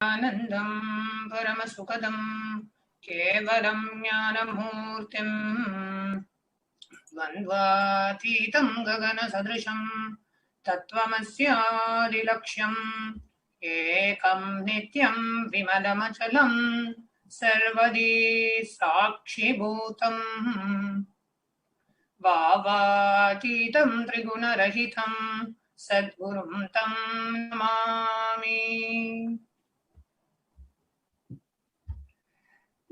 आनन्दं परमसुखदं केवलं ज्ञानमूर्तिं द्वन्द्वातीतं गगनसदृशं तत्त्वमस्यादिलक्ष्यम् एकं नित्यं विमलमचलं सर्वदी साक्षिभूतम् भावातीतं त्रिगुणरहितं सद्गुरुं तं Namami.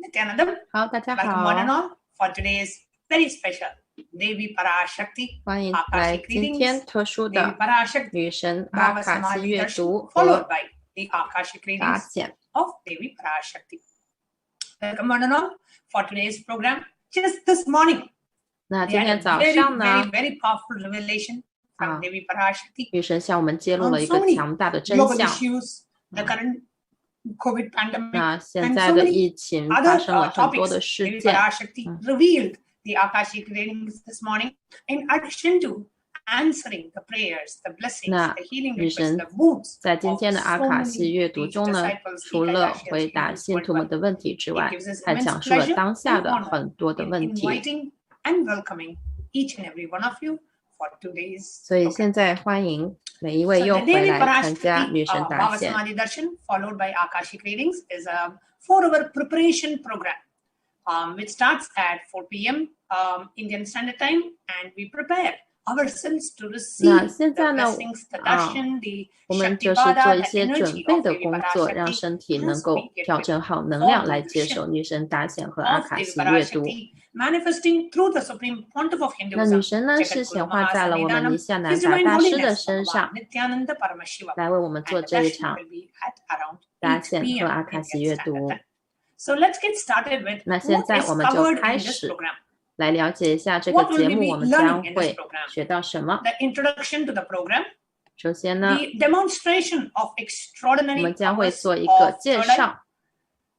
Nithyanandam, 好，大家 welcome one and 好， all for today's very special Devi PARASHAKTI 欢迎来 Akashic 今天 readings, 特殊 Devi 的 PARASHAKTI 女神阿卡西 MAHAMAARI 阅 darshan, 读 followed 和 by the Akashic 答 readings 显。 of Devi PARASHAKTI. Welcome one and all for today's program. Just this morning, 那 we 今 had 天 a 早 very, 上呢 very, very powerful revelation from Devi PARASHAKTI 女神向我们揭露 on 了一 so 个 many 强大的真 global 相。 issues, the current COVID pandemic, 那现 and 在 so 的 many 疫情 other 发生了很多 topics. 的事 Devi 件， PARASHAKTI revealed the Akashic readings this morning in addition to answering the prayers, the blessings, 那 the healing 女 requests, 神 the moods 在今 of 天的阿 so 卡西 many 阅读 Devi 中呢， disciples, 除 the 了 Kailashians, 回答 healers 信徒们 worldwide. 的问题之 It 外， gives us 还 immense 讲述了 pleasure 当下 and 的 honor 很多的 in 问题。 inviting and welcoming each and every one of you for today's 所以 program. 现在欢迎每一位 So 又 the 回 Devi 来参加 PARASHAKTI 女神答显。 Bhava Darshan followed by Akashic readings is a 4-hour preparation program which starts at 4 p.m. Indian Standard Time, and we prepare ourselves to 那 receive 现 the 在呢， blessings, the darshan, the 我们 Shakti 就是做 Pada, 一 the 些准 energy 备 of 的 Devi 工作，让 PARASHAKTI 身体 as 能够 we get 调 ready 整好能 for 量 the 来接受 mission 女神答显和阿 of 卡 Devi 西阅读。 PARASHAKTI manifesting through the Supreme Pontiff of 那女 Hinduism, 神呢是 Jagat 显 Guru 化在了我们 Mahasannidhanam, 尼夏 His 南达 Divine 大师的 Holiness 身 Bhagavan 上， Nithyananda Paramashiva, 来为我们 and 做 the 这一 darshan 场 will be at around 答 8 显和 p.m. 阿卡 Indian 西阅 Standard 读。 Time. So let's get started with 那现 what 在 is 我们就 covered 开 in this 始 program. 来了解一下这个 What will 节 we 目， be 我们将 learning in this 会 program? 学到什么。 The introduction to the program, 首先呢， the demonstration of 我 extraordinary 们将会 powers 做一个 of 介 third eye 绍，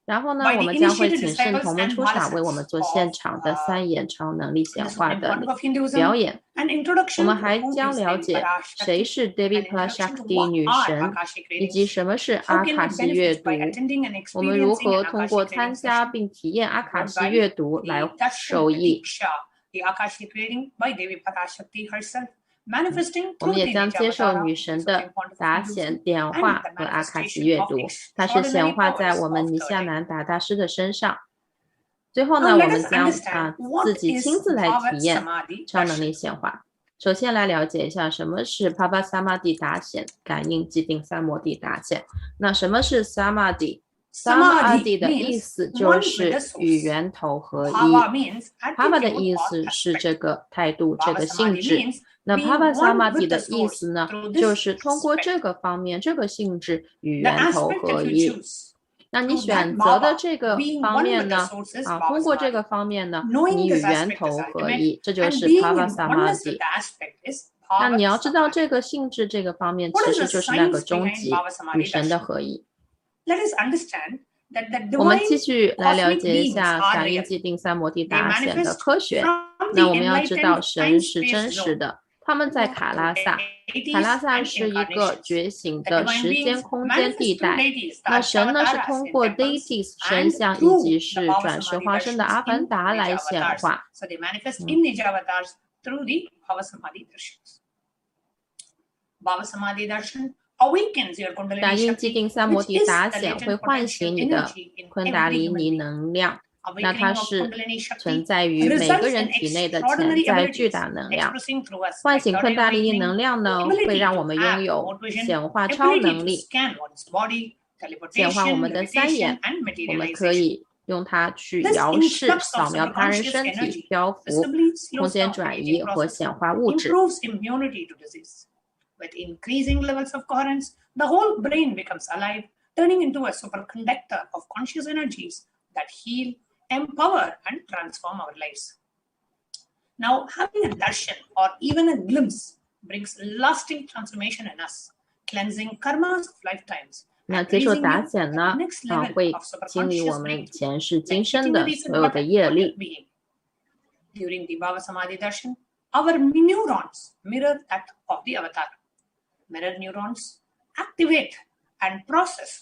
然后呢， by 我 the 们将会 initiated 请圣 disciples 童们 and 出场，为我们 models 做现 of 场的三眼超能力 the 显化 Supreme 的 Pontiff of Hinduism, 表演。 an 我 introduction 们 to 还 who 将 is 了 Devi 解谁 PARASHAKTI, 是 an Devi introduction to PARASHAKTI what 女 are 神， Akashic 以及 readings, 什么是 how 阿 can 卡 we 西阅 benefit 读， by attending and 我们如 experiencing 何 an 通过 Akashic 参 reading 加 session 并体验阿卡 followed 西 by 阅读来 the darshan, 受 the 益。 diksha, the Akashic reading by Devi PARASHAKTI herself, manifesting 我们 through 也 the 将 image 接受 avatar 女 of the 神 Supreme 的 Pontiff of 答 Hinduism 显点 and 化 the 和阿卡西 manifestation 阅 of 读，它是 extraordinary 显化在 powers 我们 of 尼 third 夏 eye. 南达大师的身上。最后 Now 呢，我 let 们 us 将 understand 自 what 己 is 亲自来 Bhava 体验 Samadhi 超能力 darshan. 显化。首先来了解一下什么是帕巴萨玛蒂达显感应寂定三摩地达显。那什么是萨玛蒂？萨玛蒂 Samadhi 的意 means 思就 one with 是 the 与 source. 源头合一。 Bhava means 帕巴的 attitude 意 or 思是 aspect. 这个态度，这 Bhava 个性 Samadhi 质。 means 那 being 帕巴萨 one 玛 with 蒂 the 的意 source 思呢， through 就 this 是通过 aspect. 这个方面、这个性质与 The 源头 aspect 合 that you 一。 choose 那你 through that 选择的 Bhava, 这个 being 方 one 面 with the 呢， source is 通过这 Bhava 个 Samadhi. 方面呢， Knowing 你与 this 源 aspect is 头合 ultimate, 一，这就 and 是 being 帕巴 in 萨玛 oneness with 蒂。 the aspect is 那 Bhava 你要知道 Samadhi. 这个性质这个方面， What 其 is 实 the 就是那个 science 终 behind 极 Bhava 与 Samadhi 神的 darshan? 合一。 Let us understand that the 我们继 divine 续来了 cosmic 解一 beings 下 are 感应 real. 寂定三摩地 They 达显的 manifest 科学。 from 那 the 我们要知道 enlightened 神是真 time-space 实 zone 的，他们在 through 卡拉萨。卡 deities 拉萨 and 是一个 incarnations. 觉醒 The 的 divine 时间 beings 空间地 manifest through 带。 deities, the 那神呢是 Archavataras 通 in 过 temples, deities 神 and 像以 through 及 the 是 Bhava 转世 Samadhi 化身的阿 darshans 凡 in 达来 Nija 显 avatars. 化。 So they manifest in Nija avatars through the Bhava Samadhi darshans. Bhava Samadhi darshan awakens your 感 Kundalini 应 Shakti, 寂定三摩 which 地 is 达 the 显会 latent 唤 potential 醒你的 energy in 昆达 every 里 human 尼 being. 能量。那 Awakening 它 of 是 Kundalini 存 Shakti 在于每个 results 人 in 体内的 extraordinary 潜在巨 abilities 大能量。 expressing through us 唤 like 醒 third 昆 eye 达里尼 awakening, 能量呢， ability 会让 to 我们 have 拥有 motivation, 显化超 ability 能 to 力。 scan one's body, 显化我 teleportation, 们的三 levitation, 眼， and 我们可 materialization. 以用它去 This 遥视、 influx 扫 of 描他人 superconscious 身体、 energy 漂浮、 visibly 空 slows 间 down the 转 aging 移和 process, 显化物质。 improves immunity to disease. With increasing levels of coherence, the whole brain becomes alive, turning into a superconductor of conscious energies that heal, empower, and transform our lives. Now, having a darshan or even a glimpse brings lasting transformation in us, cleansing karmas of lifetimes, 那 and 接受 raising 打 you 显 to 呢 the next 会 level of 经历我 superconscious 们 breakthrough, 前世 like 今生 hitting 的 a reset 所有的 button 业 on 力。 your being. During the Bhava Samadhi darshan, our neurons mirror that of the avatar. Mirror neurons activate and process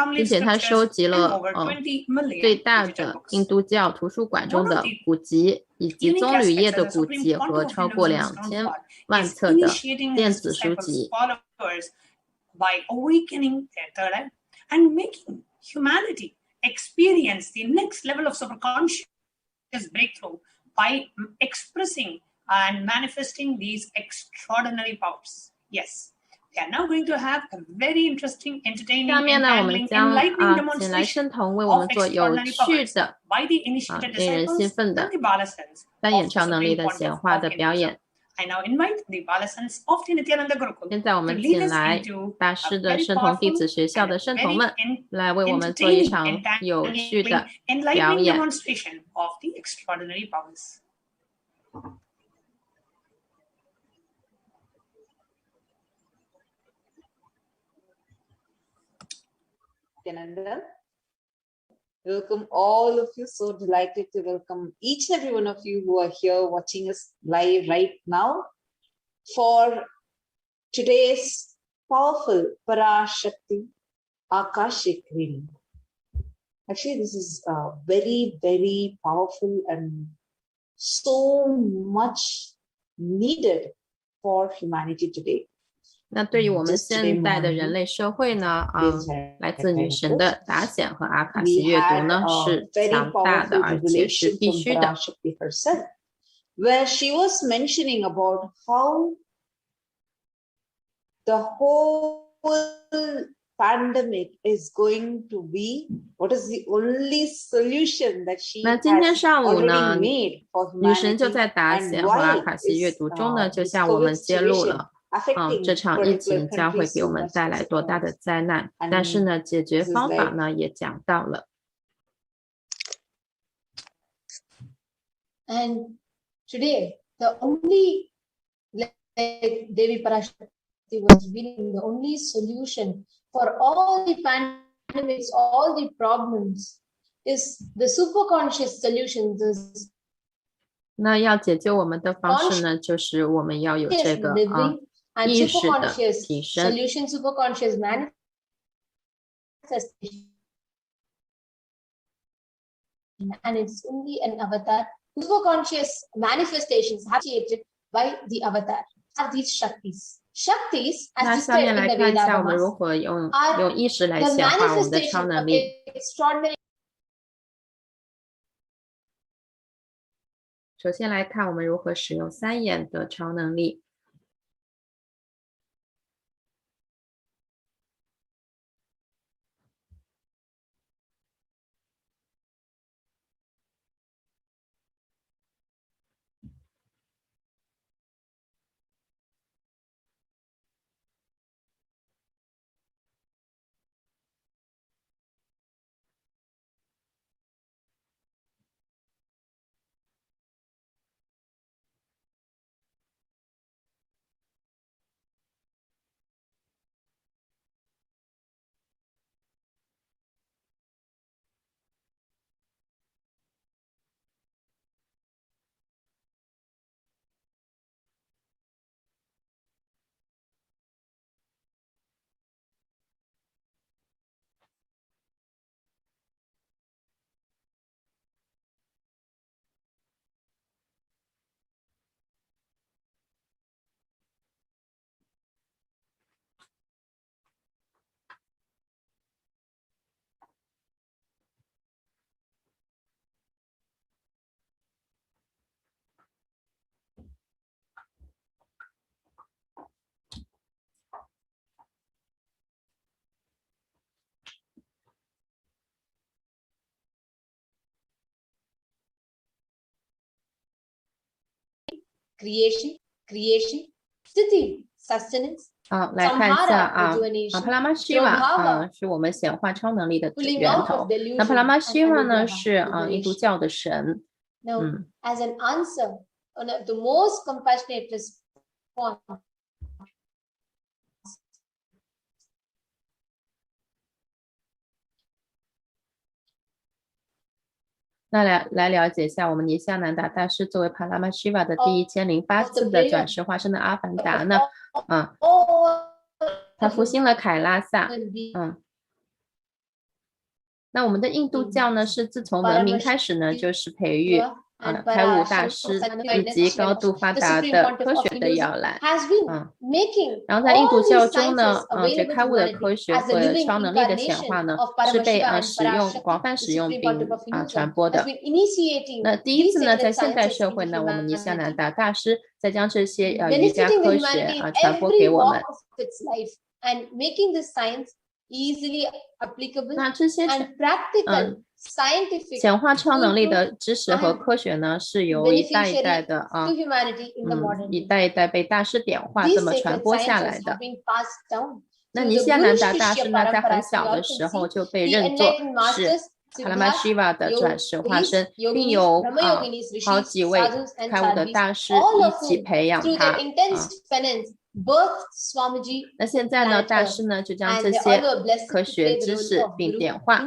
并且他收集了最大的印度教图书馆中的古籍，以及棕榈叶的古籍和超过2000万册的电子书籍。by awakening their third eye and making humanity experience the next level of superconscious breakthrough by expressing and manifesting these extraordinary powers. Yes, we are now going to have a very interesting, entertaining, 下面呢，我们 enlightening 将请来 demonstration 圣童为我 of 们做有 extraordinary 趣 powers 的 by the initiated 令人兴 disciples 奋 and 的 the Balasans 扮 of 演 the 超能力 Supreme 的 Pontiff 显化 of 的表 Hinduism. 演。 I now invite the Balasans of the Nithyananda Gurukul 现在我 to 们 lead 请 us 来 into 大 a 师的 very 圣童弟 powerful 子学校 and 的 a 圣童 very 们，来为我们做一 entertaining 场 and 有趣的 enlightening 表演。 demonstration of the extraordinary powers. Nithyananda. Welcome all of you. So delighted to welcome each and every one of you who are here watching us live right now for today's powerful PARASHAKTI Akashic reading. Actually, this is very, very powerful and so much needed for humanity today. 那对于我们现代的人类社会呢，来自女神的达显和阿卡西阅读呢，是强大的，而且是必须的。 Where she was mentioning about how the whole pandemic is going to be, what is the only solution that she 那今天 has 上午呢， already made for 女神就 humanity 在达 and 显和阿 why 卡西阅 is 读中呢，就 this 向我们 COVID 揭露 situation 了。 affecting 这场疫 particular 情将会 countries 给我 so 们 much 带来多大的灾难，但是呢，解决方法呢也讲到了。 And today, the only, like Devi Parashakti was revealing, the only solution for all the pandemics, all the problems, is the superconscious solution. This 那要解决我们的方式呢，就是我们要有这个 living and 意识的 superconscious 提升。 solution, superconscious manifestation, and it's only an avatar. Superconscious manifestations have created by the avatar are these Shaktis. Shaktis, 那 as 下面 described 来 in the 看一下我们 Vedamas, 如何用 are 意识来 the 显化我们的 manifestation 超能 of 力。 extraordinary 首先来看我们如何使用三眼的超能力。creation, sthiti, sustenance, 好，来看一下 samhara, rejuvenation, 帕拉玛希瓦是我们显化超能力的 pulling 源 out 头 of。delusion, 那帕拉玛 and 希瓦呢 anugraha, 是印度 liberation. 教的神。 Now, as an answer, the most compassionate response那来了解一下我们尼夏南达大师作为帕拉玛希瓦的第1008次的转世化身的阿凡达呢，他复兴了凯拉萨。那我们的印度教呢，是自从文明开始呢，就是培育开悟大师以及高度发达的科学的摇篮。然后在印度教中呢，这开悟的科学和超能力的显化呢，是被广泛使用并传播的。那第一次呢，在现代社会呢，我们尼夏南达大师在将这些瑜伽科学传播给我们。那这些显化超能力的知识和科学呢，是由一代一代的一代一代被大师点化这么传播下来的。那尼夏南达大师呢，在很小的时候就被认作是帕拉玛希瓦的转世化身，并有好几位开悟的大师一起培养他。那现在呢，大师呢就将这些科学知识并点化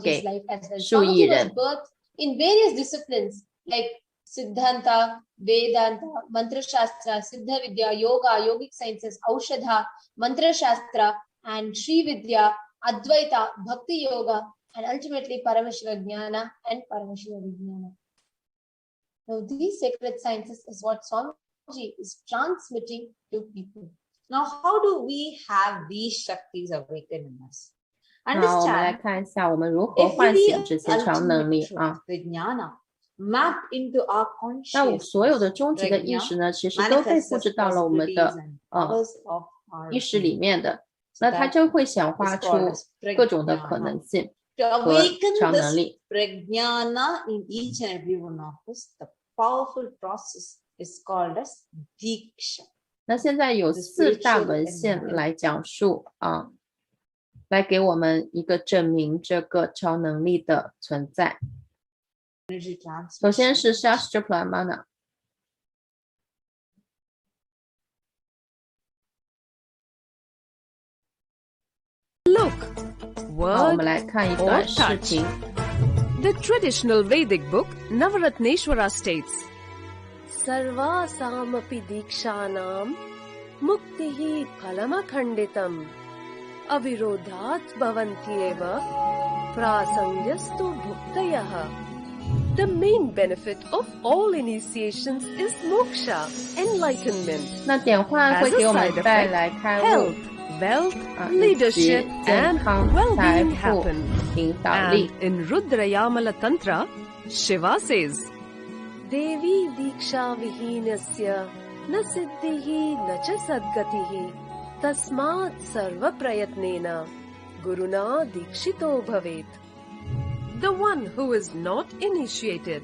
给数亿人。Siddhanta, Vedanta, Mantra Shastra, Siddha Vidya, Yoga, Yogic Sciences, Aushadha, Mantra Shastra, and Sri Vidya, Advaita, Bhakti Yoga, and ultimately Paramashiva Jnana and Paramashiva Vijnana. Now, these sacred sciences is what Swamiji is transmitting to people. Now, how do we have these Shaktis awakened in us? 好，我们来看一下我们如何唤醒这些超能力啊。那所有的终极的意识呢，其实都被复制到了我们的意识里面的，那它就会显化出各种的可能性和超能力。那现在有4大文献来讲述来给我们一个证明这个超能力的存在。首先是 Shastra Pramana。 Look, 好，我们来看一段视频。 The traditional Vedic book Navaratneshwara states, Sarvasamapi Dikshanam Muktihi Phalamakhanditam Avirodhat Bhavantyeva Prasangyastu Bhuktayah. The main benefit of all initiations is moksha, enlightenment. 那点化会给我们带来开悟、 wealth, leadership, and well-being happen. 引导力。 And in Rudrayamala Tantra, Shiva says, Devi Diksha Vihinasya na siddhihi na cha sadgatihi tasmat sarva prayatnena guruna dikshito bhavet. The one who is not initiated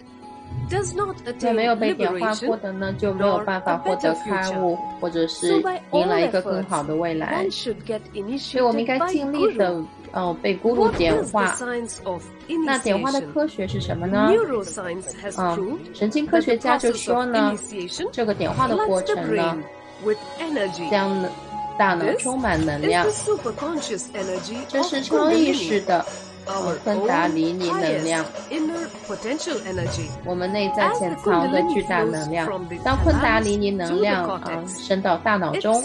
does not attain 没有被点化过的呢，就没有办法获得开悟，或者是迎来一个更好的未来。所以我们应该尽力的被咕噜点化。那点化的科学是什么呢？神经科学家就说呢，这个点化的过程呢，将大脑充满能量，这是超意识的昆达里尼能量，我们内在潜藏的巨大能量。当昆达里尼能量升到大脑中，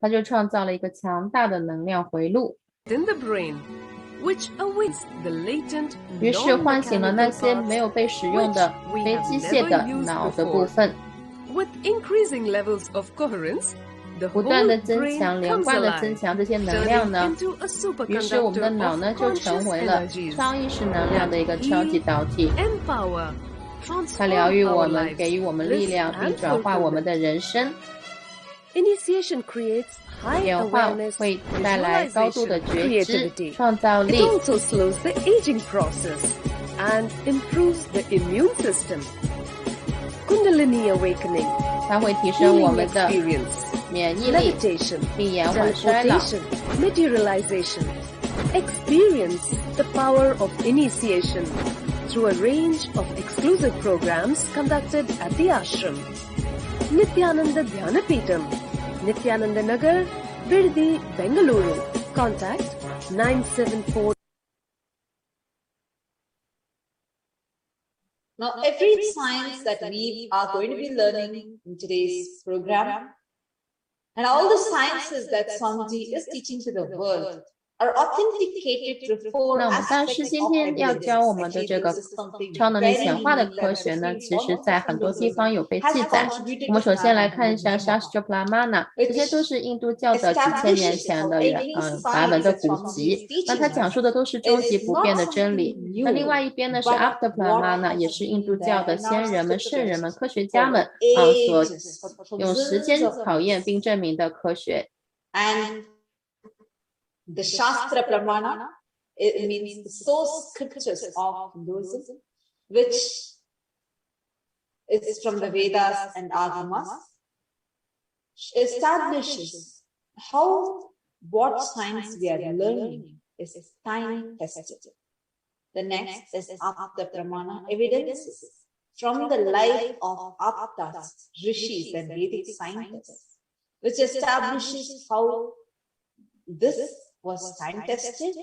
它就创造了一个强大的能量回路，于是唤醒了那些没有被使用的非机械的脑的部分。不断的增强，连贯的增强这些能量呢，于是我们的脑呢就成为了超意识能量的一个超级导体，它疗愈我们，给予我们力量，并转化我们的人生。点化会带来高度的觉知、创造力。它会提升我们的免疫力，并延缓衰老。Experience the power of initiation through a range of exclusive programs conducted at the ashram. Nithyananda Dhyanapitham, Nithyananda Nagar, Birdi, Bengaluru. Contact 974. Now, every science that we are going to be learning in today's program, and all the sciences that Swamiji is teaching to the world, are authenticated through four 那我们大 aspects 师今 of 天要 evidence. 教我们的 Actually, 这个 this is something 超能力 very 显化的 unique 科 that 学呢， between 其实 all 在 of 很多 us 地方有被 has 记载。 contributed 我们 to 首先来 Mahamari 看一下 Mahamari, Shastra Brahmana， 这些都是印度教的几千年前的梵文的古籍。那它讲述的都是终极不变的真理。那另外一边呢是 After Brahmana， 也是印度教的先人们、圣人们、科学家们所用时间考验并证明的科学。 And the Shastra Pramana, it means the source scriptures of Hinduism, which is from the Vedas and Agamas, establishes how what science we are learning is time tested. The next is Apta Pramana, evidences from the life of Aptas, rishis and Vedic scientists, which establishes how this was time tested.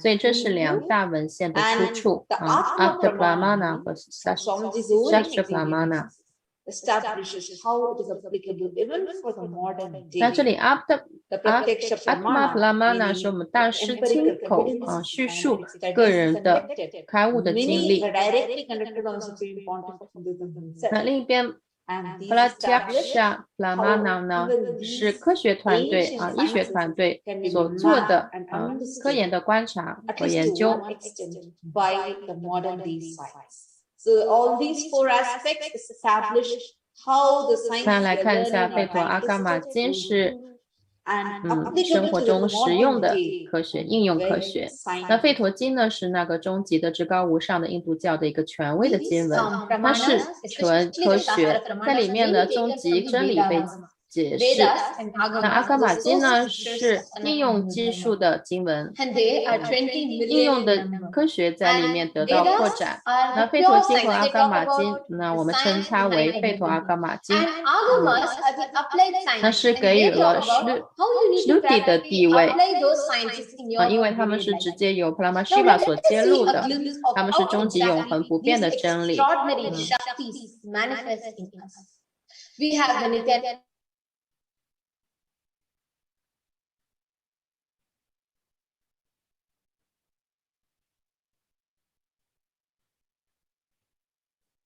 所以这是两大文献的出处，After Brahmana 和 Shastra Brahmana。 establishes how it is applicable even for the modern day. 那这里 Atma Brahmana 是我们大师亲口叙述个人的开悟的经历。那另一边 PARASHAKTI Brahmana 呢是科学团队医学团队所做的科研的观察和研究。 So all these four aspects establish how the science 看来看一下吠陀阿伽玛经是生活中实用的科学应用科学。那吠陀经呢是那个终极的至高无上的印度教的一个权威的经文，它是纯科学，在里面的终极真理被解释。那阿伽玛经呢是应用技术的经文，应用的科学在里面得到扩展。那吠陀经和阿伽玛经，那我们称它为吠陀阿伽玛经，那是给予了Shruti 的地位因为他们是直接由 PARASHAKTI 所揭露的，他们是终极永恒不变的真理。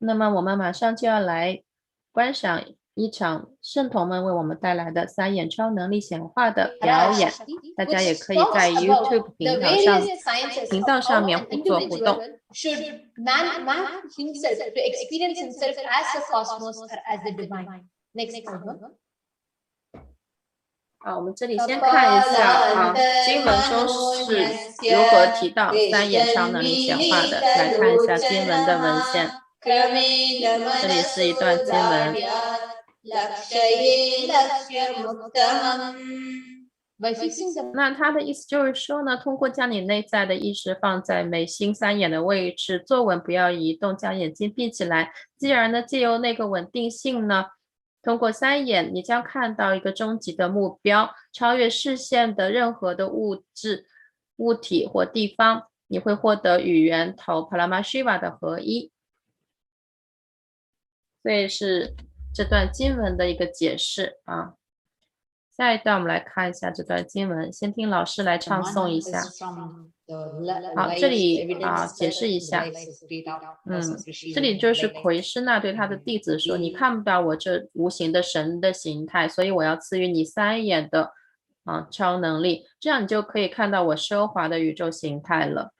那么我们马上就要来观赏一场圣童们为我们带来的3眼超能力显化的表演，大家也可以在 YouTube 频道上面做互动。Should man himself to experience himself as a cosmos or as a divine? Next one. 好，我们这里先看一下经文中是如何提到3眼超能力显化的，来看一下经文的文献。这里是一段经文。那它的意思就是说呢，通过将你内在的意识放在眉心3眼的位置，坐稳不要移动，将眼睛闭起来，继而呢，借由那个稳定性呢，通过3眼，你将看到一个终极的目标，超越视线的任何的物质、物体或地方，你会获得与源头 Paramashiva 的合一。所以是这段经文的一个解释下一段我们来看一下这段经文，先听老师来唱诵一下。好，这里解释一下。这里就是奎师那对他的弟子说，你看不到我这无形的神的形态，所以我要赐予你3眼的超能力，这样你就可以看到我奢华的宇宙形态了。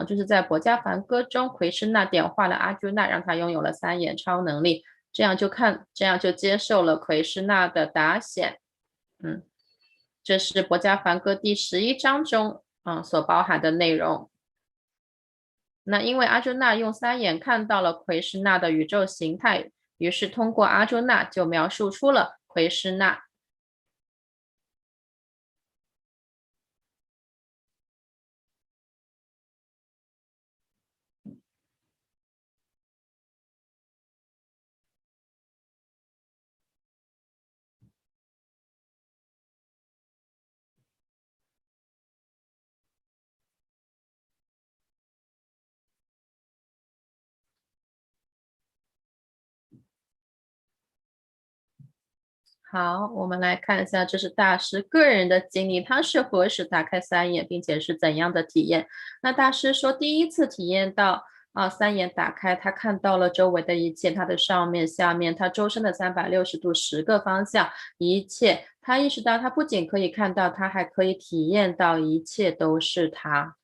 就是在《薄伽梵歌》中，奎师那点化了阿朱那，让他拥有了3眼超能力，这样就接受了奎师那的达显。这是《薄伽梵歌》第11章中所包含的内容。那因为阿朱那用3眼看到了奎师那的宇宙形态，于是通过阿朱那就描述出了奎师那。好，我们来看一下，这是大师个人的经历，他是何时打开三眼，并且是怎样的体验。那大师说，第一次体验到三眼打开，他看到了周围的一切，他的上面、下面，他周身的360度10个方向，一切，他意识到他不仅可以看到，他还可以体验到一切都是他。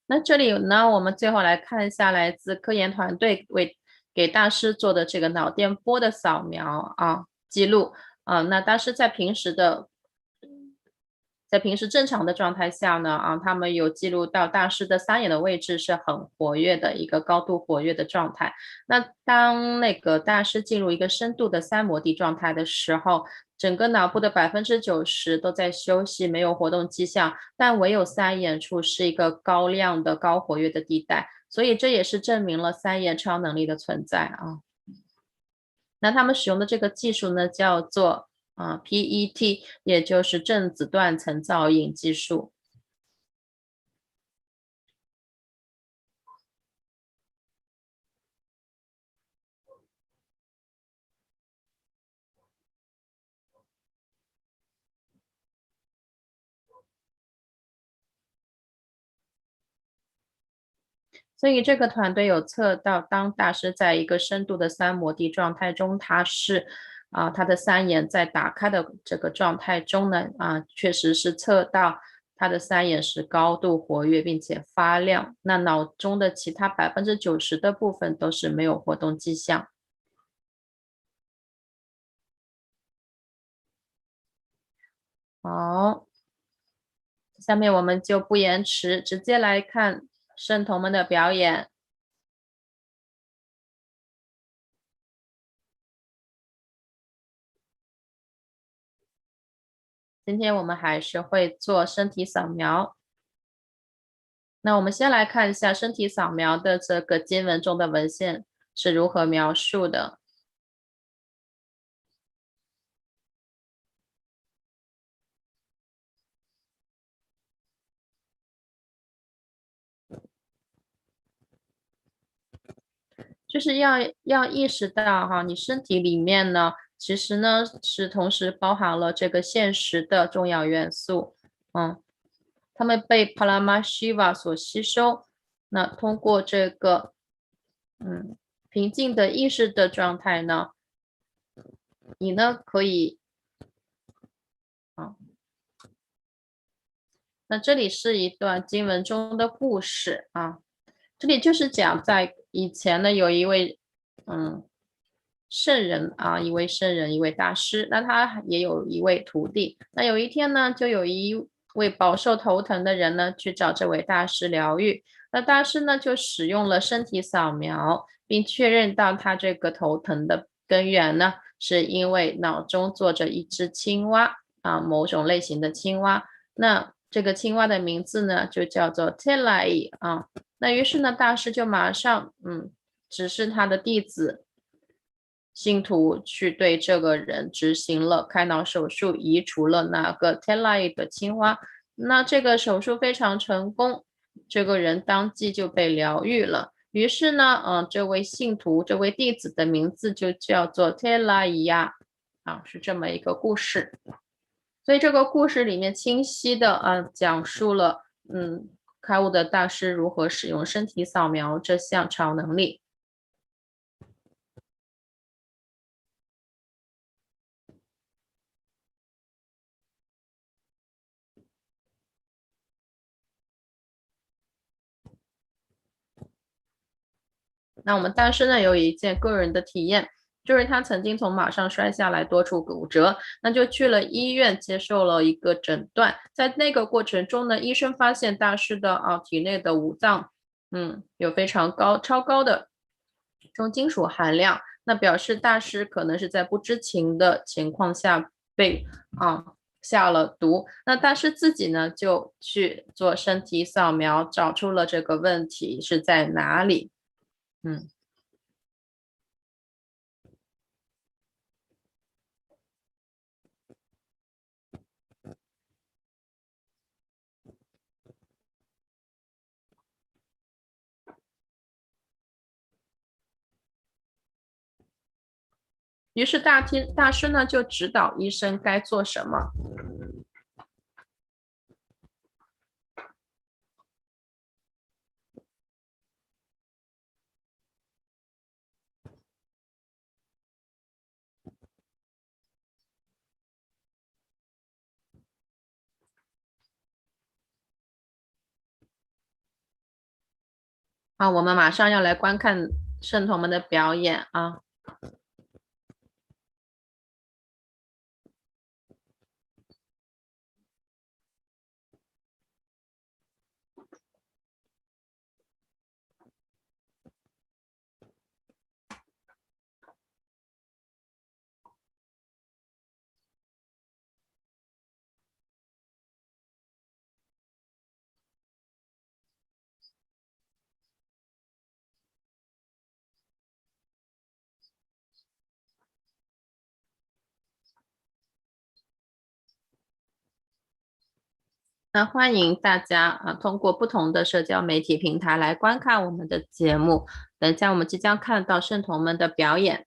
那这里呢，我们最后来看一下来自科研团队给大师做的这个脑电波的扫描记录那大师在平时正常的状态下呢他们有记录到大师的三眼的位置是很活跃的一个高度活跃的状态。那当那个大师进入一个深度的三摩地状态的时候，整个脑部的90%都在休息，没有活动迹象，但唯有三眼处是一个高亮的高活跃的地带，所以这也是证明了三眼超能力的存在那他们使用的这个技术呢，叫做PET， 也就是正子断层造影技术。所以这个团队有测到，当大师在一个深度的三摩地状态中，他的三眼在打开的这个状态中呢确实是测到他的三眼是高度活跃并且发亮，那脑中的其他90%的部分都是没有活动迹象。好，下面我们就不延迟，直接来看圣童们的表演。今天我们还是会做身体扫描。那我们先来看一下身体扫描的这个经文中的文献是如何描述的。就是要意识到你身体里面呢，其实呢是同时包含了这个现实的重要元素，它们被帕拉玛希瓦所吸收。那通过这个平静的意识的状态呢，你呢可以那这里是一段经文中的故事这里就是讲在以前呢有一位圣人一位圣人，一位大师，那他也有一位徒弟。那有一天呢，就有一位饱受头疼的人呢去找这位大师疗愈。那大师呢就使用了身体扫描，并确认到他这个头疼的根源呢是因为脑中坐着一只青蛙某种类型的青蛙。那这个青蛙的名字呢就叫做 Telai 那于是呢大师就马上指示他的弟子信徒去对这个人执行了开脑手术，移除了那个 Telai 的青蛙。那这个手术非常成功，这个人当即就被疗愈了。于是呢这位信徒，这位弟子的名字就叫做 Telai 是这么一个故事。所以这个故事里面清晰的讲述了开悟的大师如何使用身体扫描这项超能力。那我们大师呢有一件个人的体验，就是他曾经从马上摔下来，多处骨折，那就去了医院接受了一个诊断。在那个过程中呢，医生发现大师的体内的五脏有非常超高的重金属含量，那表示大师可能是在不知情的情况下被下了毒。那大师自己呢就去做身体扫描，找出了这个问题是在哪里。于是大师呢就指导医生该做什么。好，我们马上要来观看圣童们的表演啊。那欢迎大家通过不同的社交媒体平台来观看我们的节目。等一下我们即将看到圣童们的表演。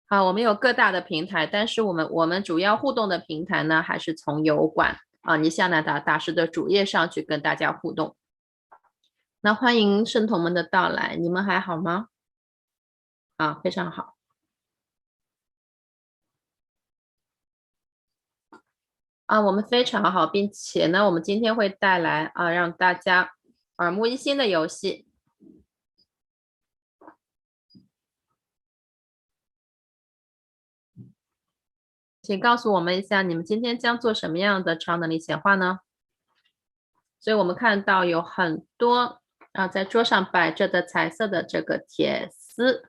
好，我们有各大的平台，但是我们主要互动的平台呢，还是从油管尼夏南达大师的主页上去跟大家互动。那欢迎圣童们的到来，你们还好吗？非常好。我们非常好，并且呢，我们今天会带来让大家耳目一新的游戏。请告诉我们一下，你们今天将做什么样的超能力显化呢？所以我们看到有很多在桌上摆着的彩色的这个铁丝，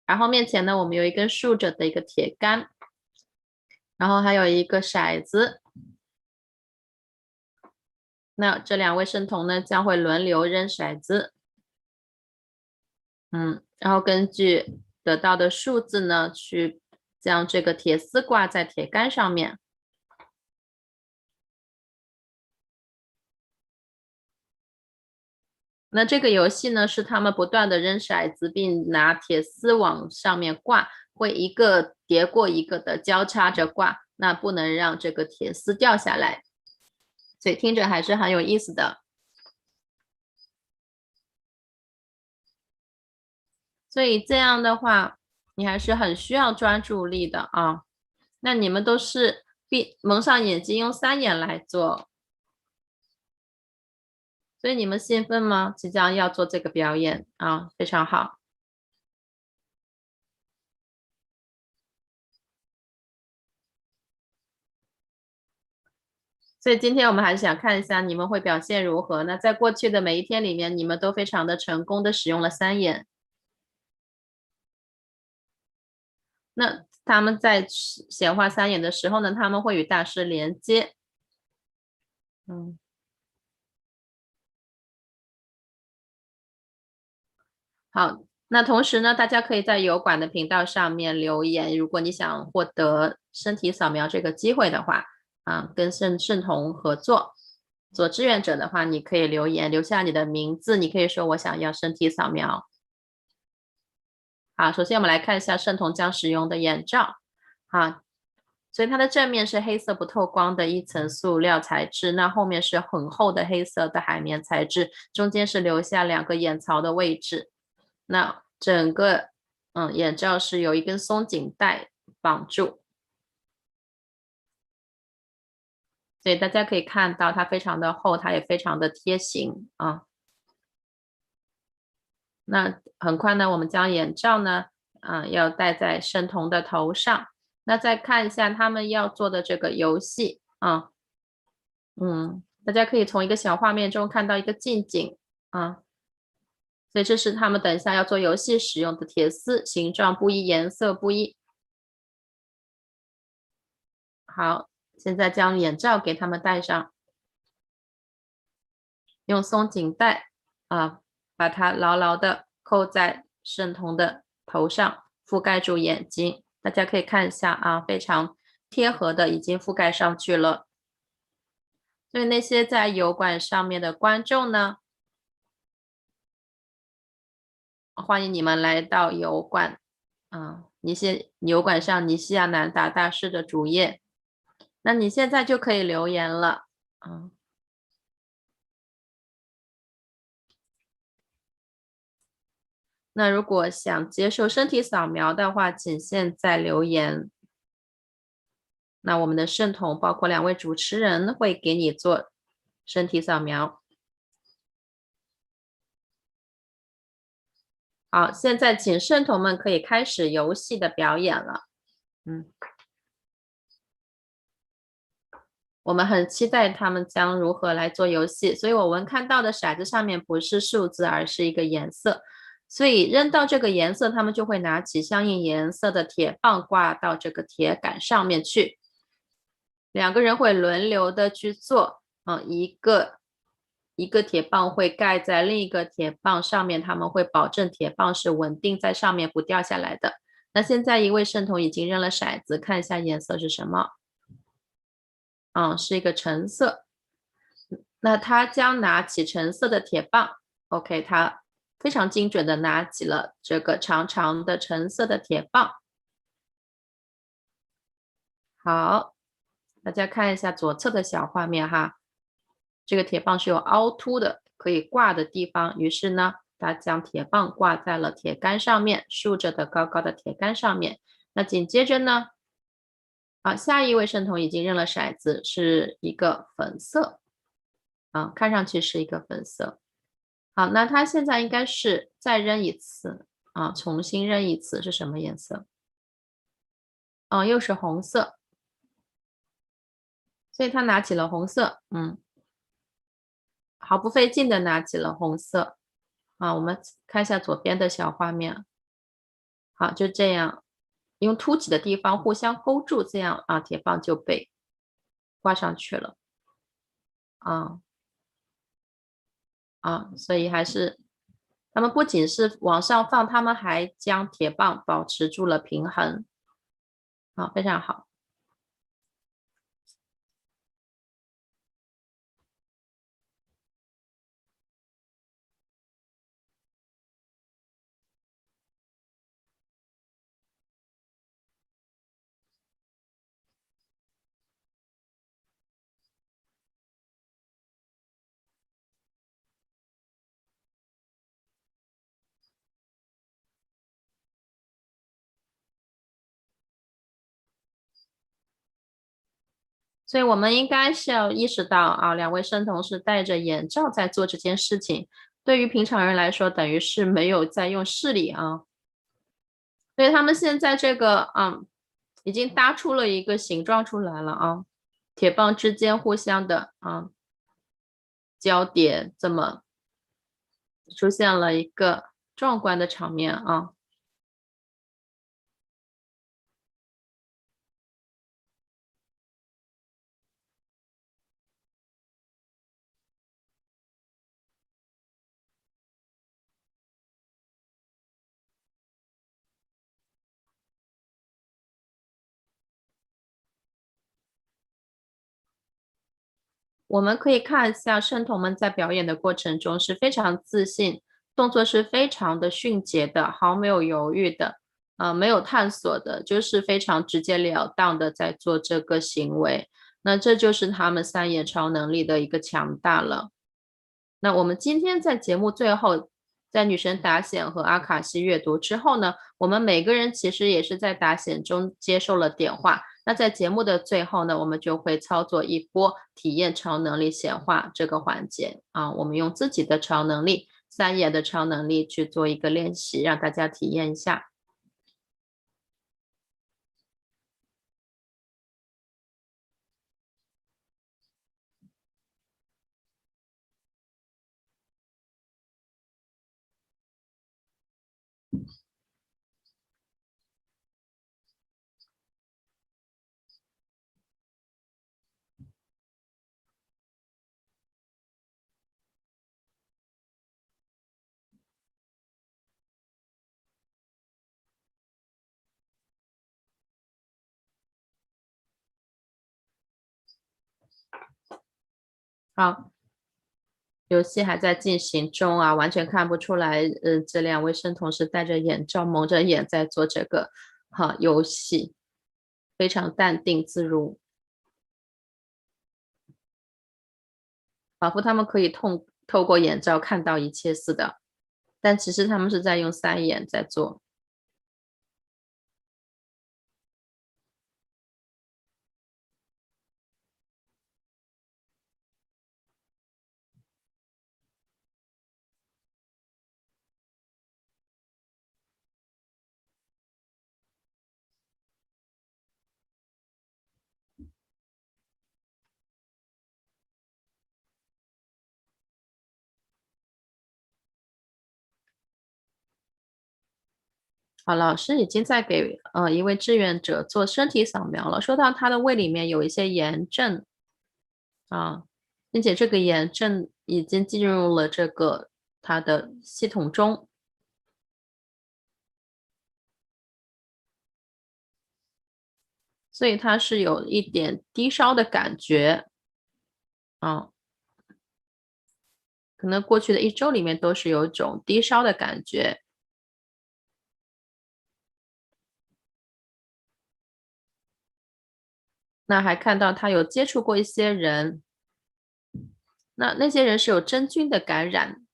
然后面前呢，我们有一根竖着的一个铁杆，然后还有一个骰子。那这两位圣童呢，将会轮流扔骰子。然后根据得到的数字呢，去将这个铁丝挂在铁杆上面。那这个游戏呢，是他们不断的扔骰子，并拿铁丝往上面挂，会一个叠过一个的交叉着挂，那不能让这个铁丝掉下来，所以听着还是很有意思的。所以这样的话，你还是很需要专注力的啊。那你们都是蒙上眼睛，用3眼来做。所以你们兴奋吗？即将要做这个表演非常好。所以今天我们还是想看一下你们会表现如何。那在过去的每一天里面，你们都非常的成功的使用了3眼。那他们在显化3眼的时候呢，他们会与大师连接。好，那同时呢，大家可以在油管的频道上面留言，如果你想获得身体扫描这个机会的话，跟圣童合作做志愿者的话，你可以留言，留下你的名字，你可以说我想要身体扫描。好，首先我们来看一下圣童将使用的眼罩。所以它的正面是黑色不透光的一层塑料材质，那后面是很厚的黑色的海绵材质，中间是留下2个眼槽的位置。那整个眼罩是有一根松紧带绑住，所以大家可以看到它非常的厚，它也非常的贴形那很快呢，我们将眼罩呢要戴在圣童的头上。那再看一下他们要做的这个游戏大家可以从一个小画面中看到一个近景所以这是他们等一下要做游戏使用的铁丝，形状不一，颜色不一。好，现在将眼罩给他们戴上，用松紧带把它牢牢的扣在圣童的头上，覆盖住眼睛。大家可以看一下非常贴合的已经覆盖上去了。所以那些在油管上面的观众呢，欢迎你们来到油管油管上尼西亚南达大师的主页。那你现在就可以留言了那如果想接受身体扫描的话，请现在留言。那我们的圣童包括2位主持人会给你做身体扫描。好，现在请圣童们可以开始游戏的表演了。我们很期待他们将如何来做游戏，所以我们看到的骰子上面不是数字，而是一个颜色。所以扔到这个颜色，他们就会拿起相应颜色的铁棒挂到这个铁杆上面去。2个人会轮流的去做一个铁棒会盖在另一个铁棒上面，他们会保证铁棒是稳定在上面不掉下来的。那现在一位圣童已经扔了骰子，看一下颜色是什么是一个橙色。那他将拿起橙色的铁棒 OK， 他非常精准的拿起了这个长长的橙色的铁棒。好，大家看一下左侧的小画面这个铁棒是有凹凸的，可以挂的地方。于是呢，他将铁棒挂在了铁杆上面，竖着的高高的铁杆上面。那紧接着呢，下一位圣童已经扔了骰子，是一个粉色看上去是一个粉色。好，那他现在应该是再扔一次重新扔一次，是什么颜色？又是红色。所以他拿起了红色毫不费劲的拿起了红色我们看一下左边的小画面。好，就这样用凸起的地方互相勾住，这样铁棒就被挂上去了所以还是他们不仅是往上放，他们还将铁棒保持住了平衡非常好。所以我们应该是要意识到2位圣童是戴着眼罩在做这件事情，对于平常人来说等于是没有在用视力所以他们现在这个已经搭出了一个形状出来了铁棒之间互相的交叠，这么出现了一个壮观的场面我们可以看一下圣童们在表演的过程中是非常自信，动作是非常的迅捷的，毫没有犹豫的没有探索的，就是非常直截了当的在做这个行为。那这就是他们3眼超能力的一个强大了。那我们今天在节目最后，在女神达显和阿卡西阅读之后呢，我们每个人其实也是在达显中接受了点化。那在节目的最后呢，我们就会操作一波体验超能力显化这个环节我们用自己的超能力3眼的超能力去做一个练习，让大家体验一下。好，游戏还在进行中啊，完全看不出来，这2位圣童是戴着眼罩、蒙着眼在做这个游戏，非常淡定自如，仿佛他们可以透过眼罩看到一切似的，但其实他们是在用3眼在做。好，老师已经在给一位志愿者做身体扫描了，说到他的胃里面有一些炎症啊，并且这个炎症已经进入了这个他的系统中，所以他是有一点低烧的感觉啊，可能过去的1周里面都是有一种低烧的感觉。那还看到他有接触过一些人，那些人是有真菌的感染，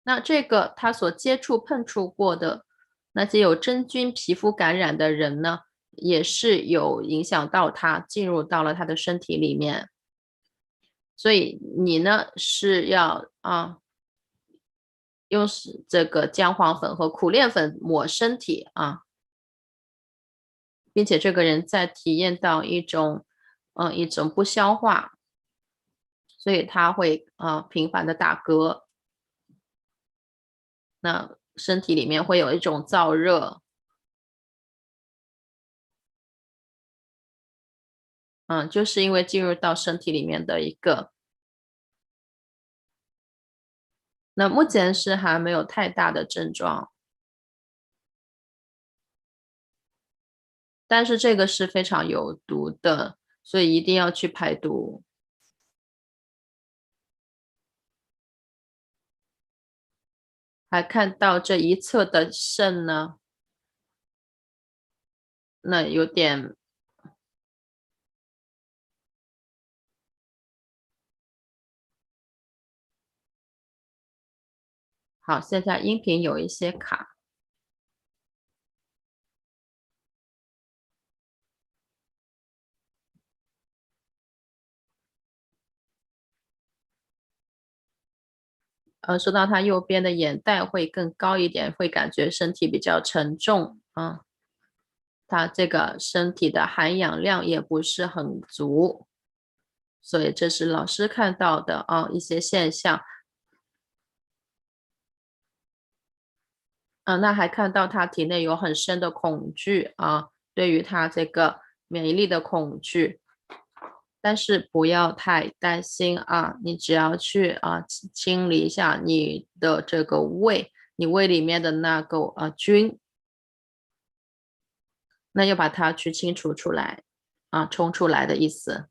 那这个他所接触碰触过的那些有真菌皮肤感染的人呢，也是有影响到他，进入到了他的身体里面。所以你呢是要用这个姜黄粉和苦楝粉抹身体啊，并且这个人在体验到一种不消化，所以他会频繁的打嗝，那身体里面会有一种燥热，就是因为进入到身体里面的一个，那目前是还没有太大的症状，但是这个是非常有毒的，所以一定要去排毒。还看到这一侧的肾呢，那有点好，现在音频有一些卡。说到他右边的眼袋会更高一点，会感觉身体比较沉重啊，他这个身体的含氧量也不是很足，所以这是老师看到的一些现象。那还看到他体内有很深的恐惧啊，对于他这个免疫力的恐惧。但是不要太担心啊，你只要去清理一下你的这个胃，你胃里面的那个菌，那要把它去清除出来冲出来的意思。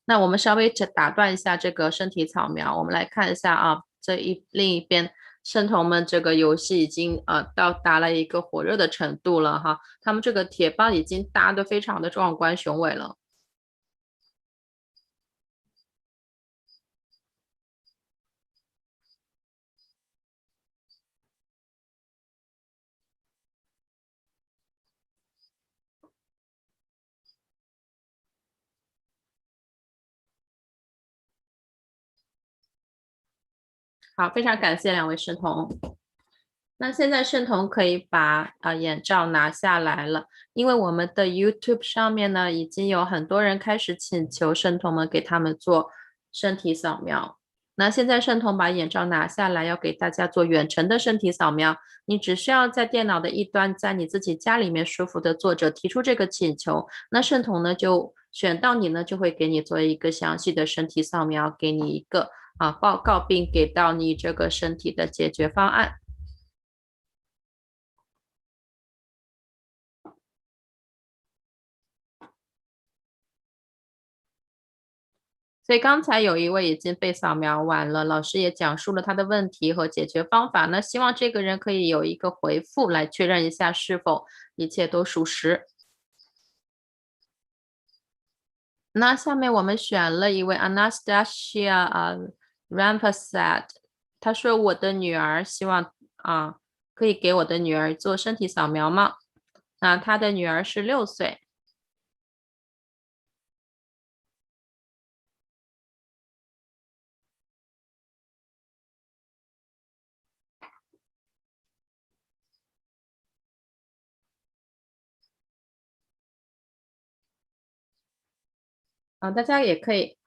那我们稍微打断一下这个身体扫描，我们来看一下另一边圣童们这个游戏已经到达了一个火热的程度了哈，他们这个铁棒已经搭得非常的壮观雄伟了。好，非常感谢2位圣童。那现在圣童可以把眼罩拿下来了，因为我们的 YouTube 上面呢，已经有很多人开始请求圣童们给他们做身体扫描。那现在圣童把眼罩拿下来，要给大家做远程的身体扫描。你只需要在电脑的一端，在你自己家里面舒服的坐着，提出这个请求，那圣童呢就选到你呢，就会给你做一个详细的身体扫描，给你一个报告，并给到你这个身体的解决方案。所以刚才有一位已经被扫描完了，老师也讲述了他的问题和解决方法。那希望这个人可以有一个回复来确认一下是否一切都属实。那下面我们选了一位 Anastasia Rampasad， 他说我的女儿希望可以给我的女儿做身体扫描吗？那他的女儿是6岁。大家也可以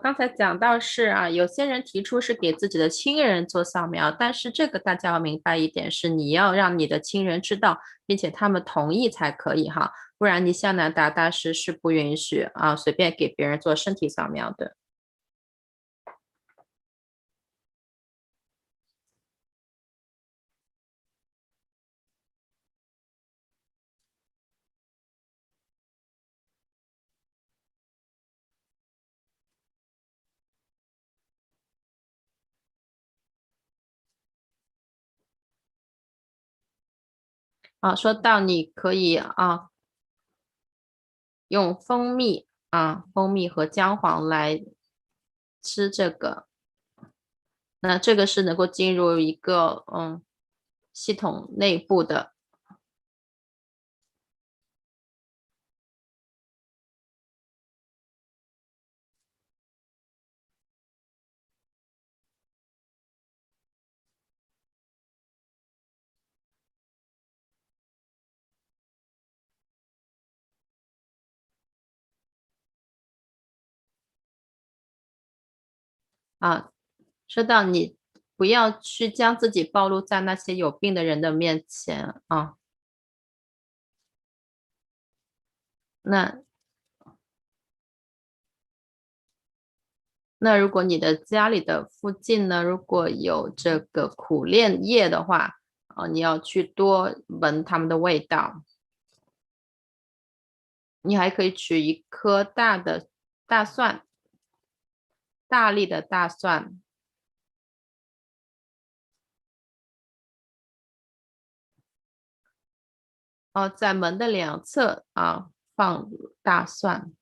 刚才讲到是有些人提出是给自己的亲人做扫描，但是这个大家要明白一点是，你要让你的亲人知道，并且他们同意才可以哈，不然尼夏南达大师是不允许随便给别人做身体扫描的。说到你可以用蜂蜜和姜黄来吃这个，那这个是能够进入一个系统内部的。说到你不要去将自己暴露在那些有病的人的面前那如果你的家里的附近呢，如果有这个苦楝叶的话你要去多闻它们的味道。你还可以取一颗大的大蒜，大粒的大蒜，在门的两侧放大蒜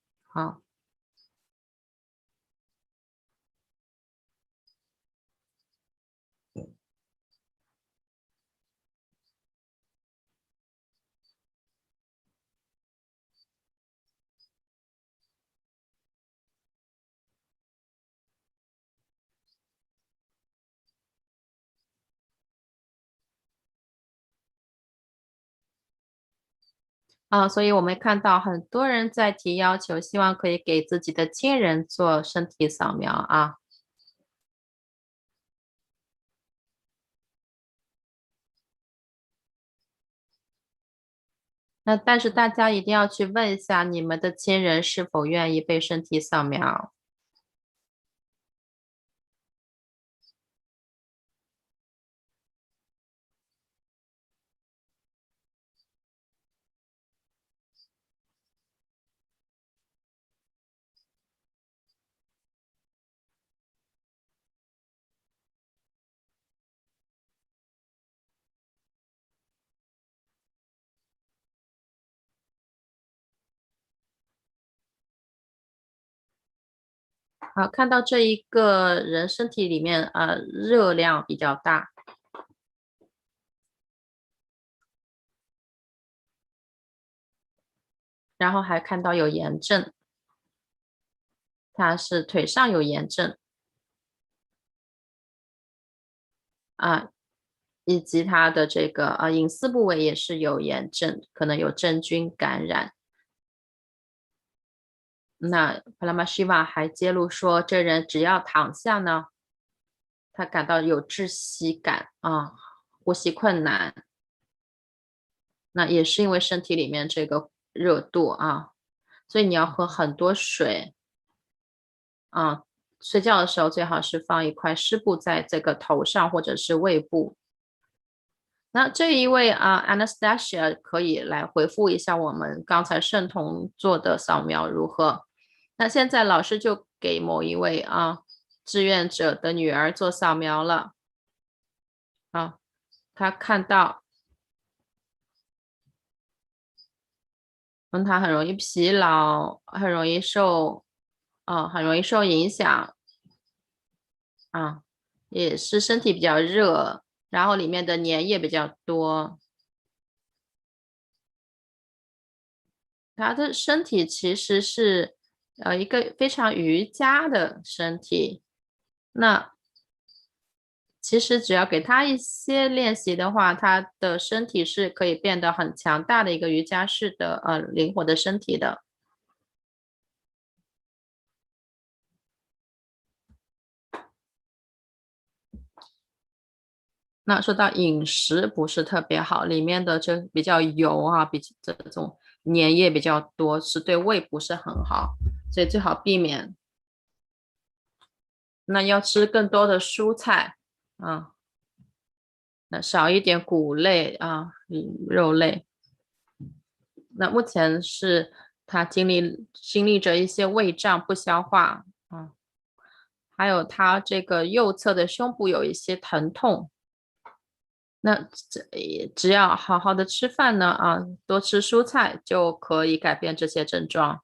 所以我们看到很多人在提要求，希望可以给自己的亲人做身体扫描但是大家一定要去问一下你们的亲人是否愿意被身体扫描。好，看到这一个人身体里面热量比较大，然后还看到有炎症，他是腿上有炎症以及他的这个隐私部位也是有炎症，可能有真菌感染。那帕拉玛希瓦还揭露说，这人只要躺下呢，他感到有窒息感呼吸困难。那也是因为身体里面这个热度所以你要喝很多水睡觉的时候最好是放一块湿布在这个头上或者是胃部。那这一位Anastasia 可以来回复一下我们刚才圣童做的扫描如何？那现在老师就给某一位志愿者的女儿做扫描了他看到他很容易疲劳，很容易受影响也是身体比较热，然后里面的粘液比较多。他的身体其实是一个非常瑜伽的身体，那其实只要给他一些练习的话，他的身体是可以变得很强大的一个瑜伽式的灵活的身体的。那说到饮食不是特别好，里面的这比较油比这种粘液比较多，是对胃不是很好，所以最好避免。那要吃更多的蔬菜那少一点谷类肉类。那目前是他经历着一些胃胀不消化还有他这个右侧的胸部有一些疼痛。那只要好好的吃饭呢多吃蔬菜就可以改变这些症状。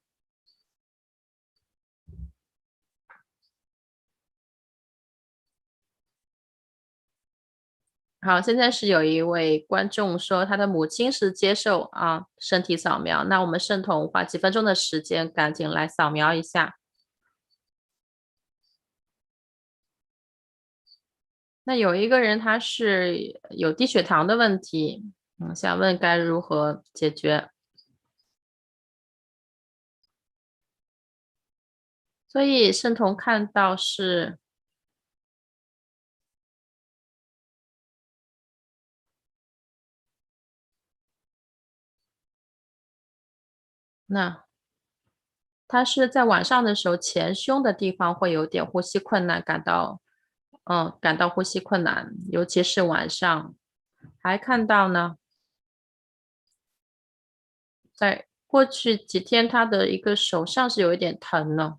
好，现在是有一位观众说他的母亲是接受身体扫描，那我们圣童花几分钟的时间赶紧来扫描一下。那有一个人他是有低血糖的问题想问该如何解决。所以圣童看到是那他是在晚上的时候前胸的地方会有点呼吸困难，感到呼吸困难，尤其是晚上。还看到呢在过去几天他的一个手上是有一点疼呢，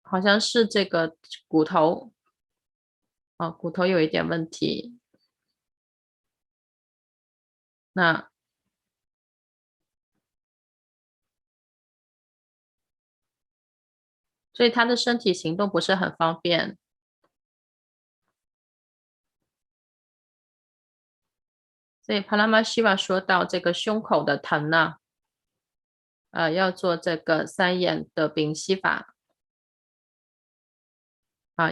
好像是这个骨头骨头有一点问题。那所以他的身体行动不是很方便。所以帕拉玛希瓦说到这个胸口的疼呢要做这个3眼的屏息法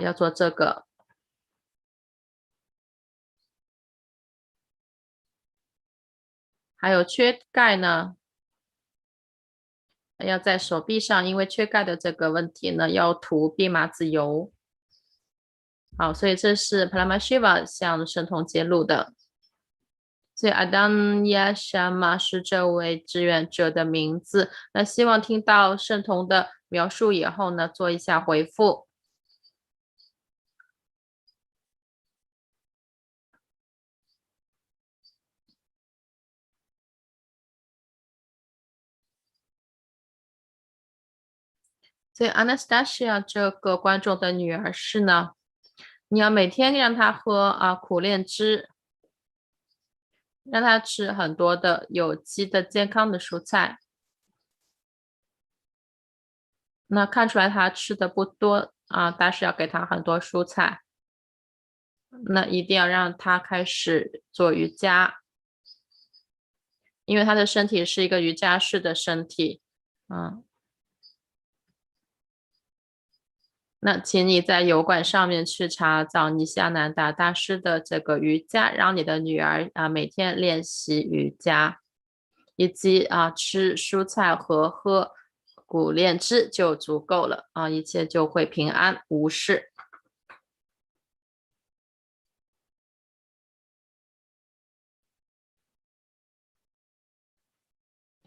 要做这个。还有缺钙呢要在手臂上，因为缺钙的这个问题呢要涂蓖麻籽油。好，所以这是帕拉玛希瓦向圣童揭露的。所以阿当亚沙玛是这位志愿者的名字。那希望听到圣童的描述以后呢做一下回复。所以 Anastasia 这个观众的女儿是呢，你要每天让她喝苦炼汁，让她吃很多的有机的健康的蔬菜。那看出来她吃的不多但是要给她很多蔬菜。那一定要让她开始做瑜伽。因为他的身体是一个瑜伽士的身体。那请你在油管上面去查找尼西亚南达大师的这个瑜伽，让你的女儿每天练习瑜伽，以及吃蔬菜和喝谷炼汁就足够了一切就会平安无事。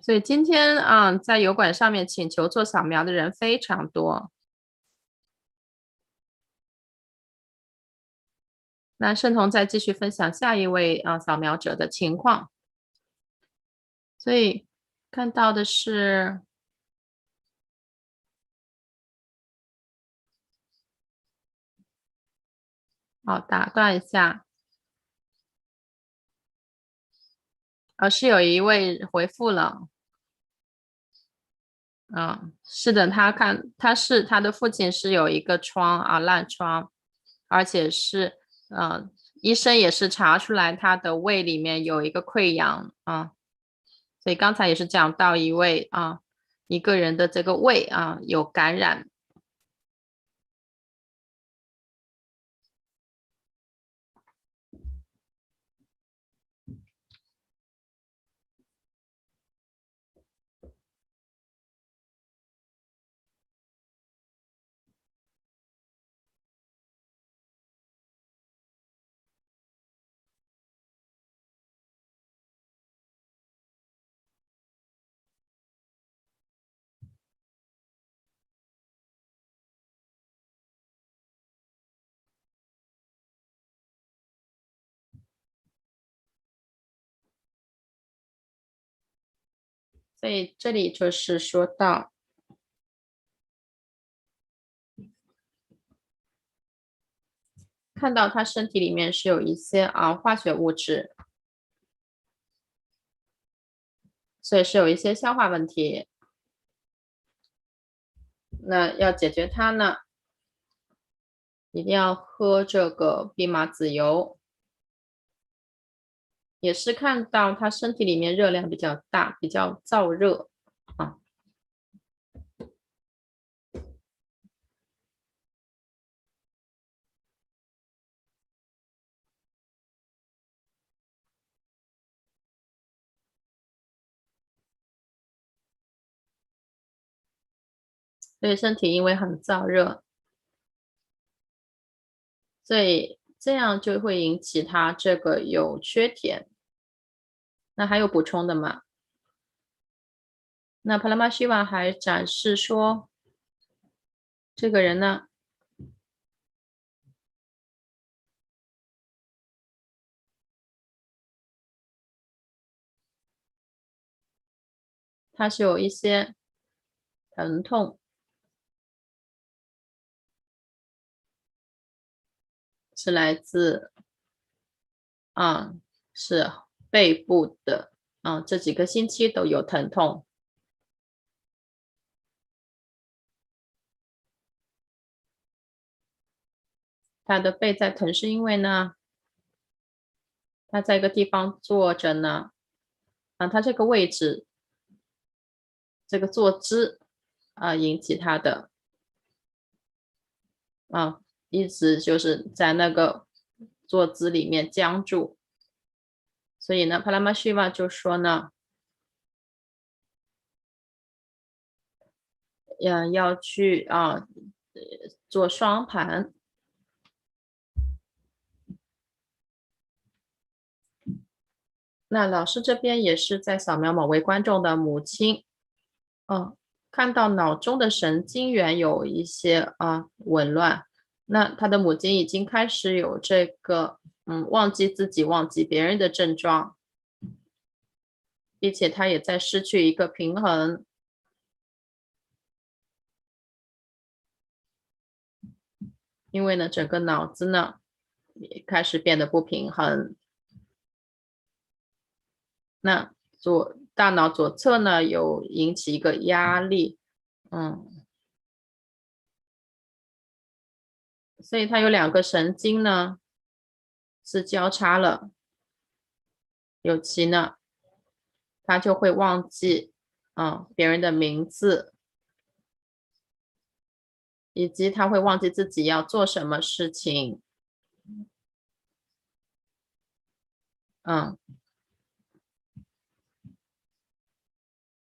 所以今天在油管上面请求做扫描的人非常多。那圣童再继续分享下一位扫描者的情况。所以看到的是打断一下，是有一位回复了。是的，他的父亲是有一个疮烂疮，而且是医生也是查出来他的胃里面有一个溃疡所以刚才也是讲到一个人的这个胃有感染。所以这里就是说到看到他身体里面是有一些化学物质，所以是有一些消化问题。那要解决它呢，一定要喝这个蓖麻籽油。也是看到他身体里面热量比较大，比较燥热所以身体因为很燥热，所以这样就会引起他这个有缺点。那还有补充的吗？那帕拉玛希瓦还展示说，这个人呢，他是有一些疼痛，是来自是背部的这几个星期都有疼痛。他的背在疼是因为呢，他在一个地方坐着呢，他这个位置，这个坐姿引起他的一直就是在那个坐姿里面僵住。所以呢，帕拉玛希瓦就说呢，要去做双盘。那老师这边也是在扫描某位观众的母亲，看到脑中的神经元有一些紊乱，那他的母亲已经开始有这个忘记自己、忘记别人的症状，并且他也在失去一个平衡。因为呢，整个脑子呢也开始变得不平衡。那大脑左侧呢有引起一个压力，所以它有2个神经呢是交叉了，尤其呢他就会忘记别人的名字，以及他会忘记自己要做什么事情。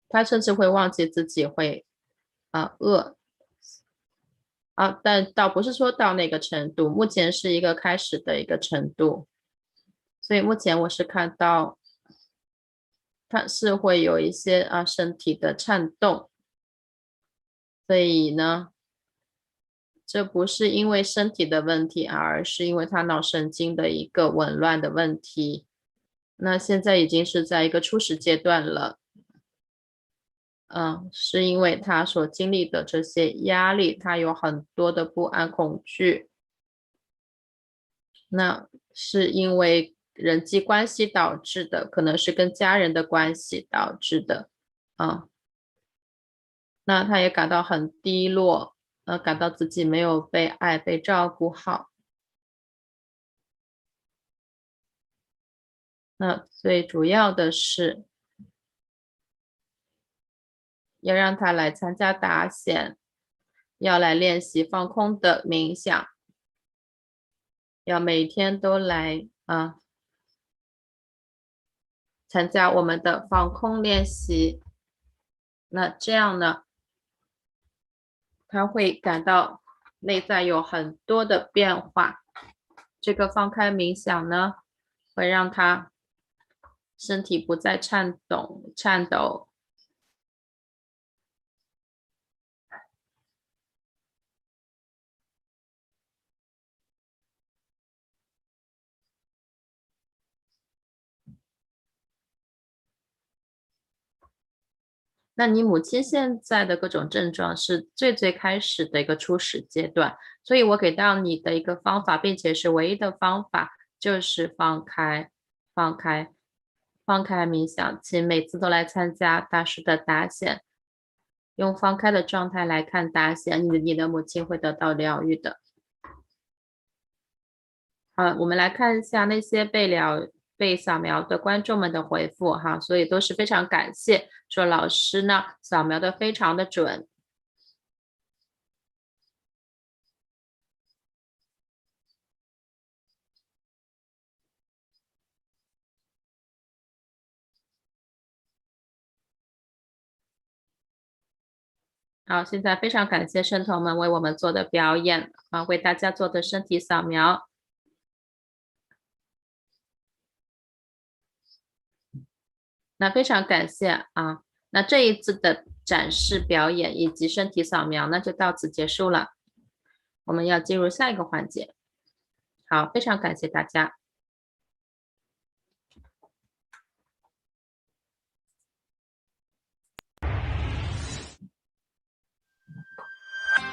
他甚至会忘记自己会饿但倒不是说到那个程度，目前是一个开始的一个程度，所以目前我是看到他是会有一些身体的颤动，所以呢，这不是因为身体的问题，而是因为他脑神经的一个紊乱的问题。那现在已经是在一个初始阶段了，是因为他所经历的这些压力，他有很多的不安恐惧，那是因为人际关系导致的，可能是跟家人的关系导致的那他也感到很低落，感到自己没有被爱被照顾好。那最主要的是要让他来参加达显，要来练习放空的冥想，要每天都来参加我们的放空练习。那这样呢，他会感到内在有很多的变化。这个放开冥想呢，会让他身体不再颤抖。那你母亲现在的各种症状是最开始的一个初始阶段，所以我给到你的一个方法，并且是唯一的方法，就是放开冥想，请每次都来参加大师的达显，用放开的状态来看达显，你的母亲会得到疗愈的。好，我们来看一下那些被扫描的观众们的回复所以都是非常感谢，说老师呢扫描的非常的准。好，现在非常感谢圣童们为我们做的表演为大家做的身体扫描。那非常感谢那这一次的展示表演以及身体扫描那就到此结束了，我们要进入下一个环节。好，非常感谢大家。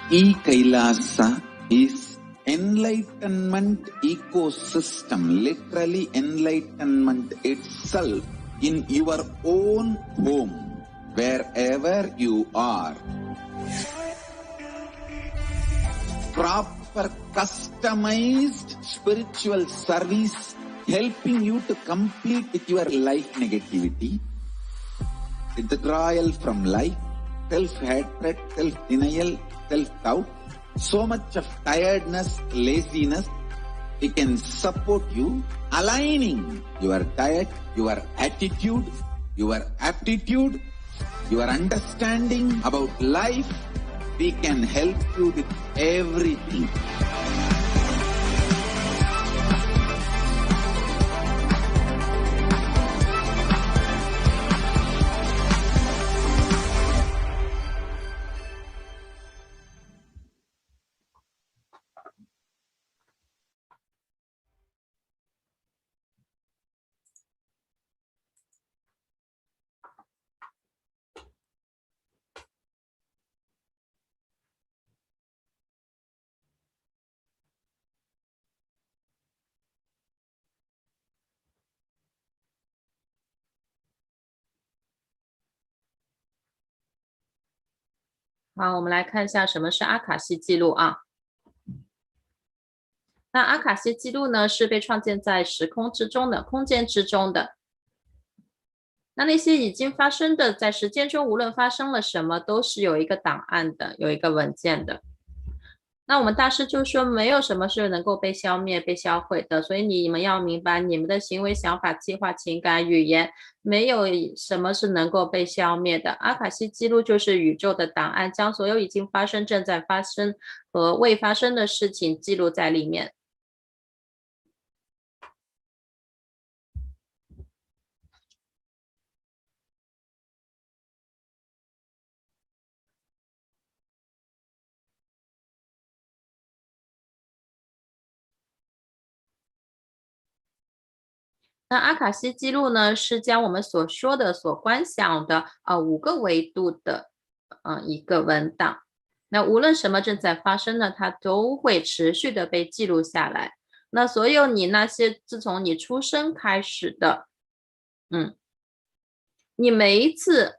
E-Kailasa is enlightenment ecosystem, literally enlightenment itself in your own home, wherever you are. Proper customized spiritual service helping you to complete with your life negativity, withdrawal from life, self-hatred, self-denial, self-doubt, so much of tiredness, laziness. We can support you aligning your diet, your attitude, your aptitude, your understanding about life. We can help you with everything.好，我们来看一下什么是阿卡西记录那阿卡西记录呢，是被创建在时空之中的空间之中的。那些已经发生的，在时间中无论发生了什么，都是有一个档案的，有一个文件的。那我们大师就说，没有什么是能够被消灭、被销毁的，所以你们要明白，你们的行为、想法、计划、情感、语言，没有什么是能够被消灭的。阿卡西记录就是宇宙的档案，将所有已经发生、正在发生和未发生的事情记录在里面。那阿卡西记录呢，是将我们所说的、所观想的5个维度的一个文档。那无论什么正在发生呢，它都会持续的被记录下来。那所有你那些自从你出生开始的，你每一次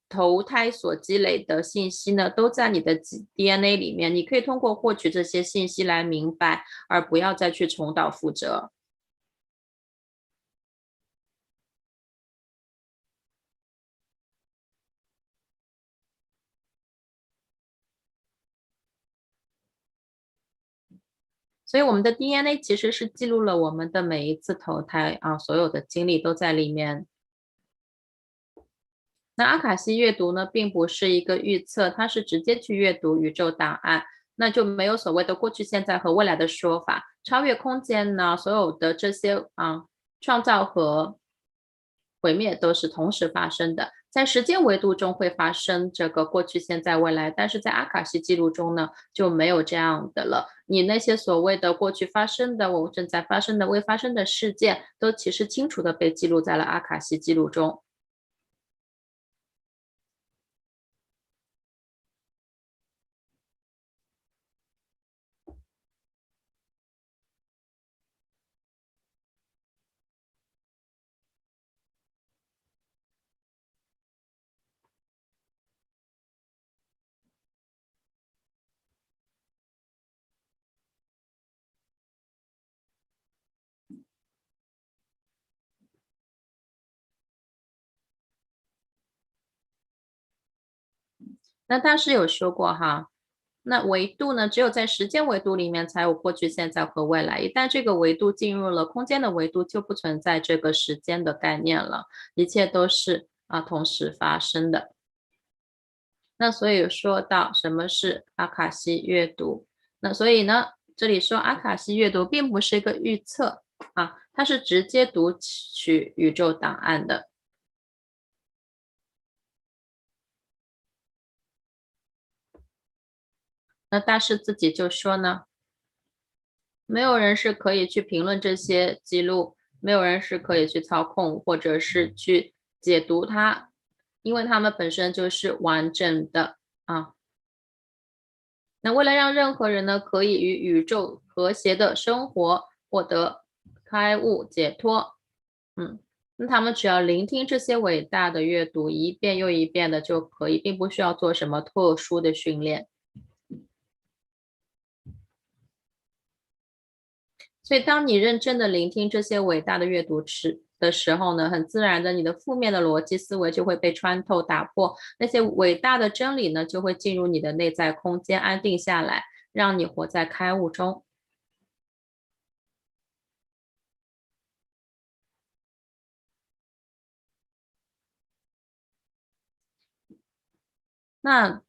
投胎所积累的信息呢，都在你的 DNA 里面。你可以通过获取这些信息来明白，而不要再去重蹈覆辙。所以我们的 DNA 其实是记录了我们的每一次投胎所有的经历都在里面。那阿卡西阅读呢，并不是一个预测，它是直接去阅读宇宙档案，那就没有所谓的过去、现在和未来的说法。超越空间呢，所有的这些创造和毁灭都是同时发生的。在时间维度中会发生这个过去、现在、未来，但是在阿卡西记录中呢，就没有这样的了。你那些所谓的过去发生的、我正在发生的、未发生的事件，都其实清楚的被记录在了阿卡西记录中。那大师有说过那维度呢，只有在时间维度里面才有过去、现在和未来。一旦这个维度进入了空间的维度，就不存在这个时间的概念了，一切都是同时发生的。那所以说到什么是阿卡西阅读，那所以呢，这里说阿卡西阅读并不是一个预测它是直接读取宇宙档案的。那大师自己就说呢，没有人是可以去评论这些记录，没有人是可以去操控或者是去解读它，因为它们本身就是完整的那为了让任何人呢可以与宇宙和谐的生活，获得开悟解脱，那他们只要聆听这些伟大的阅读一遍又一遍的就可以，并不需要做什么特殊的训练。所以当你认真的聆听这些伟大的阅读的时候呢，很自然的你的负面的逻辑思维就会被穿透打破，那些伟大的真理呢就会进入你的内在空间安定下来，让你活在开悟中。那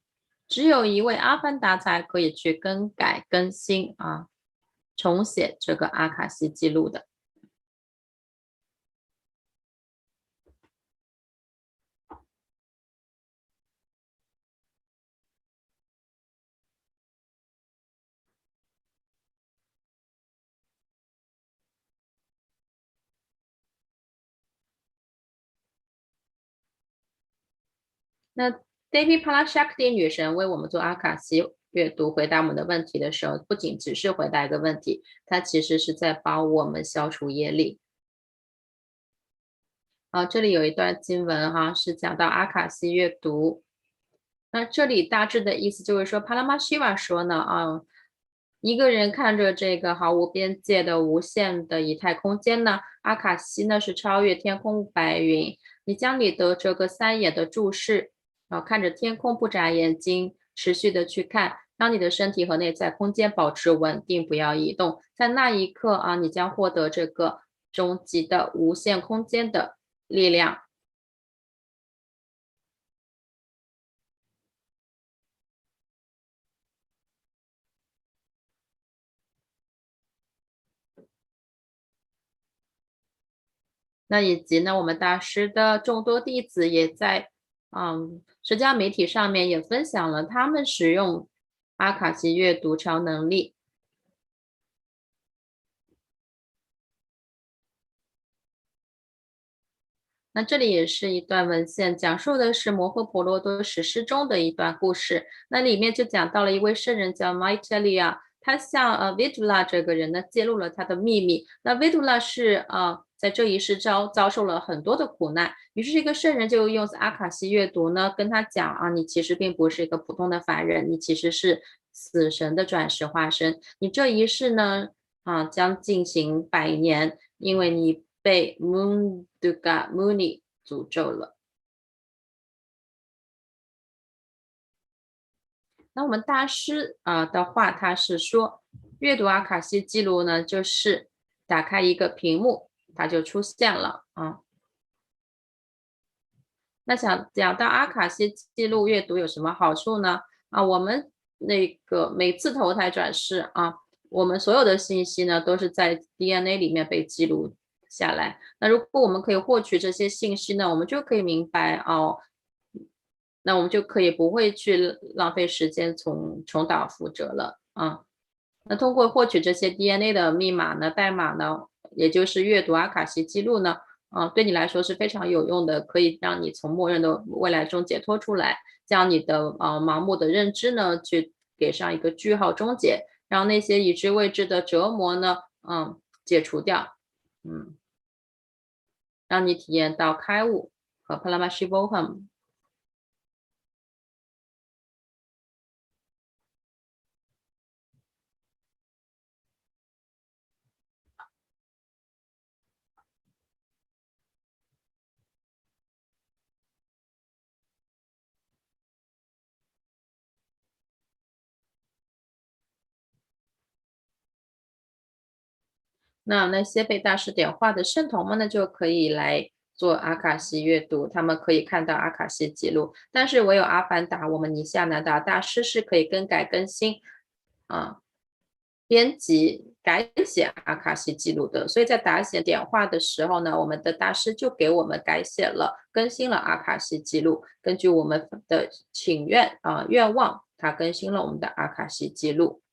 只有一位阿凡达才可以去更改更新重写这个阿卡西记录的。那 Devi PARASHAKTI 女神为我们做阿卡西阅读回答我们的问题的时候，不仅只是回答一个问题，她其实是在帮我们消除业力。这里有一段经文是讲到阿卡西阅读。那这里大致的意思就是说，帕拉玛希瓦说呢一个人看着这个毫无边界的无限的以太空间呢，阿卡西呢是超越天空白云，你将你的这个3眼的注视，看着天空，不眨眼睛，持续的去看，让你的身体和内在空间保持稳定，不要移动。在那一刻你将获得这个终极的无限空间的力量。那以及呢，我们大师的众多弟子也在社交媒体上面也分享了他们使用阿卡西阅读超能力。那这里也是一段文献，讲述的是摩诃婆罗多史诗中的一段故事。那里面就讲到了一位圣人叫 Maitreya， 他向Vidula 这个人呢揭露了他的秘密。那 Vidula 是在这一世遭受了很多的苦难，于是这个圣人就用阿卡西阅读呢跟他讲你其实并不是一个普通的凡人，你其实是死神的转世化身，你这一世呢将进行100年，因为你被 Munduga Muni 诅咒了。那我们大师的话，他是说阅读阿卡西记录呢，就是打开一个屏幕，它就出现了那想讲到阿卡西记录阅读有什么好处呢？我们那个每次投胎转世我们所有的信息呢都是在 DNA 里面被记录下来。那如果我们可以获取这些信息呢，我们就可以明白那我们就可以不会去浪费时间重蹈覆辙了那通过获取这些 DNA 的密码呢、代码呢，也就是阅读阿卡西记录呢，对你来说是非常有用的，可以让你从默认的未来中解脱出来，将你的盲目的认知呢去给上一个句号终结，让那些已知未知的折磨呢解除掉，让你体验到开悟和 Paramashivoham。那些被大师点化的圣童们呢，就可以来做阿卡西阅读，他们可以看到阿卡西记录，但是唯有阿凡达，我们尼夏南达大师是可以更改更新编辑改写阿卡西记录的。所以在打写点化的时候呢，我们的大师就给我们改写了更新了阿卡西记录，根据我们的请愿愿望，他更新了我们的阿卡西记录。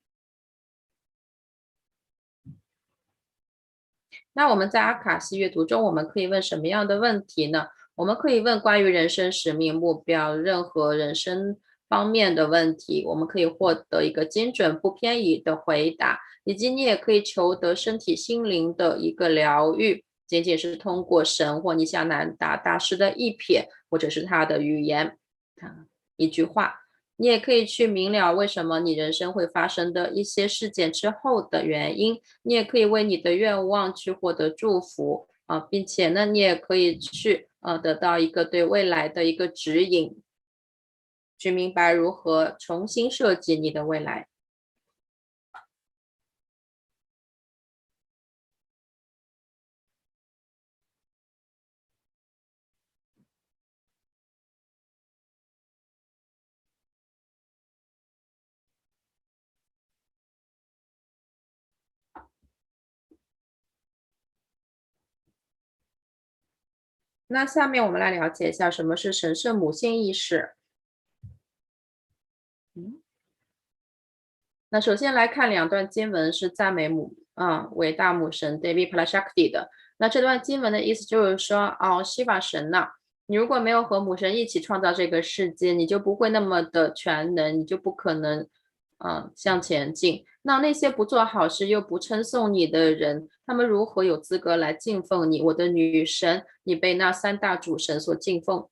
那我们在阿卡西阅读中，我们可以问什么样的问题呢？我们可以问关于人生使命、目标、任何人生方面的问题，我们可以获得一个精准不偏移的回答，以及你也可以求得身体心灵的一个疗愈，仅仅是通过神或尼夏南达大师的一瞥，或者是他的语言一句话。你也可以去明了为什么你人生会发生的一些事件之后的原因，你也可以为你的愿望去获得祝福并且呢，你也可以去得到一个对未来的一个指引，去明白如何重新设计你的未来。那下面我们来了解一下什么是神圣母性意识。那首先来看2段经文，是赞美伟大母神 Devi PARASHAKTI 的。那这段经文的意思就是说西法神你如果没有和母神一起创造这个世界，你就不会那么的全能，你就不可能向前进。那些不做好事又不称颂你的人，他们如何有资格来敬奉你？我的女神，你被那3大主神所敬奉。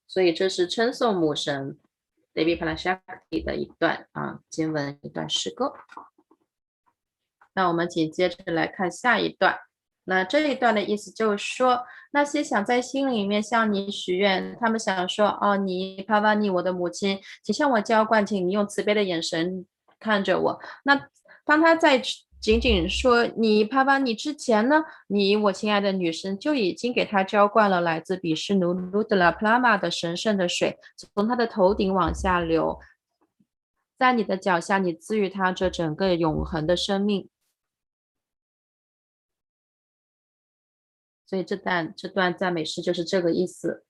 所以这是称颂母神 Devi PARASHAKTI 的一段经文，一段诗歌。那我们紧接着来看下一段。那这一段的意思就是说，那些想在心里面向你许愿，他们想说，哦，你帕瓦尼，我的母亲，请向我浇灌，请你用慈悲的眼神看着我。那当他在仅仅说你帕瓦尼之前呢，你我亲爱的女神就已经给他浇灌了来自比湿奴鲁德拉普拉玛的神圣的水，从他的头顶往下流，在你的脚下，你赐予他这整个永恒的生命。所以这段赞美诗就是这个意思。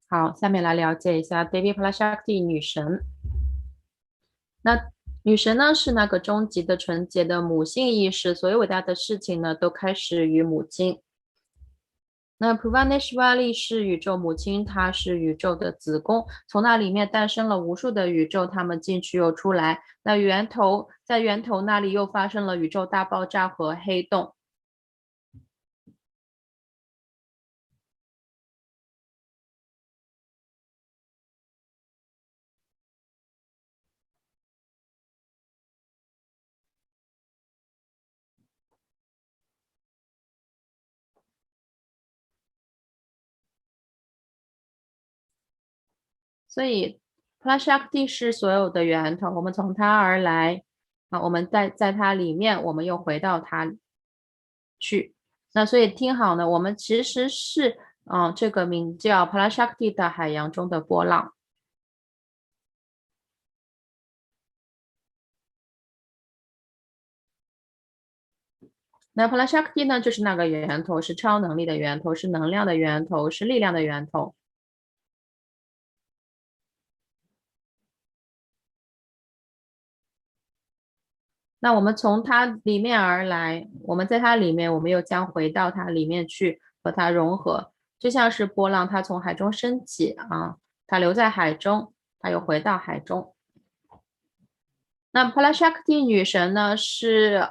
好，下面来了解一下 Devi PARASHAKTI 女神。那女神呢，是那个终极的纯洁的母性意识，所有伟大的事情呢，都开始于母亲。那 Purvaneshwari 是宇宙母亲，她是宇宙的子宫，从那里面诞生了无数的宇宙，它们进去又出来。那在源头那里又发生了宇宙大爆炸和黑洞。所以 PARASHAKTI 是所有的源头，我们从它而来啊，我们在它里面，我们又回到它去。那所以听好呢，我们其实是这个名叫 PARASHAKTI 的海洋中的波浪。那 PARASHAKTI 呢，就是那个源头，是超能力的源头，是能量的源头，是力量的源头。那我们从它里面而来，我们在它里面，我们又将回到它里面去和它融合，就像是波浪，它从海中升起啊，它留在海中，它又回到海中。那 PARASHAKTI 女神呢，是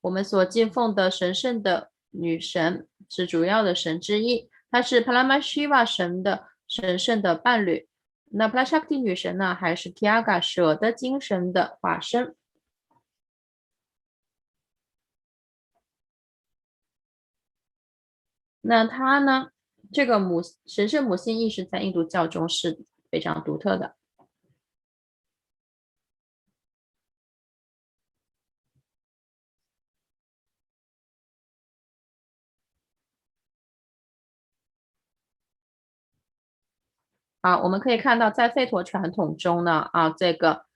我们所敬奉的神圣的女神，是主要的神之一，她是 PARAMASHIVA 神的神圣的伴侣。那 PARASHAKTI 女神呢，还是 Tyaga 舍的精神的化身。那它呢，这个神圣母性意识在印度教中是非常独特的。好，我们可以看到，在吠陀传统中呢，这个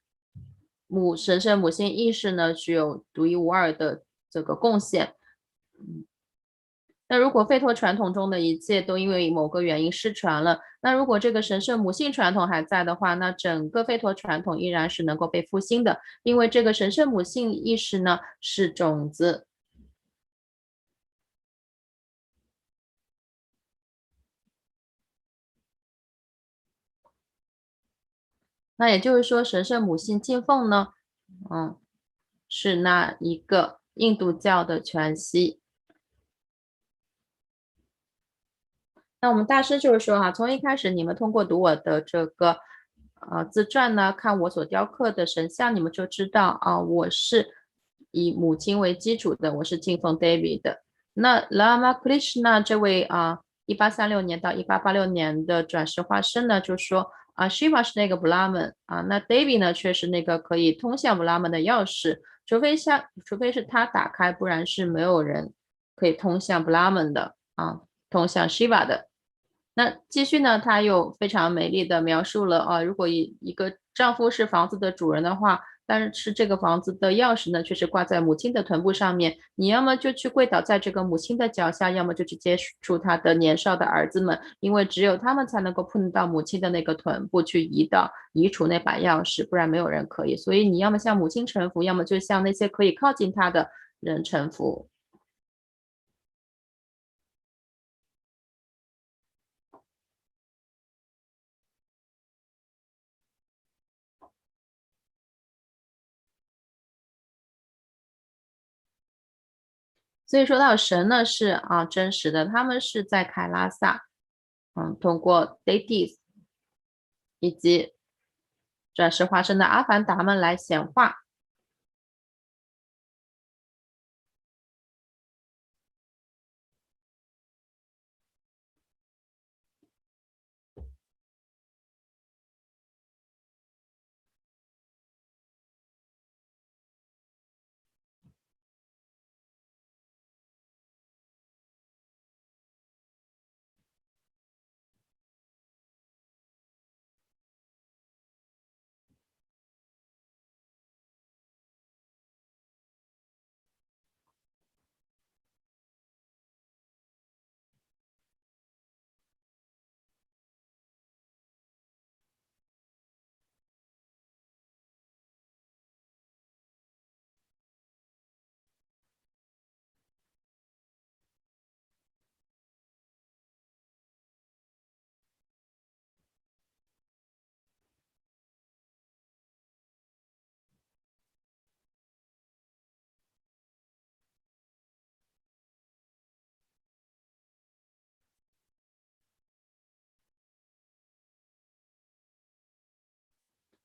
神圣母性意识呢，具有独一无二的这个贡献。那如果吠陀传统中的一切都因为某个原因失传了，那如果这个神圣母性传统还在的话，那整个吠陀传统依然是能够被复兴的，因为这个神圣母性意识呢是种子。那也就是说，神圣母性敬奉呢，是那一个印度教的全息。那我们大师就是说从一开始你们通过读我的这个自传呢，看我所雕刻的神像，你们就知道我是以母亲为基础的，我是敬奉 Devi 的。那 Lama Krishna 这位1836年到1886年的转世化身呢，就说Shiva 是那个 Brahman 那 Devi 呢却是那个可以通向 Brahman 的钥匙，除非是他打开，不然是没有人可以通向 Brahman 的通向 Shiva 的。那继续呢，他又非常美丽的描述了如果一个丈夫是房子的主人的话，但是这个房子的钥匙呢却是挂在母亲的臀部上面，你要么就去跪倒在这个母亲的脚下，要么就去接触他的年少的儿子们，因为只有他们才能够碰到母亲的那个臀部去移除那把钥匙，不然没有人可以。所以你要么向母亲臣服，要么就向那些可以靠近他的人臣服。所以说到神呢是真实的，他们是在凯拉萨，通过 deities 以及转世化身的阿凡达们来显化。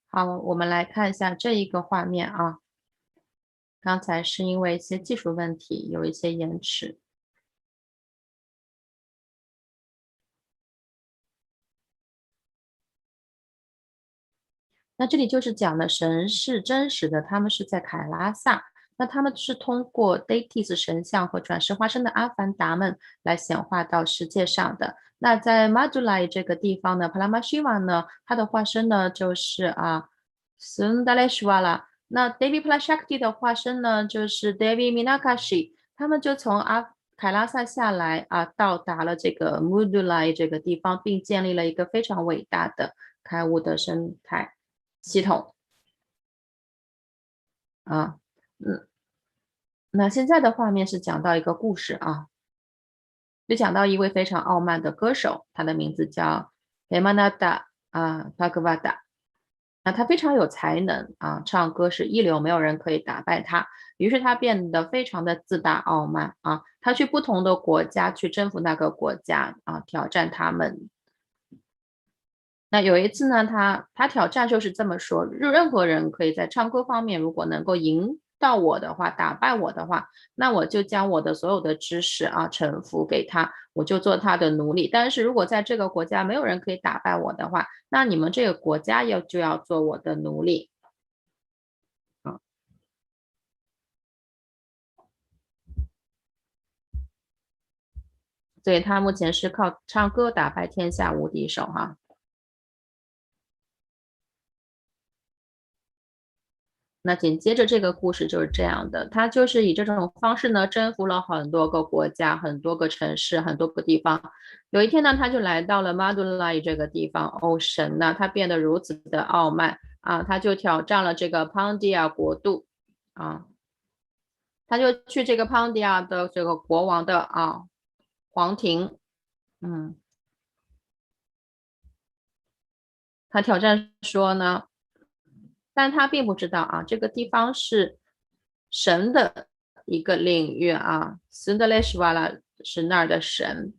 好，我们来看一下这一个画面啊。刚才是因为一些技术问题，有一些延迟。那这里就是讲的神是真实的，他们是在凯拉萨，那他们是通过 deities 神像和转世化身的阿凡达们来显化到世界上的。那在 Madulai 这个地方呢 ，Paramashivā 呢，它的化身呢就是Sundaleshwara。那 Devi PARASHAKTI 的化身呢就是 Devi Meenakshi， 他们就从凯拉萨下来到达了这个 Madulai 这个地方，并建立了一个非常伟大的开悟的生态系统。那现在的画面是讲到一个故事就讲到一位非常傲慢的歌手，他的名字叫 Hemananda Bhagavata。那他非常有才能唱歌是一流，没有人可以打败他。于是他变得非常的自大傲慢他去不同的国家去征服那个国家挑战他们。那有一次呢，他挑战就是这么说，任何人可以在唱歌方面如果能够赢到我的话，打败我的话，那我就将我的所有的知识臣服给他，我就做他的奴隶。但是如果在这个国家没有人可以打败我的话，那你们这个国家就要做我的奴隶。所以他目前是靠唱歌打败天下无敌手那紧接着这个故事就是这样的，他就是以这种方式呢征服了很多个国家、很多个城市、很多个地方。有一天呢，他就来到了 Madulai 这个地方。神呢，他变得如此的傲慢他就挑战了这个 Pandya 国度他就去这个 Pandya 的这个国王的皇庭他挑战说呢，但他并不知道这个地方是神的一个领域Sundaleshwara 是那儿的神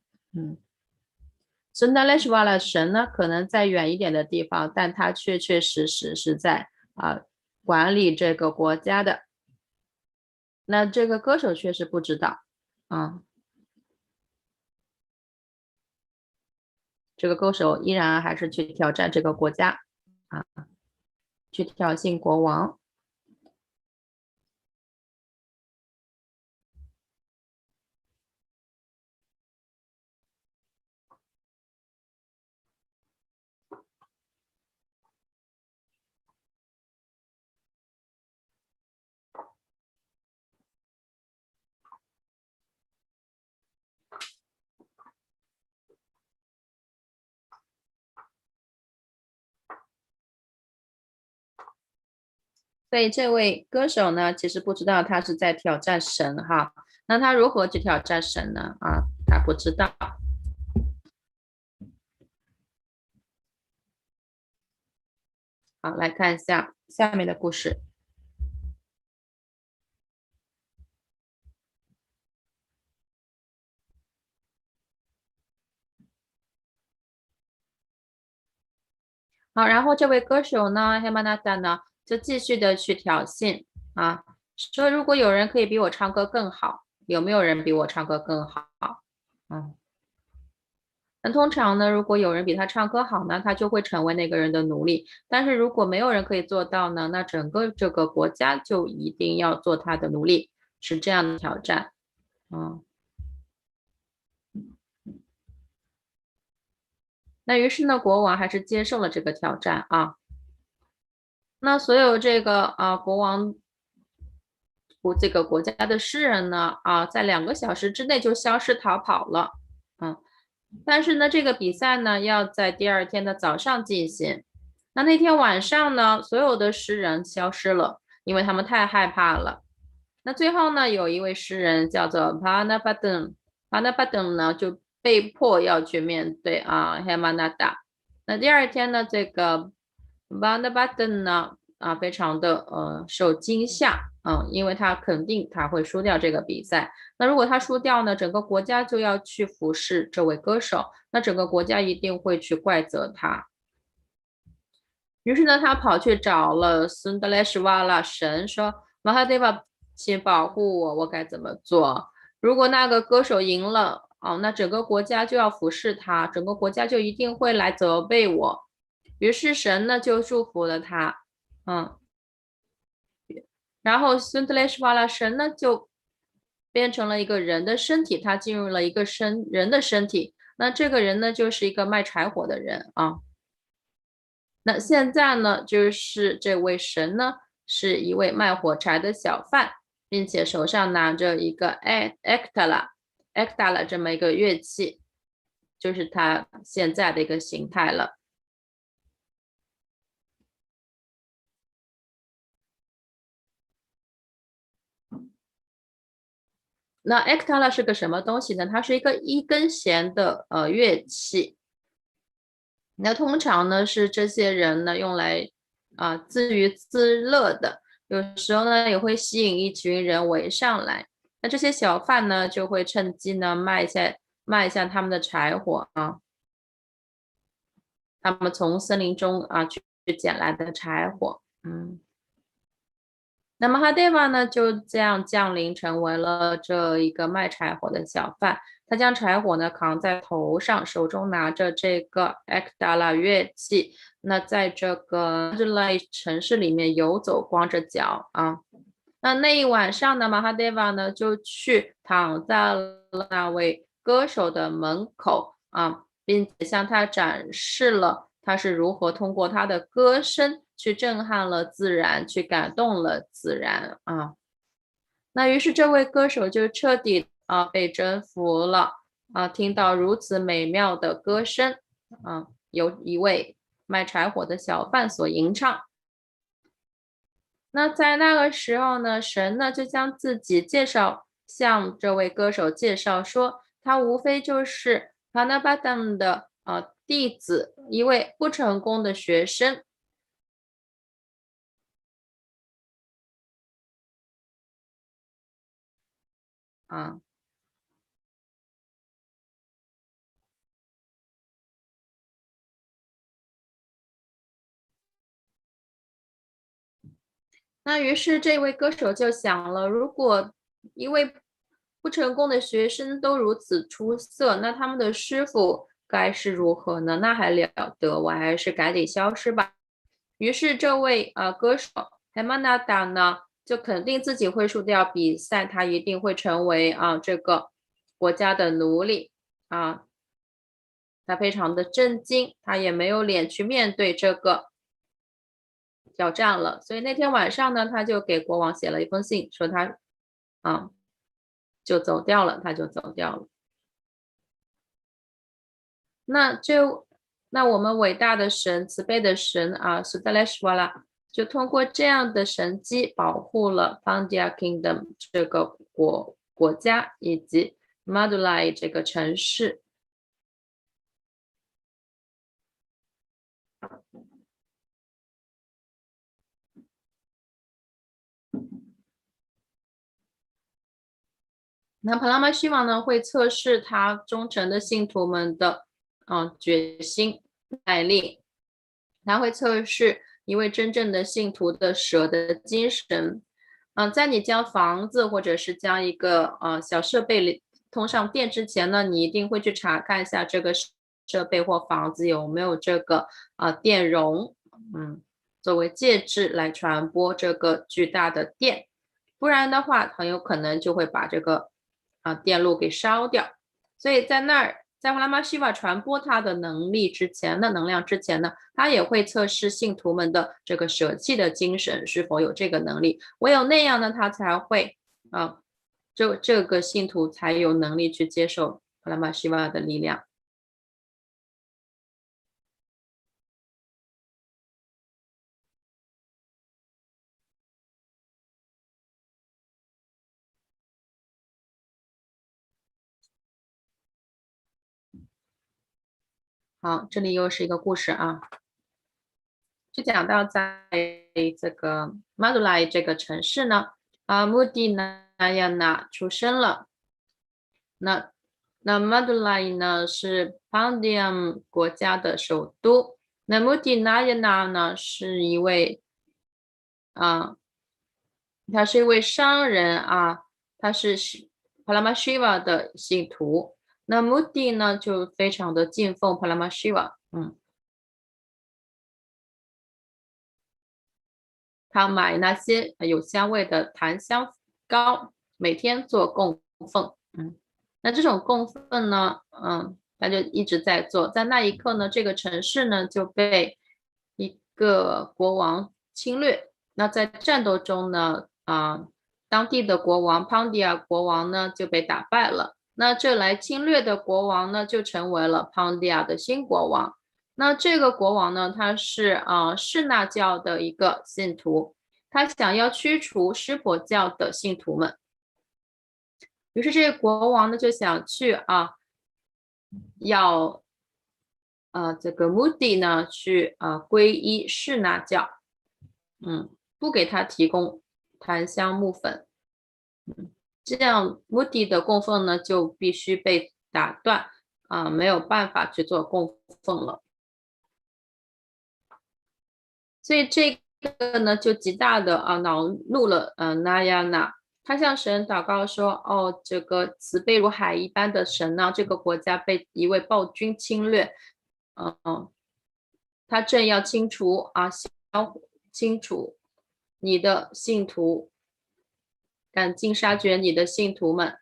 Sundaleshwara 神呢可能在远一点的地方，但他确确实实是在管理这个国家的。那这个歌手确实不知道这个歌手依然还是去挑战这个国家去挑衅国王。所以这位歌手呢，其实不知道他是在挑战神那他如何去挑战神呢他不知道。好，来看一下下面的故事。好，然后这位歌手呢 Hemananda 呢就继续的去挑衅啊，说如果有人可以比我唱歌更好，有没有人比我唱歌更好？那通常呢，如果有人比他唱歌好呢，他就会成为那个人的奴隶。但是如果没有人可以做到呢，那整个这个国家就一定要做他的奴隶，是这样的挑战。那于是呢，国王还是接受了这个挑战啊。那所有这个国王这个国家的诗人呢在2个小时之内就消失逃跑了。但是呢，这个比赛呢要在第2天的早上进行。那天晚上呢，所有的诗人消失了，因为他们太害怕了。那最后呢，有一位诗人叫做 Panabhadan 呢就被迫要去面对Hemananda。那第2天呢，这个 Panabhadan 呢非常的受惊吓，因为他肯定他会输掉这个比赛。那如果他输掉呢，整个国家就要去服侍这位歌手，那整个国家一定会去怪责他。于是呢，他跑去找了 Sundaleshwara 神，说 Mahadeva 请保护我，我该怎么做？如果那个歌手赢了那整个国家就要服侍他，整个国家就一定会来责备我。于是神呢就祝福了他。然后 Sundaleshwara 神呢就变成了一个人的身体，他进入了一个人的身体。那这个人呢就是一个卖柴火的人那现在呢就是这位神呢是一位卖火柴的小贩，并且手上拿着一个 Ektala 这么一个乐器，就是他现在的一个形态了。那 Ektala 是个什么东西呢？它是一个1根弦的乐器。那通常呢是这些人呢用来自娱自乐的，有时候呢也会吸引一群人围上来。那这些小贩呢就会趁机呢卖一下他们的柴火他们从森林中去捡来的柴火。那么Mahadeva呢就这样降临，成为了这一个卖柴火的小贩。他将柴火呢扛在头上，手中拿着这个 Ektala 乐器，那在这个城市里面游走，光着脚那一晚上呢，Mahadeva 呢就去躺在了那位歌手的门口并且向他展示了他是如何通过他的歌声去震撼了自然，去感动了自然那于是这位歌手就彻底被征服了听到如此美妙的歌声由一位卖柴火的小贩所吟唱。那在那个时候呢，神呢就将自己向这位歌手介绍说，他无非就是 Panabhadan 的弟子，一位不成功的学生那于是这位歌手就想了，如果一位不成功的学生都如此出色，那他们的师傅该是如何呢？那还了得，我还是赶紧消失吧。于是这位歌手 Hemananda 呢就肯定自己会输掉比赛，他一定会成为这个国家的奴隶他非常的震惊，他也没有脸去面对这个挑战了。所以那天晚上呢，他就给国王写了一封信，说他就走掉了，他就走掉了。那我们伟大的神，慈悲的神Sundaleshwara 就通过这样的神迹保护了 Pandya Kingdom 这个国家以及 Madurai 这个城市。那帕拉玛希瓦呢会测试他忠诚的信徒们的决心耐力。它会测试一位真正的信徒的舍的精神。在你将房子或者是将一个小设备通上电之前呢，你一定会去查看一下这个设备或房子有没有这个电容，作为介质来传播这个巨大的电，不然的话很有可能就会把这个电路给烧掉。所以在那儿，在帕拉玛希瓦传播它的能力之前的能量之前呢，它也会测试信徒们的这个舍弃的精神是否有这个能力，唯有那样呢，他才会这个信徒才有能力去接受帕拉玛希瓦的力量。好，这里又是一个故事就讲到在这个马杜莱这个城市呢，穆迪那亚那出生了。那马杜莱呢是潘迪亚姆国家的首都。那穆迪那亚那呢是一位他是一位商人他是帕拉玛希瓦的信徒。那穆迪呢就非常的敬奉帕拉玛希瓦，他买那些有香味的檀香膏，每天做供奉。那这种供奉呢，他就一直在做。在那一刻呢，这个城市呢就被一个国王侵略。那在战斗中呢，当地的国王潘迪亚国王呢就被打败了。那这来侵略的国王呢就成为了潘迪亚的新国王。那这个国王呢，他是释那教的一个信徒，他想要驱除湿婆教的信徒们。于是这个国王呢就想去要这个穆迪呢去皈依释那教，不给他提供檀香木粉，这样穆迪的供奉呢就必须被打断，没有办法去做供奉了。所以这个呢就极大的恼怒了那亚那。他向神祷告说，这个慈悲如海一般的神呢，这个国家被一位暴君侵略，他正要清除你的信徒，赶尽杀绝你的信徒们。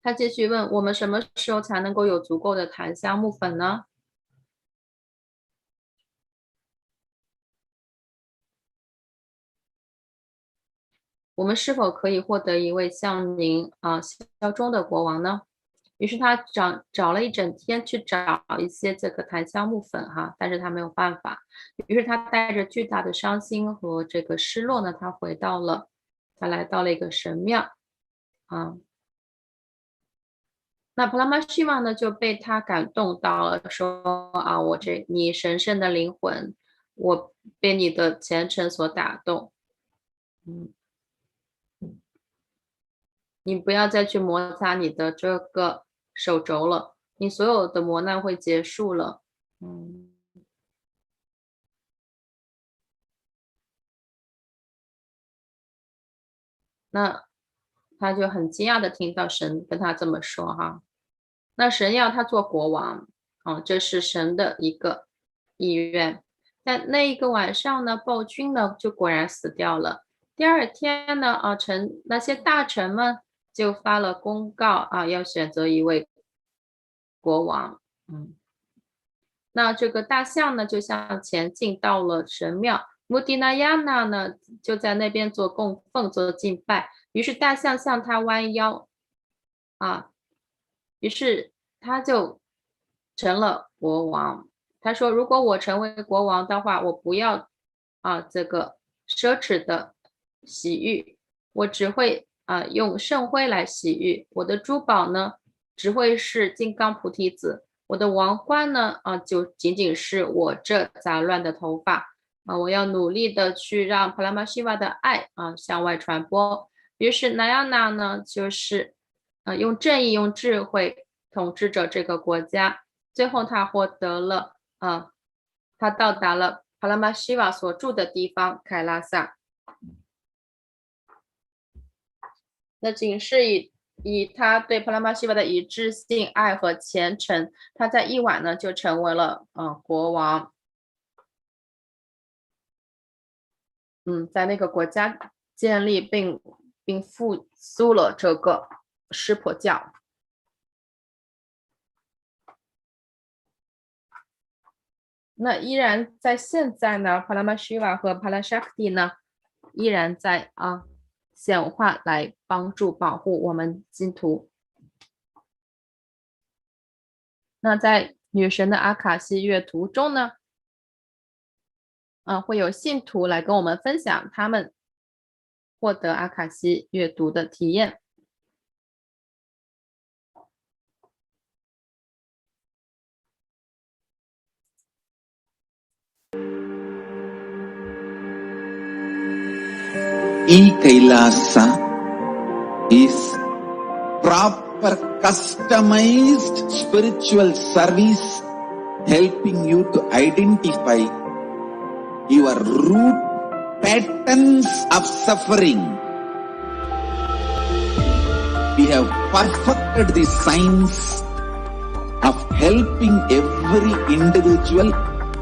他继续问，我们什么时候才能够有足够的檀香木粉呢？我们是否可以获得一位像您效忠的国王呢？于是他找了一整天去找一些这个檀香木粉但是他没有办法。于是他带着巨大的伤心和这个失落呢，他来到了一个神庙那帕拉玛希瓦呢就被他感动到了，说你神圣的灵魂，我被你的虔诚所打动，你不要再去摩擦你的这个手肘了，你所有的磨难会结束了。那他就很惊讶的听到神跟他这么说那神要他做国王这是神的一个意愿。但那一个晚上呢，暴君呢就果然死掉了。第二天呢那些大臣们就发了公告要选择一位国王。那这个大象呢就向前进到了神庙，穆迪那亚那呢就在那边做供奉做敬拜。于是大象向他弯腰于是他就成了国王。他说，如果我成为国王的话，我不要这个奢侈的洗浴，我只会用圣灰来洗浴。我的珠宝呢只会是金刚菩提子，我的王冠呢就仅仅是我这杂乱的头发我要努力的去让帕拉玛希瓦的爱向外传播。于是那亚娜呢就是用正义用智慧统治着这个国家，最后他获得了他到达了帕拉玛希瓦所住的地方凯拉萨。那仅是以他对帕拉玛希瓦的一致性、爱和虔诚，他在一晚呢就成为了国王。在那个国家建立并复苏了这个湿婆教。那依然在现在呢，帕拉玛希瓦和帕拉沙克蒂呢依然在显化来帮助保护我们信徒。那在女神的阿卡西阅读中呢会有信徒来跟我们分享他们获得阿卡西阅读的体验。E-Kailasa is proper customized spiritual service helping you to identify your root patterns of suffering. We have perfected the science of helping every individual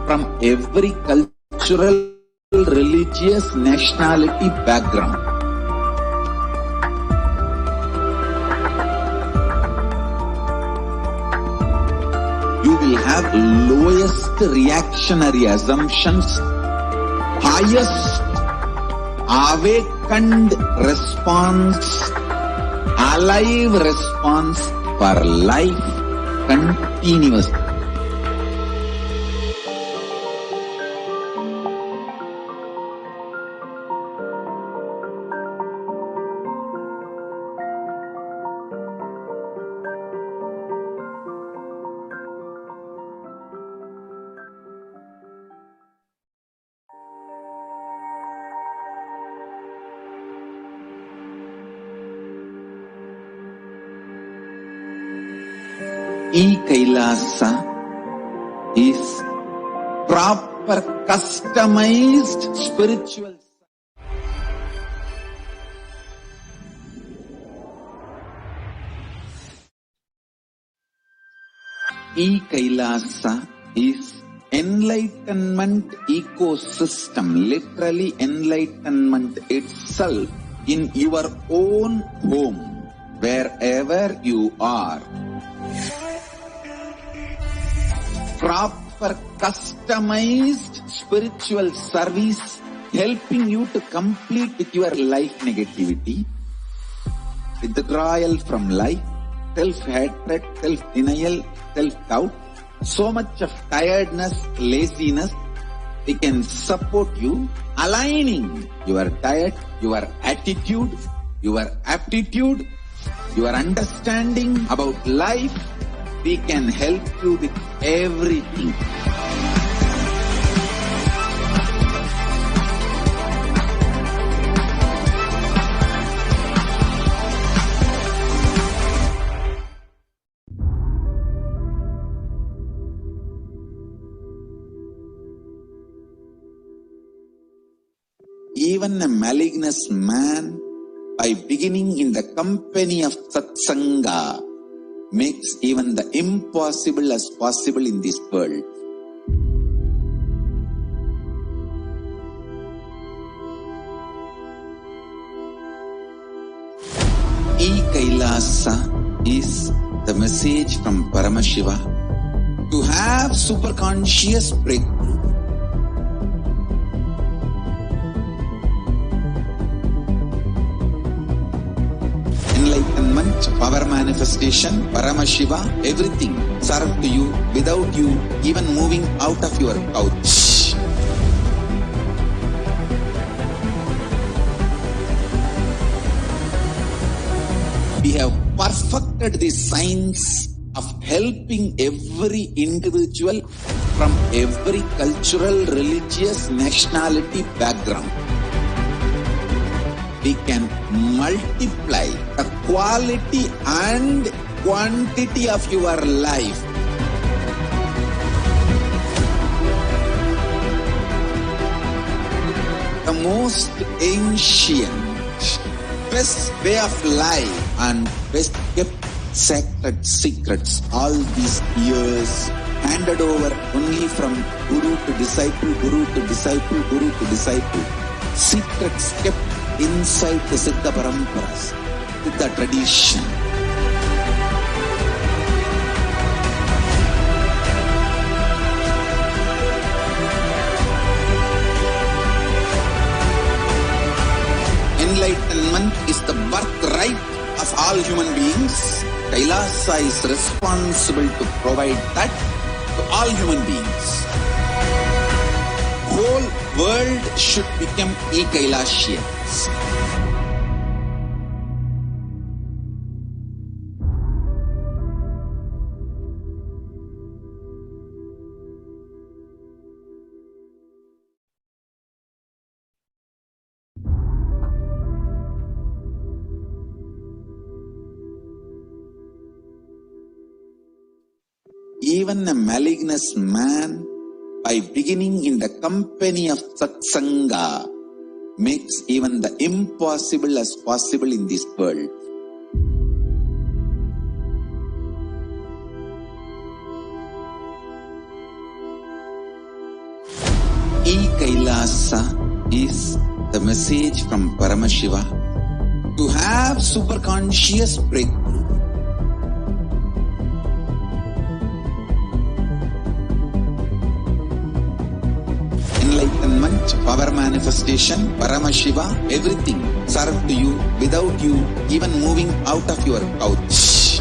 from every cultural, religious, nationality background. You will have lowest reactionary assumptions, highest awakened response, alive response for life continuous. E-Kailasa is proper customized spiritual. E-Kailasa is enlightenment ecosystem, literally enlightenment itself in your own home, wherever you are. Proper customized spiritual service helping you to complete with your life negativity, withdrawal from life, self-hatred, self-denial, self-doubt, so much of tiredness, laziness. We can support you aligning your diet, your attitude, your aptitude, your understanding about life. We can help you with everything. Even a malignous man, by beginning in the company of satsanga, makes even the impossible as possible in this world. E-Kailasa is the message from Paramashiva to have superconscious breakthrough. Enlightenment, power manifestation, Paramashiva, everything serve to you without you even moving out of your couch. We have perfected the science of helping every individual from every cultural, religious, nationality background. We can multiply the quality and quantity of your life. The most ancient, best way of life and best kept sacred secrets all these years handed over only from guru to disciple, guru to disciple, guru to disciple. Secrets kept inside the Siddha Paramparas, Siddha tradition. Enlightenment is the birthright of all human beings. Kailasa is responsible to provide that to all human beings. Whole world should become e-Kailasians. Even a malignous man, by beginning in the company of satsanga, makes even the impossible as possible in this world. E-Kailasa is the message from Paramashiva to have superconscious breakthrough. Enlightenment, power manifestation, Paramashiva, everything served to you without you even moving out of your couch.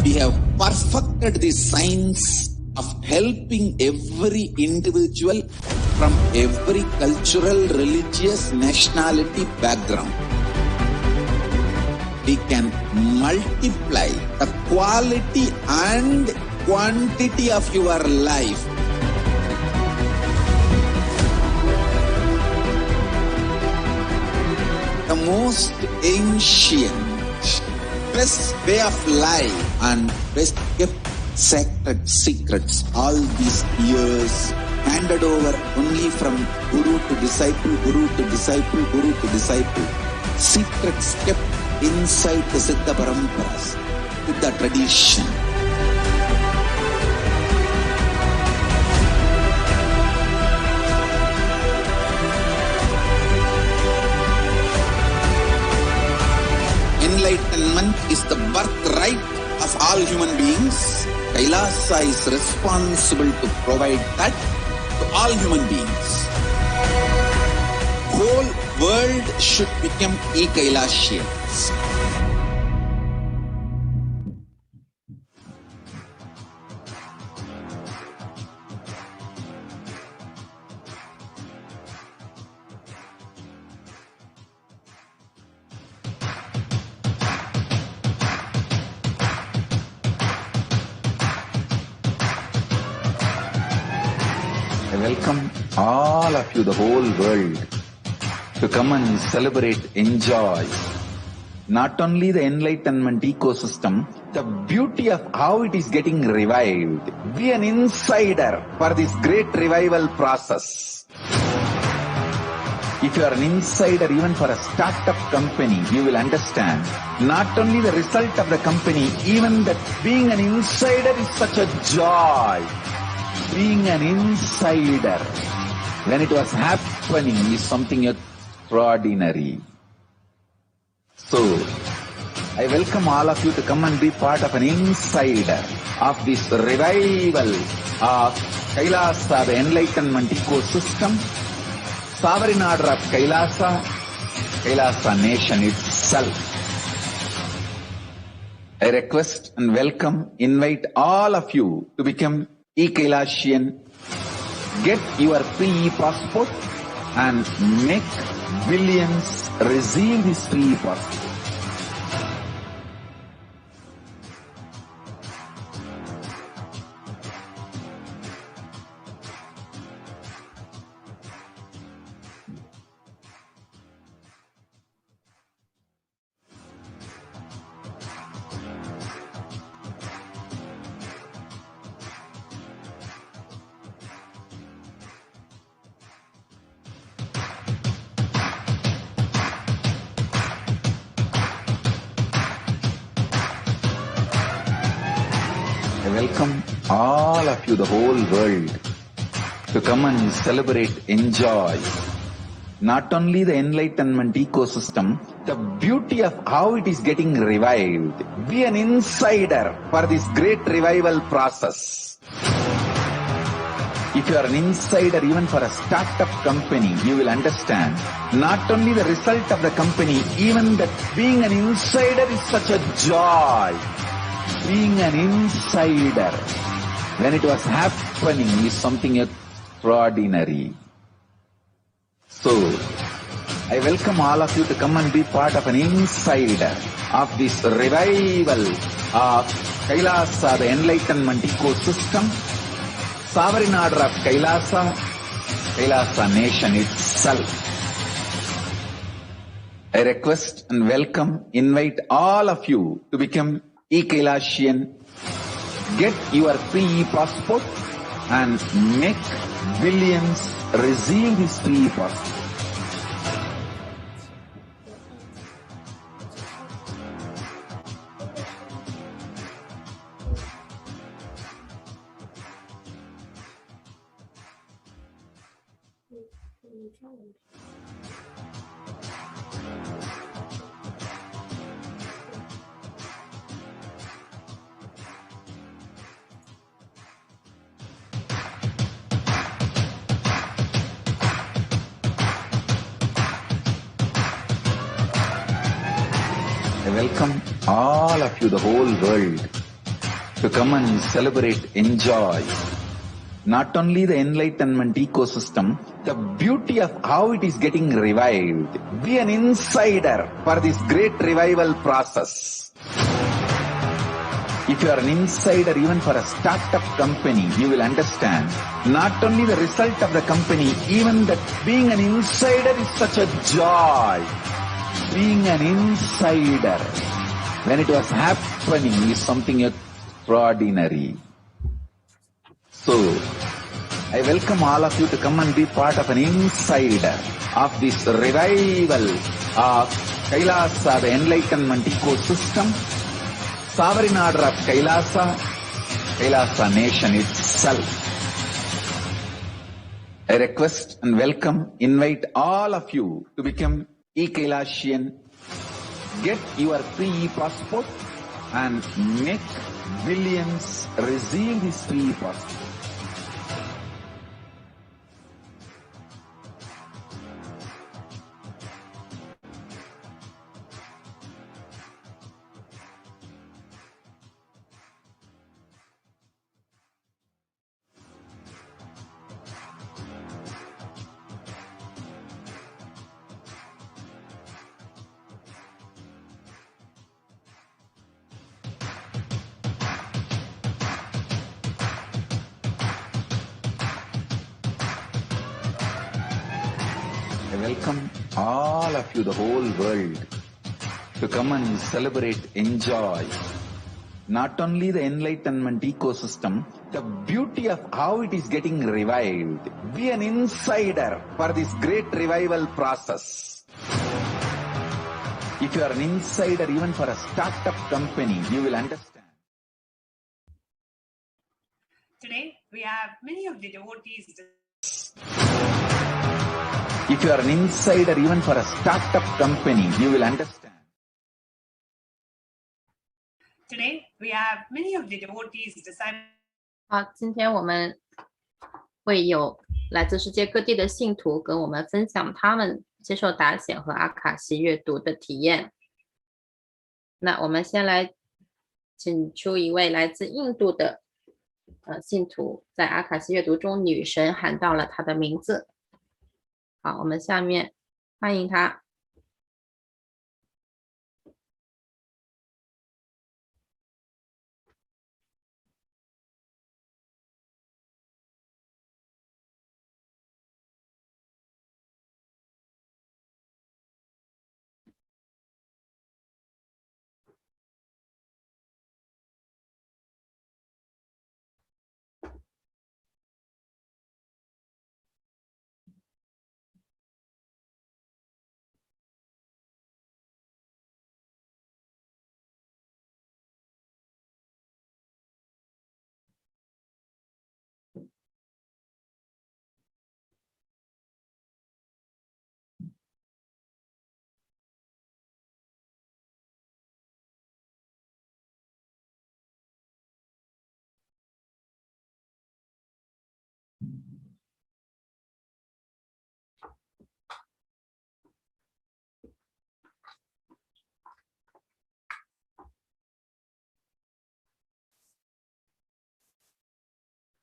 We have perfected the science of helping every individual from every cultural, religious, nationality background. We can multiply the quality and quantity of your life. The most ancient, best way of life and best kept sacred secrets all these years handed over only from guru to disciple, guru to disciple, guru to disciple. Secrets kept inside the Siddha Paramparas, Siddha tradition. Enlightenment is the birthright of all human beings. Kailasa is responsible to provide that to all human beings. Whole world should become e-Kailasians. I welcome all of you, the whole world, to come and celebrate, enjoy not only the enlightenment ecosystem, the beauty of how it is getting revived. Be an insider for this great revival process. If you are an insider even for a startup company, you will understand not only the result of the company, even that being an insider is such a joy. Being an insider when it was happening is something extraordinary. So, I welcome all of you to come and be part of an insider of this revival of Kailasa, the enlightenment ecosystem, sovereign order of Kailasa, Kailasa nation itself. I request and welcome, invite all of you to become e-Kailasian. Get your free passport and make billions receive this free passport. I welcome all of you, the whole world, to come and celebrate, enjoy not only the enlightenment ecosystem, the beauty of how it is getting revived. Be an insider for this great revival process. If you are an insider even for a startup company, you will understand not only the result of the company, even that being an insider is such a joy. Being an insider, when it was happening, is something extraordinary. So, I welcome all of you to come and be part of an insider of this revival of Kailasa, the enlightenment ecosystem, sovereign order of Kailasa, Kailasa nation itself. I request and welcome, invite all of you to become e-Kailasian, get your free passport and make billions receive this free passport. I welcome all of you, the whole world, to come and celebrate, enjoy not only the enlightenment ecosystem, the beauty of how it is getting revived. Be an insider for this great revival process. If you are an insider even for a startup company, you will understand not only the result of the company, even that being an insider is such a joy. Being an insider, when it was happening, is something extraordinary. So, I welcome all of you to come and be part of an insider of this revival of Kailasa, the enlightenment ecosystem, sovereign order of Kailasa, Kailasa nation itself. I request and welcome, invite all of you to become e-Kailasian, get your free passport and make billions receive this free passport. I welcome all of you, the whole world, to come and celebrate, enjoy not only the enlightenment ecosystem, the beauty of how it is getting revived. Be an insider for this great revival process. If you are an insider even for a startup company, you will understand. Today, we have many of the devotees. If you are an insider even for a startup company, you will understand. Today, we have many of the devotees disciples. 好，今天我们会有来自世界各地的信徒跟我们分享他们接受达显和阿卡西阅读的体验。那我们先来请出一位来自印度的信徒，在阿卡西阅读中，女神喊到了他的名字。好，我们下面欢迎他。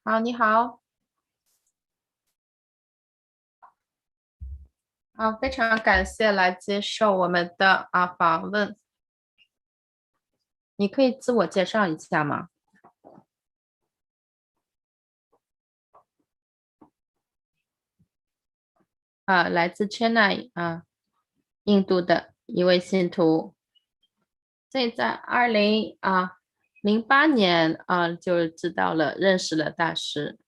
好，你好。好，非常感谢来接受我们的访问。你可以自我介绍一下吗？来自 Chennai 印度的一位信徒，所以在2008年就知道了，认识了大师。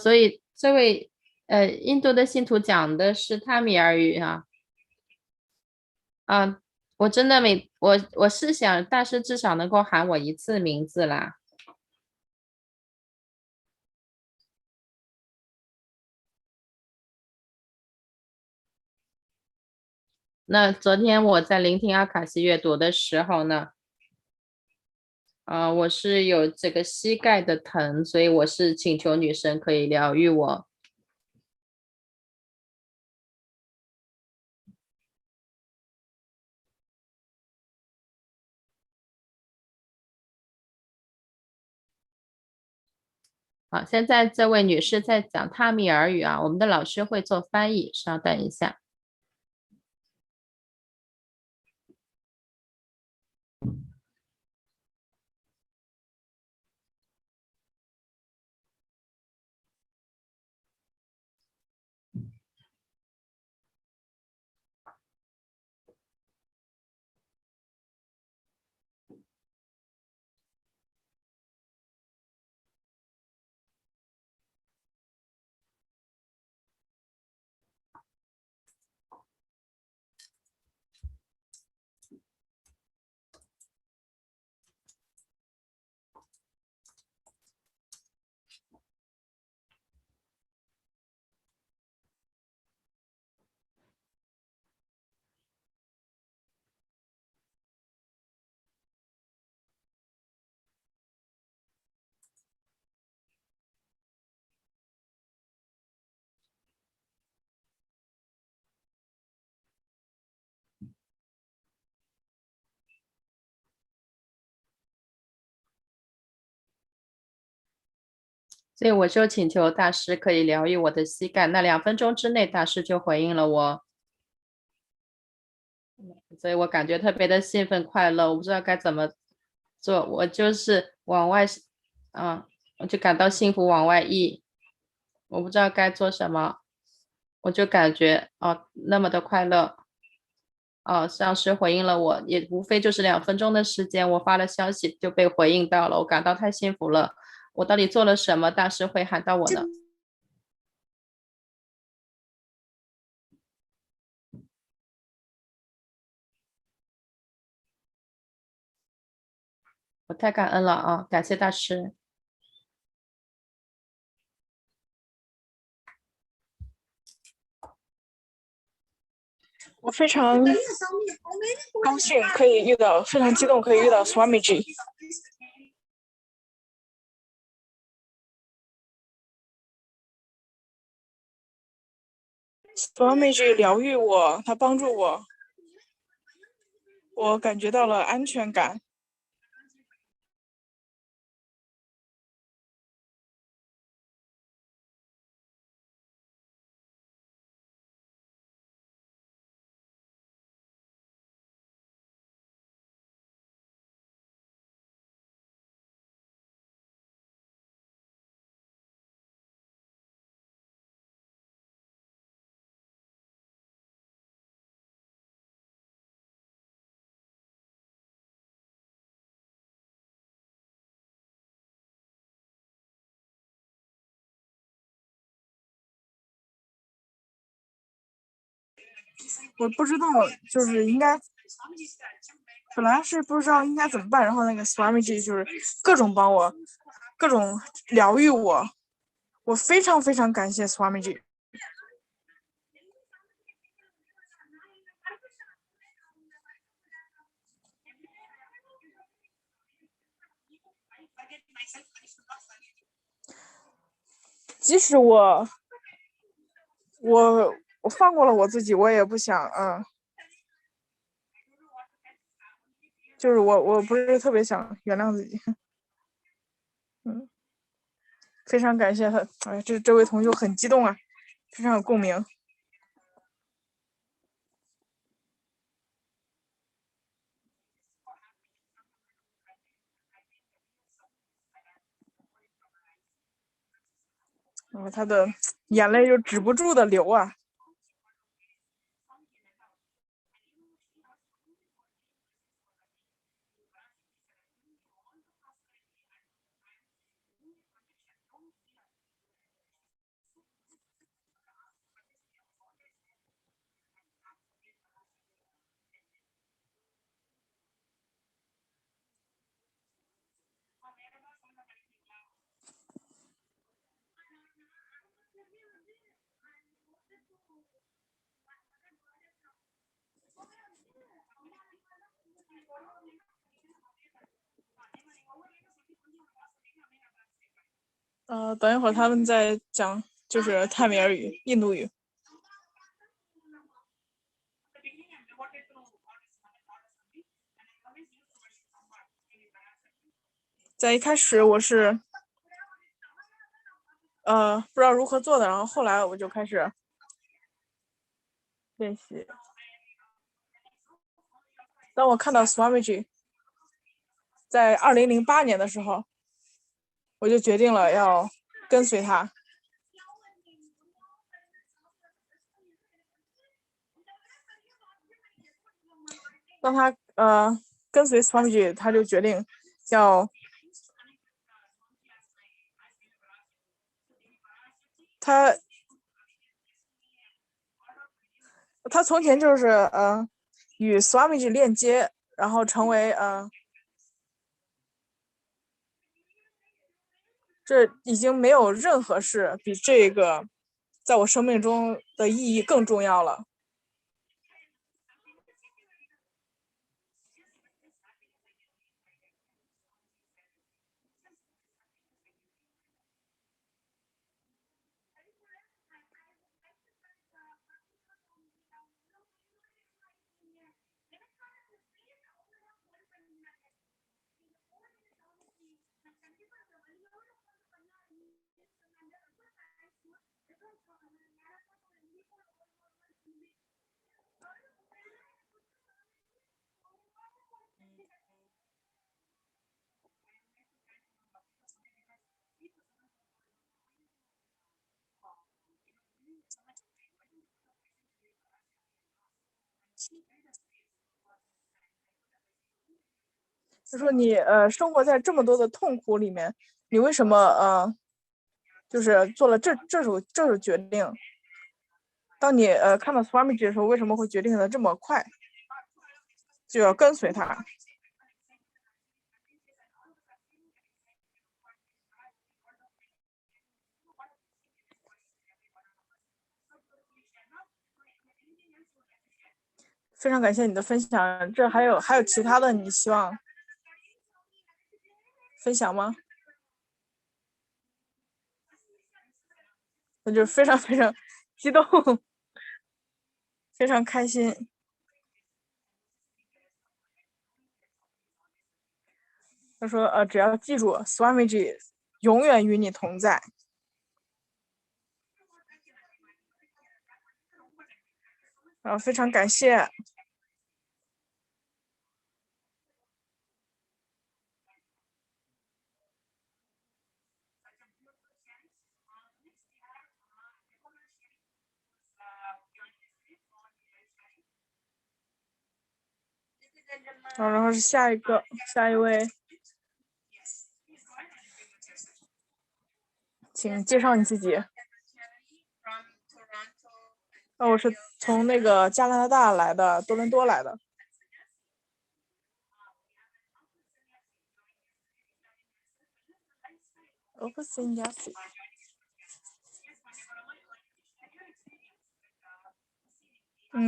所以这位印度的信徒讲的是塔米尔语我真的我是想大师至少能够喊我一次名字啦。那昨天我在聆听阿卡西阅读的时候呢，我是有这个膝盖的疼，所以我是请求女神可以疗愈我。好，现在这位女士在讲塔米尔语我们的老师会做翻译，稍等一下。所以我就请求大师可以疗愈我的膝盖，那2分钟之内大师就回应了我，所以我感觉特别的兴奋快乐，我不知道该怎么做，我就是往外我就感到幸福往外溢，我不知道该做什么，我就感觉那么的快乐。上师回应了我，也无非就是2分钟的时间，我发了消息就被回应到了，我感到太幸福了。我到底做了什么大师会喊到我呢？我太感恩了感谢大师。我非常高兴可以遇到，非常激动可以遇到 Swamiji。Swamiji 疗愈我，他帮助我，我感觉到了安全感。我不知道，就是应该，本来是不知道应该怎么办，然后那个 Swamiji 就是各种帮我，各种疗愈我，我非常非常感谢 Swamiji。即使我放过了我自己，我也不想，就是我不是特别想原谅自己，非常感谢他，哎，这位同学很激动啊，非常有共鸣。然后他的眼泪就止不住的流啊。等一会儿他们在讲就是泰米尔语、印度语。在一开始我是不知道如何做的，然后后来我就开始练习。当我看到 Swamiji 在2008年的时候，我就决定了要跟随他。当他跟随 Swamiji， 他就决定要他从前就是与 Swamiji 链接，然后成为这已经没有任何事比这个在我生命中的意义更重要了。他说你生活在这么多的痛苦里面，你为什么就是做了这种决定？当你看到 Swamiji 的时候，为什么会决定的这么快就要跟随他？非常感谢你的分享，这还有其他的你希望分享吗？那就非常非常激动，非常开心。他说只要记住 Swamiji 永远与你同在。非常感谢。然后是下一位，请介绍你自己。我是从那个加拿大来的，多伦多来的。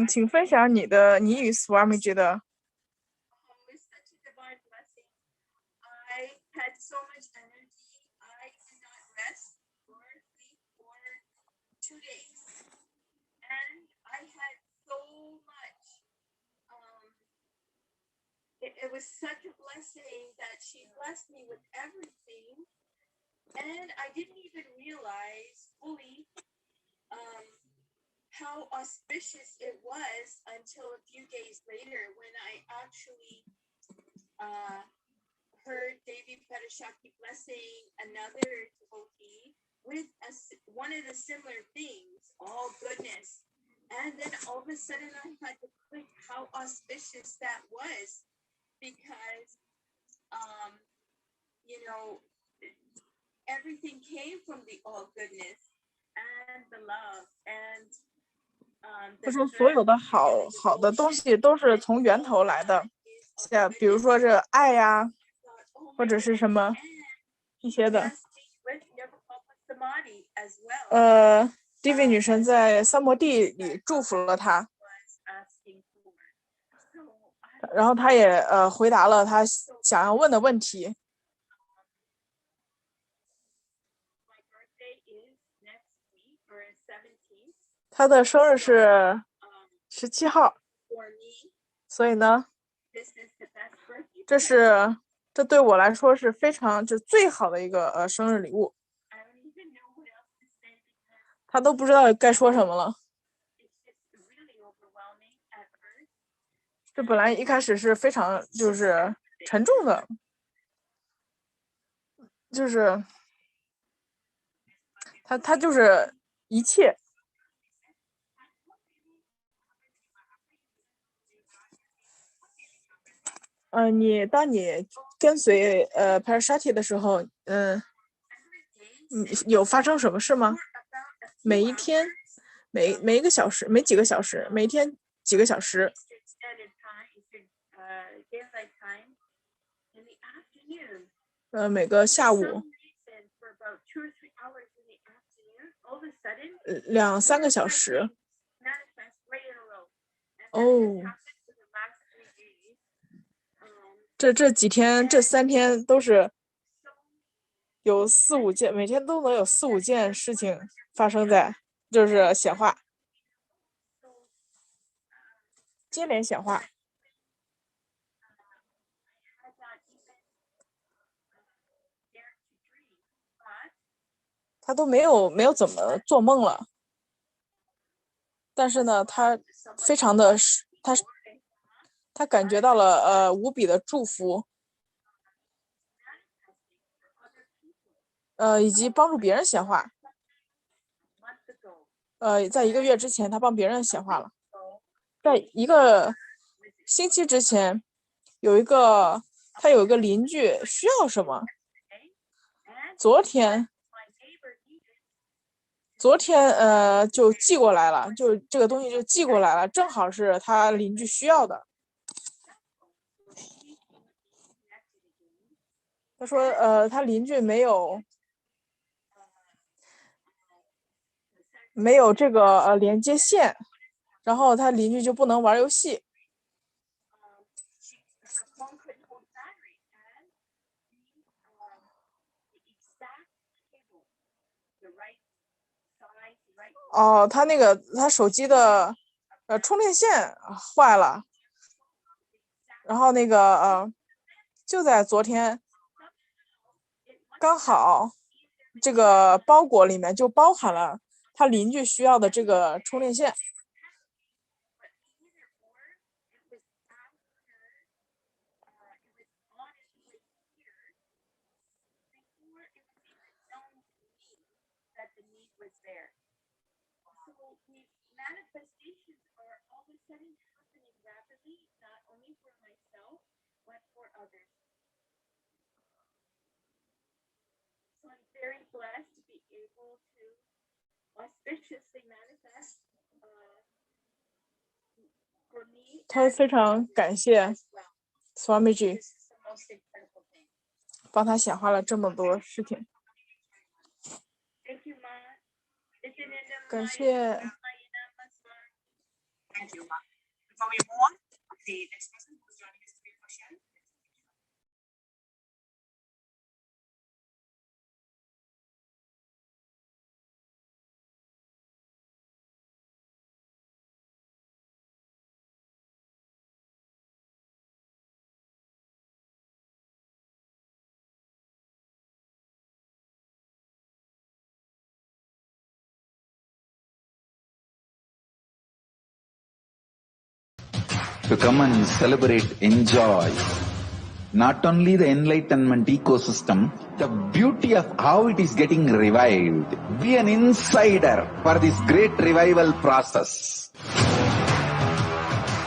请分享你与 Swamiji 的。It was such a blessing that she blessed me with everything, and I didn't even realize fully how auspicious it was until a few days later when I actually heard Devi PARASHAKTI blessing another devotee with one of the similar things, all goodness. And then all of a sudden I had to click how auspicious that was. Because, everything came from the all goodness and the love and 他说所有的好的东西都是从源头来的，像比如说这爱呀，或者是什么一些的。Devi 女神在三摩地里祝福了他。然后他也回答了他想要问的问题。他的生日是17号，所以呢，这对我来说是非常最好的一个生日礼物。他都不知道该说什么了。这本来一开始是非常沉重的，他就是一切。当你跟随PARASHAKTI 的时候，有发生什么事吗？每一天，每一个小时，每几个小时，每天几个小时。每个下午2-3个小时。这几天这3天都是有4-5件，每天都能有4-5件事情发生在，显化，接连显化。他都没有怎么做梦了，但是呢，他非常的他感觉到了无比的祝福，以及帮助别人显化。在1个月之前，他帮别人显化了。在1个星期之前，他有一个邻居需要什么，昨天就寄过来了，这个东西就寄过来了，正好是他邻居需要的。他说他邻居没有这个连接线，然后他邻居就不能玩游戏。他手机的充电线坏了，然后就在昨天，刚好这个包裹里面就包含了他邻居需要的这个充电线。Very blessed to be able to auspiciously manifest 他非常感谢 Swamiji 帮他显化了这么多事情。感谢。Thank you, Ma. Before we move on, the next person who's joining us today for sharing. To come and celebrate, enjoy not only the enlightenment ecosystem, the beauty of how it is getting revived. Be an insider for this great revival process.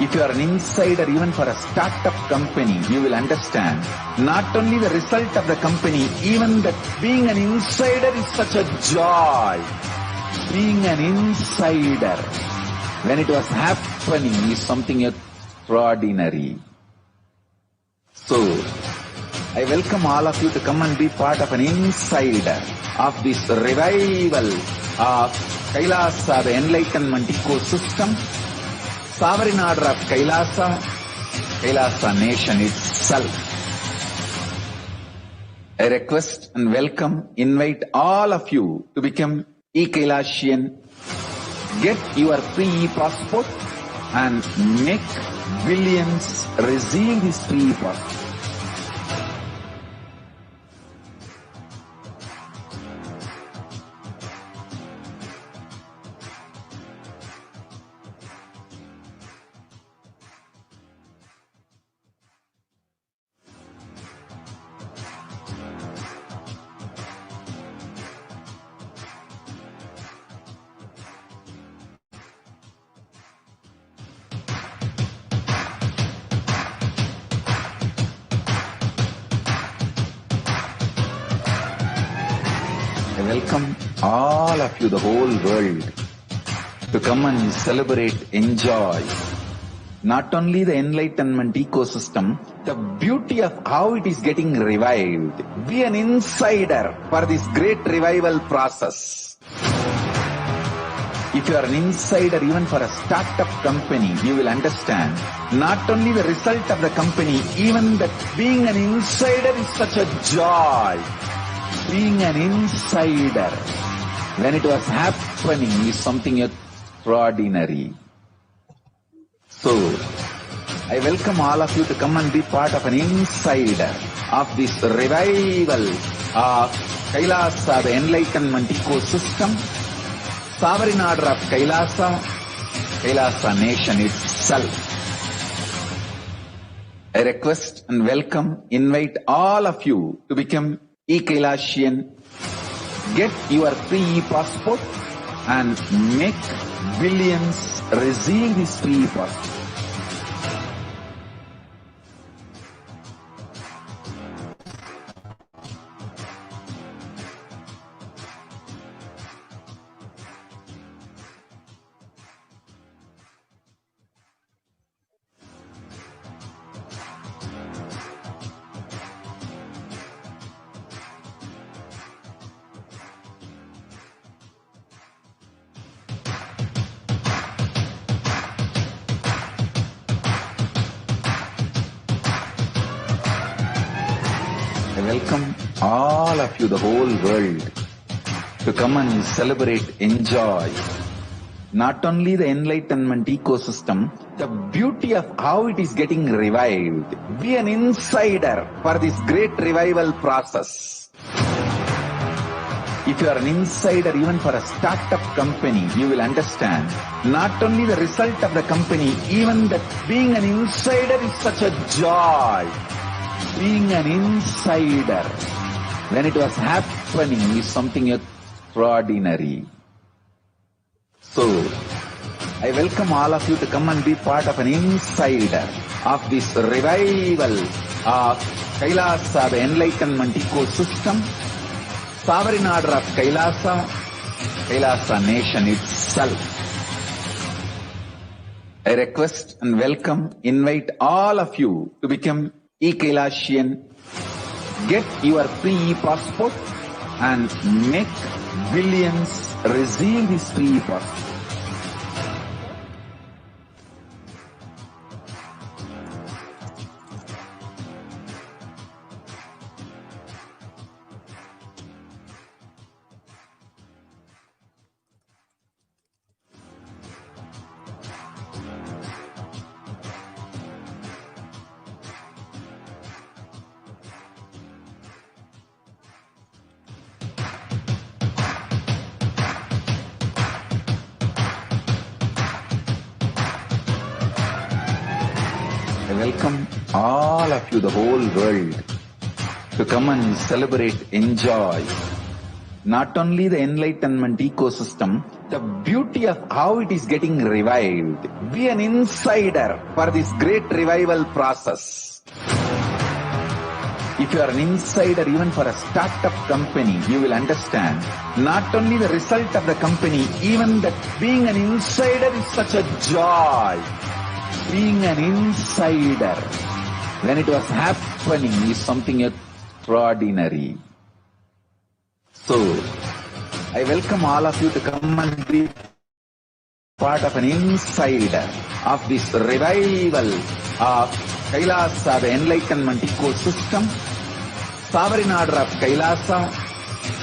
If you are an insider even for a startup company, you will understand not only the result of the company, even that being an insider is such a joy. Being an insider when it was happening is something extraordinary. So, I welcome all of you to come and be part of an insider of this revival of Kailasa, the enlightenment ecosystem, sovereign order of Kailasa, Kailasa nation itself. I request and welcome, invite all of you to become e-Kailasian. Get your free e-passport and make billions receive this free e-passport. I welcome all of you, the whole world, to come and celebrate, enjoy not only the enlightenment ecosystem, the beauty of how it is getting revived. Be an insider for this great revival process. If you are an insider even for a startup company, you will understand not only the result of the company, even that being an insider is such a joy. Being an insider when it was happening is something extraordinary. So, I welcome all of you to come and be part of an insider of this revival of Kailasa, the enlightenment ecosystem, sovereign order of Kailasa, Kailasa nation itself. I request and welcome, invite all of you to become e-Kailasian. Get your free e-passport and make billions receive this free e-passport. I welcome all of you, the whole world, to come and celebrate, enjoy not only the enlightenment ecosystem, the beauty of how it is getting revived. Be an insider for this great revival process. If you are an insider even for a startup company, you will understand not only the result of the company, even that being an insider is such a joy. Being an insider when it was happening is something extraordinary. So, I welcome all of you to come and be part of an insider of this revival of Kailasa, the enlightenment ecosystem, sovereign order of Kailasa, Kailasa nation itself. I request and invite all of you to become e-Kailashian. Get your free passport and make billions receive this free passport. I welcome all of you, the whole world, to come and celebrate, enjoy, not only the enlightenment ecosystem, the beauty of how it is getting revived. Be an insider for this great revival process. If you are an insider even for a startup company, you will understand not only the result of the company, even that being an insider is such a joy. Being an insider when it was happening is something extraordinary. So, I welcome all of you to come and be part of an insider of this revival of Kailasa, the enlightenment ecosystem, sovereign order of Kailasa,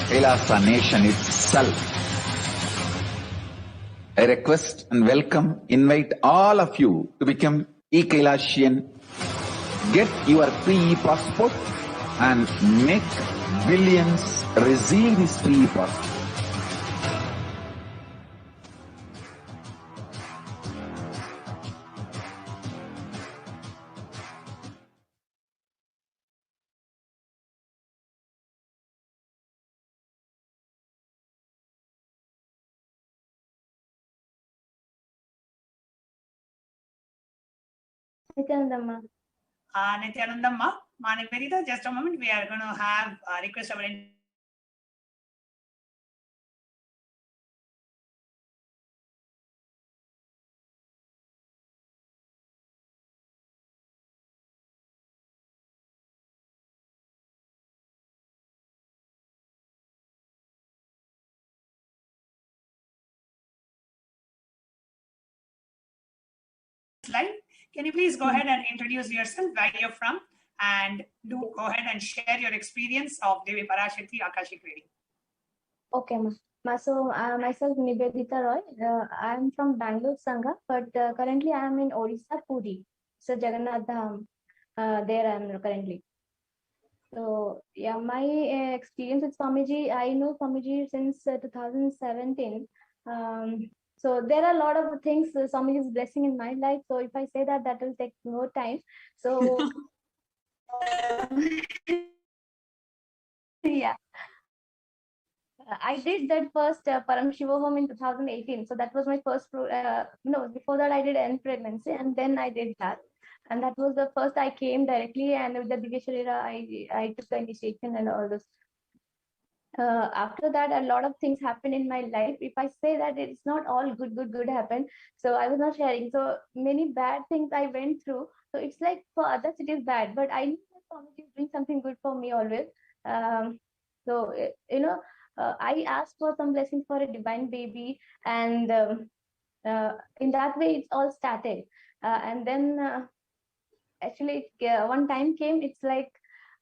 Kailasa nation itself. I request and invite all of you to become e-Kailashian. Get your free passport and make billions receive this free passport. Nithyanandamma, Nivedita, just a moment. We are going to have a request our slide. Can you please go ahead and introduce yourself, where you're from, and go ahead and share your experience of Devi PARASHAKTI Akashic reading. Okay, ma. So myself Nivedita Roy. I am from Bangalore, Sangha, but currently I am in Odisha, Puri. So Jagannath Dham. There I am currently. So yeah, my experience with Swamiji, I know Swamiji since 2017. So there are a lot of things Swamiji's blessing in my life. So if I say that, that will take more time. So yeah. I did that first Param Shiva home in 2018. So that was my first, no, before that I did end pregnancy and then I did that. And that was the first I came directly, and with the Divya Sharira, I took the initiation and all this. After that, a lot of things happened in my life. If I say that it's not all good happened, so I was not sharing. So many bad things I went through. So it's like for others it is bad, but I know that Swamiji is doing something good for me always. So you know, I asked for some blessings for a divine baby, and in that way it's all started. And then actually one time came, it's like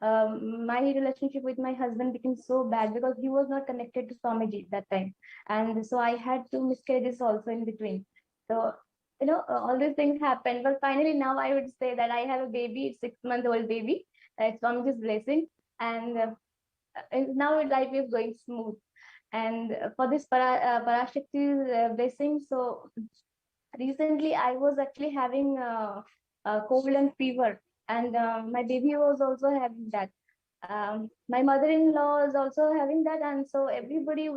my relationship with my husband became so bad because he was not connected to Swamiji that time, and so I had 2 miscarriages also in between. So you know, all these things happened, but finally now I would say that I have a baby, 6-month-old baby. It's Swamiji's blessing, and now life is going smooth. And for this Parashakti's blessing, so recently I was actually having a cold and fever, and my baby was also having that. My mother-in-law is also having that, and so everybody,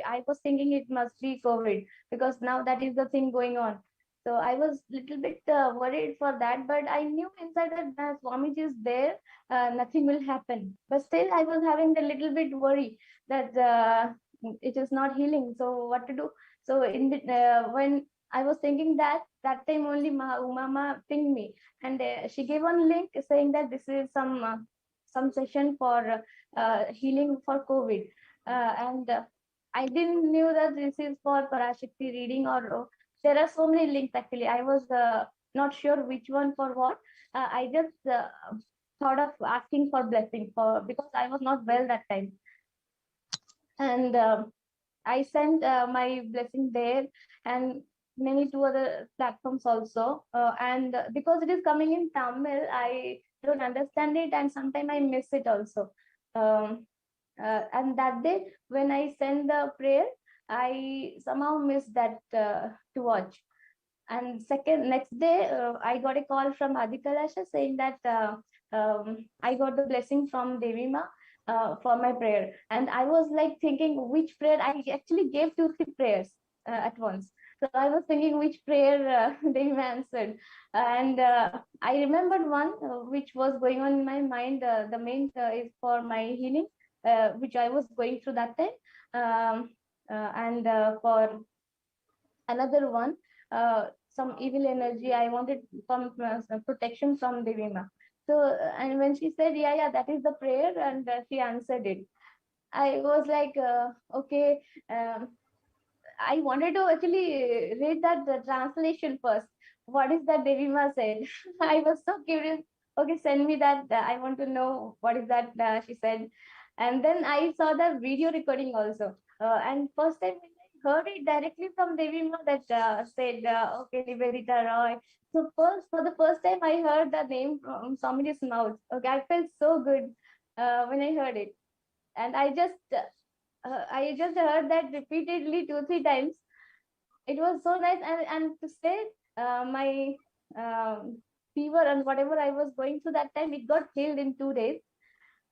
I was thinking it must be COVID, because now that is the thing going on. So I was little bit worried for that, but I knew inside that Swamiji is there, nothing will happen. But still I was having a little bit worry that it is not healing, so what to do? So when I was thinking that time only Mama pinged me, and she gave one link saying that this is some session for healing for COVID, and I didn't knew that this is for PARASHAKTI reading, or there are so many links actually. I was not sure which one for what. I just thought of asking for blessing because I was not well that time, and I sent my blessing there and many two other platforms also. And because it is coming in Tamil, I don't understand it, and sometimes I miss it also. And that day when I sent the prayer, I somehow missed that to watch. And next day, I got a call from Adikalasha saying that I got the blessing from Devi Ma for my prayer. And I was like thinking which prayer. I actually gave 2-3 prayers at once. So I was thinking which prayer Devi Ma answered. And I remembered one which was going on in my mind. The main is for my healing, which I was going through that time. And for another one, some evil energy, I wanted some protection from Devi Ma. So, and when she said, yeah, that is the prayer, and she answered it, I was like, okay. I wanted to actually read that translation first. What is that Devi Ma said? I was so curious. Okay, send me that. I want to know what is that she said. And then I saw the video recording also. And first time I heard it directly from Devi Ma that said, okay, Nivedita Roy. So for the first time, I heard the name from somebody's mouth. Okay, I felt so good when I heard it. And I just heard that repeatedly 2-3 times. It was so nice, and to say my fever and whatever I was going through that time, it got healed in 2 days.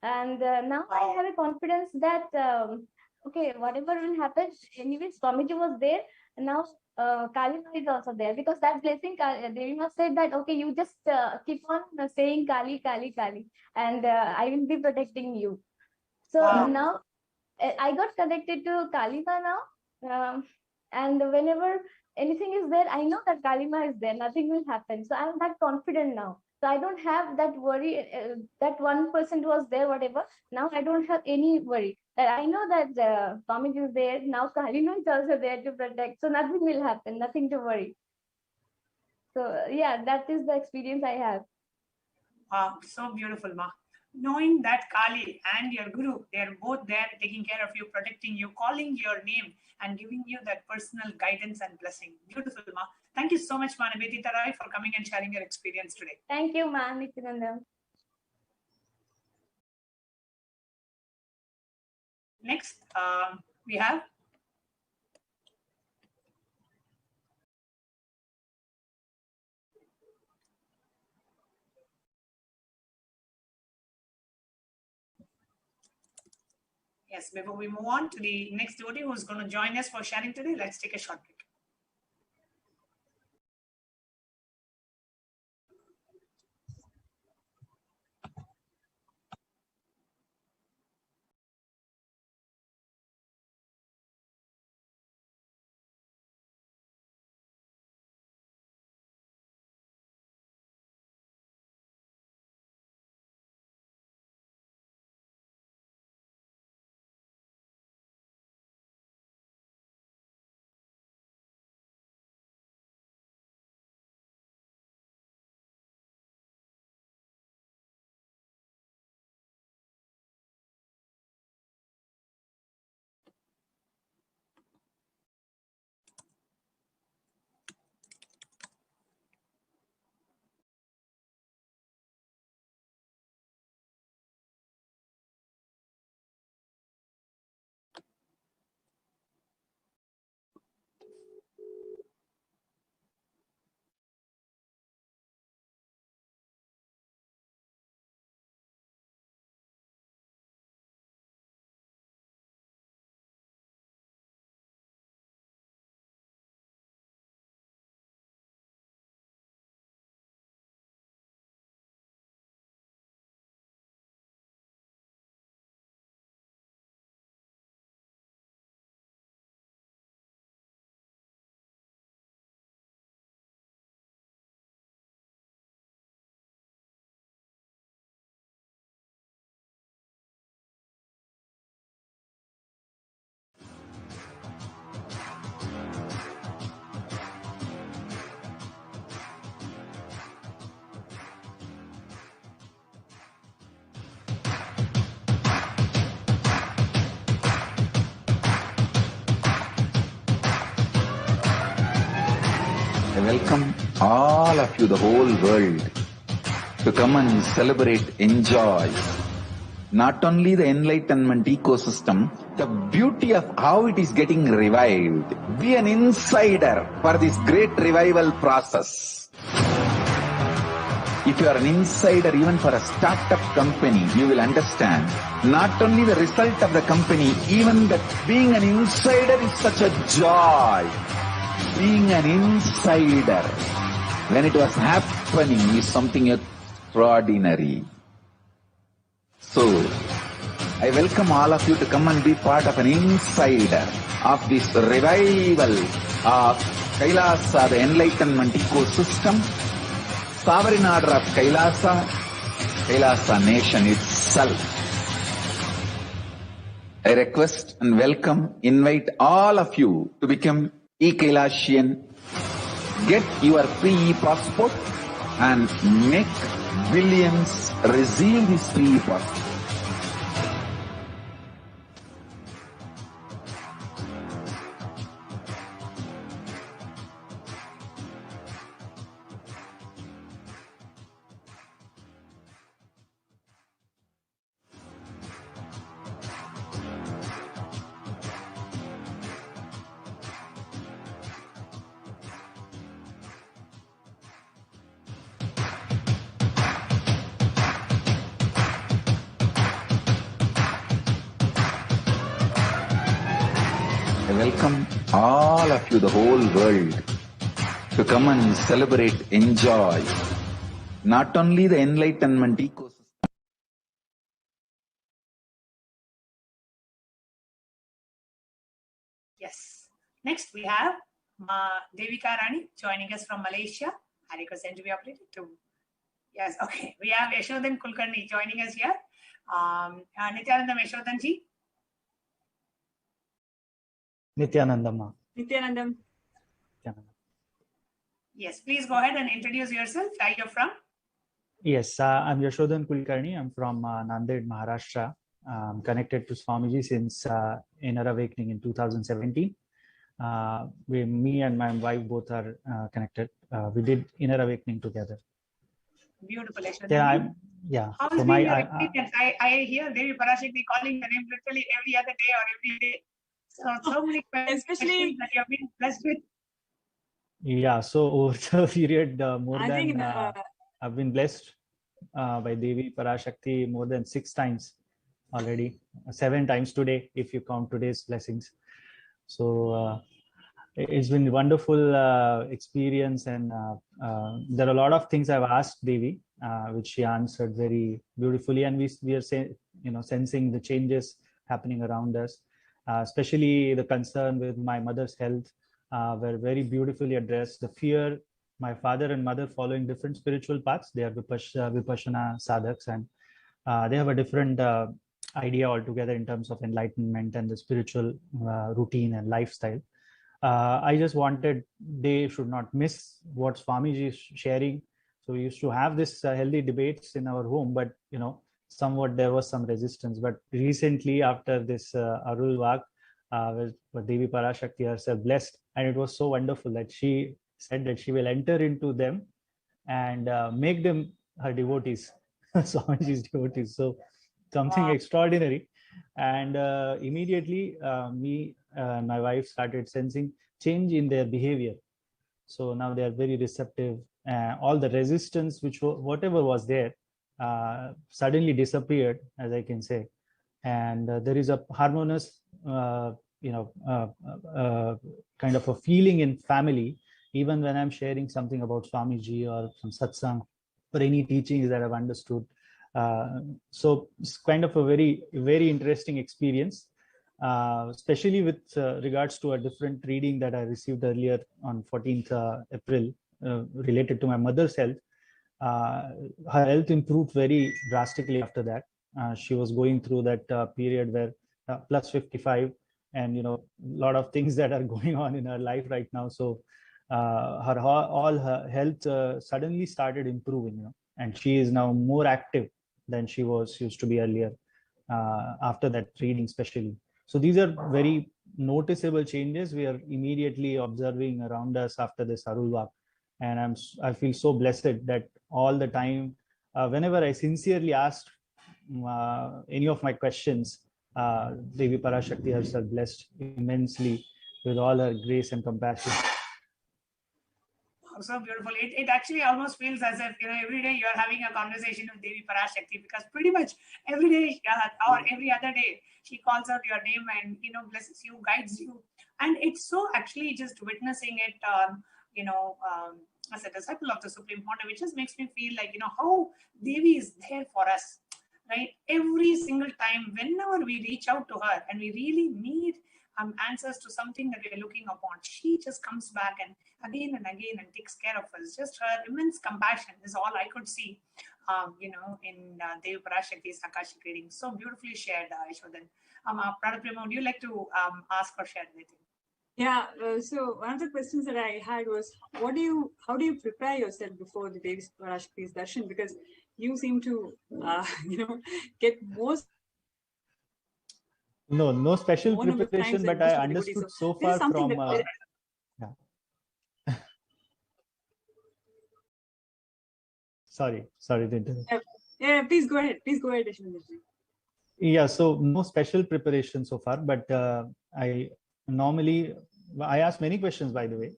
And now I have a confidence that okay, whatever will happen, anyway, Swamiji was there. And now Kalima is also there, because that blessing, Devi Ma said that, okay, you just keep on saying Kali, Kali, Kali, and I will be protecting you. So now I got connected to Kalima now, and whenever anything is there, I know that Kalima is there, nothing will happen. So I'm that confident now. So I don't have that worry that 1% was there, whatever. Now I don't have any worry. I know that Swamiji is there. Now Kalima is also there to protect. So nothing will happen, nothing to worry. So yeah, that is the experience I have. Wow, so beautiful, Ma. Knowing that Kali and your Guru, they are both there taking care of you, protecting you, calling your name, and giving you that personal guidance and blessing. Beautiful, Ma. Thank you so much, Ma Nivedita Roy, for coming and sharing your experience today. Thank you, Ma Nithyananda. Next, we have yes, before we move on to the next devotee who's going to join us for sharing today, let's take a short break. welcome all of you, the whole world, to come and celebrate, enjoy not only the enlightenment ecosystem, the beauty of how it is getting revived. Be an insider for this great revival process. If you are an insider even for a startup company, you will understand not only the result of the company, even that being an insider is such a joy. Being an insider when it was happening is something extraordinary. So, I welcome all of you to come and be part of an insider of this revival of Kailasa, the enlightenment ecosystem, sovereign order of Kailasa, Kailasa nation itself. I request and welcome, invite all of you to become e-Kailasian, get your free e-passport and make billions receive this free e-passport. I welcome all of you, the whole world, to come and celebrate, enjoy not only the enlightenment ecosystem. Yes. Next we have Devika Rani joining us from Malaysia. I request to be updated too. Yes, okay. We have Yashodhan Kulkarni joining us here. Nithyananda Yashodhanji. Nithyanandam. Nithyanandam. Yes, please go ahead and introduce yourself. Where you're from? Yes, I'm Yashodhan Kulkarni. I'm from Nanded, Maharashtra. I'm connected to Swamiji since Inner Awakening in 2017. Me and my wife both are connected. We did Inner Awakening together. Beautiful. Yeah. How has been your experience? I hear Devi PARASHAKTI calling the name literally every other day or every day. So many questions Especially that you have been blessed with. Yeah, so over the period, I've been blessed by Devi PARASHAKTI more than 6 times already, 7 times today if you count today's blessings. So it's been a wonderful experience, and there are a lot of things I've asked Devi, which she answered very beautifully, and we are sensing the changes happening around us. Especially the concern with my mother's health were very beautifully addressed. The fear, my father and mother following different spiritual paths. They are Vipassana sadhaks, and they have a different idea altogether in terms of enlightenment and the spiritual routine and lifestyle. I just wanted they should not miss what Swamiji is sharing. So we used to have this healthy debates in our home, but somewhat there was some resistance. But recently, after this Arul Vak, where Devi PARASHAKTI herself blessed, and it was so wonderful that she said that she will enter into them and make them her devotees, Swamiji's devotees. So something extraordinary. And immediately me and my wife started sensing change in their behavior. So now they are very receptive. All the resistance, whatever was there, suddenly disappeared, as I can say, and there is a harmonious kind of a feeling in family, even when I'm sharing something about Swamiji or some satsang or any teachings that I've understood. So it's kind of a very, very interesting experience, especially with regards to a different reading that I received earlier on 14th April related to my mother's health. Her health improved very drastically after that. She was going through that period where plus 55, and a lot of things that are going on in her life right now. So all her health suddenly started improving, and she is now more active than she used to be earlier after that reading, especially. So these are very noticeable changes we are immediately observing around us after this Arul Vak. And I feel so blessed that all the time, whenever I sincerely asked any of my questions, Devi PARASHAKTI herself blessed immensely with all her grace and compassion. So beautiful. It actually almost feels as if, every day you're having a conversation with Devi PARASHAKTI, because pretty much every day or every other day, she calls out your name and, blesses you, guides you. And it's so actually just witnessing it, as a disciple of the Supreme Founder, which just makes me feel like, how Devi is there for us, right? Every single time, whenever we reach out to her and we really need answers to something that we're looking upon, she just comes back and again and takes care of us. Just her immense compassion is all I could see, in Devi PARASHAKTI's Akashic reading. So beautifully shared, Yashodhan. Pradaprema, would you like to ask or share anything? Yeah, so one of the questions that I had was, how do you prepare yourself before the Devi PARASHAKTI's darshan? Because you seem to, get most. No special preparation, but I understood so far from. Sorry to interrupt. Yeah, please go ahead. Yeah, so no special preparation so far, but I ask many questions, by the way.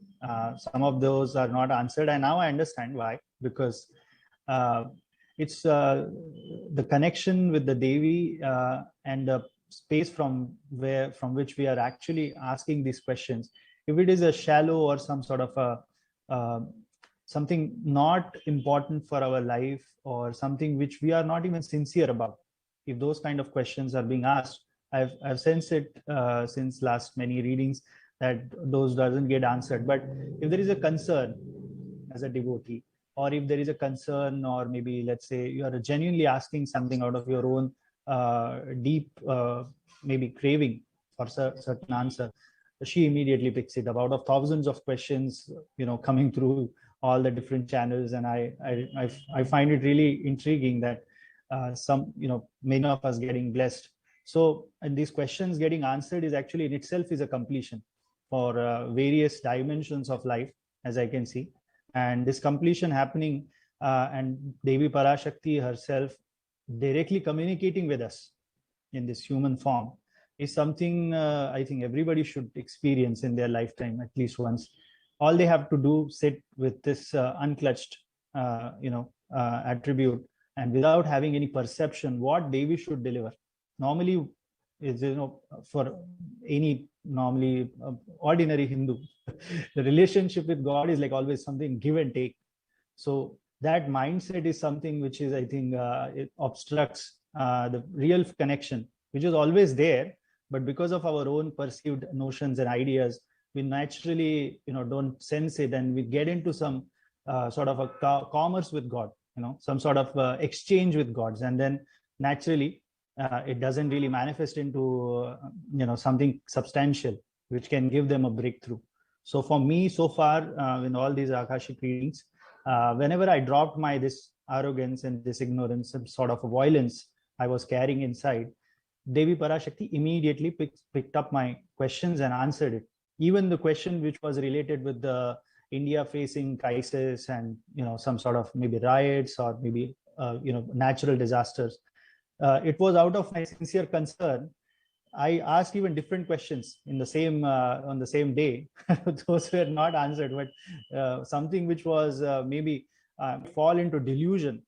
Some of those are not answered, and now I understand why, because it's the connection with the Devi and the space from which we are actually asking these questions. If it is a shallow or some sort of something not important for our life, or something which we are not even sincere about, if those kind of questions are being asked, I've sensed it since last many readings that those doesn't get answered. But if there is a concern as a devotee, or if there is a concern, or maybe let's say you are genuinely asking something out of your own deep maybe craving for certain answer, she immediately picks it up out of thousands of questions coming through all the different channels. And I find it really intriguing that many of us getting blessed. So, and these questions getting answered is actually in itself is a completion for various dimensions of life, as I can see. And this completion happening and Devi PARASHAKTI herself directly communicating with us in this human form is something I think everybody should experience in their lifetime at least once. All they have to do, sit with this unclutched attribute, and without having any perception what Devi should deliver. Normally is, for any normally ordinary Hindu, the relationship with God is like always something give and take. So that mindset is something which is, I think, it obstructs the real connection, which is always there, but because of our own perceived notions and ideas, we naturally, don't sense it, and we get into some sort of a commerce with God, some sort of exchange with gods, and then naturally it doesn't really manifest into something substantial which can give them a breakthrough. So for me, so far in all these Akashic readings, whenever I dropped this arrogance and this ignorance, some sort of violence I was carrying inside, Devi PARASHAKTI immediately picked up my questions and answered it. Even the question which was related with the India facing crisis and some sort of maybe riots or maybe natural disasters, it was out of my sincere concern. I asked even different questions in the same on the same day. Those were not answered, but something which was maybe fall into delusion.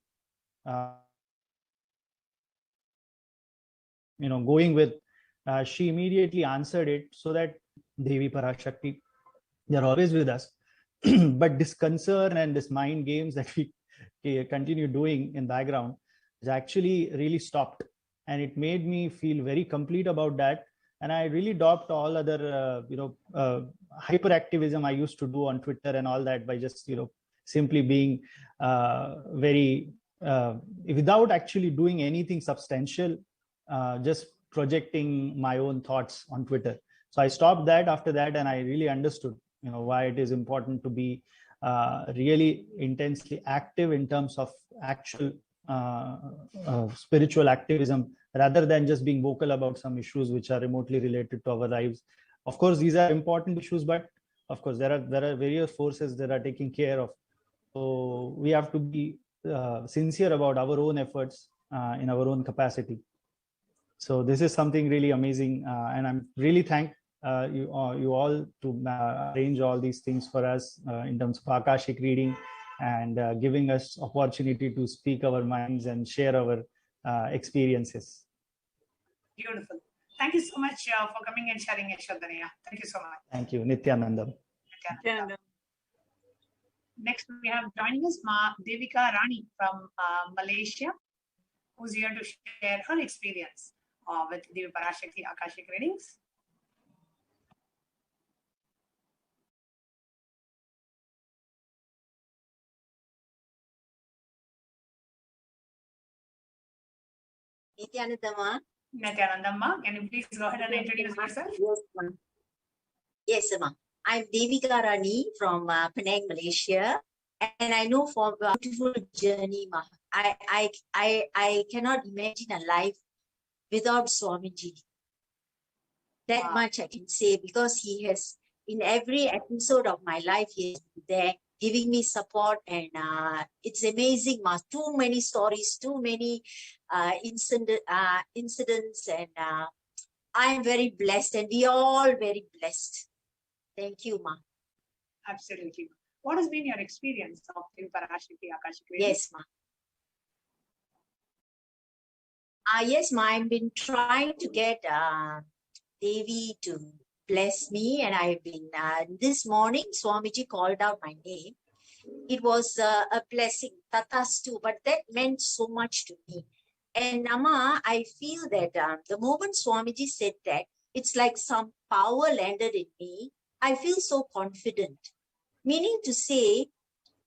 Going with, she immediately answered it, so that Devi PARASHAKTI, they're always with us. But this concern and this mind games that we continue doing in background is actually really stopped. And it made me feel very complete about that. And I really dropped all other, hyperactivism I used to do on Twitter and all that, by just, simply being very, without actually doing anything substantial, just projecting my own thoughts on Twitter. So I stopped that after that, and I really understood, why it is important to be really intensely active in terms of actual spiritual activism, rather than just being vocal about some issues which are remotely related to our lives. Of course, these are important issues, but of course there are various forces that are taking care of So we have to be sincere about our own efforts in our own capacity. So this is something really amazing, and I'm really thank you all to arrange all these things for us in terms of Akashic reading and giving us opportunity to speak our minds and share our experiences. Beautiful. Thank you so much for coming and sharing, Yashodhana. Thank you so much. Thank you, Nithyananda. Next, we have joining us Ma Devika Rani from Malaysia, who's here to share her experience with Devi Parashakti Akashic readings. Nithyananda, can you please go ahead and introduce yourself? Yes, ma'am. Yes, ma'am. I'm Devika Rani from Penang, Malaysia, and I know for a beautiful journey, ma'am. I cannot imagine a life without Swamiji. That much I can say, because he has, in every episode of my life, he is there giving me support, and it's amazing, ma. Too many stories, too many incidents, and I'm very blessed, and we all very blessed. Thank you, ma. Absolutely. What has been your experience of Devi Parashakti Akashic readings? Yes, ma. Yes, ma. I've been trying to get Devi to bless me, and I've been this morning Swamiji called out my name. It was a blessing, tatastu, but that meant so much to me. And Amma, I feel that the moment Swamiji said that, it's like some power landed in me. I feel so confident, meaning to say,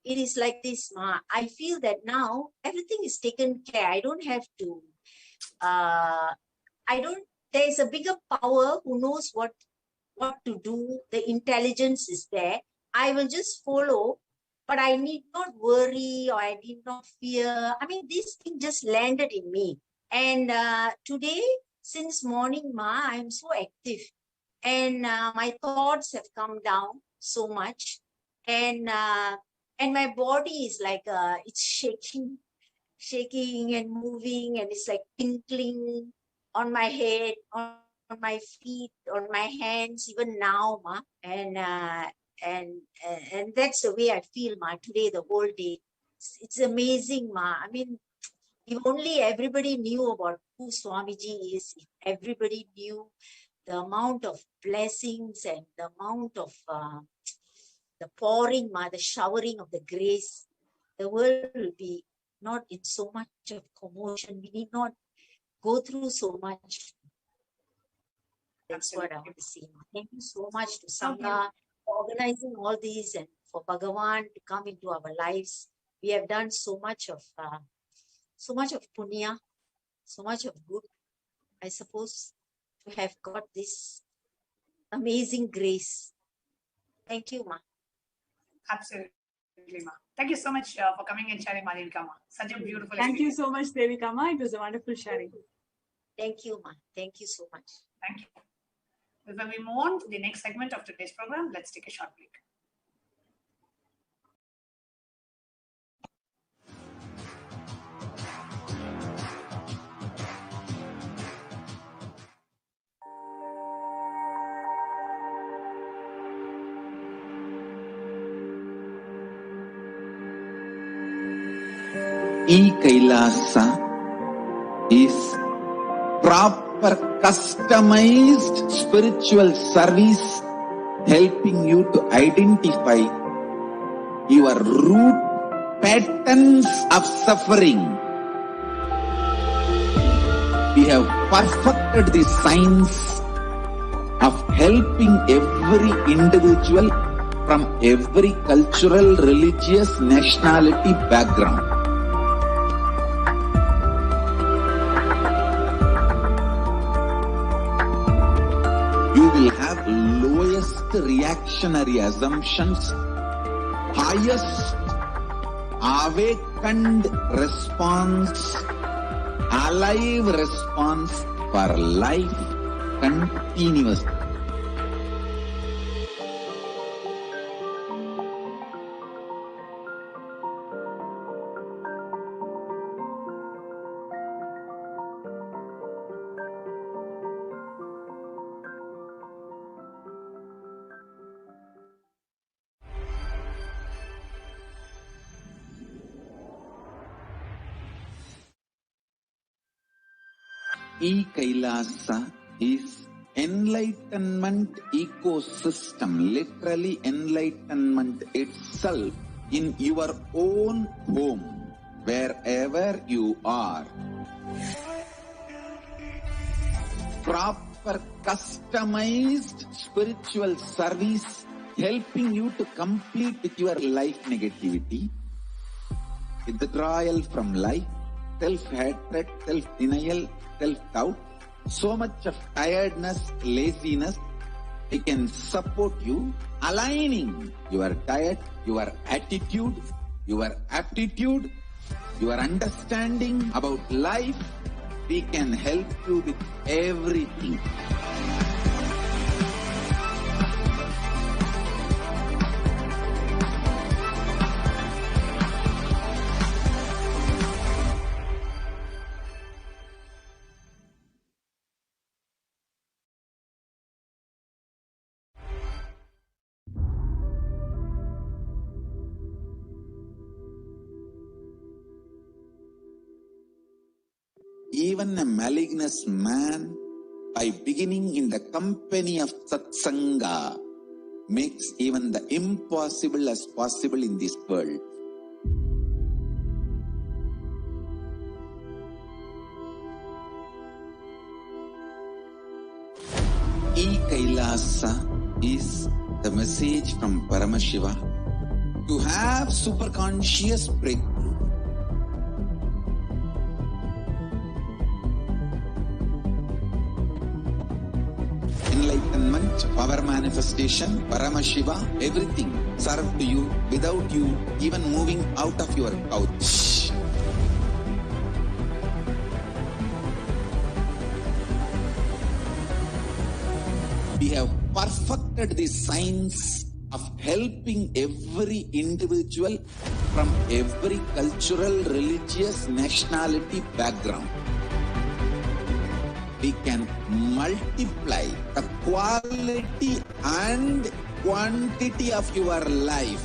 it is like this, ma. I feel that now everything is taken care. I don't have to, there's a bigger power who knows what to do. The intelligence is there. I will just follow, but I need not worry, or I need not fear. I mean, this thing just landed in me. And today, since morning, ma, I am so active. And my thoughts have come down so much. And my body is like, it's shaking and moving, and it's like tinkling on my head, on my feet, on my hands, even now, ma. And that's the way I feel, ma, today, the whole day. It's amazing, ma. I mean, if only everybody knew about who Swamiji is, if everybody knew the amount of blessings and the amount of the pouring, ma, the showering of the grace, the world will be not in so much of commotion. We need not go through so much. That's what I want to say. Thank you so much to Sangha for organizing all these, and for Bhagavan to come into our lives. We have done so much of punya, so much of good, I suppose, to have got this amazing grace. Thank you, ma. Absolutely, ma. Thank you so much for coming and sharing, ma, Devika, ma. Such a beautiful experience. Thank you so much, Devika, ma. It was a wonderful sharing. Thank you, ma. Thank you so much. Thank you. Before we move on to the next segment of today's program, let's take a short break. E-Kailasa is proper customized spiritual service helping you to identify your root patterns of suffering. We have perfected the science of helping every individual from every cultural, religious, nationality background. You will have lowest reactionary assumptions, highest awakened response, alive response for life continuously. E-Kailasa is enlightenment ecosystem, literally enlightenment itself in your own home, wherever you are. Proper customized spiritual service helping you to complete with your life negativity, withdrawal from life, self-hatred, self-denial, self-doubt, so much of tiredness, laziness. We can support you, aligning your diet, your attitude, your aptitude, your understanding about life. We can help you with everything. Even a malignous man, by beginning in the company of satsanga, makes even the impossible as possible in this world. E-Kailasa is the message from Paramashiva to have superconscious breakthrough. Enlightenment, power manifestation, Paramashiva, everything served to you without you even moving out of your couch. We have perfected the science of helping every individual from every cultural, religious, nationality background. We can multiply the quality and quantity of your life.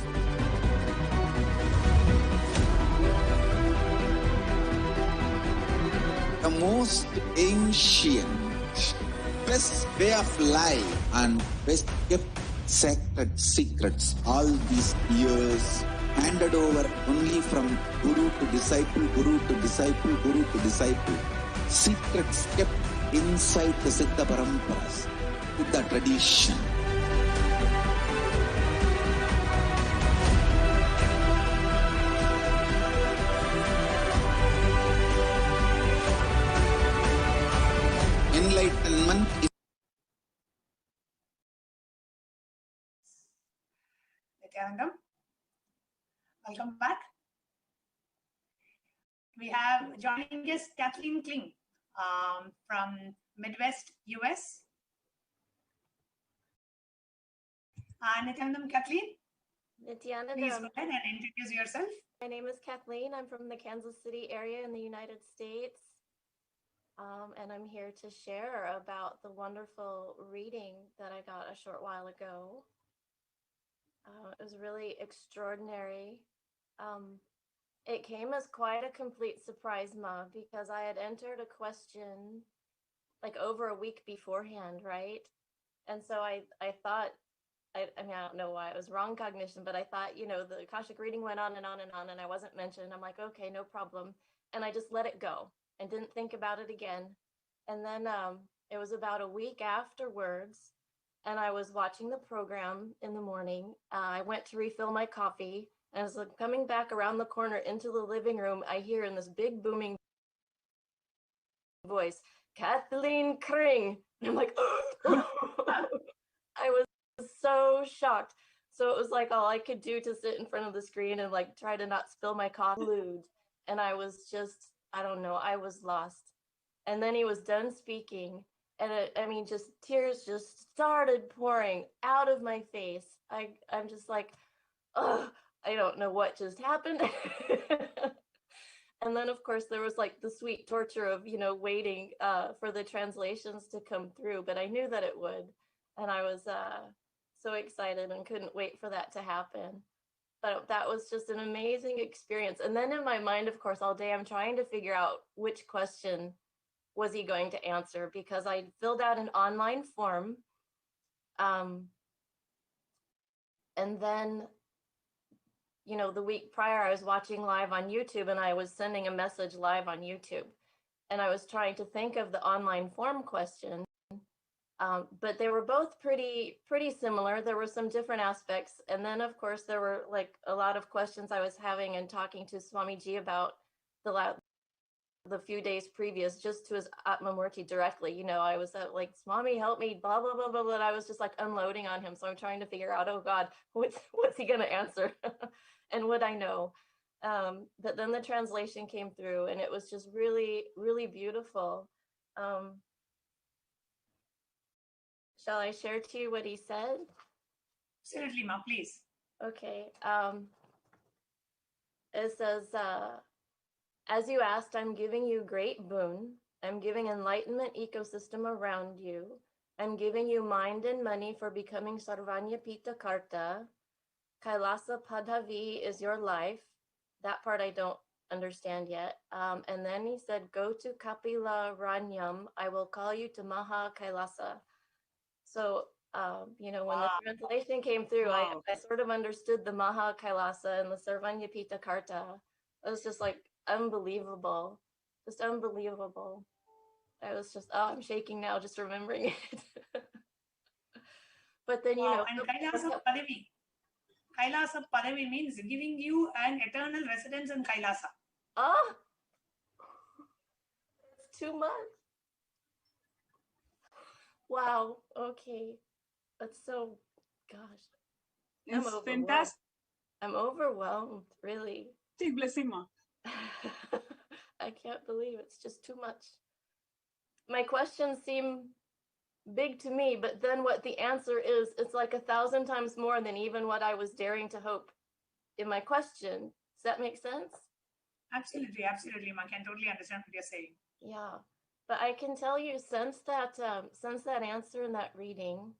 The most ancient, best way of life and best kept sacred secrets all these years, handed over only from guru to disciple, guru to disciple, guru to disciple. Secrets kept inside the Siddha Paramparas, with the tradition. Enlightenment is Nithyanandam, welcome back. We have joining us Kathleen Kling from Midwest, US. Nithyanandam, Kathleen, Nithyanandam, please go ahead and introduce yourself. My name is Kathleen. I'm from the Kansas City area in the United States. And I'm here to share about the wonderful reading that I got a short while ago. It was really extraordinary. It came as quite a complete surprise, Ma, because I had entered a question like over a week beforehand, right? And so I thought, I mean, I don't know why it was wrong cognition, but I thought, you know, the Akashic reading went on and on and on, and I wasn't mentioned. I'm like, okay, no problem. And I just let it go and didn't think about it again. And then it was about a week afterwards, and I was watching the program in the morning. I went to refill my coffee, and as I'm coming back around the corner into the living room, I hear in this big booming voice, Kathleen Kring. And I'm like, I was so shocked. So it was like all I could do to sit in front of the screen and like try to not spill my coffee. And I was just, I don't know, I was lost. And then he was done speaking, and I mean, just tears just started pouring out of my face. I'm just like, oh, I don't know what just happened. And then, of course, there was like the sweet torture of, you know, waiting for the translations to come through. But I knew that it would. And I was so excited and couldn't wait for that to happen. But that was just an amazing experience. And then in my mind, of course, all day, I'm trying to figure out which question was he going to answer, because I filled out an online form. And then, you know, the week prior, I was watching live on YouTube, and I was sending a message live on YouTube. And I was trying to think of the online form question. But they were both pretty similar. There were some different aspects. And then, of course, there were like a lot of questions I was having and talking to Swamiji about the few days previous, just to his Atmamurti directly. You know, I was like, Swami, help me, blah, blah, blah, blah, blah. And I was just like unloading on him. So I'm trying to figure out, oh God, what's he going to answer? And would I know? But then the translation came through, and it was just really, really beautiful. Shall I share to you what he said? Certainly, Ma, please. Okay. It says, as you asked, I'm giving you great boon. I'm giving enlightenment ecosystem around you. I'm giving you mind and money for becoming Sarvanyapita Karta. Kailasa Padhavi is your life. That part I don't understand yet. And then he said, go to Kapila Ranyam. I will call you to Maha Kailasa. So, you know, when the translation came through, I sort of understood the Maha Kailasa and the Sarvanyapita Karta. It was just like unbelievable, just unbelievable. I was just, I'm shaking now just remembering it. But then, you know. And Kailasa Padavi means giving you an eternal residence in Kailasa. Oh, it's too much. Wow. Okay. That's so, gosh. It's fantastic. I'm overwhelmed, really. Big blessing, Ma. I can't believe it's just too much. My questions seem big to me, but then what the answer is, it's like 1,000 times more than even what I was daring to hope in my question. Does that make sense? Absolutely, absolutely. I can totally understand what you're saying. Yeah. But I can tell you, since that answer in that reading,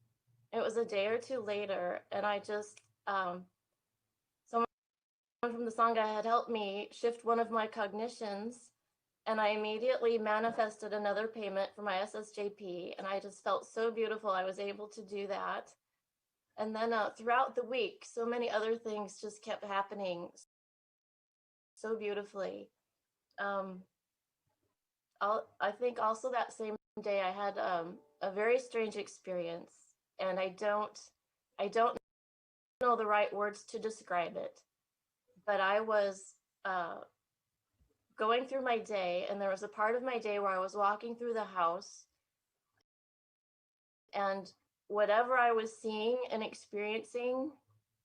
it was a day or two later, and I just, someone from the Sangha had helped me shift one of my cognitions, and I immediately manifested another payment for my SSJP, and I just felt so beautiful I was able to do that. And then throughout the week, so many other things just kept happening so beautifully. I think also that same day I had a very strange experience, and I don't know the right words to describe it, but I was going through my day, and there was a part of my day where I was walking through the house, and whatever I was seeing and experiencing,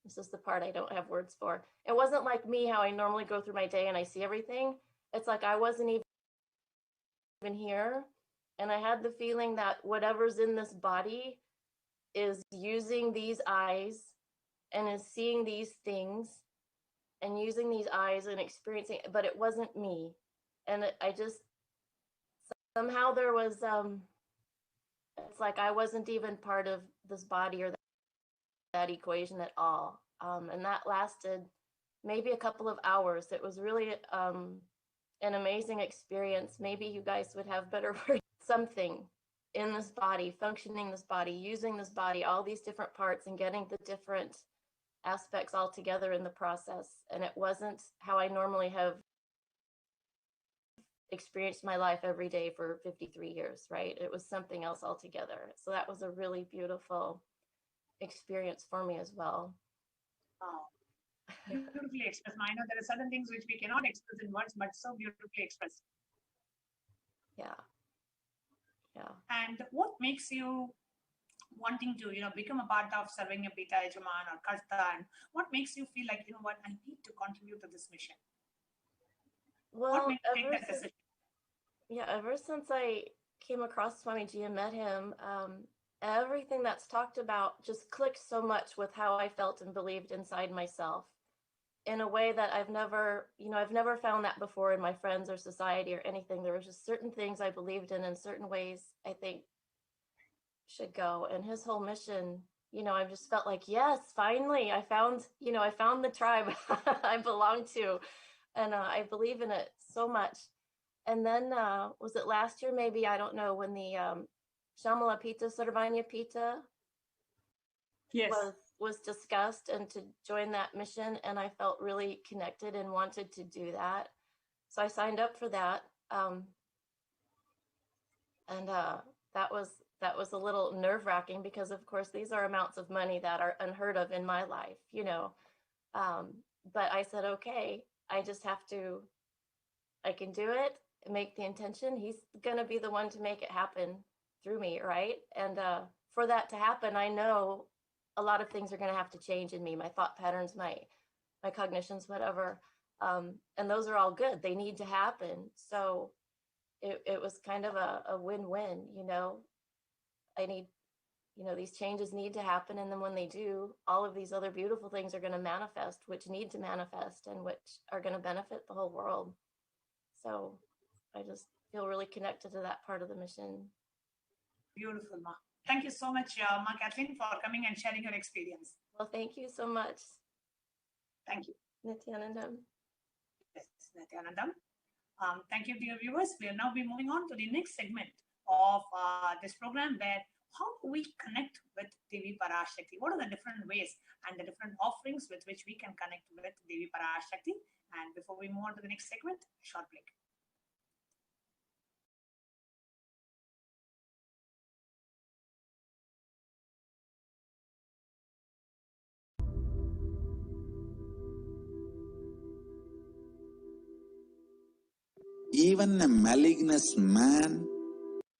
this is the part I don't have words for. It wasn't like me, how I normally go through my day and I see everything. It's like I wasn't even here, and I had the feeling that whatever's in this body is using these eyes and is seeing these things and using these eyes and experiencing, but it wasn't me. And I just, somehow there was, it's like I wasn't even part of this body or that equation at all. And that lasted maybe a couple of hours. It was really an amazing experience. Maybe you guys would have better words. Something in this body, functioning this body, using this body, all these different parts, and getting the different aspects all together in the process. And it wasn't how I normally have experienced my life every day for 53 years, right? It was something else altogether. So that was a really beautiful experience for me as well. Wow. Beautifully expressed. I know there are certain things which we cannot express in words, but so beautifully expressed. Yeah. Yeah. And what makes you wanting to, become a part of serving a Pita Yajaman or Karta, and what makes you feel like, what, I need to contribute to this mission? Well, what made you take that decision? Yeah, ever since I came across Swamiji and met him, everything that's talked about just clicked so much with how I felt and believed inside myself in a way that I've never found that before in my friends or society or anything. There were just certain things I believed in certain ways I think should go. And his whole mission, I just felt like, yes, finally, I found the tribe I belong to. And I believe in it so much. And then was it last year? Maybe, I don't know, when the Shamala Pita, Sarvanya Pita was discussed, and to join that mission. And I felt really connected and wanted to do that. So I signed up for that. And that was a little nerve-wracking, because of course these are amounts of money that are unheard of in my life, you know. But I said, okay, I just have to, I can do it, make the intention. He's gonna be the one to make it happen through me, right? And for that to happen, I know a lot of things are gonna have to change in me, my thought patterns, my cognitions, whatever. And those are all good, they need to happen. So it was kind of a win-win, you know. I need, you know, these changes need to happen, and then when they do, all of these other beautiful things are going to manifest, which need to manifest, and which are going to benefit the whole world. So I just feel really connected to that part of the mission. Beautiful, Ma. Thank you so much, Ma Kathleen, for coming and sharing your experience. Well, thank you so much. Thank you. Nithyanandam. Yes, Nithyanandam. Thank you, dear viewers. We'll now be moving on to the next segment of this program, where how do we connect with Devi Parashakti? What are the different ways and the different offerings with which we can connect with Devi Parashakti? And before we move on to the next segment, short break. Even a malignous man,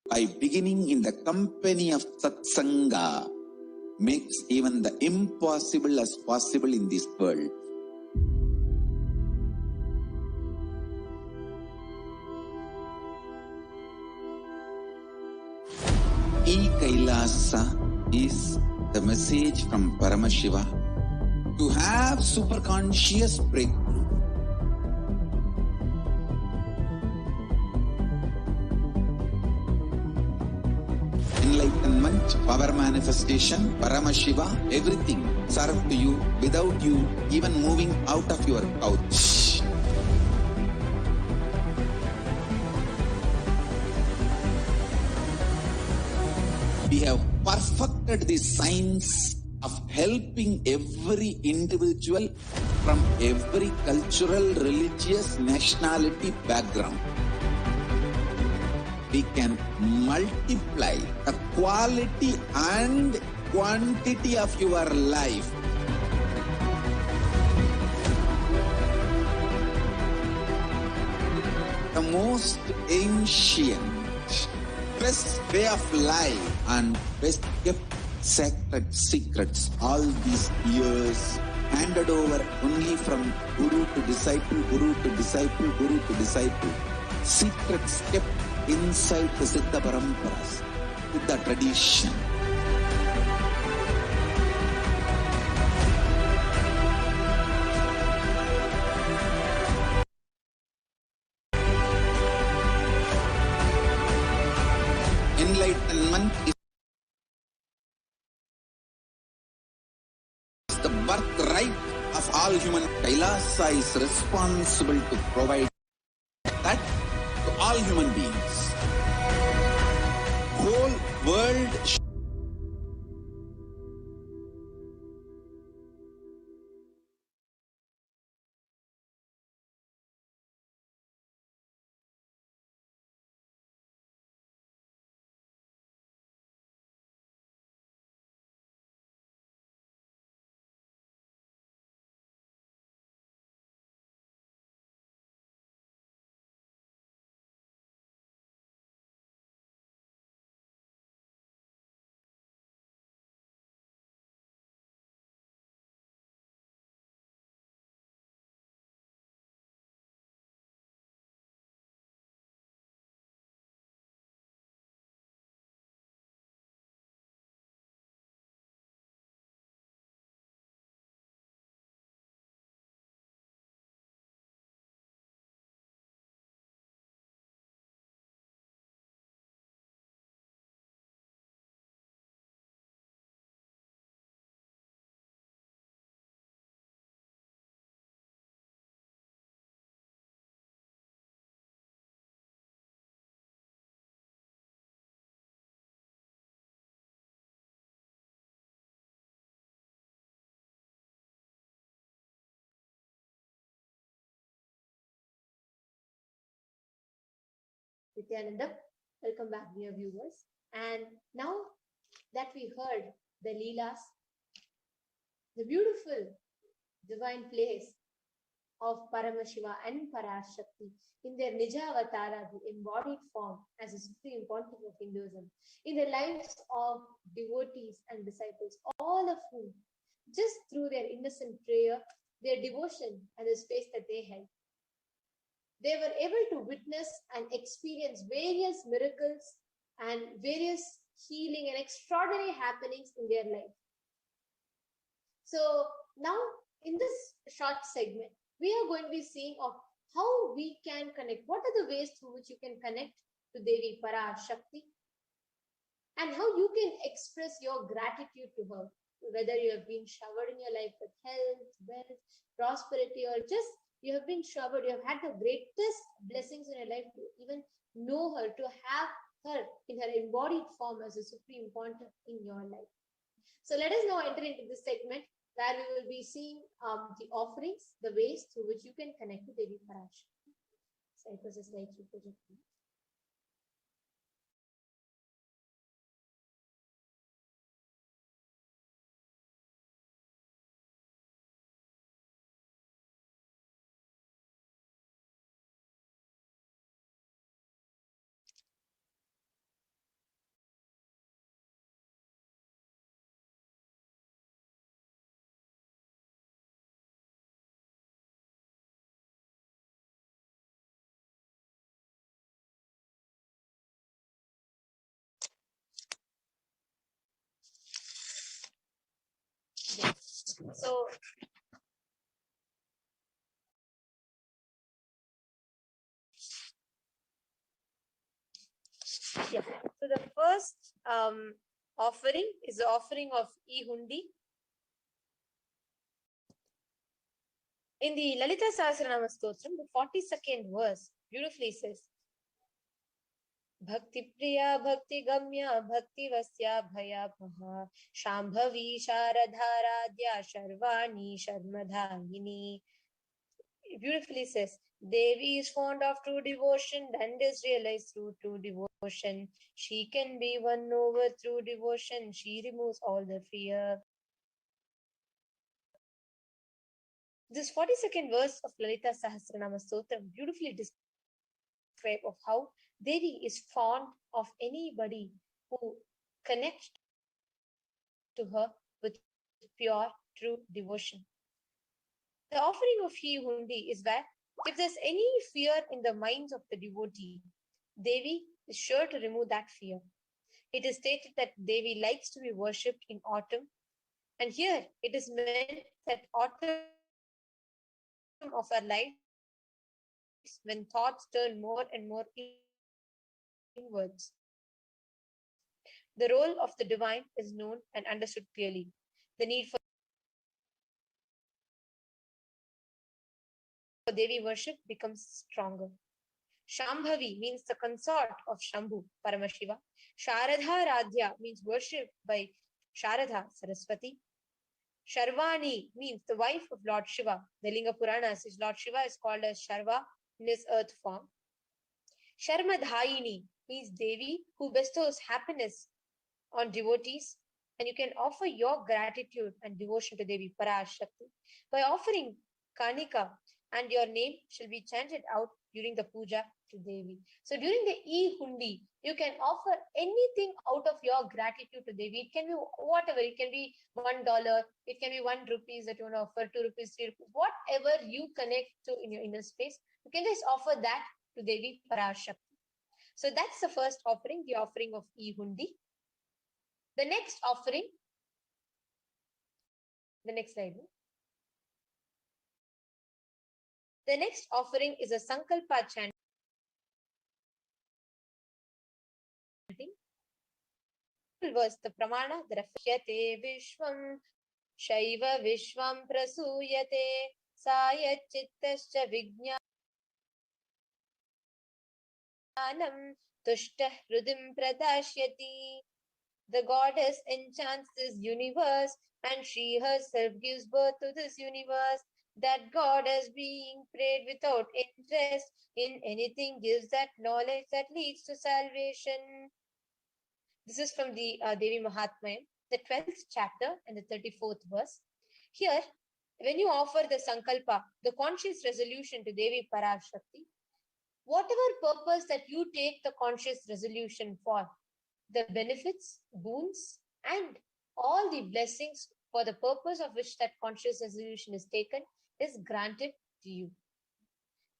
by beginning in the company of satsanga, makes even the impossible as possible in this world. E-Kailasa is the message from Paramashiva to have superconscious breakthrough. Enlightenment, power manifestation, Paramashiva, everything served to you without you even moving out of your couch. We have perfected the science of helping every individual from every cultural, religious, nationality background. We can multiply the quality and quantity of your life. The most ancient, best way of life and best kept sacred secrets all these years, handed over only from guru to disciple, guru to disciple, guru to disciple. Secrets kept inside the Siddha Paramparas, with the tradition. Enlightenment is the birthright of all human. Kailasa is responsible to provide that to all human beings. Whole world Nithyananda. Welcome back, dear viewers. And now that we heard the Leelas, the beautiful divine place of Paramashiva and Parashakti in their Nija Avatara, the embodied form as a supreme pontiff of Hinduism, in the lives of devotees and disciples, all of whom, just through their innocent prayer, their devotion, and the space that they held, they were able to witness and experience various miracles and various healing and extraordinary happenings in their life. So now, in this short segment, we are going to be seeing of how we can connect. What are the ways through which you can connect to Devi Parashakti, and how you can express your gratitude to her, whether you have been showered in your life with health, wealth, prosperity, or just you have been showered, you have had the greatest blessings in your life to even know her, to have her in her embodied form as a supreme pontiff in your life. So let us now enter into this segment where we will be seeing the offerings, the ways through which you can connect to Devi Parashakti. So it was a slide through project. So, yeah. So the first offering is the offering of E-Hundi. In the Lalita Sahasranama Stotram, the 42nd verse beautifully says, Bhakti Priya Bhakti Gamya Bhakti Vasya Bhaya Paha Shambhavi Sharadharadhya Sharvani Sharmadhayini. It beautifully says, Devi is fond of true devotion and is realized through true devotion. She can be won over through devotion. She removes all the fear. This 42nd verse of Lalita Sahasranama Stotram beautifully describes of how Devi is fond of anybody who connects to her with pure, true devotion. The offering of E-Hundi is that if there's any fear in the minds of the devotee, Devi is sure to remove that fear. It is stated that Devi likes to be worshipped in autumn, and here it is meant that autumn of our life, when thoughts turn more and more inwards. The role of the divine is known and understood clearly. The need for Devi worship becomes stronger. Shambhavi means the consort of Shambhu, Paramashiva. Sharadha Radhya means worship by Sharadha, Saraswati. Sharvani means the wife of Lord Shiva. The Linga Purana says Lord Shiva is called as Sharva in his earth form. Sharmadhayini means Devi who bestows happiness on devotees, and you can offer your gratitude and devotion to Devi Parashakti by offering Kanika, and your name shall be chanted out during the puja to Devi. So during the E-Hundi, you can offer anything out of your gratitude to Devi. It can be whatever. It can be $1. It can be 1 rupee that you want to offer, 2 rupees, 3 rupees. Whatever you connect to in your inner space, you can just offer that to Devi Parashakti. So that's the first offering, the offering of E-Hundi. The next offering, the next slide. The next offering is a Sankalpa chanting. Verse, the Pramana, the Rafyate Vishwam Shaiva Vishwam Prasuyate Sayat Chittascha Vijnanam Tushta Hrudim Pradashyati. The goddess enchants this universe, and she herself gives birth to this universe. that God is being prayed without interest in anything gives that knowledge that leads to salvation. This is from the Devi Mahatmya, the 12th chapter and the 34th verse. Here, when you offer the Sankalpa, the conscious resolution to Devi PARASHAKTI, whatever purpose that you take the conscious resolution for, the benefits, boons, and all the blessings for the purpose of which that conscious resolution is taken is granted to you.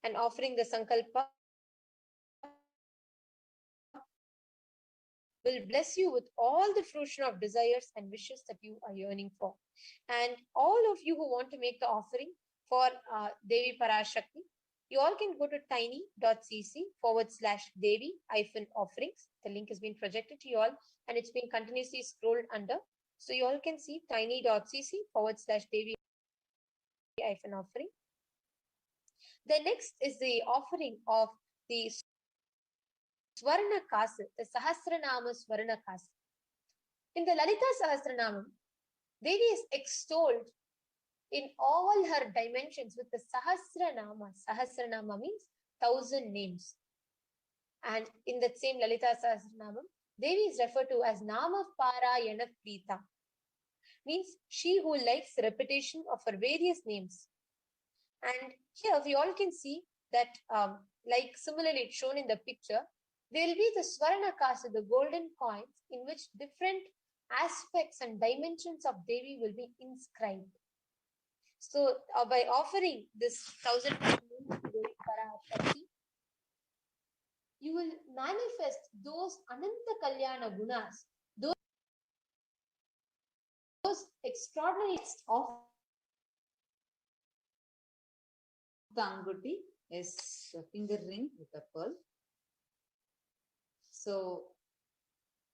And offering the Sankalpa will bless you with all the fruition of desires and wishes that you are yearning for. And all of you who want to make the offering for Devi PARASHAKTI, you all can go to tiny.cc/Devi-offerings. The link has been projected to you all and it's been continuously scrolled under. So you all can see tiny.cc/Devi-offering. The next is the offering of the Swarna Kasa, the Sahasranama Swarna Kasa. In the Lalita Sahasranamam, Devi is extolled in all her dimensions with the Sahasranama. Sahasranama means 1,000 names. And in that same Lalita Sahasranamam, Devi is referred to as Nama Parayana Prita. Means she who likes repetition of her various names. And here we all can see that like similarly it's shown in the picture, there will be the Swarna Kasa, the golden coins, in which different aspects and dimensions of Devi will be inscribed. So by offering this 1,000 names to Devi PARASHAKTI, you will manifest those Ananta Kalyana Gunas, those extraordinary of the Anguti is a finger ring with a pearl. So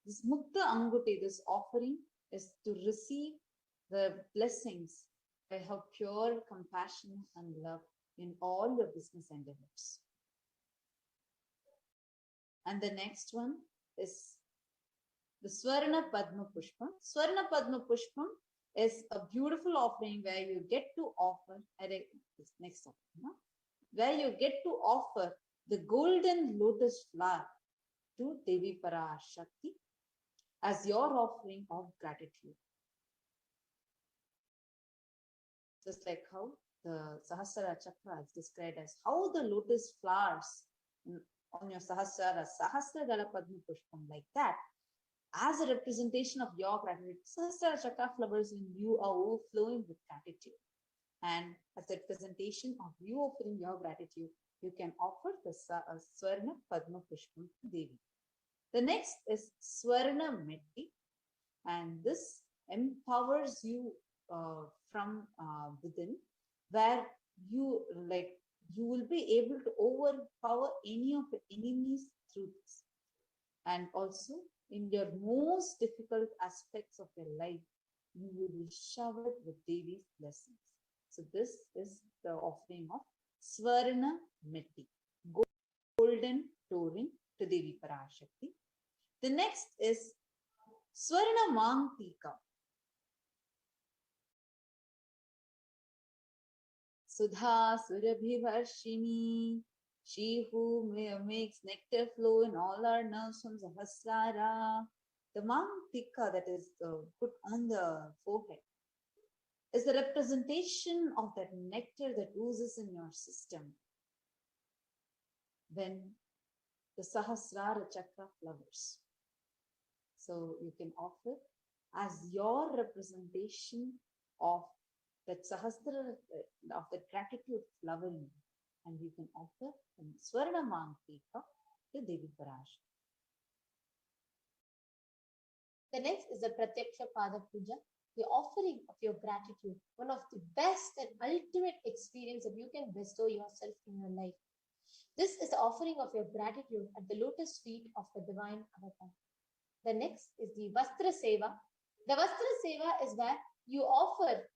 this Mukta Anguti, this offering, is to receive the blessings by her pure compassion and love in all your business endeavors. And the next one is the Swarna Padma Pushpa. Swarna Padma Pushpa is a beautiful offering where you get to offer, next offering, where you get to offer the golden lotus flower to Devi PARASHAKTI as your offering of gratitude. Just like how the Sahasrara Chakra is described as how the lotus flowers on your Sahasrara, Sahasrara Padma Pushpam, like that, as a representation of your gratitude. Sahasrara Chakra flowers when you are overflowing with gratitude. And as a representation of you offering your gratitude, you can offer the Swarna Padma Pushpam to Devi. The next is Swarna Metti, and this empowers you from within, where you will be able to overpower any of the enemies through this. And also in your most difficult aspects of your life, you will be showered with Devi's blessings. So this is the offering of Swarna Metti, golden touring to Devi PARASHAKTI. The next is Swarna Mantika. Sudha Surabhivarshini, she who makes nectar flow in all our nerves from Sahasrara. The Mantika that is put on the forehead is the representation of that nectar that oozes in your system when the Sahasrara Chakra flowers. So you can offer as your representation of that Sahasrara, of the gratitude flowering, and you can offer the Swarna Mantika to Devi PARASHAKTI. The next is the Pratyaksha Pada Puja, the offering of your gratitude, one of the best and ultimate experience that you can bestow yourself in your life. This is the offering of your gratitude at the lotus feet of the divine avatar. The next is the Vastra Seva. The Vastra Seva is where you offer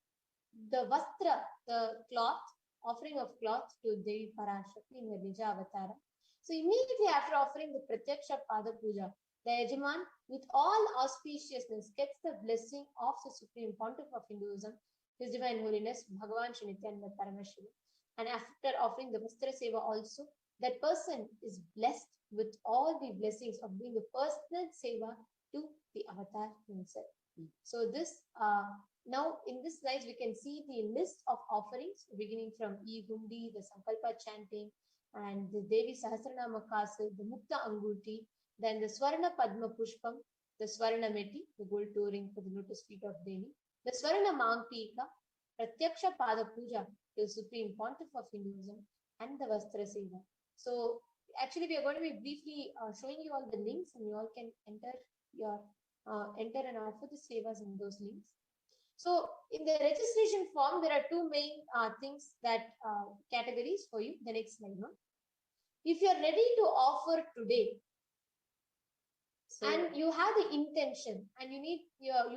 the Vastra, the cloth, offering of cloth to Devi PARASHAKTI in the Nija Avatara. So immediately after offering the Pratyaksha Pada Puja, the Yajaman, with all auspiciousness, gets the blessing of the Supreme Pontiff of Hinduism His Divine Holiness, Bhagavan Shri Nithyananda Paramashiva. And after offering the Vastra Seva also, that person is blessed with all the blessings of doing the personal Seva to the avatar himself. So this, now in this slide, we can see the list of offerings, beginning from E-Hundi, the Sankalpa chanting, and the Devi Sahasranama Castle, the Mukta Anguti, then the Swarna Padma Pushpam, the Swarna Meti, the gold touring for the lotus feet of Devi, the Swarna Mangtika, Pratyaksha Pada Puja, the Supreme Pontiff of Hinduism, and the Vastra Seva. So actually, we are going to be briefly showing you all the links, and you all can enter and offer the sevas in those links. So in the registration form, there are two main things that categories for you. The next slide, no? If you are ready to offer today, and you have the intention, and you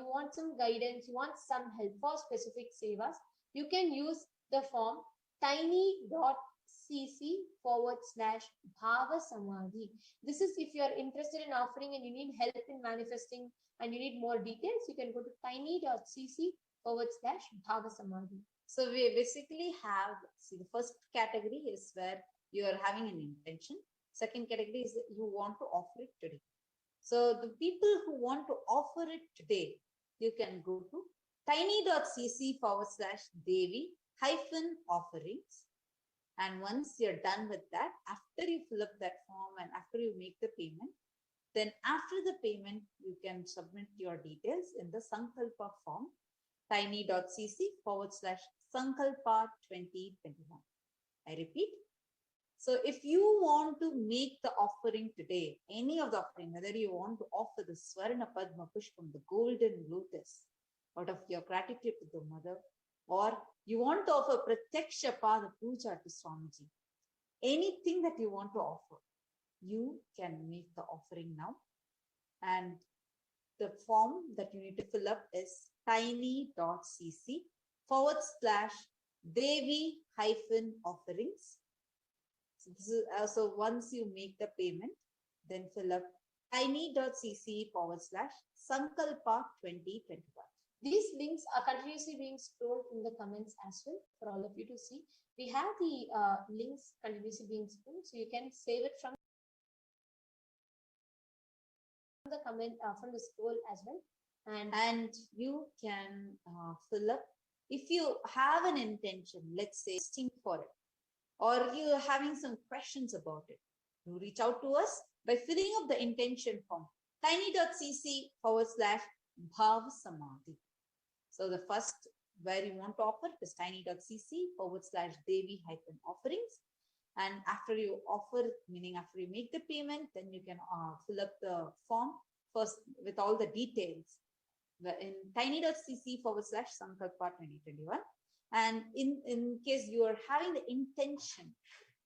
want some guidance, you want some help for specific sevas, you can use the form tiny.cc/Bhava Samadhi. This is if you are interested in offering and you need help in manifesting and you need more details, you can go to tiny.cc/Bhava Samadhi. So we basically have, see, the first category is where you are having an intention. Second category is that you want to offer it today. So the people who want to offer it today, you can go to tiny.cc/Devi-offerings. And once you're done with that, after you fill up that form and after you make the payment, then after the payment, you can submit your details in the Sankalpa form, tiny.cc/Sankalpa 2021. I repeat. So if you want to make the offering today, any of the offering, whether you want to offer the Swarna Padma Pushpam, the golden lotus, out of your gratitude to the mother, or you want to offer Pratyaksha Pada Puja to Swamiji, anything that you want to offer, you can make the offering now. And the form that you need to fill up is tiny.cc/Devi-offerings. So this is also once you make the payment, then fill up tiny.cc/Sankalpa 2021. These links are continuously being stored in the comments as well for all of you to see. We have the links continuously being stored, so you can save it from the comment from the scroll as well. And you can fill up, if you have an intention, let's say, asking for it, or you're having some questions about it, you reach out to us by filling up the intention form, tiny.cc/Bhava Samadhi. So the first where you want to offer is tiny.cc/Devi-offerings. And after you offer, meaning after you make the payment, then you can fill up the form first with all the details in tiny.cc/Sankalpa 2021. And in case you are having the intention,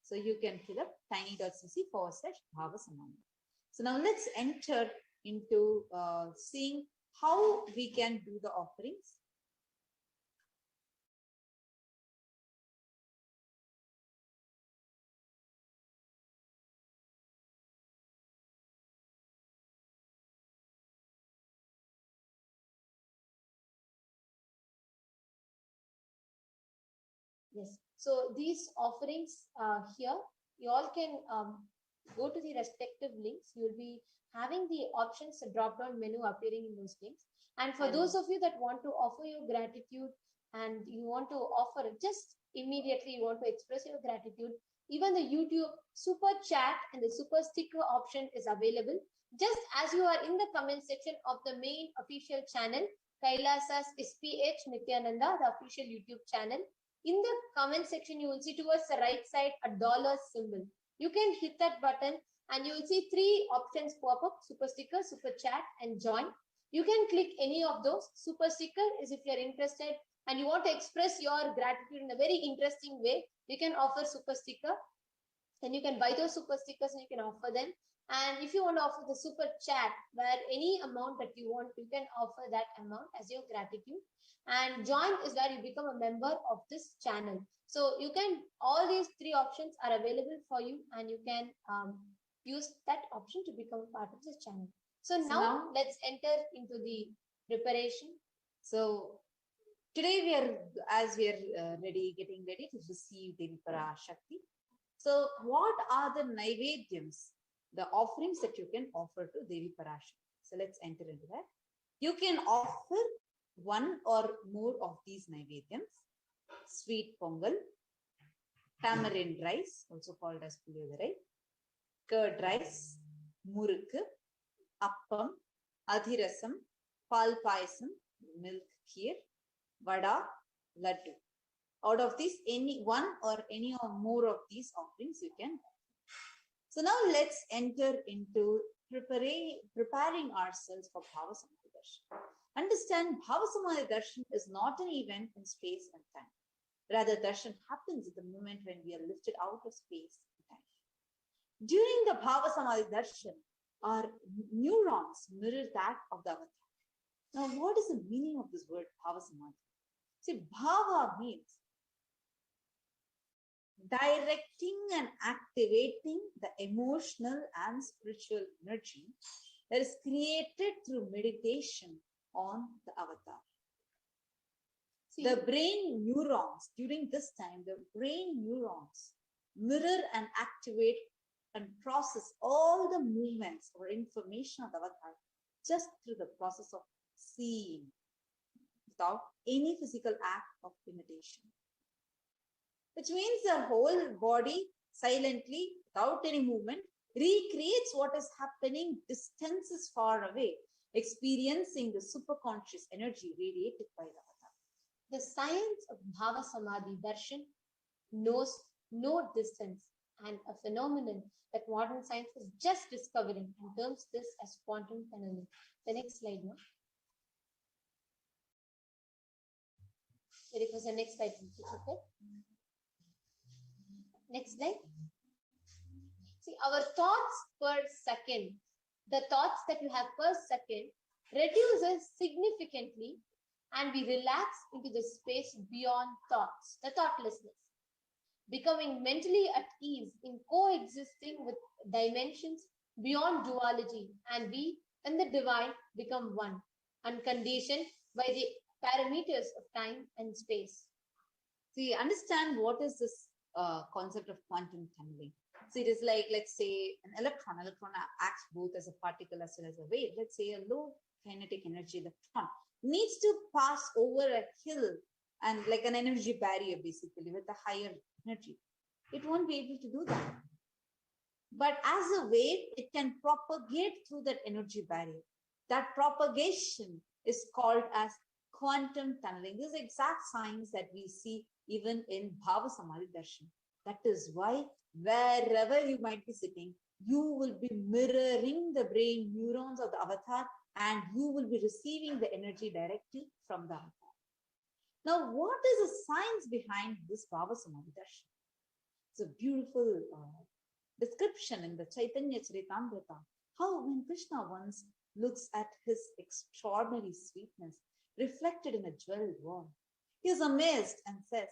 so you can fill up tiny.cc/Bhava Samadhi. So now let's enter into seeing how we can do the offerings. Yes. So these offerings here, you all can go to the respective links. You will be having the options, a drop-down menu appearing in those links. And for those of you that want to offer your gratitude and you want to offer just immediately, you want to express your gratitude, even the YouTube super chat and the super sticker option is available. Just as you are in the comment section of the main official channel, Kailasa's SPH Nithyananda, the official YouTube channel. In the comment section, you will see towards the right side a dollar symbol. You can hit that button and you will see three options pop up: super sticker, super chat, and join. You can click any of those. Super sticker is if you're interested and you want to express your gratitude in a very interesting way. You can offer super sticker. Then you can buy those super stickers and you can offer them. And if you want to offer the super chat, where any amount that you want, you can offer that amount as your gratitude. And join is where you become a member of this channel. So you can, all these three options are available for you and you can use that option to become a part of this channel. So now let's enter into the preparation. So Today we are, as we are getting ready to receive Devi PARASHAKTI. So what are the Naivedyams, the offerings that you can offer to Devi PARASHAKTI? So let's enter into that. You can offer one or more of these Naivedyams: sweet pongal, tamarind rice, also called as puliyodare, curd rice, murukku, appam, adhirasam, pal payasam, milk kheer, vada, laddu. Out of these, any one or any or more of these offerings you can. So now let's enter into preparing ourselves for Bhava Samadhi Darshan. Understand, Bhava Samadhi Darshan is not an event in space and time. Rather, darshan happens at the moment when we are lifted out of space and time. During the Bhava Samadhi Darshan, our neurons mirror that of the avatar. Now, what is the meaning of this word Bhava Samadhi? See, Bhava means directing and activating the emotional and spiritual energy that is created through meditation on the avatar. The brain neurons, during this time, the brain neurons mirror and activate and process all the movements or information of the avatar just through the process of seeing, without any physical act of imitation. Which means the whole body silently, without any movement, recreates what is happening distances far away, experiencing the superconscious energy radiated by the avatar. The science of Bhava Samadhi Darshan knows no distance, and a phenomenon that modern science is just discovering and terms this as quantum tunneling. The next slide, no? It was the next slide, okay? Next slide. See, our thoughts per second, the thoughts that you have per second reduces significantly, and we relax into the space beyond thoughts, the thoughtlessness, becoming mentally at ease in coexisting with dimensions beyond duality, and we and the divine become one, unconditioned by the parameters of time and space. See, understand what is this concept of quantum tunneling. So it is like, let's say, an electron acts both as a particle as well as a wave. Let's say a low kinetic energy electron needs to pass over a hill and like an energy barrier, basically, with a higher energy. It won't be able to do that. But as a wave, it can propagate through that energy barrier. That propagation is called as quantum tunneling. This is exact science that we see even in Bhava Samadhi Darshan. That is why wherever you might be sitting, you will be mirroring the brain neurons of the avatar, and you will be receiving the energy directly from the avatar. Now, what is the science behind this Bhava Samadhi Darshan? It's a beautiful description in the Chaitanya Charitamrita, how when Krishna once looks at his extraordinary sweetness reflected in a jeweled wall, he is amazed and says,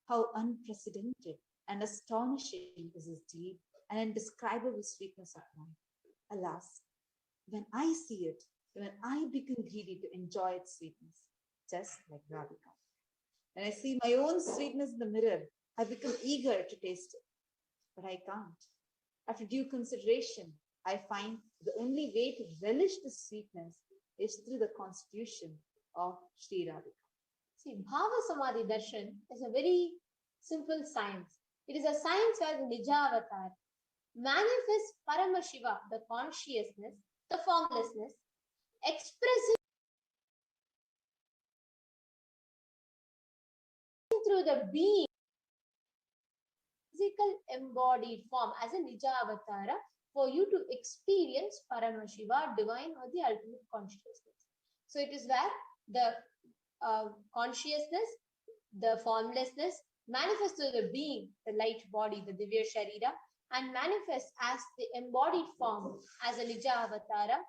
how unprecedented and astonishing is his deep and indescribable sweetness of mind. Alas, when I see it, when I become greedy to enjoy its sweetness, just like Radhika. When I see my own sweetness in the mirror, I become eager to taste it, but I can't. After due consideration, I find the only way to relish the sweetness is through the constitution of Sri Radhika. See, Bhava Samadhi Darshan is a very simple science. It is a science where the Nija Avatar manifests Paramashiva, the consciousness, the formlessness, expressing through the being, physical embodied form as a Nija Avatara for you to experience Paramashiva, divine or the ultimate consciousness. So it is where the consciousness, the formlessness manifests to the being, the light body, the Divya Sharira, and manifests as the embodied form as a Nija Avatara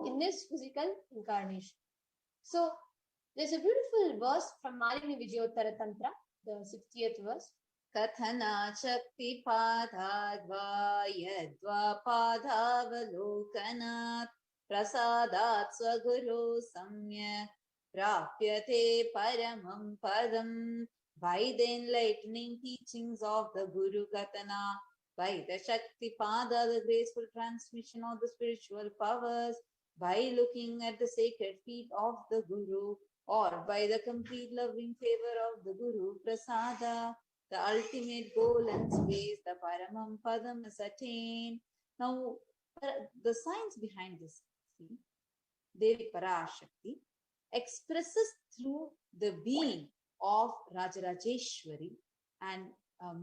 in this physical incarnation. So there's a beautiful verse from Malini Vijayottara Tantra, the 60th verse. Kathana Shakti Padhadva Yadva Padhavalokanat Prasadat Swaguru Samyak prapyate paramam padam, by the enlightening teachings of the Guru Gatana, by the Shakti Pada, the graceful transmission of the spiritual powers, by looking at the sacred feet of the Guru, or by the complete loving favor of the Guru Prasada, the ultimate goal and space, the Paramam Padam is attained. Now, the science behind this, see, Devi PARASHAKTI expresses through the being of Rajarajeshwari and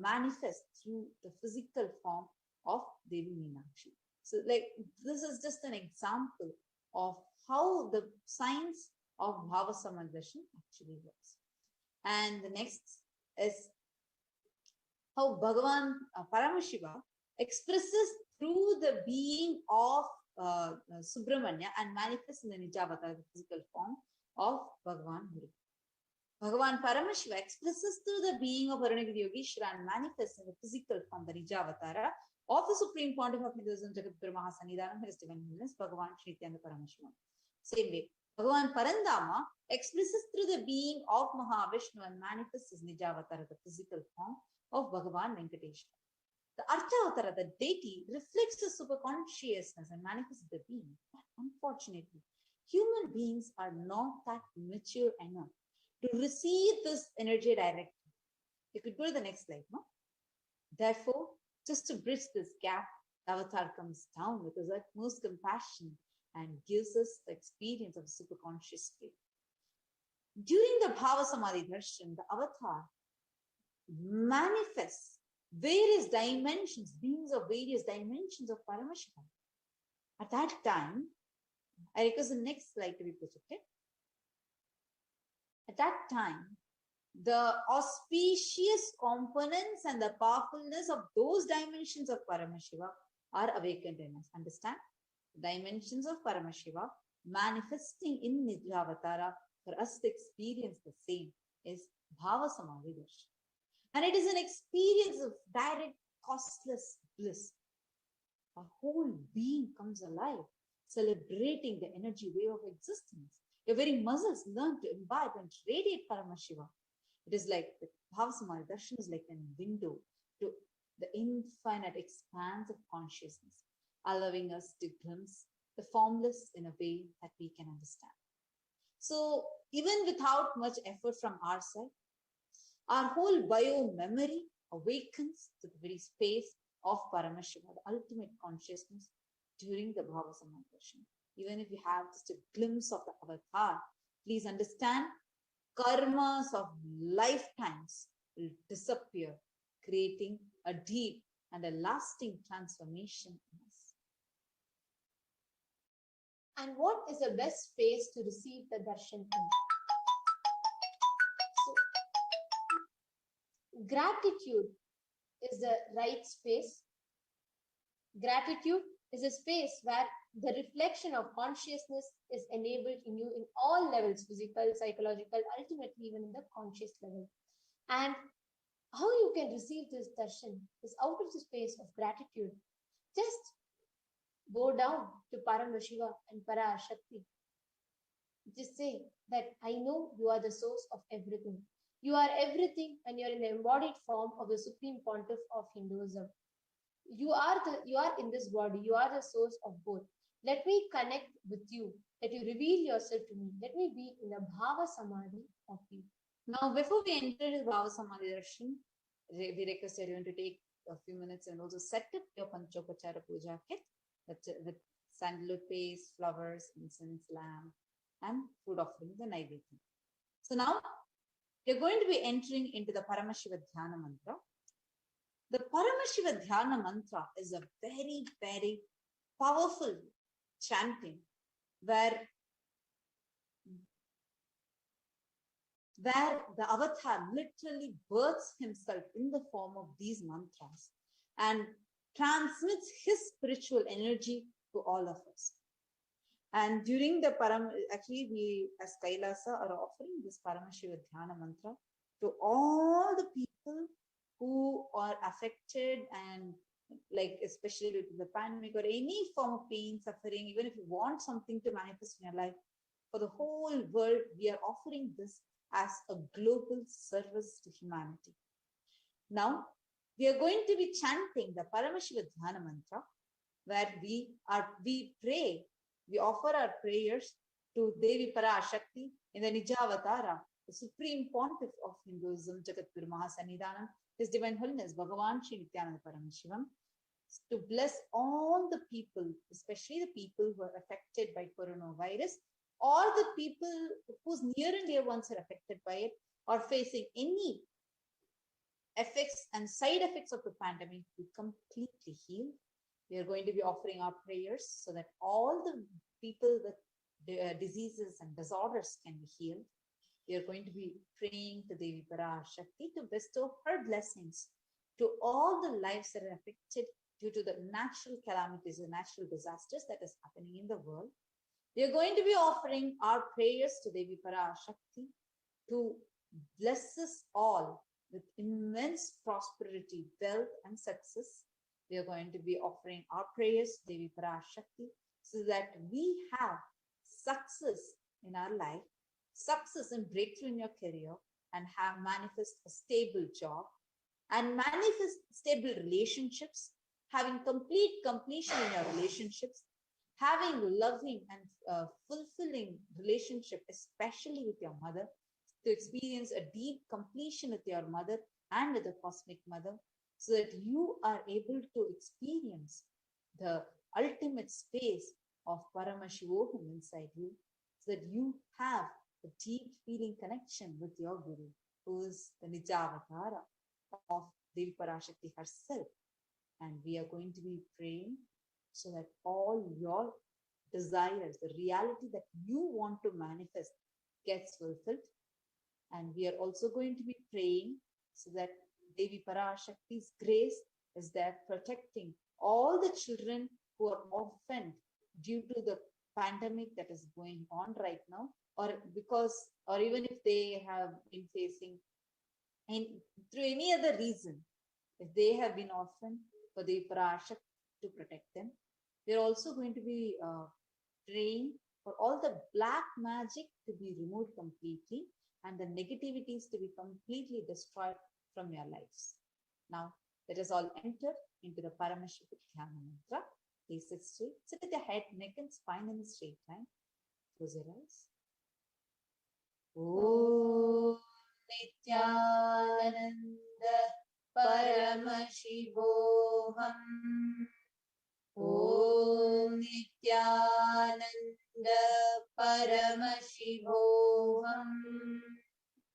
manifests through the physical form of Devi Meenakshi. So, like, this is just an example of how the science of Bhava Samadvarshan actually works. And the next is how Bhagavan Paramashiva expresses through the being of Subramanya and manifests in the Nijavatar, the physical form of Bhagavan Guru. Bhagavan Paramashiva expresses through the being of Arunagiri Yogeshwara and manifests in the physical form, the Nijavatara, of the Supreme Pontiff of Hinduism, Jagadguru Mahasannidhanam, His Divine Holiness, Bhagavan Sri Nithyananda Paramashiva. Same way, Bhagavan Parandama expresses through the being of Mahavishnu and manifests as Nijavatara, the physical form of Bhagavan Venkateshwara. The Archavatara, the deity, reflects the superconsciousness and manifests the being. But unfortunately, human beings are not that mature enough to receive this energy directly. You could go to the next slide, no? Therefore, just to bridge this gap, the avatar comes down with his utmost compassion and gives us the experience of superconscious state. During the Bhava Samadhi Darshan, the avatar manifests various dimensions, beings of various dimensions of Paramashiva. At that time, I request the next slide to be put, okay? At that time, the auspicious components and the powerfulness of those dimensions of Paramashiva are awakened in us. Understand? The dimensions of Paramashiva manifesting in Nijavatara for us to experience the same is Bhava Samadhi Darshan. And it is an experience of direct, costless bliss. Our whole being comes alive, celebrating the energy wave of existence. Your very muscles learn to imbibe and radiate Paramashiva. It is like the Bhava Samadhi Darshan is like a window to the infinite expanse of consciousness, allowing us to glimpse the formless in a way that we can understand. So, even without much effort from our side, our whole bio-memory awakens to the very space of Paramashiva, the ultimate consciousness, during the Bhava Samadhi Darshan. Even if you have just a glimpse of the avatar, please understand, karmas of lifetimes will disappear, creating a deep and a lasting transformation in us. And what is the best space to receive the darshan in? So, gratitude is the right space. Gratitude is a space where the reflection of consciousness is enabled in you in all levels, physical, psychological, ultimately even in the conscious level. And how you can receive this darshan is out of the space of gratitude. Just go down to Paramashiva and PARASHAKTI. Just say that I know you are the source of everything. You are everything and you are in the embodied form of the Supreme Pontiff of Hinduism. You are in this body. You are the source of both. Let me connect with you. Let you reveal yourself to me. Let me be in the Bhava Samadhi of you. Now, before we enter the Bhava Samadhi Darshan, we request everyone to take a few minutes and also set up your Panchopachara Puja kit with sandalwood paste, flowers, incense, lamp, and food offerings and Naivedya. So now, we are going to be entering into the Paramashiva Dhyana Mantra. The Paramashiva Dhyana Mantra is a very, very powerful chanting where the avatar literally births himself in the form of these mantras and transmits his spiritual energy to all of us. And during the actually we as Kailasa are offering this Paramashiva Dhyana Mantra to all the people who are affected and like especially due to the pandemic or any form of pain, suffering, even if you want something to manifest in your life, for the whole world, we are offering this as a global service to humanity. Now, we are going to be chanting the Paramashiva Dhyana Mantra, where we pray, we offer our prayers to Devi PARASHAKTI in the Nijavatara, the Supreme Pontiff of Hinduism, Jagadguru Mahasannidhanam, His Divine Holiness Bhagavan Sri Nithyananda Paramashivam, to bless all the people, especially the people who are affected by coronavirus, or the people whose near and dear ones are affected by it, or facing any effects and side effects of the pandemic, be completely healed. We are going to be offering our prayers so that all the people with diseases and disorders can be healed. We are going to be praying to Devi PARASHAKTI to bestow her blessings to all the lives that are affected due to the natural calamities and natural disasters that is happening in the world. We are going to be offering our prayers to Devi PARASHAKTI to bless us all with immense prosperity, wealth, and success. We are going to be offering our prayers to Devi PARASHAKTI so that we have success in our life, success and breakthrough in your career, and have manifest a stable job, and manifest stable relationships, having completion in your relationships, having loving and fulfilling relationship, especially with your mother, to experience a deep completion with your mother and with the cosmic mother, so that you are able to experience the ultimate space of Paramashivoham inside you, so that you have a deep feeling connection with your Guru, who is the Nijavatara of Devi PARASHAKTI herself. And we are going to be praying so that all your desires, the reality that you want to manifest, gets fulfilled. And we are also going to be praying so that Devi PARASHAKTI's grace is there protecting all the children who are orphaned due to the pandemic that is going on right now, or even if they have been facing through any other reason, if they have been orphaned, for the PARASHAKTI to protect them. We are also going to be praying for all the black magic to be removed completely and the negativities to be completely destroyed from your lives. Now, let us all enter into the Paramashiva Dhyana Mantra. Please sit straight. Sit with your head, neck, and spine in a straight line. Close your eyes. Om Nithyananda Paramashivoham. Om Nithyananda Paramashivoham.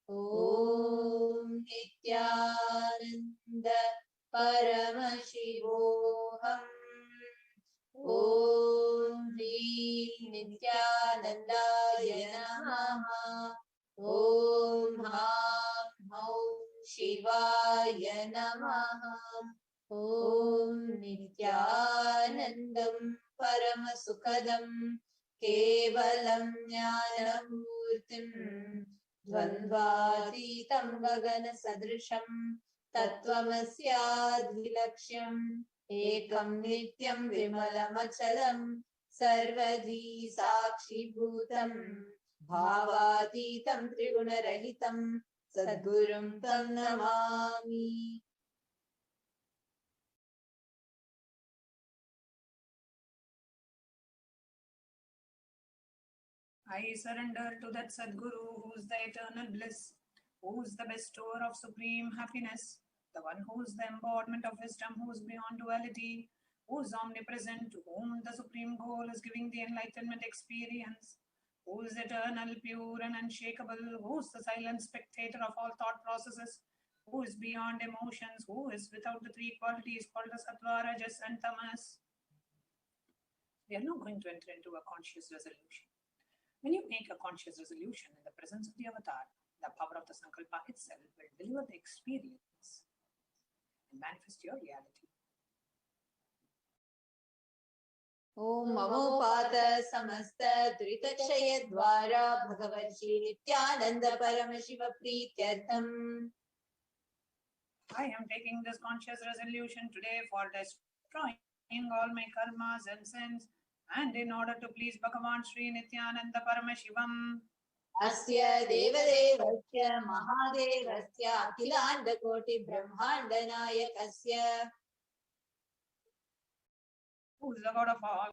Om Nithyananda Paramashivoham. Om Nithyanandaya Namaha. Om Ham Om Shivaya Namaha. Om Nithyanandam Paramasukadam Kevalam Jnanamurtim Dvandvatitam Gagana Sadrisham Tattvamasya Ekam Nityam Vimalamachalam Sarvadi Sakshi Bhutam Bhavatitam Trigunarahitam Sadgurum Tam Namami. I surrender to that Sadguru, who is the eternal bliss, who is the bestower of supreme happiness, the one who is the embodiment of wisdom, who is beyond duality, who is omnipresent, to whom the supreme goal is giving the enlightenment experience, who is eternal, pure and unshakable, who is the silent spectator of all thought processes, who is beyond emotions, who is without the three qualities called the Sattva, Rajas and Tamas. We are now going to enter into a conscious resolution. When you make a conscious resolution in the presence of the avatar, the power of the Sankalpa itself will deliver the experience and manifest your reality. Om Mamopata Samasta Dritachaya Dwara Bhagavati Nithyananda Paramashiva Prityartham. I am taking this conscious resolution today for destroying all my karmas and sins And in order to please Bhagavan Sri Nithyananda Paramashivam, Asya Devadevasya Mahadevasya Akhilanda Koti Brahmanda Nayakasya, who is the God of all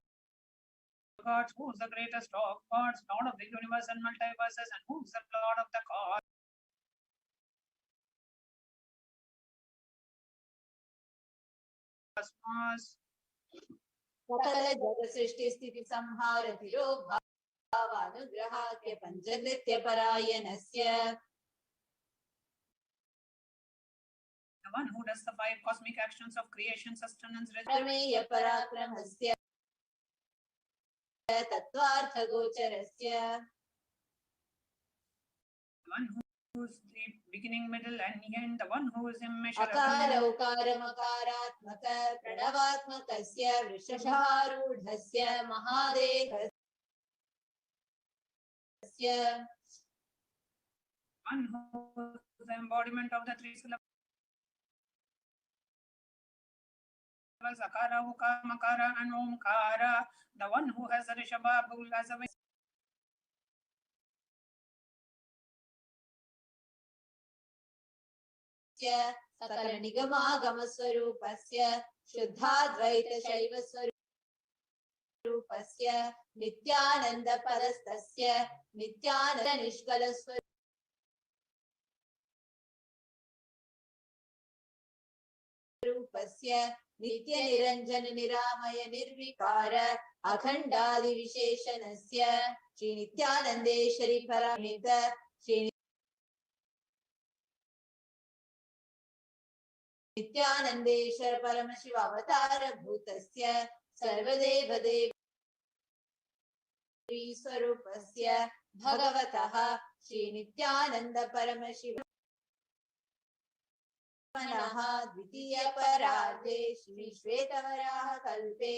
gods, who is the greatest of gods, Lord of the universe and multiverses, and who is the Lord of the cosmos. Sakala Jaga Srishti Sthiti Samhara Thiro Bhavanugrahakya Panchagritya Parayanasya, The one who does the 5 cosmic actions of creation, sustenance, Rameya Parakramasya Tattvartha Gocharasya, the one who is the beginning, middle, and end, the one who is immeasurable. Akara Ukara Makaratmaka Pranavatmakasya Vrishasharudhasya Mahadevasya, One who is the embodiment of the 3 syllables, Akara, Ukara, Makara, and Omkara, the one who has the Rishabha bull as a Sakala Nigama Gama Swarupasya Shuddhadvaita Shaiva Swarupasya Nityananda Parastasya Nityananda Nishkala Swarupasya Nitya Niranjana Niramaya Nirvikara Akhandadi Visheshanasya Shri Nityanandeshwari Paramita Shri Nityanandeshwara Paramashiva Avatara Bhutasya Sarvadeva Devi Swarupasya Bhagavataha Shri Nityananda Paramashiva Manaha Dvitiya Parade Shri Shvetavaraha Kalpe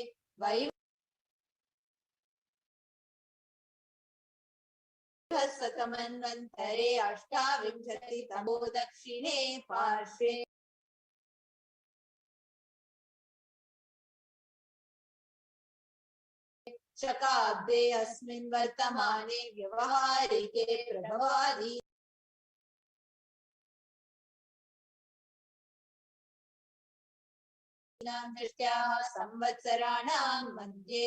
Satamanvantare Ashtavimshati Tamo Dakshine Parshve Shakabde Asmin Vartamane Vyavaharike Prabhavadi Nirtyaha Samvatsarana Madhye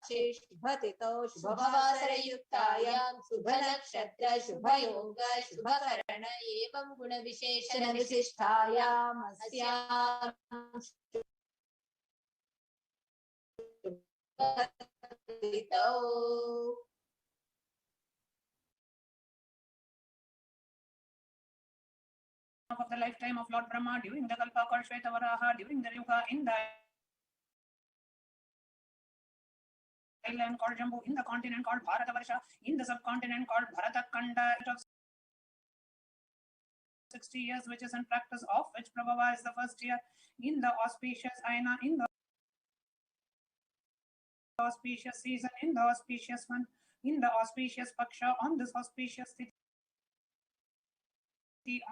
Shubhatito Shubhavasara Yuktayam Subhanakshatra Shubhayoga Shubhakarana Evam Guna Visheshana Visishtayam Asyam of the lifetime of Lord Brahma during the Kalpa called Shvetavaraha, during the Yuga in the island called Jambu, in the continent called Bharatavarsha, in the subcontinent called Bharatakanda, 60 years, which is in practice, of which Prabhava is the first year, in the auspicious Aina, in the auspicious season, in the auspicious month, in the auspicious Paksha, on this auspicious Tithi,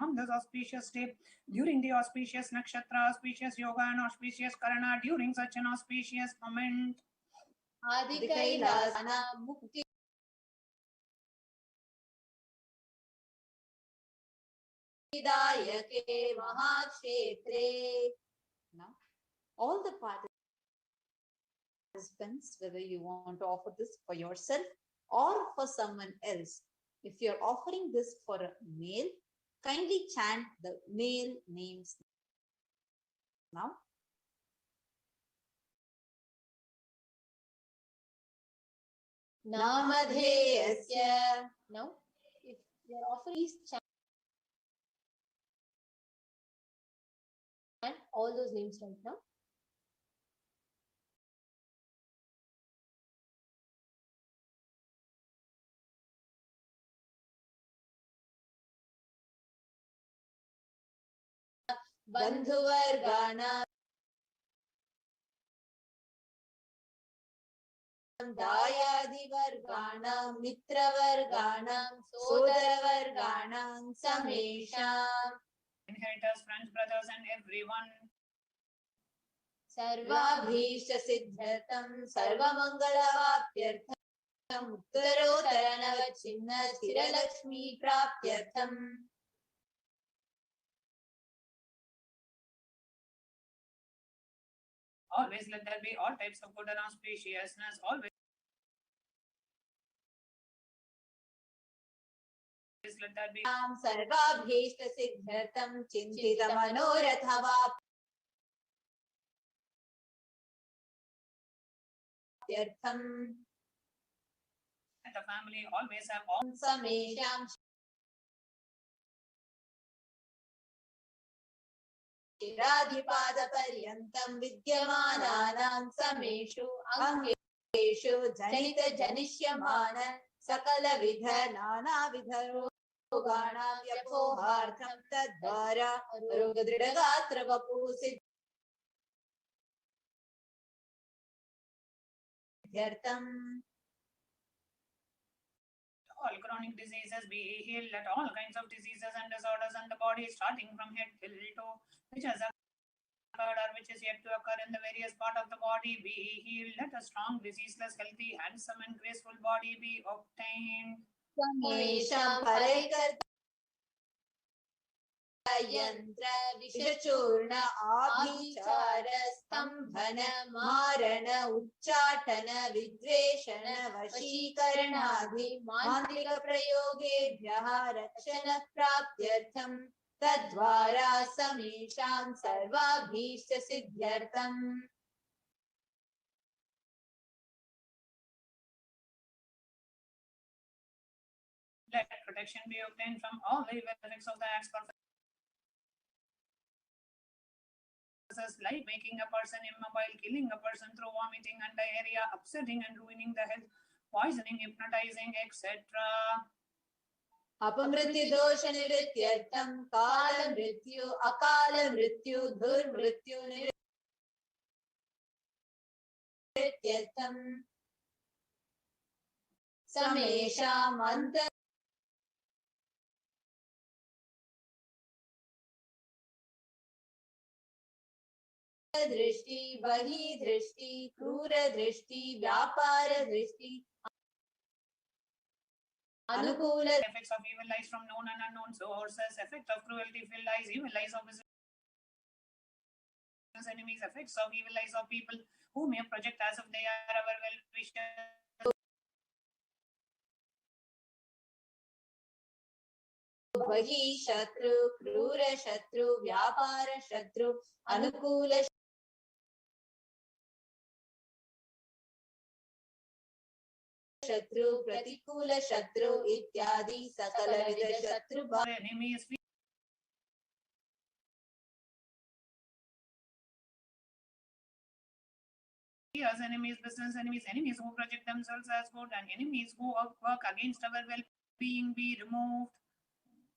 on this auspicious day, during the auspicious Nakshatra, auspicious Yoga, and auspicious Karana, during such an auspicious moment. Adi Kailasana Mukti Dayake Mahakshetre. Now, all the participants, whether you want to offer this for yourself or for someone else, if you're offering this for a male, kindly chant the male names now. Namadheyasya. Now, if you're offering, please chant all those names right now. Bandhuvargana Dayadivarganam Mitravarganam Sodaravarganam Samesham. Inheritors, friends, brothers, and everyone. सर्वाभीष्टसिद्ध्यर्थं सर्वमङ्गलवाप्त्यर्थम् उत्तरोत्तरनवच्छिन्न स्थिरलक्ष्मी प्राप्त्यर्थम् Always let there be all types of good and auspiciousness. Always let there be सर्वाभीष्टसिद्ध्यर्थं चिन्तितमनोरथवाप्त्यर्थम् and the family always have all समेषां शिराधिपादपर्यन्तं विद्यमानानां समेषु अङ्गेषु जनितजनिष्यमान सकलविध नानाविध रोगाणां व्यपोहार्थं तद्वारा रोगदृढगात्र वपुः सिद्ध्यर्थम् all chronic diseases be healed. Let all kinds of diseases and disorders in the body, starting from head till toe, which has occurred or which is yet to occur in the various part of the body, be healed. Let a strong, diseaseless, healthy, handsome, and graceful body be obtained. यंत्र विषचूर्ण आभिचार स्तंभन मारण उच्चाटन विद्वेषण वशीकरणादि मांत्रिक प्रयोगेभ्यः रक्षण प्राप्त्यर्थं तद्वारा समेषां सर्वाभीष्ट सिद्ध्यर्थम् Let protection be obtained from all the evil effects of the acts like making a person immobile, killing a person through vomiting and diarrhea, upsetting and ruining the health, poisoning, hypnotizing, etc. अपमृत्यु दोष निवृत्त्यर्थं काल मृत्यु अकाल मृत्यु दुर्मृत्यु निवृत्त्यर्थं समेषाम् अन्त दृष्टि बहि दृष्टि क्रूर दृष्टि व्यापार दृष्टि अनुकूल effects of evil eyes from known and unknown sources, effect of cruelty filled eyes, evil eyes of business enemies, effects of evil eyes of people who may project as if they are our well-wishers. बहि शत्रु क्रूर शत्रु व्यापार शत्रु अनुकूल शत्रु प्रतिकूल शत्रु इत्यादि सकलविध शत्रु enemies, fears enemies, business enemies, enemies who project themselves as good, and enemies who work against our well-being be removed.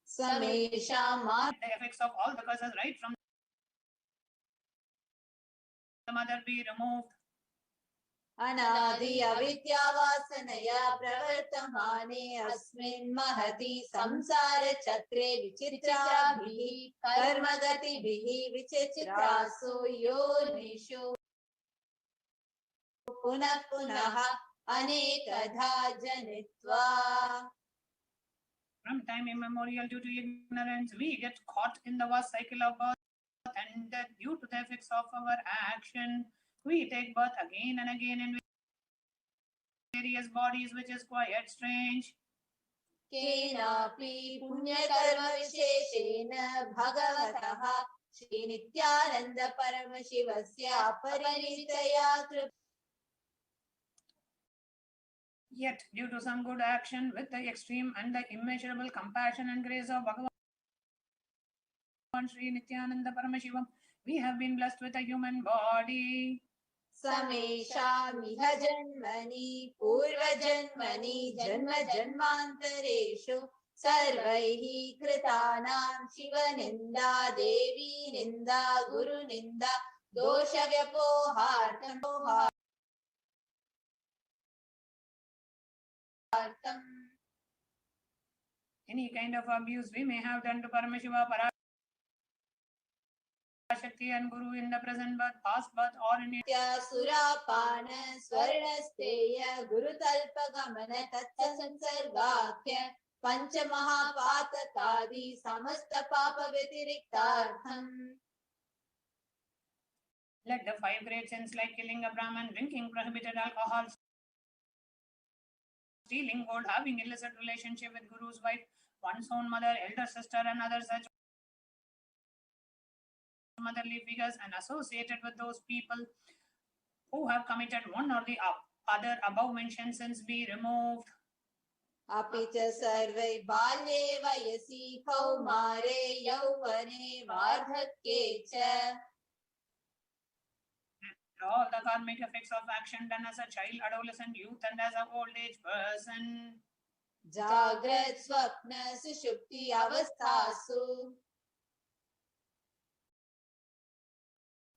समेषाम् The effects of all the causes right from the mother be removed. अनादि अविद्यावासनया प्रवर्तमाने अस्मिन् महति संसार चक्रे विचित्राभिः कर्मगतिभिः विचित्रासु योनिषु पुनः पुनः अनेकधा जनित्वा. From time immemorial, due to ignorance, we get caught in the vast cycle of birth and death. Due to the effects of our action, we take birth again and again in various bodies, which is quite strange. केनापि पुण्यकर्म विशेषेण भगवतः श्री नित्यानंद परमशिवस्य अपरिणितया कृपया. Yet, due to some good action with the extreme and the immeasurable compassion and grace of Bhagavan Sri Nithyananda Paramashivam, we have been blessed with a human body. समेषामिह जन्मनि पूर्वजन्मनि जन्म जन्मान्तरेषु सर्वैः कृतानां शिवनिन्दा देवी निन्दा गुरुनिन्दा दोषव्यपोहार्थं Any kind of abuse we may have done to Paramashiva, Shakti and Guru in the present birth, past birth, or in Surapana Swarnasteya Guru Talpa Gamana Tatsa Sansargakya Pancha Mahapatakadi Samasta Papa Vetiriktartham. Let the 5 great sins like killing a Brahman, drinking prohibited alcohol, stealing gold, having illicit relationship with Guru's wife, one's own mother, elder sister, and other such motherly figures, and associated with those people who have committed one or the other above mentioned sins be removed. Apicha sarvai balye vayasi kaumare yauvane vardhake cha. All the karmic effects of action done as a child, adolescent, youth, and as an old age person. Jagrat swapna sushupti avasthasu.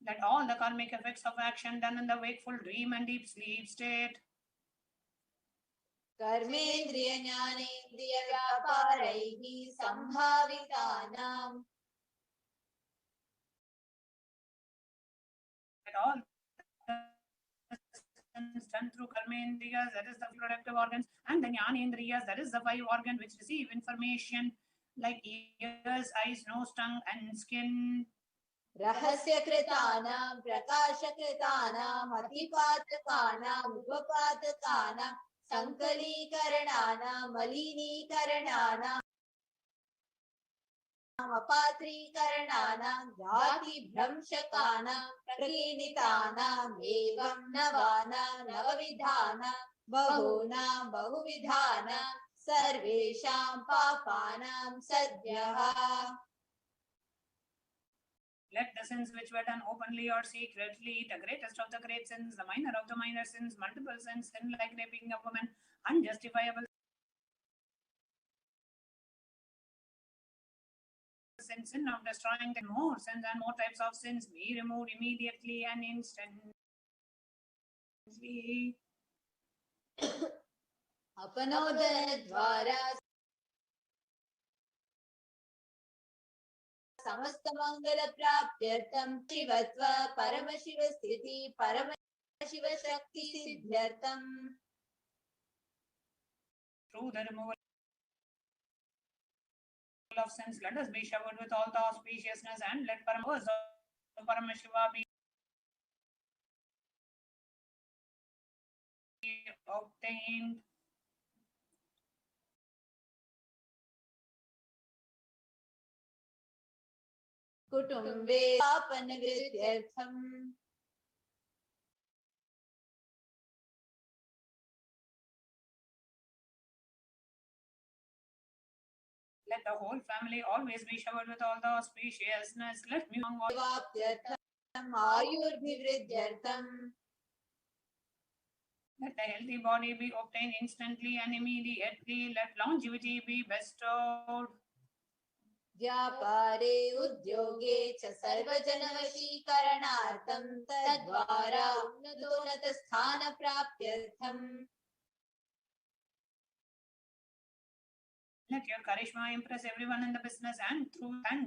Let all the karmic effects of action done in the wakeful dream and deep sleep state. Karmendriya jnanendriya vyaparaihi sambhavitanam. Let all done through karmendriyas, that is the productive organs, and the jnanendriyas, that is the 5 organs which receive information like ears, eyes, nose, tongue, and skin. Rahasya kritanam, prakasha kritanam, atipatakanam, upapatakanam, sankali karananam, malini karananam, apatri karananam, jati bhramshakanam, prakinitanam, evam navanam, navavidhanam, bahunam, bahuvidhanam, sarvesham papanam sadhyaha. Let the sins which were done openly or secretly, the greatest of the great sins, the minor of the minor sins, multiple sins, sin like raping a woman, unjustifiable sin, sin of destroying, then more sins and more types of sins be removed immediately and instantly. Apanodana dvara समस्त मंगल प्राप्त्यर्थम शिवत्व परम शिव स्थिति परम Shiv Shakti सिद्ध्यर्थम. Through the removal of sins, let us be showered with all the auspiciousness, and let Paramashiva be obtained. Kutumbe papanagrityartham. Let the whole family always be showered with all the auspiciousness. Let me let the healthy body be obtained instantly and immediately. Let longevity be bestowed. व्यापारे उद्योगे च सर्वजनवशीकरणार्थं तद्वारा उन्नतोन्नतस्थानप्राप्त्यर्थम्. Let your charisma impress everyone in the business and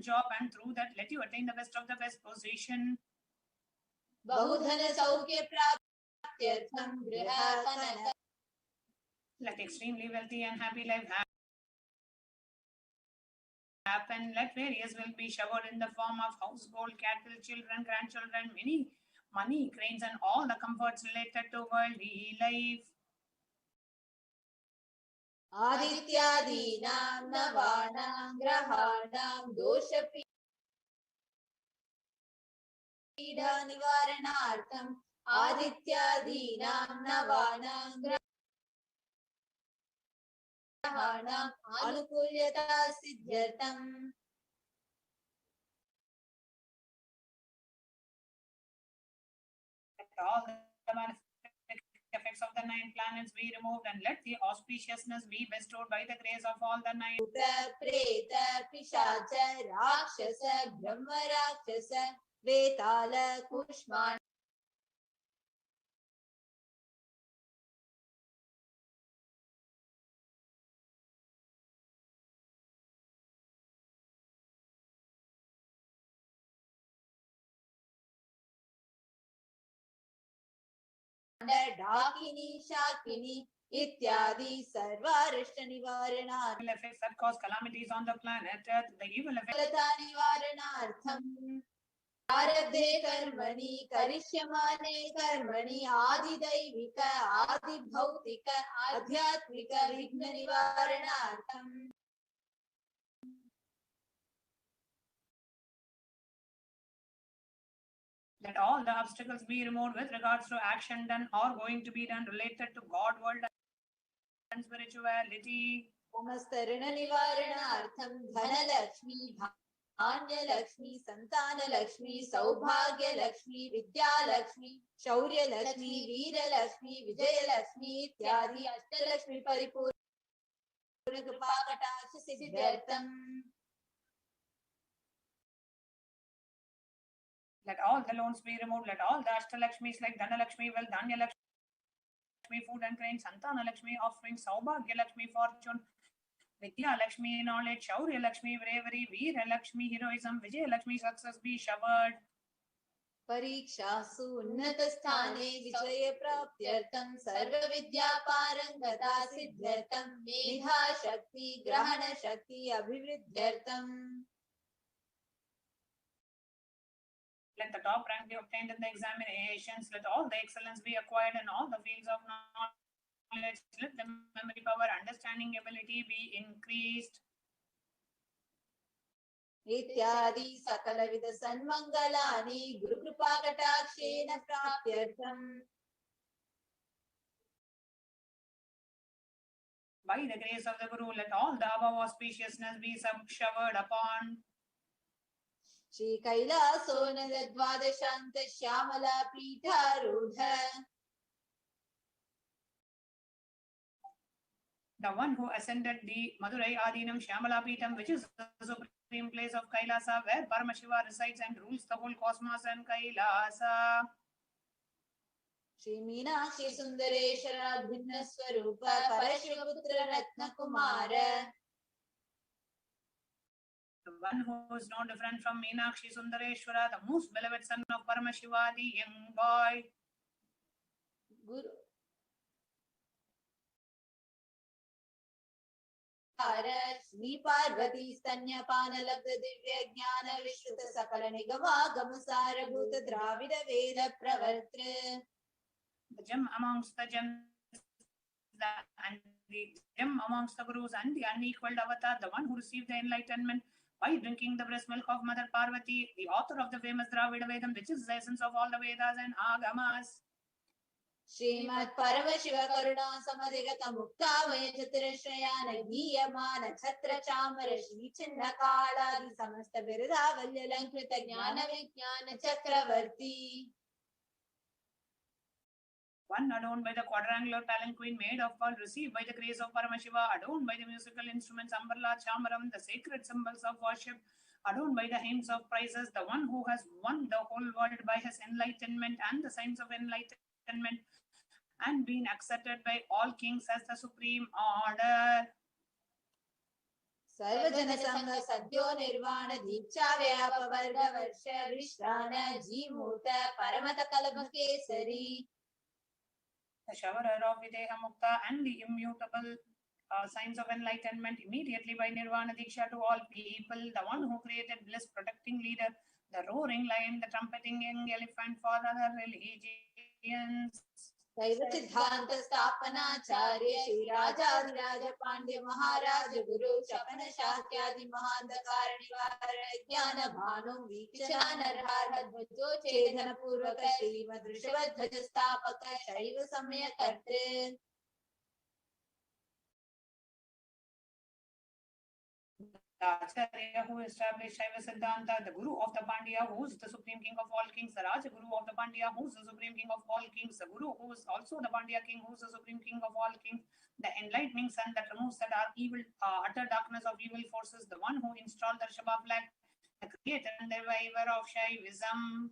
job, and through that let you attain the best of the best position. बहुधन सौख्य प्राप्त्यर्थं गृहाकनक. Let extremely wealthy and happy life happen. Let various will be showered in the form of household, cattle, children, grandchildren, many money, cranes, and all the comforts related to worldly life. Adityadinam navanam grahanam doshapida nivaranartham. Adityadinam navanam grahanam anukulyata siddhyartham. All the effects of the 9 planets be removed, and let the auspiciousness be bestowed by the grace of all the 9. Preta, Pishacha, Rakshasa, Brahma Rakshasa, Vetala, Kushman. डाकिनी शाकिनी इत्यादि सर्वारिष्ट निवारणार्थं effects that cause calamities on the planet Earth, the evil effects निवारणार्थं प्रारब्धे कर्मणि करिष्यमाणे कर्मणि आदिदैविक आदिभौतिक आध्यात्मिक विघ्न निवारणार्थं let all the obstacles be removed with regards to action done or going to be done related to God, world and spirituality. पुमस्तरण निवारणार्थं Dhanlaxmi Dhanyalakshmi Santanalakshmi सौभाग्यलक्ष्मी Vidyalakshmi शौर्यलक्ष्मी Veerlakshmi Vijayalakshmi इत्यादि अष्टलक्ष्मी परिपूर्ण कृपाकटाक्ष सिद्ध्यर्थम् Let all the loans be removed. Let all the Ashtalakshmis like Dhanalakshmi, wealth, Dhanyalakshmi, food and grain, Santanalakshmi, offspring, Saubhagyalakshmi, fortune, Vidyalakshmi, knowledge, Shaurya-Lakshmi, bravery, Veera-Lakshmi, heroism, Vijaya-Lakshmi, success be showered. परीक्षासु उन्नतस्थाने विजयप्राप्त्यर्थं सर्वविद्यापारङ्गता सिद्ध्यर्थं मेधाशक्ति ग्रहणशक्ति अभिवृद्ध्यर्थम् Let the top rank be obtained in the examinations. Let all the excellence be acquired in all the fields of knowledge. Let the memory power, understanding ability be increased. इत्यादि सकलविध सन्मङ्गलानि गुरुकृपाकटाक्षेण प्राप्त्यर्थम् By the grace of the Guru, let all the above auspiciousness be showered upon. Shri कैलासोन द्वादशान्त Shyamala पीठारूढ The one who ascended the Madurai Adinam Shyamala Peetam, which is the supreme place of Kailasa, where Paramashiva resides and rules the whole cosmos and Kailasa. Shri Meenakshi Sundareshwar भिन्न स्वरूप परशिवपुत्र रत्न Kumar The one who is no different from Meenakshi Sundareshwara, the most beloved son of Paramashiva, the young boy. Guru Shri Parvati स्तन्यपान लब्ध दिव्य ज्ञान विश्रुत सकल निगमागम सारभूत द्राविड वेद प्रवर्त्र The gem amongst the gems and the gem amongst the gurus and the unequaled avatar, the one who received the enlightenment by drinking the breast milk of Mother Parvati, the author of the famous Dravida Vedam, which is the essence of all the Vedas and Agamas. श्रीमत् Paramshiva करुणा समधिगत मुक्तामय चतुरश्रयान गीयमान छत्र चामर श्री चिन्ह कालादि समस्त बिरदावल्य अलंकृत ज्ञान विज्ञान चक्रवर्ती One adorned by the quadrangular palanquin made of pearl, received by the grace of Paramashiva, adorned by the musical instruments Ambarla, Chamaram, the sacred symbols of worship, adorned by the hymns of praises, the one who has won the whole world by his enlightenment and the signs of enlightenment, and been accepted by all kings as the supreme order. सर्वजन संग सद्यो निर्वाण दीक्षा व्याप वर्ग वर्ष विश्रान Jimuta परमत कलभ Kesari The showerer of Videha Mukta and the immutable signs of enlightenment immediately by Nirvana Diksha to all people, the one who created bliss protecting leader, the roaring lion, the trumpeting young elephant for other religions. दैव सिद्धांत स्थापनाचार्य श्री राजाधिराज पांड्य महाराज गुरु शपन शाक्यादि महांधकार निवार ज्ञान भानु वीक्षण ध्वजो छेदन पूर्वक श्रीमद् ऋषभध्वज स्थापक शैव समय कर्तृ The Acharya who established Shaiva Siddhanta, the Guru of the Pandya, who is the Supreme King of all kings, the Raja Guru of the Pandya, who is the Supreme King of all kings, the Guru who is also the Pandya King, who is the Supreme King of all kings, the enlightening sun that removes that evil, utter darkness of evil forces, the one who installed the Rishabha flag, the creator and the reviver of Shaivism.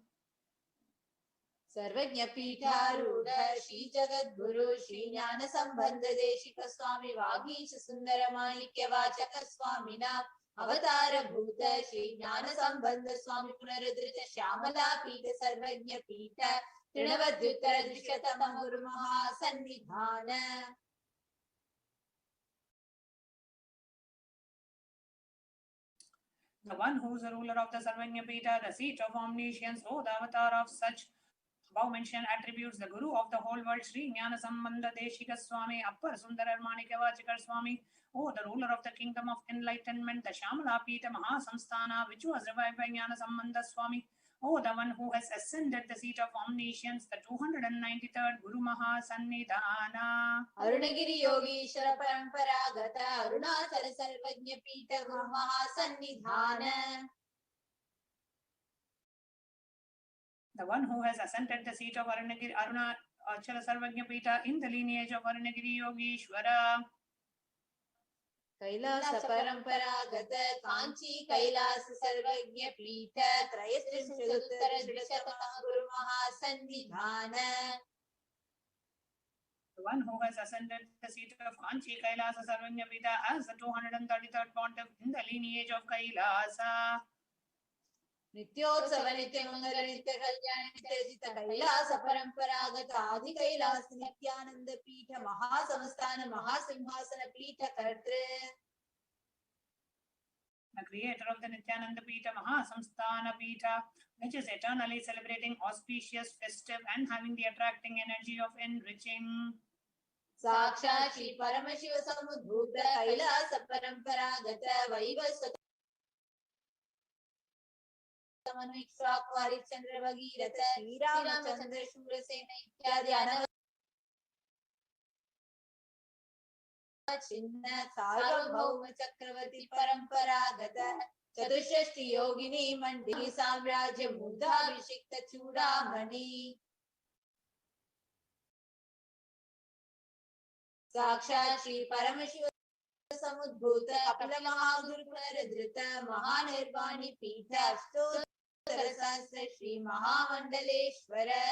सर्वज्ञ पीठारूढ़ श्री जगत गुरु श्री ज्ञान संबंध देशिक स्वामी वागीश सुंदर माणिक्य वाचक स्वामिना अवतार भूत श्री ज्ञान संबंध स्वामी पुनरुद्धृत श्यामला पीठ सर्वज्ञ पीठ तृणवद्युत्तरद्विशतमं गुरुमहासन्निधान The one who is the ruler of the Sarvanyapita, the seat of omniscience, O the avatar of such above-mentioned attributes, the Guru of the whole world, Sri Jnana Sambandha Deshika Swami, Appar Sundara Manikavachikar Swami, O the ruler of the kingdom of enlightenment, the Shamala Pita Mahasamsthana, which was revived by Jnana Sambandha Swami, O the one who has ascended the seat of omniscience, the 293rd Guru Mahasannidhana. Arunagiri Yogeshwara Paramparagata Arunachala Sarvajna Pita Guru Mahasannidhana. The one who has ascended the seat of Arunachala Sarvajna Pita in the lineage of Arunagiri Yogeshwara. Kailasa Paramparagata Kanchi Kailasa Sarvajna Pita Trayastrimshuttara Drishatama Guru Mahasannidhana. The one who has ascended the seat of Kanchi Kailasa Sarvajna Pita as the 233rd pontiff in the lineage of Kailasa. Nityotsava Nityamangala Nitya Kalyana Nityajita Kailasa Paramparagata Adi Kailasa Nithyananda Pita Mahasamsthana Mahasimhasana Pita Kartre. The creator of the Nithyananda Pita Mahasamsthana Pita, which is eternally celebrating auspicious, festive and having the attracting energy of enriching. Sakshat Shri Paramashiva Samudbhuta Kailasa Paramparagata Vaivasvata Manvikshakvari Chandra Bhagirata Sri Ramachandra Shurasena Ityadi Anava Chinna Sarvabhauma Chakravarti Paramparagata Chatushashti Yogini Mandi Samrajya Mudha Vishikta Chudamani. Sakshat Shri Paramashiva Samudbhuta Kapila Mahagurupanaradhrita Mahanirvani Pita Ashtotarasasra Shri Mahamandaleshwara.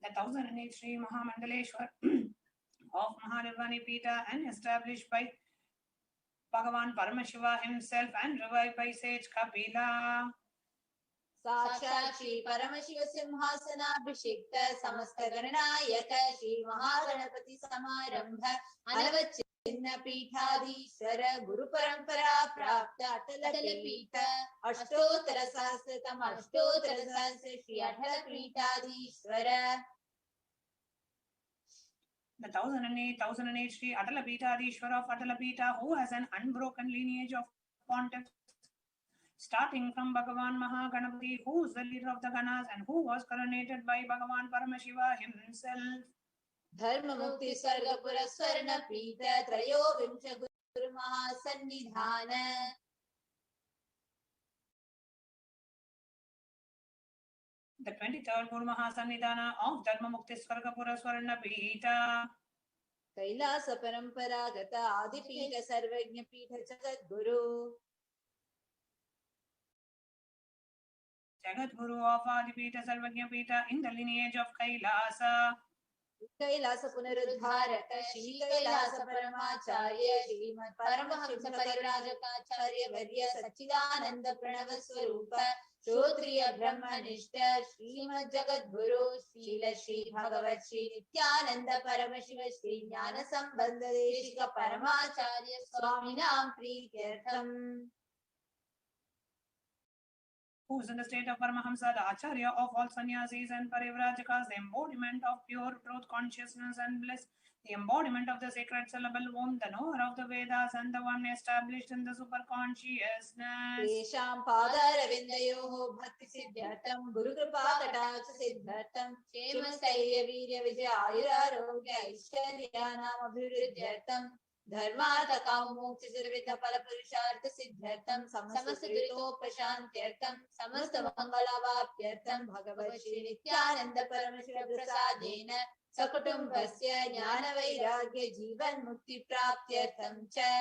The 1008 Sri Mahamandaleshwar of Mahanirvani Pita and established by Bhagavan Paramashiva himself and revived by sage Kapila. Sakshat Shri Paramashiva Simhasana Abhishekta Samasta Gananayaka Shri Mahaganapati Samarambha Anavachinna Pithadishwara Guru Parampara Prapta Atala Pita Ashtotara Sahasratam Ashtotara Sahasra Shri Atala Pithadishwara. The 1008 Sri Atala Pithadishwara of Atala Pita, who has an unbroken lineage of pontiffs, starting from Bhagavan Mahaganapati, who is the leader of the Ganas and who was coronated by Bhagavan Paramashiva himself. Dharma Mukti Sarga Puraswarna Pita Trayo Vimsha Guru Mahasannidhana. The 23rd Guru Mahasannidhana of Dharma Mukti Sarga Puraswarna Pita. Kailasa Paramparagata Adipita Sarvajna Pita Jagat Guru. Jagat Guru of Adipita Sarvajna Pita in the lineage of Kailasa. Kailasa Punaruddharaka Shri Kailasa Paramacharya Shrimad Paramahamsa Parirajakacharya Varya Sachidananda Pranava Swarupa Shotriya Brahmanishta Shrimad Jagat Guru Srila Shri Bhagavat Shri Nithyananda Paramashiva Shri Jnana Sambandha Deshika Paramacharya Swaminam Prityartham. Who is in the state of Paramahamsa, the Acharya of all sannyasis and Parivrajakas, the embodiment of pure truth, consciousness and bliss, the embodiment of the sacred syllable womb, the knower of the Vedas and the one established in the superconsciousness. Tesham Padaravindayoho Bhakti Siddhartam Guru Kripa Katacha Siddhartam Shema Stairya Virya Vijaya Ayurarogya Aishwaryanam Abhiruddhyartam Dharmata Kaumukti Sirvita Palapurushartha Siddhartam Samasta Durito Prashantyartam Samasta Mangalavapyartam Bhagavat Shri Nithyananda Paramashiva Prasadena Sakutumbhasya Jnana Vairagya Jivan Mukti Praptyartam Cha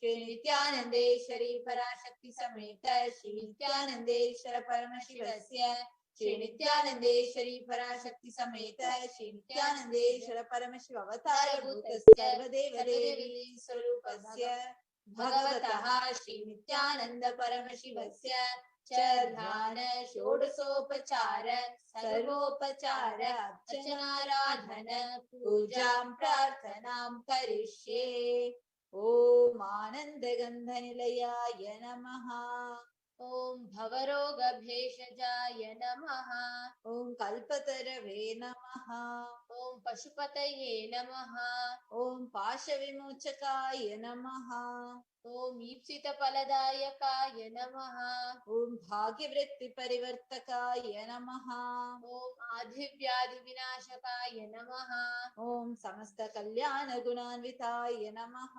Shri Nithyanandeshwari Parashakti Sameta Shri Nithyanandeshwara Paramashivasya Shri Nithyanandeshwari Parashakti Sameta Shri Nithyanandeshwara Paramashiva Avatara Bhutasya Sarvadeva Devi Swarupasya Bhagavataha Shri Nithyananda Paramashivasya ध्यान षोडशोपचार सर्वोपचार अर्चनाराधन पूजां प्रार्थनां करिष्ये। ॐ आनन्दगन्धनिलयाय नमः। ॐ भवरोगभेषजाय नमः। ॐ कल्पतरवे नमः। ॐ पशुपतये नमः। ॐ पाशविमोचकाय नमः। ॐ ईप्सितफलदायकाय नमः। ॐ भाग्यवृत्तिपरिवर्तकाय नमः। ॐ आधिव्याधिविनाशकाय नमः। ॐ समस्तकल्याणगुणान्विताय नमः।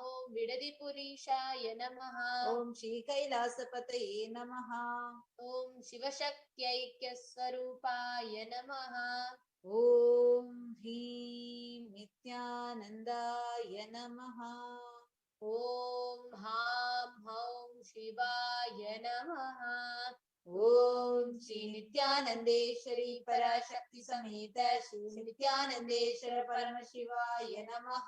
ॐ विडदिपुरीशाय नमः। ॐ श्रीकैलासपतये नमः। ॐ शिवशक्त्यैक्यस्वरूपाय नमः। ॐ ह्रीं नित्यानन्दाय नमः। ॐ हां हौं शिवाय नमः। ॐ श्री नित्यानन्देश्वरी पराशक्ति समेत श्री नित्यानन्देश्वर परमशिवाय नमः।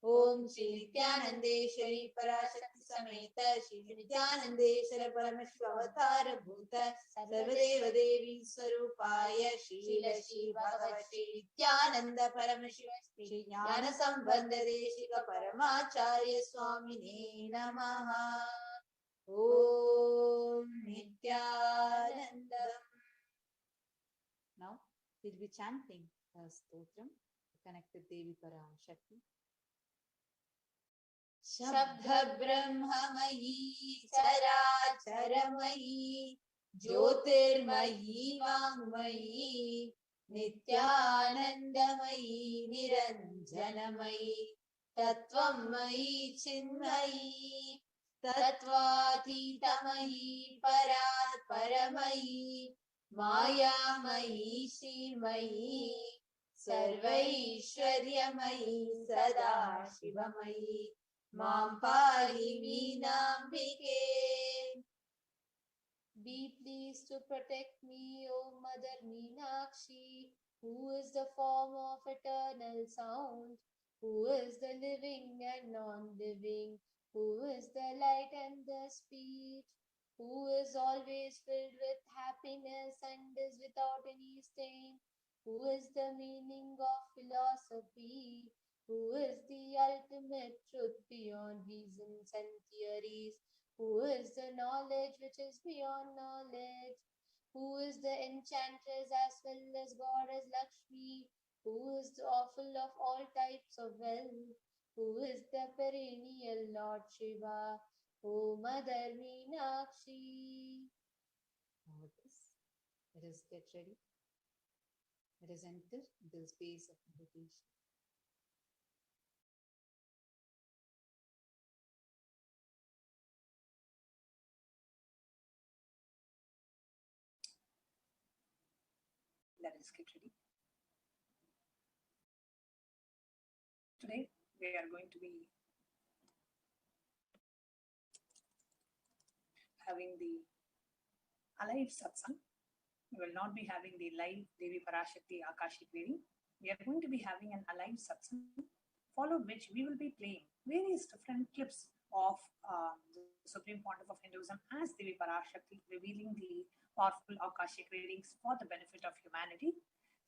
ॐ श्री नित्यानन्देश्वरी पराशक्ति समेत श्री नित्यानन्देश्वर परमशिवावतार भूत सर्वदेव देवी स्वरूपाय श्रील श्री भगवत श्री नित्यानंद परमशिव श्री ज्ञान संबंध देशिक परमाचार्य स्वामिने नमः। ॐ नित्यानन्दम्। Now we'll be chanting the stotram to connect with Devi Parashakti. शब्द ब्रह्ममयी चराचरमयी ज्योतिर्मयी वाङ्मयी नित्यानन्दमयी निरञ्जनमयी तत्त्वमयी चिन्मयी तत्त्वातीतमयी परात्परमयी मायामयी श्रीमयी सर्वैश्वर्यमयी सदा शिवमयी मां पाहि मीनाम्बिके। Be pleased to protect me, O Mother Meenakshi, who is the form of eternal sound, who is the living and non-living, who is the light and the speech, who is always filled with happiness and is without any stain, who is the meaning of philosophy, who is the ultimate truth beyond reasons and theories, who is the knowledge which is beyond knowledge, who is the enchantress as well as goddess Lakshmi, who is full of all types of wealth, who is the perennial Lord Shiva, O Mother Meenakshi. Now let us get ready. Let us enter into the space of meditation. Let us get ready. Today we are going to be having the alive satsang. We will not be having the live Devi Parashakti Akashic reading. We are going to be having an alive satsang, followed which we will be playing various different clips of the Supreme Pontiff of Hinduism as Devi Parashakti, revealing the powerful Akashic readings for the benefit of humanity.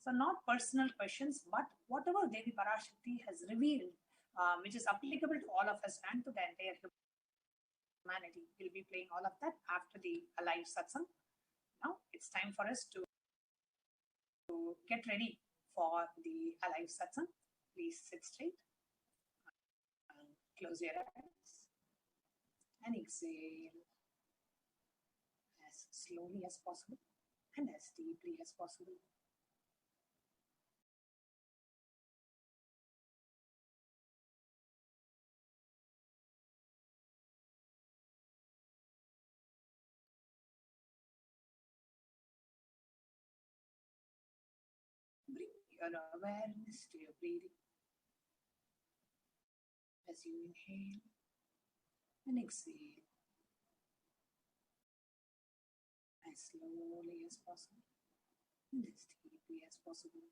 So not personal questions, but whatever Devi Parashakti has revealed, which is applicable to all of us and to the entire humanity. We'll be playing all of that after the alive satsang. Now it's time for us to get ready for the alive satsang. Please sit straight and close your eyes and exhale as slowly as possible and as deeply as possible. Bring your awareness to your breathing as you inhale and exhale as slowly as possible and as deeply as possible.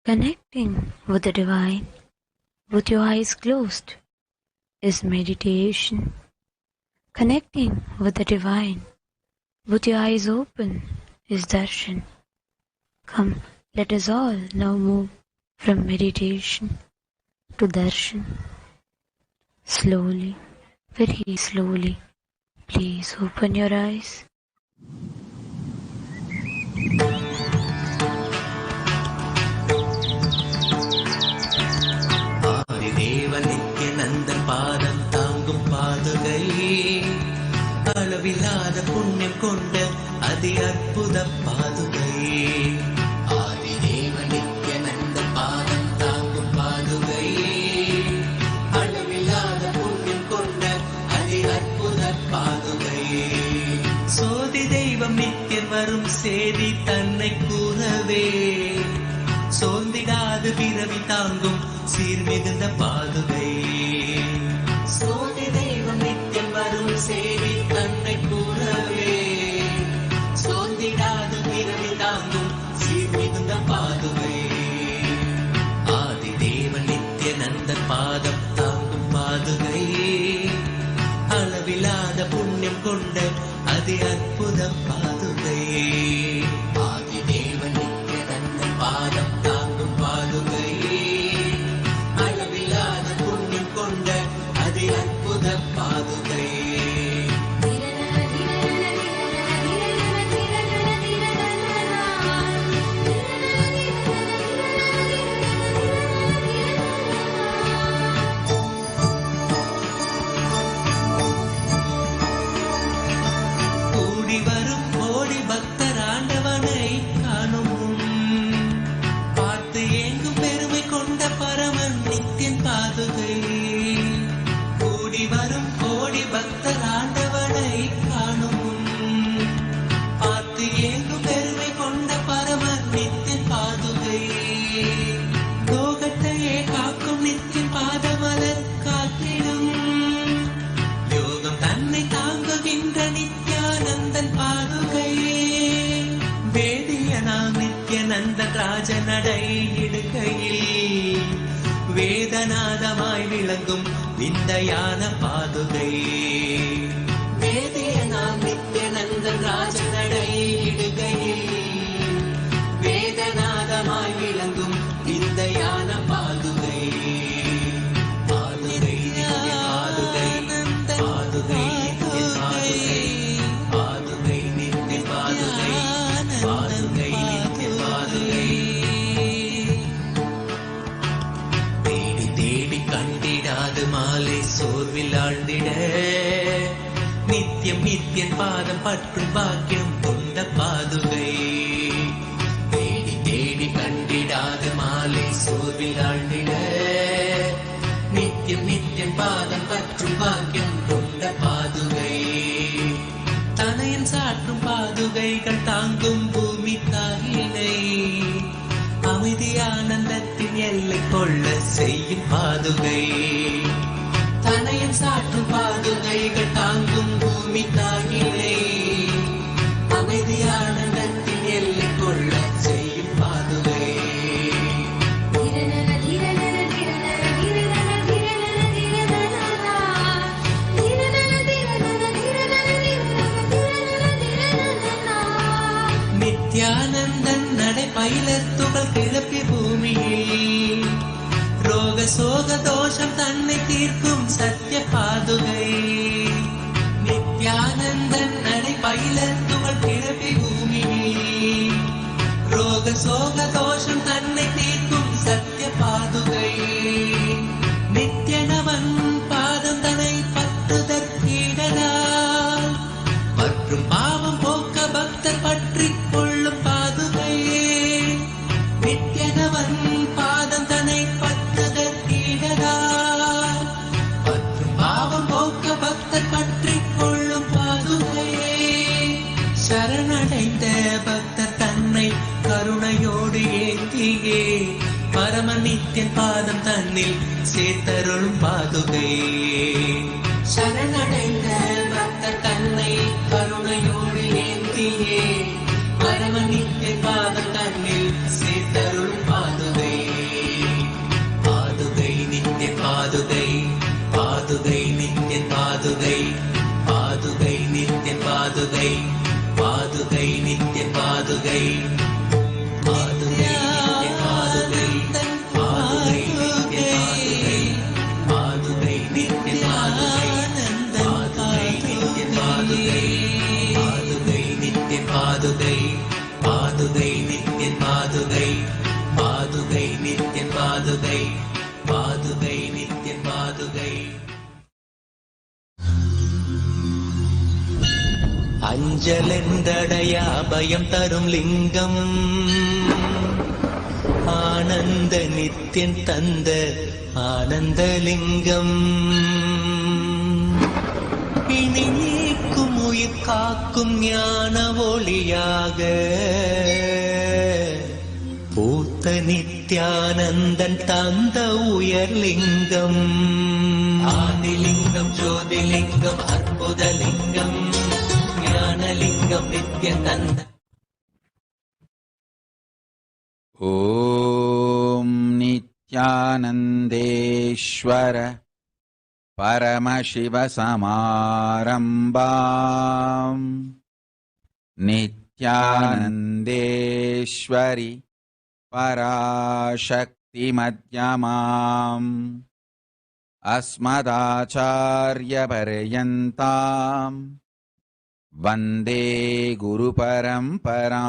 Connecting with the divine with your eyes closed is meditation. Connecting with the divine with your eyes open is darshan. Come, let us all now move from meditation to darshan. Slowly, very slowly, please open your eyes. Nityananda பாதம் தாங்கும் பாதுகை அளவில்லாத புண்ணியம் கொண்ட அதி அற்புத பாதுகை ஆதிதேவ நித்யானந்த பாதம் தாங்கும் பாதுகை அளவில்லாத புண்ணியம் கொண்ட அதி அற்புத பாதுகை சோதி தெய்வம் நித்தியம் வரும் சேதி தன்னை கூறவே சோர்ந்திடாது பிறவி தாங்கும் சீர்மிகுந்த பாதுகை சோதி தெய்வம் நித்தியம் வரும் சேதி தன்னை கூறவே சோர்ந்திடாது பிறவி தாங்கும் சீர்மிகுந்த பாதுகை ஆதி தேவ நித்யானந்த பாதம் தாங்கும் பாதுகை அளவில்லாத புண்ணியம் கொண்ட அதி அற்புத பாதுகை ஆதி தேவ நித்யானந்த பாதம் தாங்கும் பாதுகை அளவில்லாத புண்ணியம் கொண்ட அதி அற்புத பாதுகை கூடி வரும் கோடி பக்தர் ஆண்டவனை காணும் பார்த்து ஏங்கும் பெருமை கொண்ட பரமன் நித்தியன் பாதுகை கூடி வரும் கோடி பக்தர் ஆண்டவனை காணும் பார்த்து ஏங்கும் பெருமை கொண்ட பரமன் நித்தியன் பாதுகை லோகத்தையே காக்கும் நித்தியன் பாதமலர் காத்திடும் யோகம் தன்னை தாங்குகின்ற நித்யானந்தன் பாதுகை வேதியனாம் நித்யானந்தன் ராஜ நடை இடுகையில் வேதநாதமாய் விளங்கும் விந்தையான பாதுகை வேதியனாம் நித்யானந்தன் ராஜ நடை இடுகையில் வேதநாதமாய் விளங்கும் விந்தையான பாதுகை பாதுகை பாதுகை பாதுகை பாதுகை நித்திய பாதுகை பாதுகை நித்திய பாதுகை தேடி தேடி கண்டிடாது மாலை சோர்வில் ஆழ்ந்திட நித்தியம் நித்தியன் பாதம் பற்றும் பாக்கியம் கொண்ட பாதுகை தேடி தேடி கண்டிடாது மாலை சோர்வில் ஆழ்ந்திட நித்தியம் நித்தியன் பாதம் பற்றும் பாக்கியம் கொண்ட பாதுகை தனையன் சாற்றும் பாதுகைகள் தாங்கும் பூமி தாயினை அமைதி ஆனந்தத்தின் எல்லை கொள்ள செய்யும் பாதுகை தனையன் சாற்றும் பாதுகைகள் தாங்கும் பூமி தாயினை அமைதி ஆனந்தத்தின் எல்லை கொள்ள செய்யும் பாதுகை நித்யானந்தன் நடை பயிலத் துகள் கிளப்பி பூமியில் ரோக சோக தோஷம் தன்னை தீர்க்கும் சத்திய பாதுகை நித்யானந்தன் நடை பயிலத் துகள் கிளப்பி பூமியில் ரோக சோக தோஷம் தன்னை தீர்க்கும் சத்திய பாதுகை நித்யனவன் பாதம் தன்னை பற்றுதற்கீடலால் மற்றும் பாவம் போக்க பக்தர் பற்றிக் கொள்ளும் பாதுகை நித்யனவன் பாதம் தன்னை பற்றுதற்கீடலால் மற்றும் பாவம் போக்க பக்தர் பற்றிக் கொள்ளும் பாதுகை சரணடைந்த பக்தர் தன்னை கருணையோடு ஏற்றியே பரம நித்தியன் பாதம் தன்னில் சேர்த்தருளும் பாதுகை சரணடைந்த பக்தர் தன்னை கருணையோடு ஏற்றியே பரம நித்தியன் பாதம் தன்னில் சேர்த்தருளும் பாதுகை பாதுகை நித்யன் பாதுகை பாதுகை நித்யன் பாதுகை அஞ்சலெந்தடையா பயம் தரும் லிங்கம் ஆனந்த நித்யன் தந்த ஆனந்தலிங்கம் இனி நீக்கும் உயிர் காக்கும் ஞான ஒளியாக பூத்த நித்யானந்தன் தந்த உயர்லிங்கம் ஆதிலிங்கம் ஜோதிலிங்கம் அற்புதலிங்கம் ஞானலிங்கம் நித்யன் தந்த ॐ नित्यानन्देश्वर परमशिवसमारम्भाम् नित्यानन्देश्वरि पराशक्तिमध्यमाम् अस्मदाचार्यपर्यन्ताम् वन्दे गुरुपरम्पराम्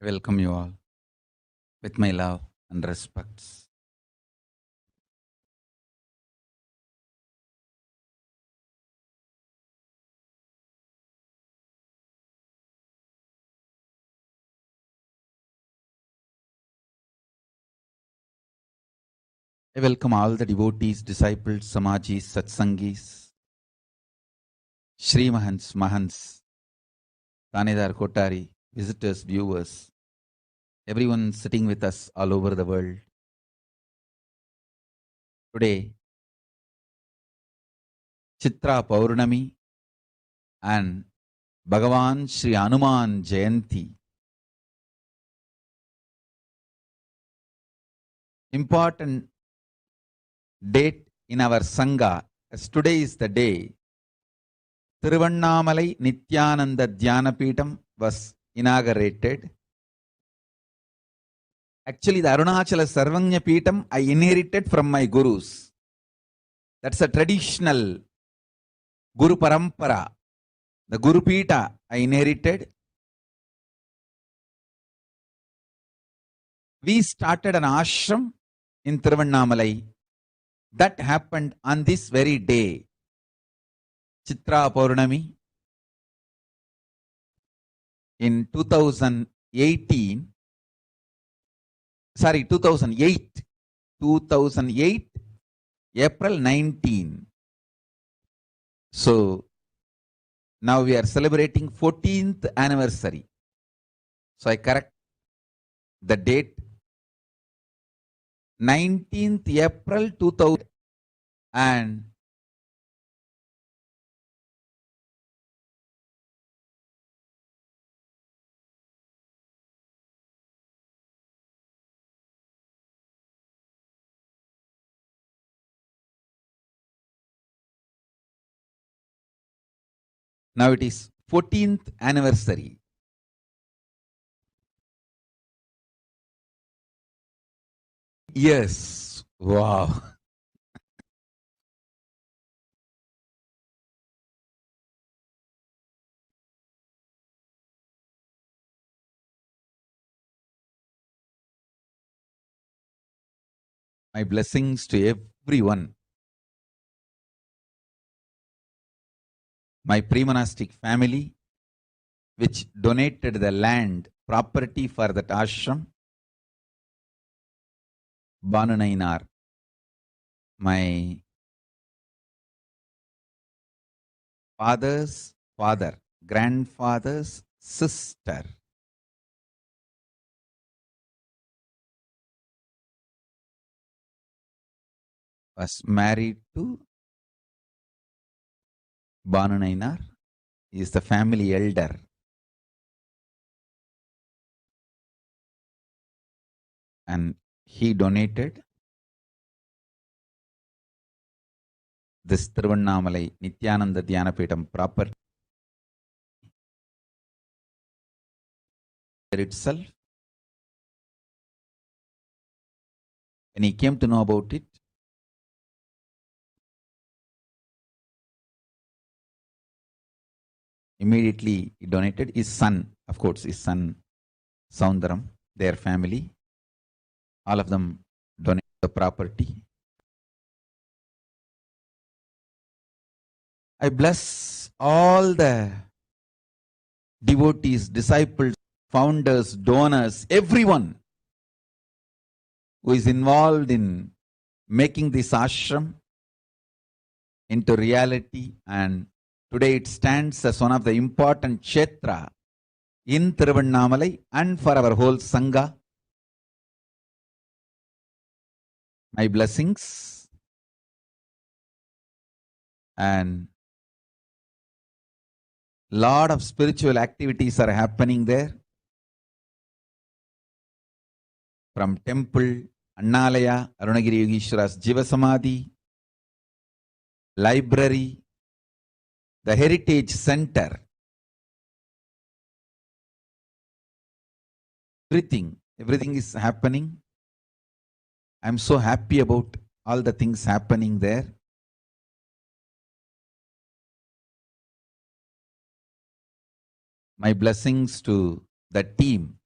Welcome you all with my love and respects. I welcome all the devotees, disciples, samajis, satsangis, Shri Mahants, Mahants, Tanedar Kotari, visitors, viewers, everyone sitting with us all over the world. Today, Chitra Paurnami and Bhagavan Sri Hanuman Jayanti. Important date in our Sangha, as today is the day Tiruvannamalai Nithyananda Dhyanapeetham was inaugurated. Actually, the Arunachala Sarvanya Peetham I inherited from my gurus. That's a traditional Guru Parampara. The Guru Peetha I inherited. We started an ashram in Tiruvannamalai. That happened on this very day, Chitra Paurnami, in 2008, April 19. So, now we are celebrating 14th anniversary. So, I correct the date, 19th April 2000, and Now it is 14th anniversary. Yes, wow. My blessings to everyone. My pre-monastic family, which donated the land, property for that ashram. Banu Nainar, my father's father, grandfather's sister. Was married to Banu Nainar. He is the family elder. And he donated this Tiruvannamalai Nithyananda Dhyanapeetham property itself. When he came to know about it, immediately he donated. His son, of course, his son Soundaram, their family, all of them donated the property. I bless all the devotees, disciples, founders, donors, everyone who is involved in making this ashram into reality, and today it stands as one of the important kshetra in Tiruvannamalai and for our whole Sangha. My blessings, and lot of spiritual activities are happening there. From temple, Annalaya, Arunagiri Yogeshwara's Jiva Samadhi, library, the heritage center, everything is happening. I'm so happy about all the things happening there. My blessings to the team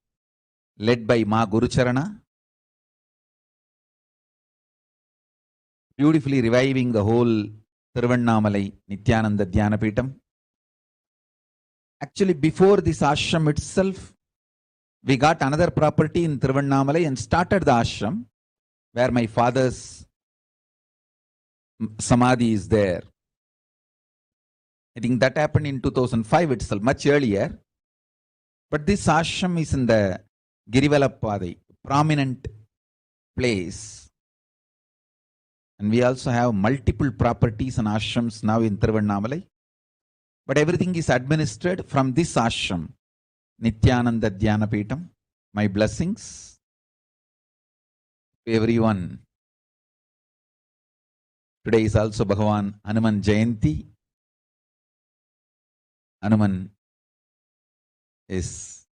led by Ma Gurucharana, beautifully reviving the whole Tiruvannamalai Nithyananda Dhyanapeetham. Actually, before this ashram itself, we got another property in Tiruvannamalai and started the ashram, where my father's samadhi is there. I think that happened in 2005 itself, much earlier. But this ashram is in the Girivalappadai, prominent place. And we also have multiple properties and ashrams now in Tiruvannamalai. But everything is administered from this ashram, Nithyananda Dhyanapeetham. My blessings to everyone. Today is also Bhagavan Hanuman Jayanti. Hanuman is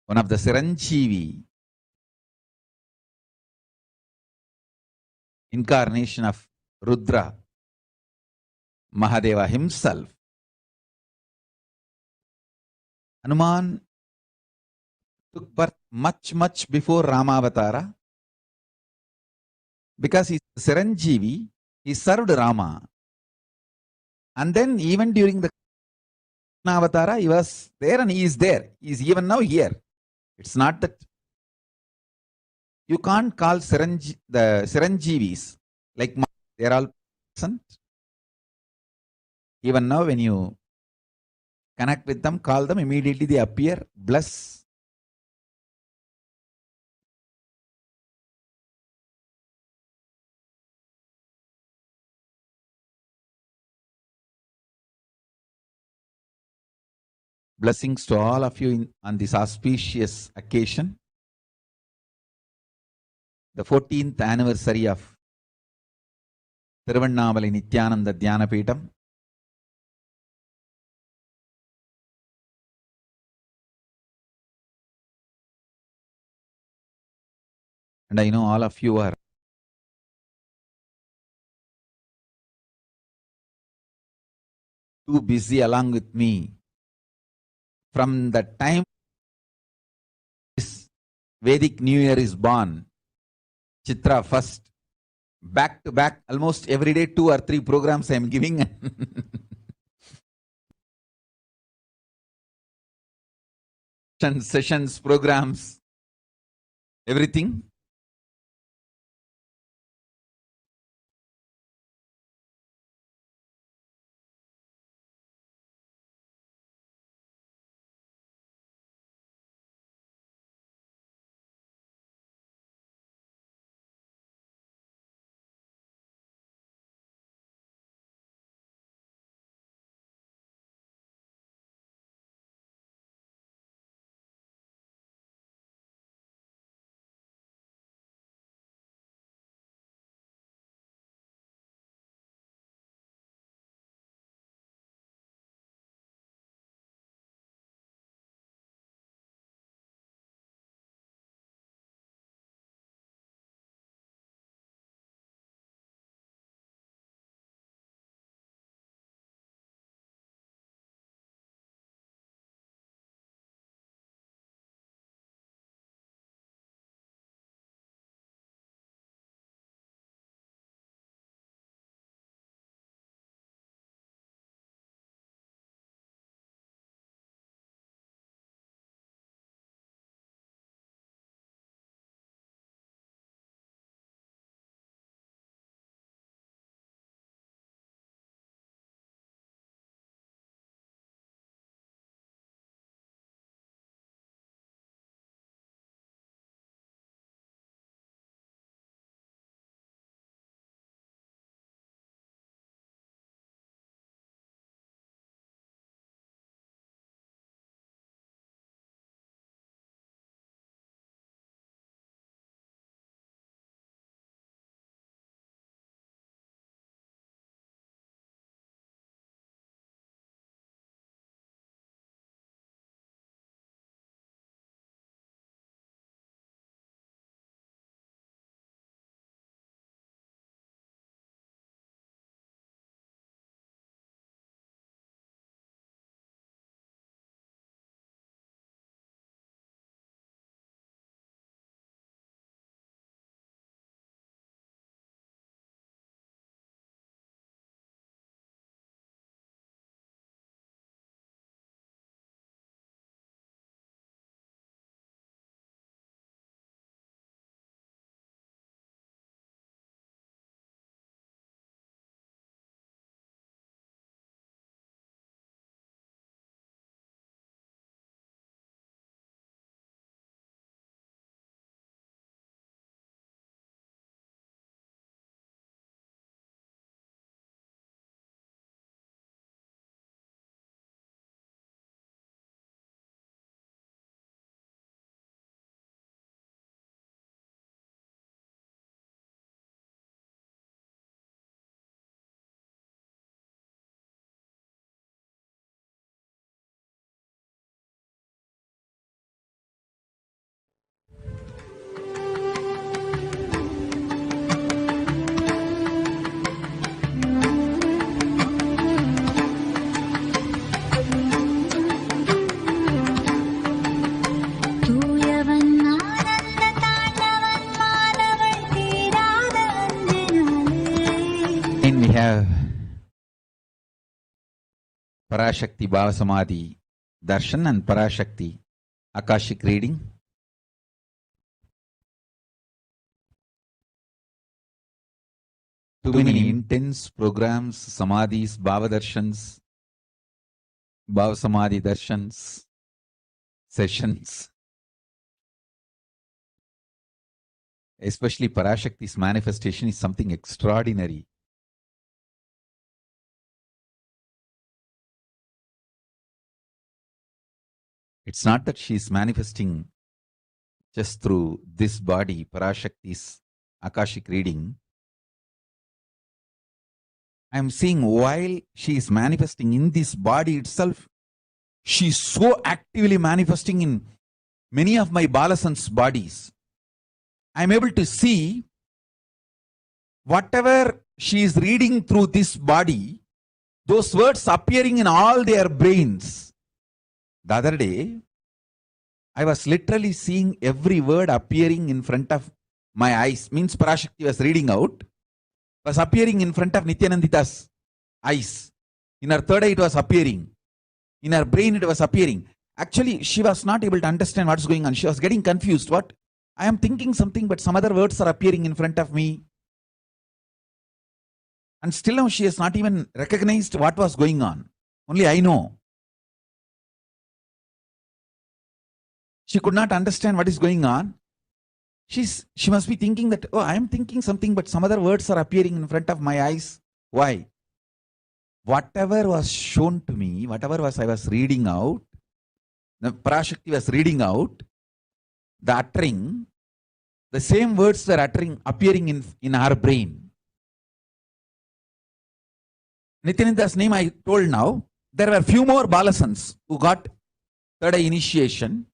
one of the Siranjeevi incarnation of Rudra, Mahadeva himself. Hanuman took birth much before Ramavatara, because he's Siranjeevi, he served Rama. And then even during the Avatara, he was there and he is there. He is even now here. It's not that you can't call the Siranjeevis like they're all present. Even now, when you connect with them, call them, immediately they appear, bless. Blessings to all of you on this auspicious occasion, the 14th anniversary of Tiruvannamalai Nithyananda Dhyanapeetham. And I know all of you are too busy along with me. From the time this Vedic New Year is born, Chitra first, back to back, almost every day 2 or 3 programs I am giving. Sessions, programs, everything. PARASHAKTI Bhava Samadhi Darshan and PARASHAKTI Akashic reading. Too many intense programs, Samadhis, Bhava Darshans, Bhava Samadhi Darshans, sessions. Especially PARASHAKTI's manifestation is something extraordinary. It's not that she is manifesting just through this body, PARASHAKTI's Akashic reading. I am seeing while she is manifesting in this body itself, she is so actively manifesting in many of my Balasans' bodies. I'm able to see whatever she is reading through this body, those words appearing in all their brains. The other day, I was literally seeing every word appearing in front of my eyes. Means PARASHAKTI was reading out, was appearing in front of Nithyananda's eyes. In her third eye it was appearing. In her brain it was appearing. Actually, she was not able to understand what's going on. She was getting confused. What? I am thinking something, but some other words are appearing in front of me. And still now she has not even recognized what was going on. Only I know. She could not understand what is going on. She must be thinking that, oh, I am thinking something, but some other words are appearing in front of my eyes. Why? Whatever was shown to me, whatever I was reading out, the PARASHAKTI was reading out, the same words were appearing in her brain. Nithyananda's name I told now. There were few more Balasans who got third eye initiation,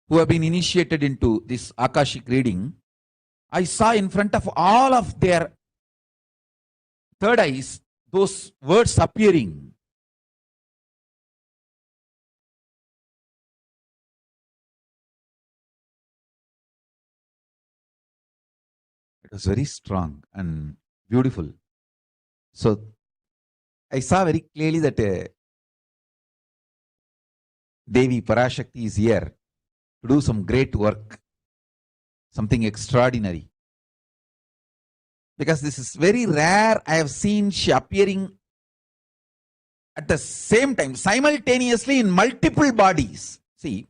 who have been initiated into this Akashic reading. I saw in front of all of their third eyes those words appearing. It was very strong and beautiful. So I saw very clearly that Devi PARASHAKTI is here to do some great work, something extraordinary. Because this is very rare. I have seen she appearing at the same time, simultaneously in multiple bodies. See,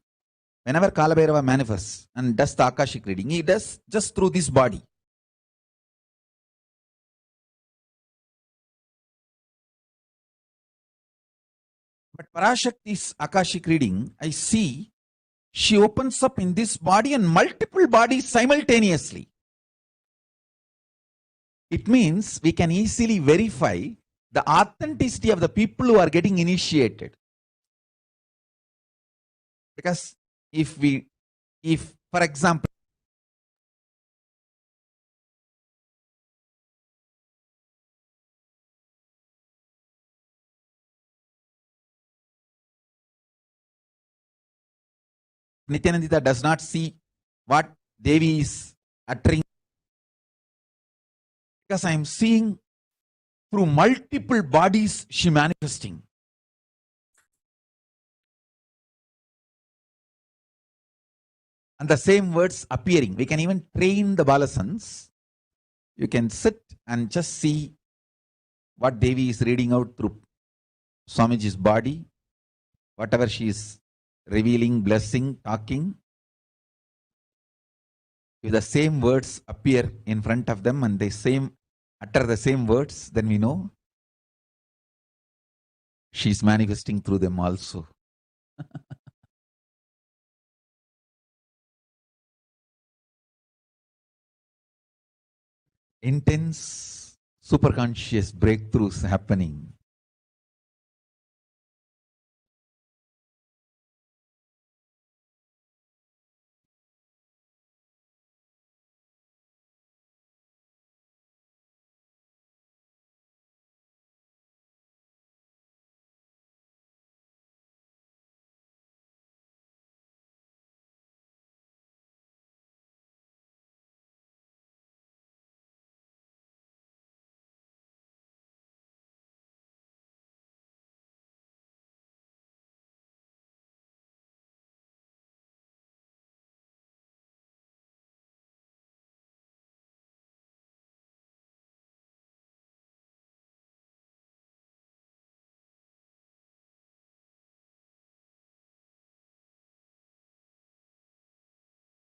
whenever Kalabhairava manifests and does the Akashic reading, he does just through this body. But PARASHAKTI's Akashic reading, I see she opens up in this body and multiple bodies simultaneously. It means we can easily verify the authenticity of the people who are getting initiated. Because if for example, Nithyananda does not see what Devi is uttering, because I am seeing through multiple bodies she manifesting. And the same words appearing. We can even train the Balasans. You can sit and just see what Devi is reading out through Swamiji's body, whatever she is revealing, blessing, talking. If the same words appear in front of them and they utter the same words, then we know she is manifesting through them also. Intense superconscious breakthroughs happening.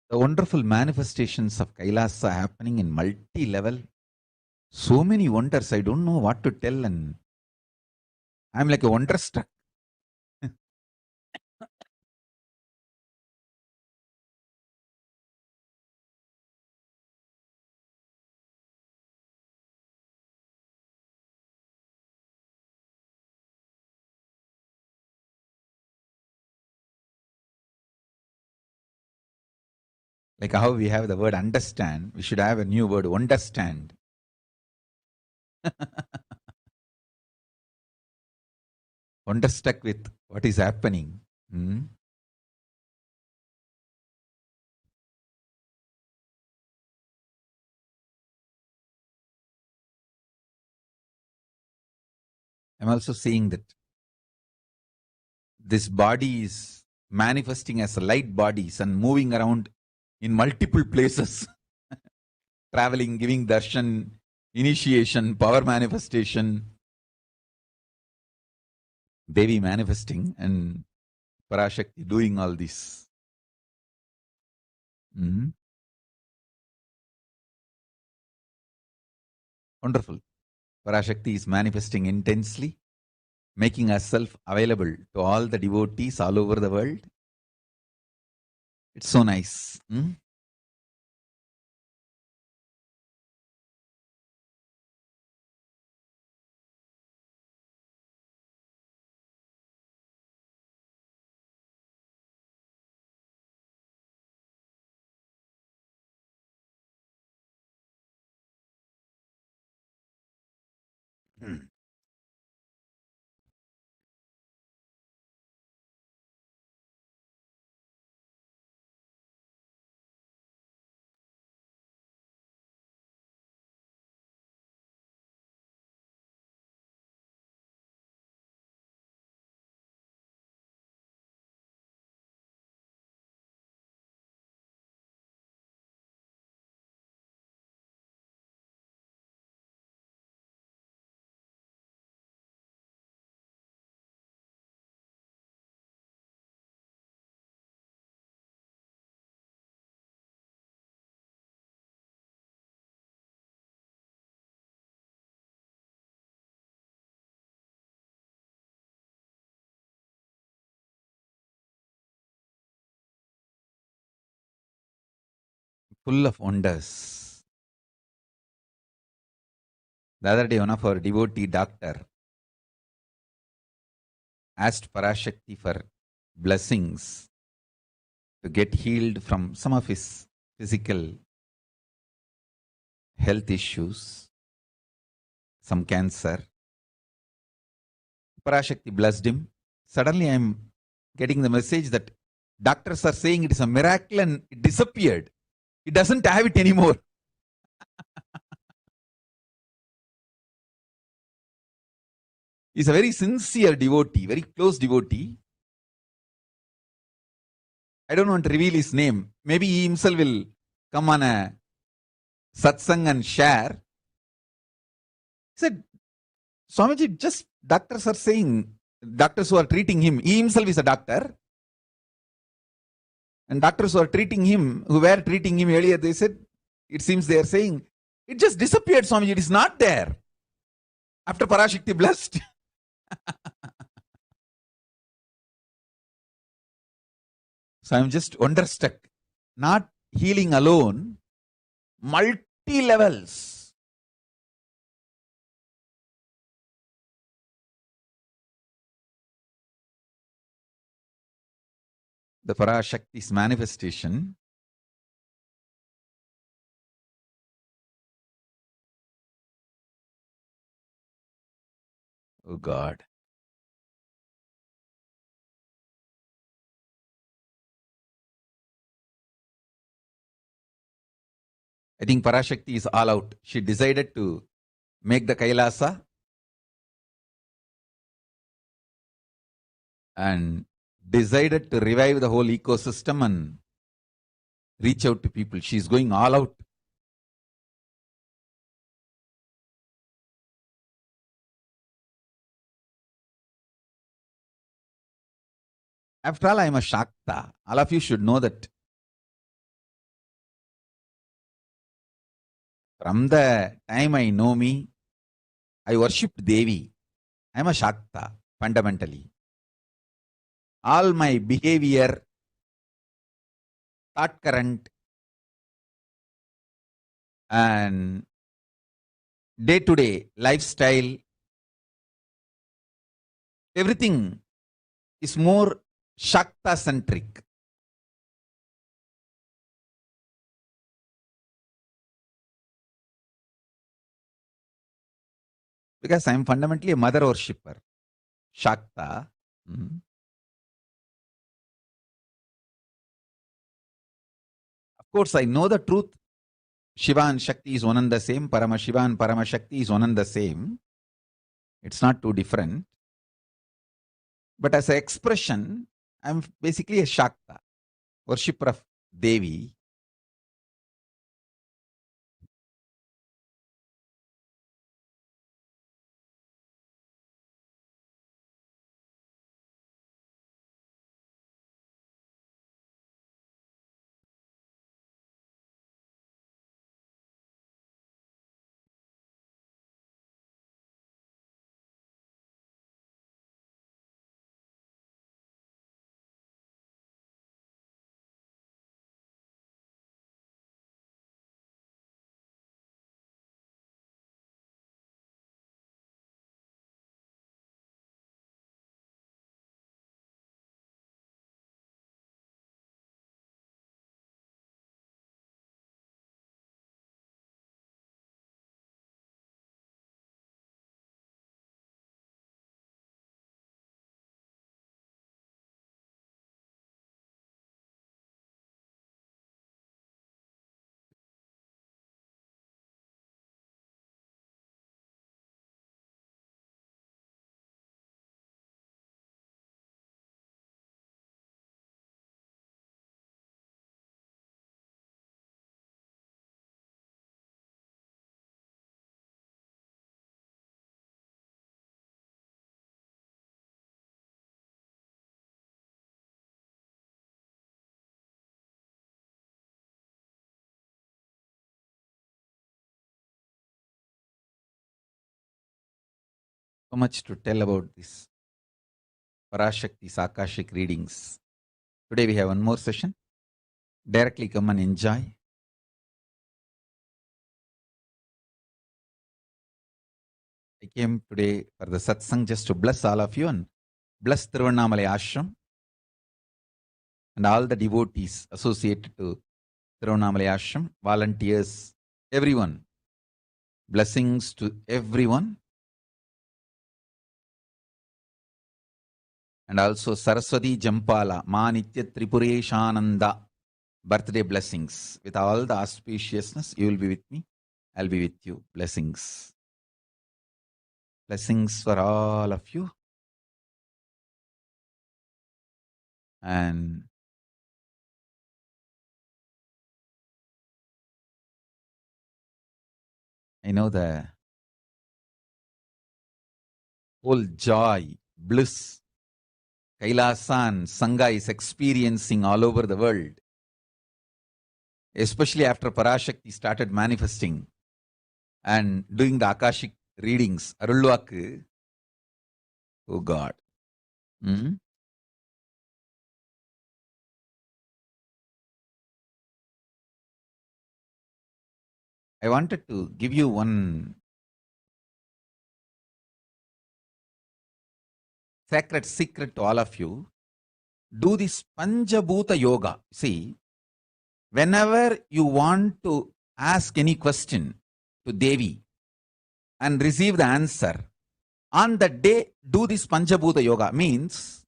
The wonderful manifestations of Kailasa happening in multi-level. So many wonders, I don't know what to tell, and I'm like a wonderstruck. Like how we have the word understand, we should have a new word, understand. Wonderstruck with what is happening. I'm also seeing that this body is manifesting as light bodies and moving around in multiple places, traveling, giving darshan, initiation, power manifestation, Devi manifesting, and Parashakti doing all this. Wonderful. Parashakti is manifesting intensely, making herself available to all the devotees all over the world. It's so nice. Full of wonders. The other day, one of our devotee doctor asked Parashakti for blessings to get healed from some of his physical health issues, some cancer. Parashakti blessed him. Suddenly I am getting the message that doctors are saying it is a miracle and it disappeared. He doesn't have it anymore. He's a very sincere devotee, very close devotee. I don't want to reveal his name. Maybe he himself will come on a satsang and share. He said, Swamiji, just doctors are saying, doctors who are treating him, he himself is a doctor. And doctors who are treating him, who were treating him earlier, they said, it seems they are saying, it just disappeared, Swamiji, it is not there. After Parashakti blessed. So I'm just wonderstruck. Not healing alone, multi-levels. The Parashakti's manifestation oh God. I think Parashakti is all out. She decided to make the Kailasa and decided to revive the whole ecosystem and reach out to people. She is going all out. After all, I am a Shakta. All of you should know that. From the time I know me, I worshipped Devi. I am a Shakta, fundamentally. All my behavior, thought current, and day-to-day lifestyle, everything is more Shakta-centric. because I am fundamentally a mother worshipper. Shakta. Of course, I know the truth. Shiva and Shakti is one and the same. Parama Shiva and Parama Shakti is one and the same. It's not too different. But as an expression, I'm basically a Shakta, worshipper of Devi. So much to tell about this PARASHAKTI's Akashic readings. Today we have one more session. Directly come and enjoy. I came today for the satsang just to bless all of you and bless Tiruvannamalai Ashram and all the devotees associated to Tiruvannamalai Ashram, volunteers, everyone. Blessings to everyone. And also Saraswati Jampala, Ma Nitya Tripureshananda, birthday blessings. With all the auspiciousness, you will be with me. I'll be with you. Blessings. Blessings for all of you. And I know the whole joy, bliss, Kailasa and Sangha is experiencing all over the world. Especially after PARASHAKTI started manifesting and doing the Akashic readings. Arulvaku. Oh God. I wanted to give you one sacred secret to all of you. Do this Panchabhuta Yoga. See, whenever you want to ask any question to Devi and receive the answer, on that day, do this Panchabhuta Yoga. Means,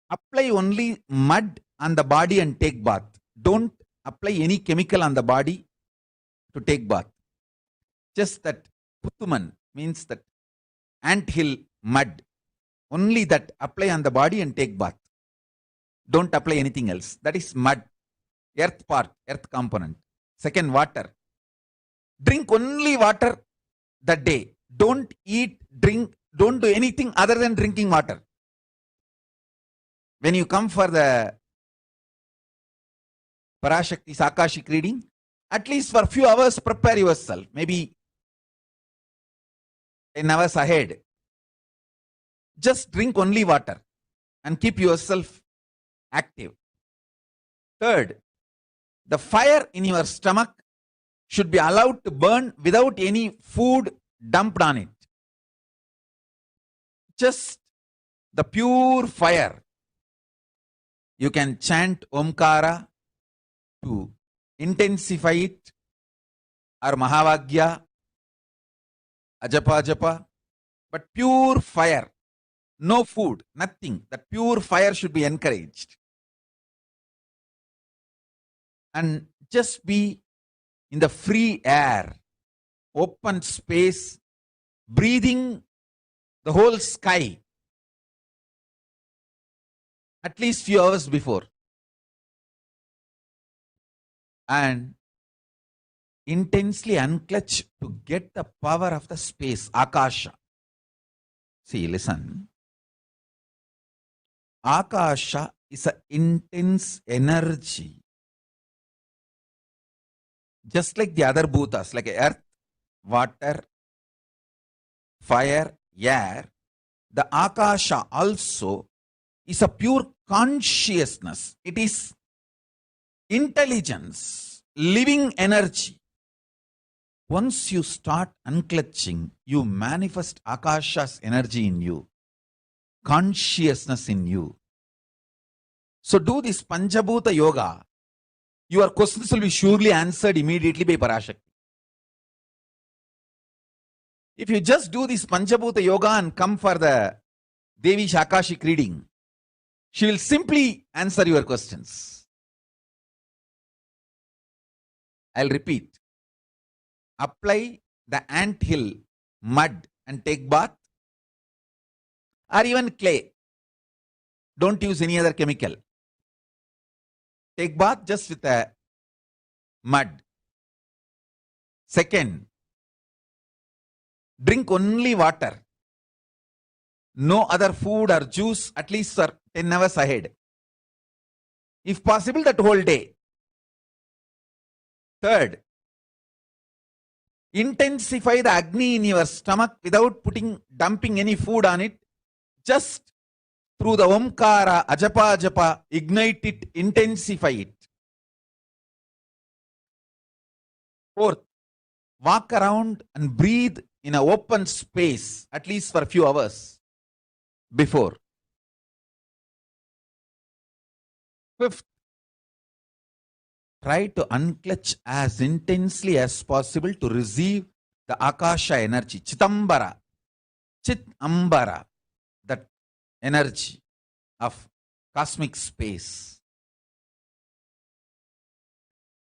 apply only mud on the body and take bath. Don't apply any chemical on the body to take bath. Just that Puttuman means that anthill mud. Only that apply on the body and take bath. Don't apply anything else. That is mud. Earth part, earth component. Second, water. Drink only water that day. Don't eat, drink, don't do anything other than drinking water. When you come for the PARASHAKTI's Akashic reading, at least for a few hours prepare yourself. Maybe 10 hours ahead. Just drink only water and keep yourself active. Third, the fire in your stomach should be allowed to burn without any food dumped on it. Just the pure fire. You can chant Omkara to intensify it, or Mahavagya ajapa, but pure fire, no food, nothing. That pure fire should be encouraged. And just be in the free air, open space, breathing the whole sky at least few hours before. And intensely unclutch to get the power of the space, Akasha. See, listen. Akasha is an intense energy. Just like the other bhutas, like earth, water, fire, air, the Akasha also is a pure consciousness. It is intelligence, living energy. Once you start unclutching, you manifest Akasha's energy in you, consciousness in you. So do this Panchabhuta Yoga. Your questions will be surely answered immediately by PARASHAKTI. If you just do this Panchabhuta Yoga and come for the Devi Akashic reading, she will simply answer your questions. I'll repeat. Apply the anthill mud and take bath, or even clay. Don't use any other chemical. Take bath just with a mud. Second, drink only water. No other food or juice at least for 10 hours ahead. If possible, that whole day. Third, intensify the Agni in your stomach without dumping any food on it. Just through the Omkara, Ajapa, ignite it, intensify it. Fourth, walk around and breathe in an open space at least for a few hours before. Fifth, try to unclutch as intensely as possible to receive the Akasha energy, Chitambara, that energy of cosmic space.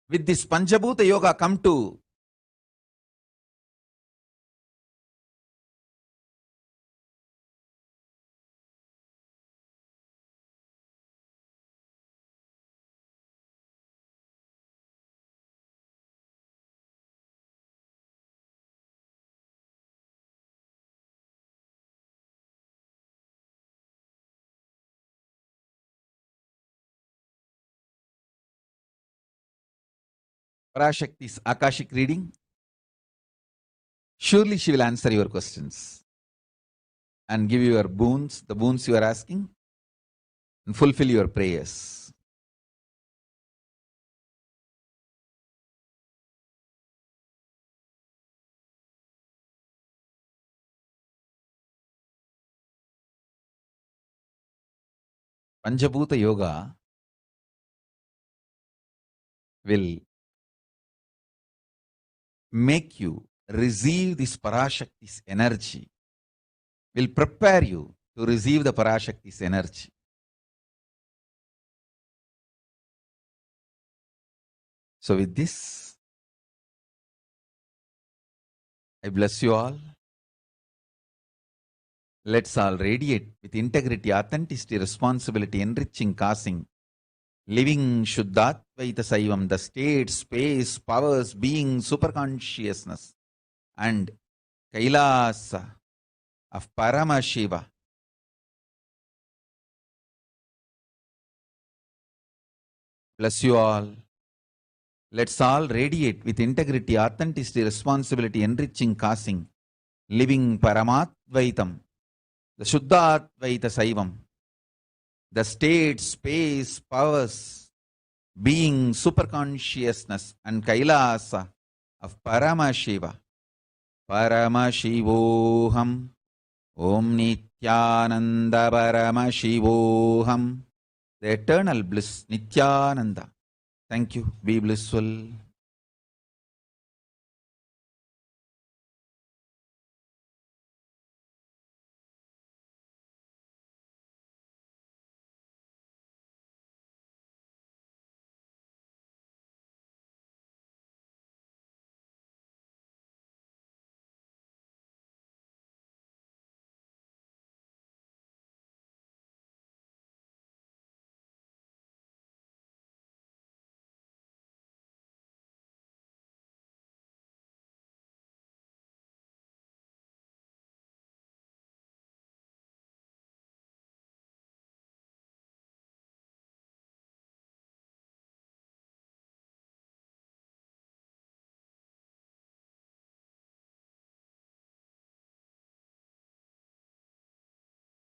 With this Panchabhuta Yoga, come to PARASHAKTI's Akashic reading. Surely she will answer your questions and give you your boons, the boons you are asking, and fulfill your prayers. Panchabhuta Yoga will make you receive this PARASHAKTI's energy, will prepare you to receive the PARASHAKTI's energy. So with this, I bless you all. Let's all radiate with integrity, authenticity, responsibility, enriching, causing, living Shuddhatvaita Saivam, the state, space, powers, being, superconsciousness, and Kailasa of Paramashiva. Bless you all. Let's all radiate with integrity, authenticity, responsibility, enriching, causing, living Paramattvaitam, the Shuddhatvaita Saivam, the state, space, powers, being, superconsciousness, and Kailasa of Paramashiva. Paramashivoham, Om Nithyananda Paramashivoham, the eternal bliss, Nithyananda. Thank you. Be blissful.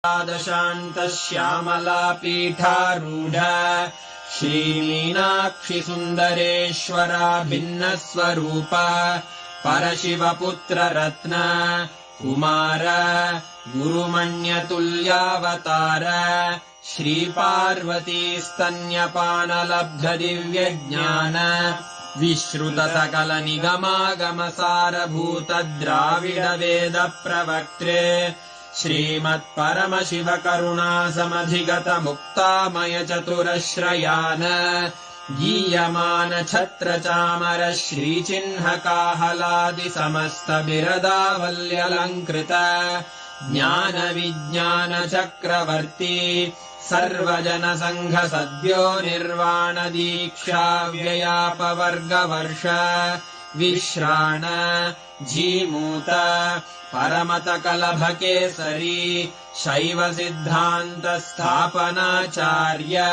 शान्तश्यामला पीठारूढा श्रीमीनाक्षि सुन्दरेश्वरा भिन्नस्वरूपा परशिवपुत्ररत्न Kumar गुरुमण्यतुल्यावतार Shri Parvati स्तन्यपानलब्धदिव्यज्ञान विश्रुतसकलनिगमागमसारभूतद्राविडवेदप्रवक्त्रे श्रीमत्परमशिवकरुणासमधिगतमुक्तामयचतुरश्रयान् गीयमान छत्रचामर श्रीचिह्नकाहलादिसमस्तबिरदावल्यलङ्कृत ज्ञानविज्ञानचक्रवर्ती सर्वजनसङ्घसद्यो निर्वाणदीक्षाव्ययापवर्गवर्ष विश्राण Jimuta परमतकलभकेसरी शैवसिद्धान्तस्थापनाचार्य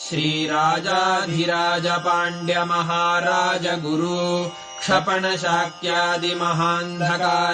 श्रीराजाधिराजपाण्ड्यमहाराज Guru क्षपणशाक्यादिमहान्धकार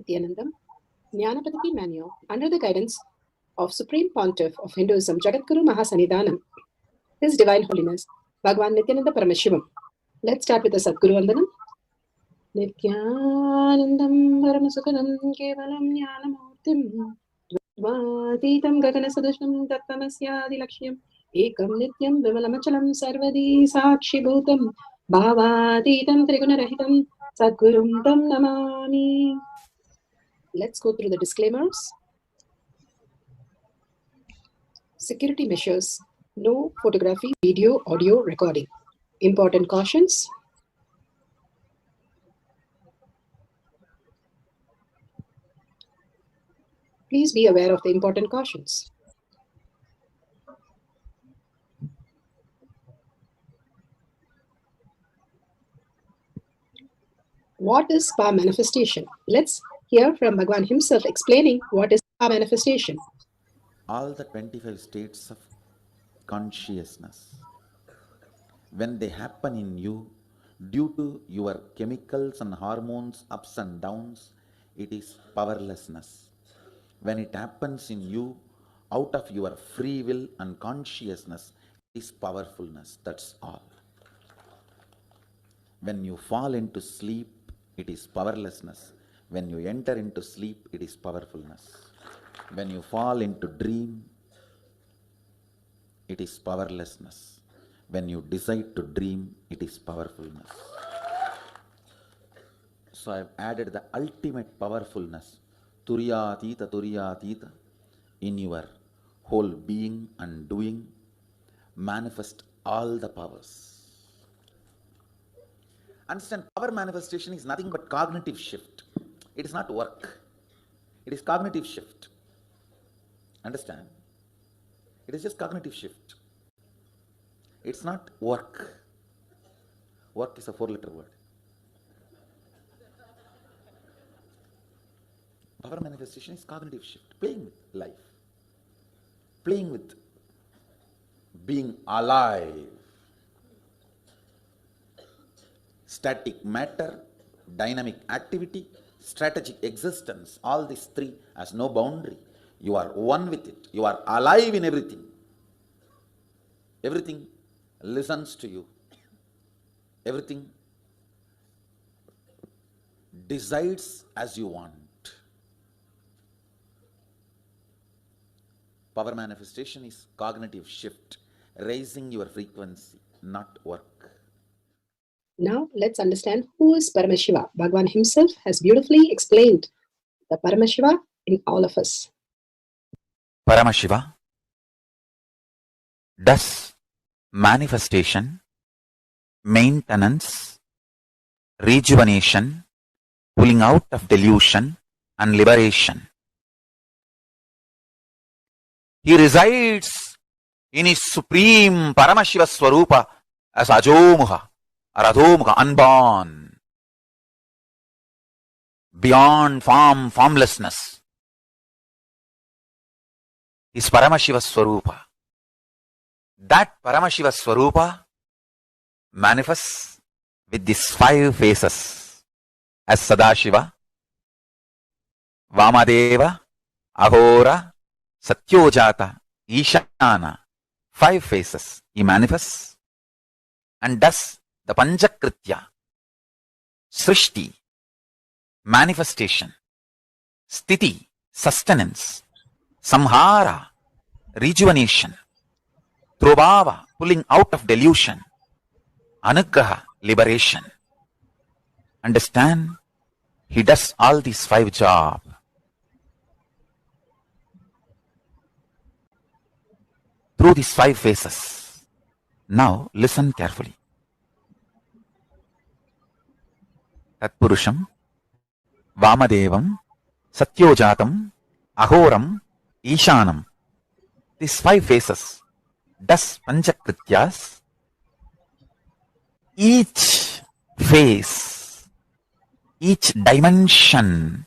Nithyanandam, Jnanapadati Manual, under the guidance of Supreme Pontiff of Hinduism, Jagadguru Mahasannidhanam, His Divine Holiness, Bhagavan Nithyananda Paramashivam. Let's start with the Sadguru Vandanam. Nithyanandam Paramasukhanam Kevalam Jnanamurtim Dvatitam Gaganasadusham Tattamasyadilakshya Ekam Nityam Vimalamachalam Sarvadi Sakshibhutam Bhavatitam Trigunarahitam Sadgurum Tam Namami. Let's go through the disclaimers. Security measures. No photography, video, audio recording. Important cautions. Please be aware of the important cautions. What is Pa manifestation? Let's hear from Bhagavan himself explaining what is Pa manifestation. All the 25 states of consciousness, when they happen in you, due to your chemicals and hormones ups and downs, it is powerlessness. When it happens in you, out of your free will and consciousness, it is powerfulness. That's all. When you fall into sleep, it is powerlessness. When you enter into sleep, it is powerfulness. When you fall into dream, it is powerlessness. When you decide to dream, it is powerfulness. So I have added the ultimate powerfulness, Turiyatita, in your whole being and doing. Manifest all the powers. Understand, power manifestation is nothing but cognitive shift. It is not work. It is cognitive shift. Understand? It is just cognitive shift. It's not work. Work is a 4-letter word. Power manifestation is cognitive shift. Playing with life. Playing with being alive. Static matter, dynamic activity, strategic existence, all these three has no boundary. You are one with it. You are alive in everything. Everything listens to you. Everything decides as you want. Power manifestation is cognitive shift, raising your frequency, not work. Now let's understand who is Paramashiva. Bhagavan himself has beautifully explained the Paramashiva in all of us. Paramashiva does manifestation, maintenance, rejuvenation, pulling out of delusion and liberation. He resides in his supreme Paramashiva Swarupa as Ajomuha or Adhomuha, unborn, beyond form, formlessness. His Paramashiva Swarupa. That Paramashiva Swarupa manifests with these 5 faces as Sadashiva, Vamadeva, Ahora, Satyojata, Ishana. 5 faces he manifests and does the Panchakritya, Srishti, manifestation, Sthiti, sustenance, Samhara, rejuvenation, Trobhava, pulling out of delusion, Anugraha, liberation. Understand? He does all these 5 jobs. Through these 5 phases. Now listen carefully. Tatpurusham, Vamadevam, Satyojatam, Ahoram, Ishanam. These 5 phases does Panchakrityas. Each phase, each dimension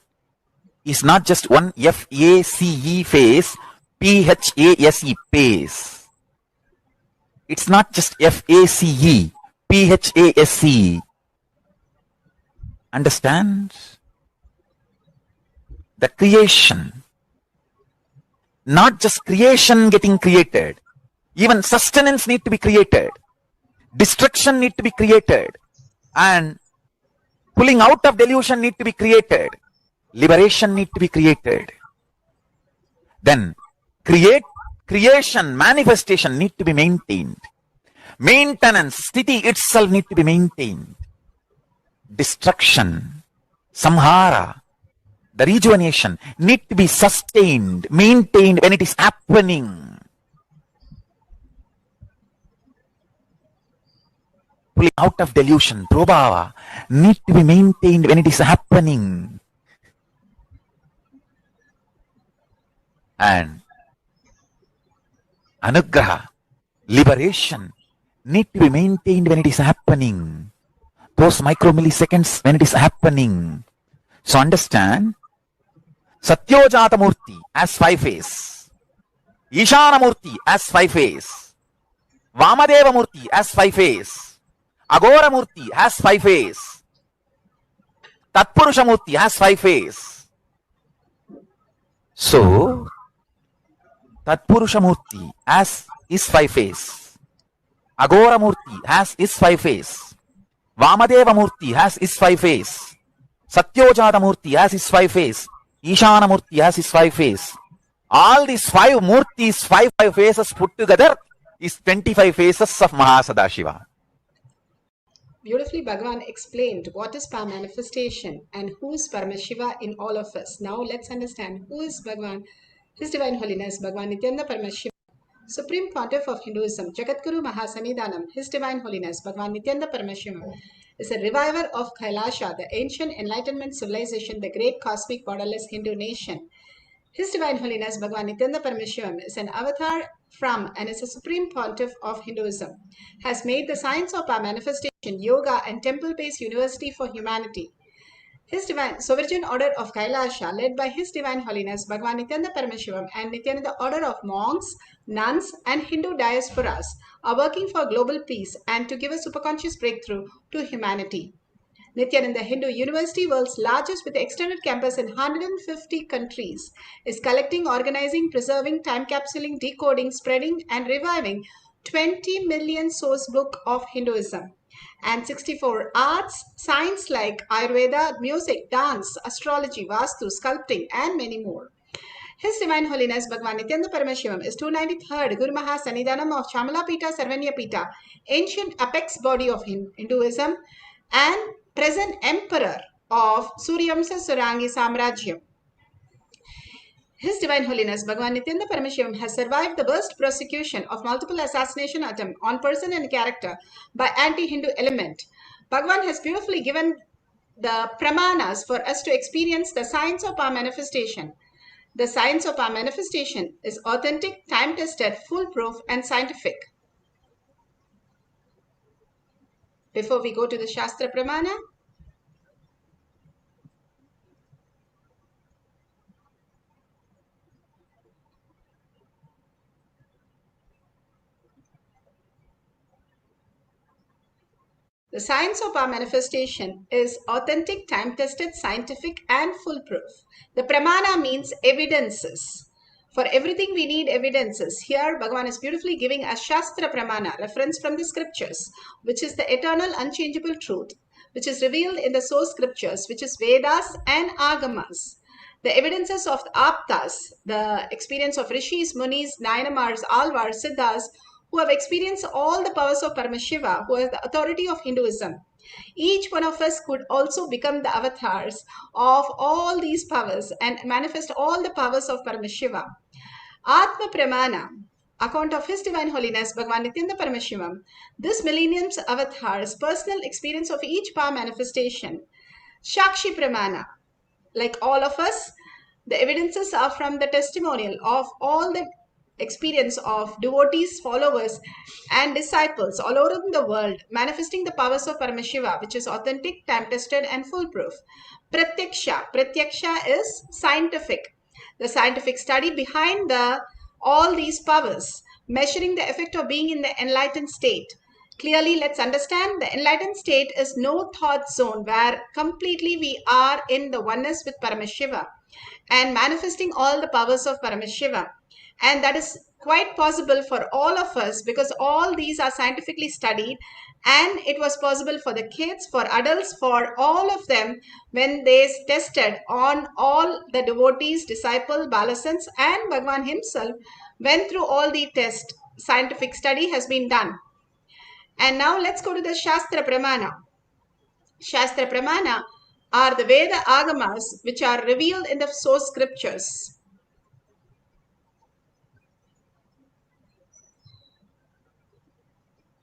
is not just one F-A-C-E phase, P-H-A-S-E phase. It's not just F-A-C-E, P-H-A-S-E. Understand? The creation. Not just creation getting created. Even sustenance need to be created. Destruction need to be created. And pulling out of delusion need to be created. Liberation need to be created. Then creation, manifestation need to be maintained. Maintenance, sthiti itself need to be maintained. Destruction, samhara, the rejuvenation need to be sustained, maintained when it is happening. Pulling out of delusion, prabhava, need to be maintained when it is happening. And anugraha, liberation, need to be maintained when it is happening. Those micromilliseconds when it is happening. So understand, Satyojata Murti as 5 phase, Ishana Murti as 5 phase, Vamadeva Murti as 5 phase, Agora Murti has 5 phase, Tatpurusha Murti has 5 phase. So, Tatpurusha Murti has his 5 phase, Agora Murti has his 5 phase, Vamadeva Murti has his 5 phase, Satyojata Murti has his 5 phase, Ishana Murti has his 5 phase, All these 5 murtis, 5 faces put together is 25 faces of Mahasadashiva. Beautifully, Bhagavan explained what is power manifestation and who is Paramashiva in all of us. Now let's understand who is Bhagavan, His Divine Holiness, Bhagavan Nithyananda Paramashiva, Supreme Pontiff of Hinduism, Jagadguru Mahasannidhanam, His Divine Holiness, Bhagavan Nithyananda Paramashiva, is a reviver of Kailasha, the ancient enlightenment civilization, the great cosmic borderless Hindu nation. His Divine Holiness Bhagavan Nithyananda Paramashivam is an avatar from and is a supreme pontiff of Hinduism, has made the science of our manifestation, yoga and temple-based university for humanity. His Divine Sovereign Order of Kailasha, led by His Divine Holiness Bhagavan Nithyananda Paramashivam and Nithyananda Order of monks, nuns and Hindu diasporas, are working for global peace and to give a superconscious breakthrough to humanity. Nithyananda Hindu University, world's largest with extended campus in 150 countries, is collecting, organizing, preserving, time capsuling, decoding, spreading and reviving 20 million source book of Hinduism and 64 arts, science like Ayurveda, music, dance, astrology, Vastu, sculpting and many more. His Divine Holiness Bhagavan Nithyananda Paramashivam is 293rd Guru Mahasannidhanam of Chamalapita Sarvanyapita, ancient apex body of Hinduism and present emperor of Suryamsa Surangi Samrajyam. His Divine Holiness Bhagavan Nithyananda Paramashivam has survived the worst prosecution of multiple assassination attempt on person and character by anti-Hindu element. Bhagavan has beautifully given the pramanas for us to experience the science of our manifestation. The science of our manifestation is authentic, time-tested, foolproof and scientific. Before we go to the Shastra Pramana, the science of our manifestation is authentic, time-tested, scientific and foolproof. The Pramana means evidences. For everything we need evidences. Here Bhagavan is beautifully giving a Shastra Pramana, reference from the scriptures, which is the eternal unchangeable truth, which is revealed in the source scriptures, which is Vedas and Agamas. The evidences of the Aptas, the experience of Rishis, Munis, Nayanamars, Alvars, Siddhas, who have experienced all the powers of Paramashiva, who is the authority of Hinduism. Each one of us could also become the avatars of all these powers and manifest all the powers of Paramashiva. Atma Pramana, account of His Divine Holiness Bhagavan Nithyananda Paramashivam, this millennium's avatars, personal experience of each power manifestation. Shakshi Pramana, like all of us, the evidences are from the testimonial of all the experience of devotees, followers and disciples all over the world, manifesting the powers of Paramashiva, which is authentic, time-tested and foolproof. Pratyaksha. Pratyaksha is scientific. The scientific study behind all these powers, measuring the effect of being in the enlightened state. Clearly, let's understand the enlightened state is no thought zone where completely we are in the oneness with Paramashiva and manifesting all the powers of Paramashiva. And that is quite possible for all of us because all these are scientifically studied, and it was possible for the kids, for adults, for all of them when they tested on all the devotees, disciples, balasants, and Bhagavan himself went through all the tests. Scientific study has been done. And now let's go to the Shastra Pramana. Shastra Pramana are the Veda Agamas which are revealed in the source scriptures.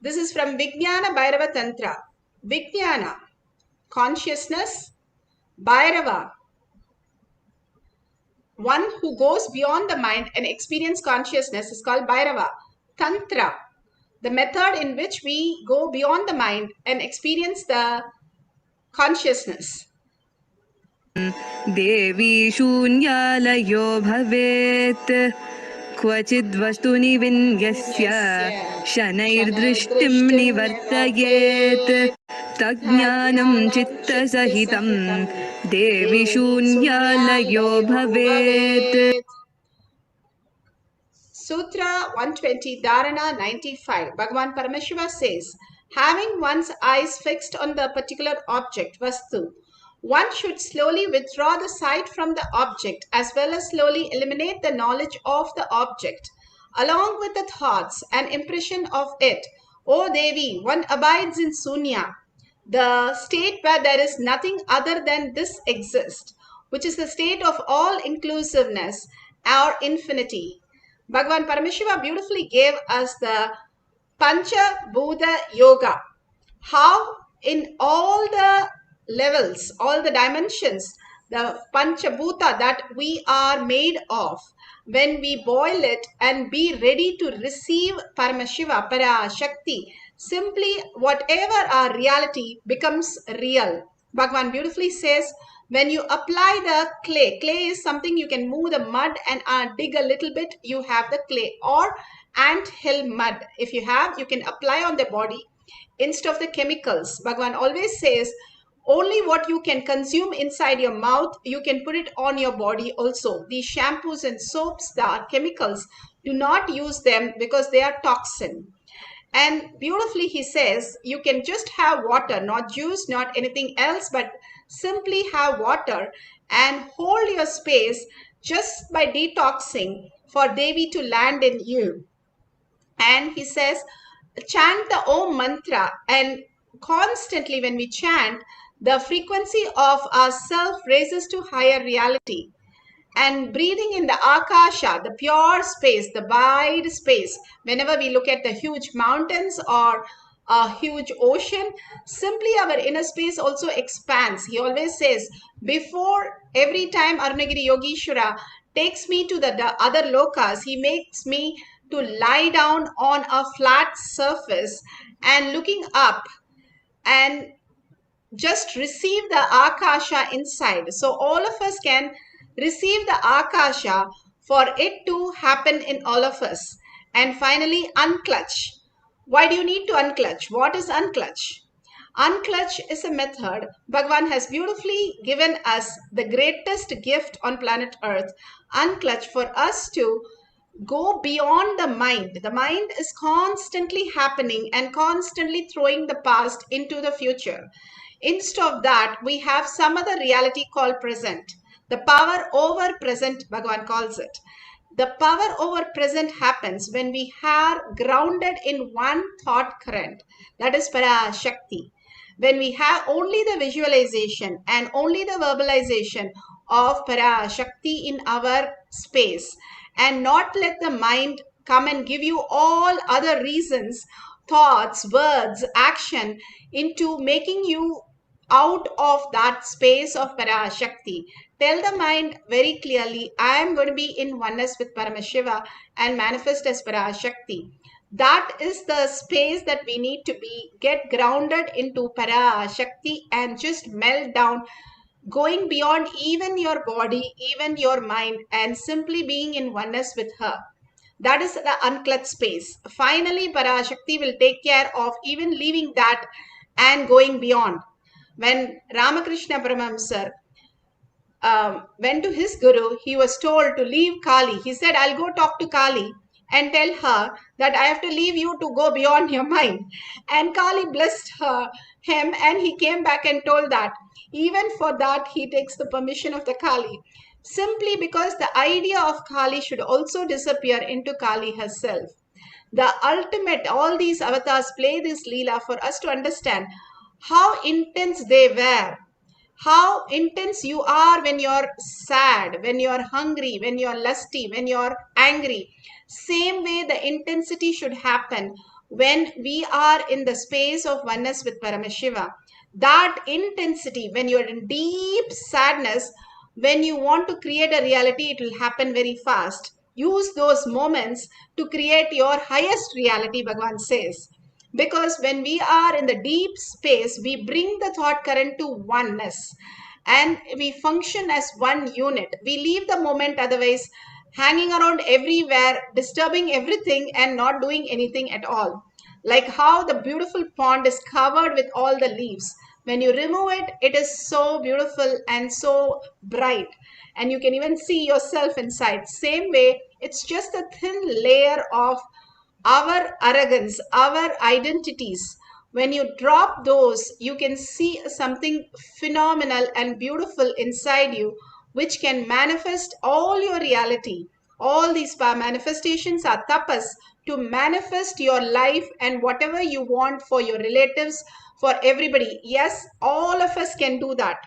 This is from Vijnana Bhairava Tantra. Vijnana, consciousness. Bhairava, one who goes beyond the mind and experience consciousness is called Bhairava. Tantra, the method in which we go beyond the mind and experience the consciousness. Devi shunyalayo bhavet क्वचिद् वस्तुनि विन्यस्य शनैर्दृष्टिं निवर्तयेत् तज्ज्ञानं चित्तसहितं देवि शून्यालयो भवेत्. Sutra 120, Dharana 95. Bhagavan Paramashiva says, having one's eyes fixed on the particular object, Vastu, one should slowly withdraw the sight from the object as well as slowly eliminate the knowledge of the object, along with the thoughts and impression of it. O Devi, one abides in Sunya, the state where there is nothing other than this exists, which is the state of all inclusiveness or infinity. Bhagavan Paramashiva beautifully gave us the Pancha Bhuta Yoga, how in all the levels, all the dimensions, the Pancha Bhuta that we are made of, when we boil it and be ready to receive Paramashiva, PARASHAKTI, simply whatever our reality becomes real. Bhagavan beautifully says, when you apply the clay is something you can move the mud and dig a little bit, you have the clay, or ant hill mud. If you have, you can apply on the body instead of the chemicals. Bhagavan always says, only what you can consume inside your mouth, you can put it on your body also. These shampoos and soaps that are chemicals, do not use them because they are toxin. And beautifully he says, you can just have water, not juice, not anything else, but simply have water and hold your space just by detoxing for Devi to land in you. And he says, chant the Om mantra, and constantly when we chant, the frequency of our self raises to higher reality. And breathing in the Akasha, the pure space, the wide space, whenever we look at the huge mountains or a huge ocean, simply our inner space also expands. He always says, before every time Arunagiri Yogeshwara takes me to the other lokas, he makes me to lie down on a flat surface and looking up and just receive the Akasha inside. So all of us can receive the Akasha for it to happen in all of us. And finally, unclutch. Why do you need to unclutch? What is unclutch? Unclutch is a method Bhagavan has beautifully given us, the greatest gift on planet Earth. Unclutch for us to go beyond the mind. The mind is constantly happening and constantly throwing the past into the future. Instead of that, we have some other reality called present. The power over present, Bhagavan calls it. The power over present happens when we are grounded in one thought current. That is PARASHAKTI. When we have only the visualization and only the verbalization of PARASHAKTI in our space, and not let the mind come and give you all other reasons, thoughts, words, action into making you out of that space of PARASHAKTI. Tell the mind very clearly, I am going to be in oneness with Paramashiva and manifest as PARASHAKTI. That is the space that we need to be, get grounded into PARASHAKTI and just melt down, going beyond even your body, even your mind, and simply being in oneness with her. That is the unclutched space. Finally, PARASHAKTI will take care of even leaving that and going beyond. When Ramakrishna Paramahamsa went to his guru, he was told to leave Kali. He said, I'll go talk to Kali and tell her that I have to leave you to go beyond your mind. And Kali blessed him, and he came back and told that even for that, he takes the permission of the Kali. Simply because the idea of Kali should also disappear into Kali herself. The ultimate, all these avatars play this Leela for us to understand how intense they were. How intense you are when you're sad, when you're hungry, when you're lusty, when you're angry. Same way the intensity should happen when we are in the space of oneness with Paramashiva. That intensity, when you're in deep sadness, when you want to create a reality, it will happen very fast. Use those moments to create your highest reality, Bhagavan says. Because when we are in the deep space, we bring the thought current to oneness and we function as one unit. We leave the moment otherwise hanging around everywhere, disturbing everything and not doing anything at all. Like how the beautiful pond is covered with all the leaves. When you remove it, it is so beautiful and so bright. And you can even see yourself inside. Same way, it's just a thin layer of our arrogance, our identities, When you drop those, you can see something phenomenal and beautiful inside you, which can manifest all your reality. All these manifestations are tapas to manifest your life and whatever you want for your relatives, for everybody. Yes, all of us can do that.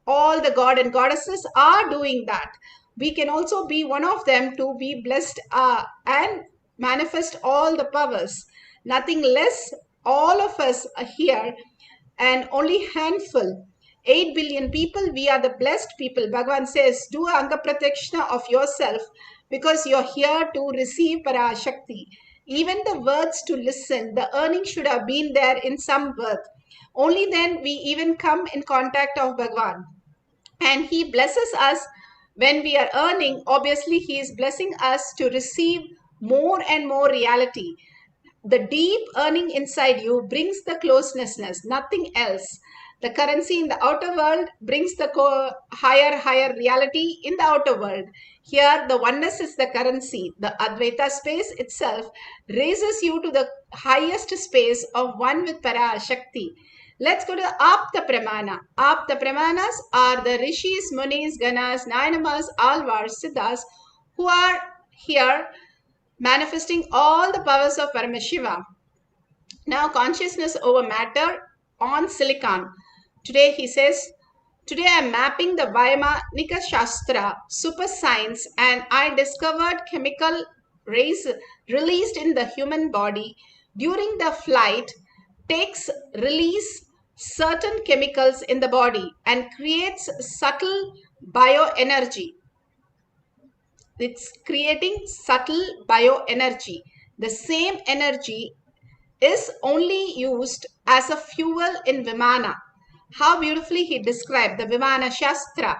All the god and goddesses are doing that. We can also be one of them to be blessed and manifest all the powers. Nothing less, all of us are here, and only handful, 8 billion people, we are the blessed people. Bhagavan says, do Anga Pratyakshana of yourself because you're here to receive PARASHAKTI. Even the words to listen, the earning should have been there in some birth. Only then we even come in contact of Bhagavan. And he blesses us when we are earning. Obviously, he is blessing us to receive more and more reality. The deep earning inside you brings the closenessness, nothing else. The currency in the outer world brings the higher reality in the outer world. Here, the oneness is the currency. The Advaita space itself raises you to the highest space of one with PARASHAKTI. Let's go to the Apta Pramana. Apta Pramanas are the Rishis, Munis, Ganas, Nayanamas, Alvars, Siddhas who are here manifesting all the powers of Paramashiva. Now, consciousness over matter on silicon. Today, he says, today I am mapping the Vaimanika Shastra, super science, and I discovered chemical rays released in the human body during the flight release certain chemicals in the body and creates subtle bioenergy. It's creating subtle bioenergy. The same energy is only used as a fuel in Vimana. How beautifully he described the Vimana Shastra.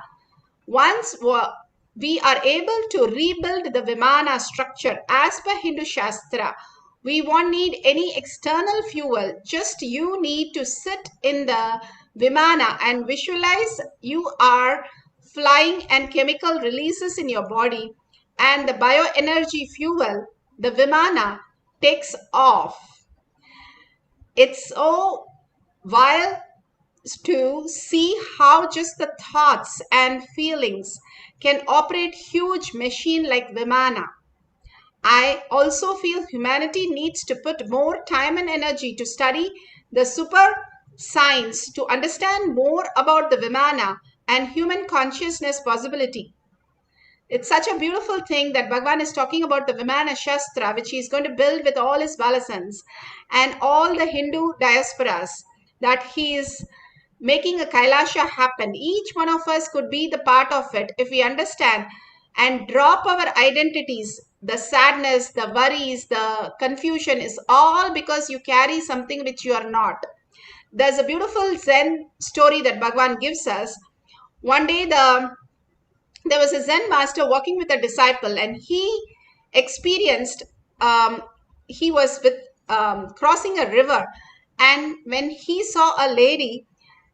Once we are able to rebuild the Vimana structure as per Hindu Shastra, we won't need any external fuel. Just you need to sit in the Vimana and visualize you are flying and chemical releases in your body, and the bioenergy fuel, the Vimana, takes off. It's so wild to see how just the thoughts and feelings can operate huge machine like Vimana. I also feel humanity needs to put more time and energy to study the super science to understand more about the Vimana and human consciousness possibility. It's such a beautiful thing that Bhagavan is talking about the Vimana Shastra, which he is going to build with all his Balasans and all the Hindu diasporas, that he is making a Kailasha happen. Each one of us could be the part of it if we understand and drop our identities. The sadness, the worries, the confusion is all because you carry something which you are not. There's a beautiful Zen story that Bhagavan gives us. One day there was a Zen master walking with a disciple, and he experienced, he was crossing a river, and when he saw a lady,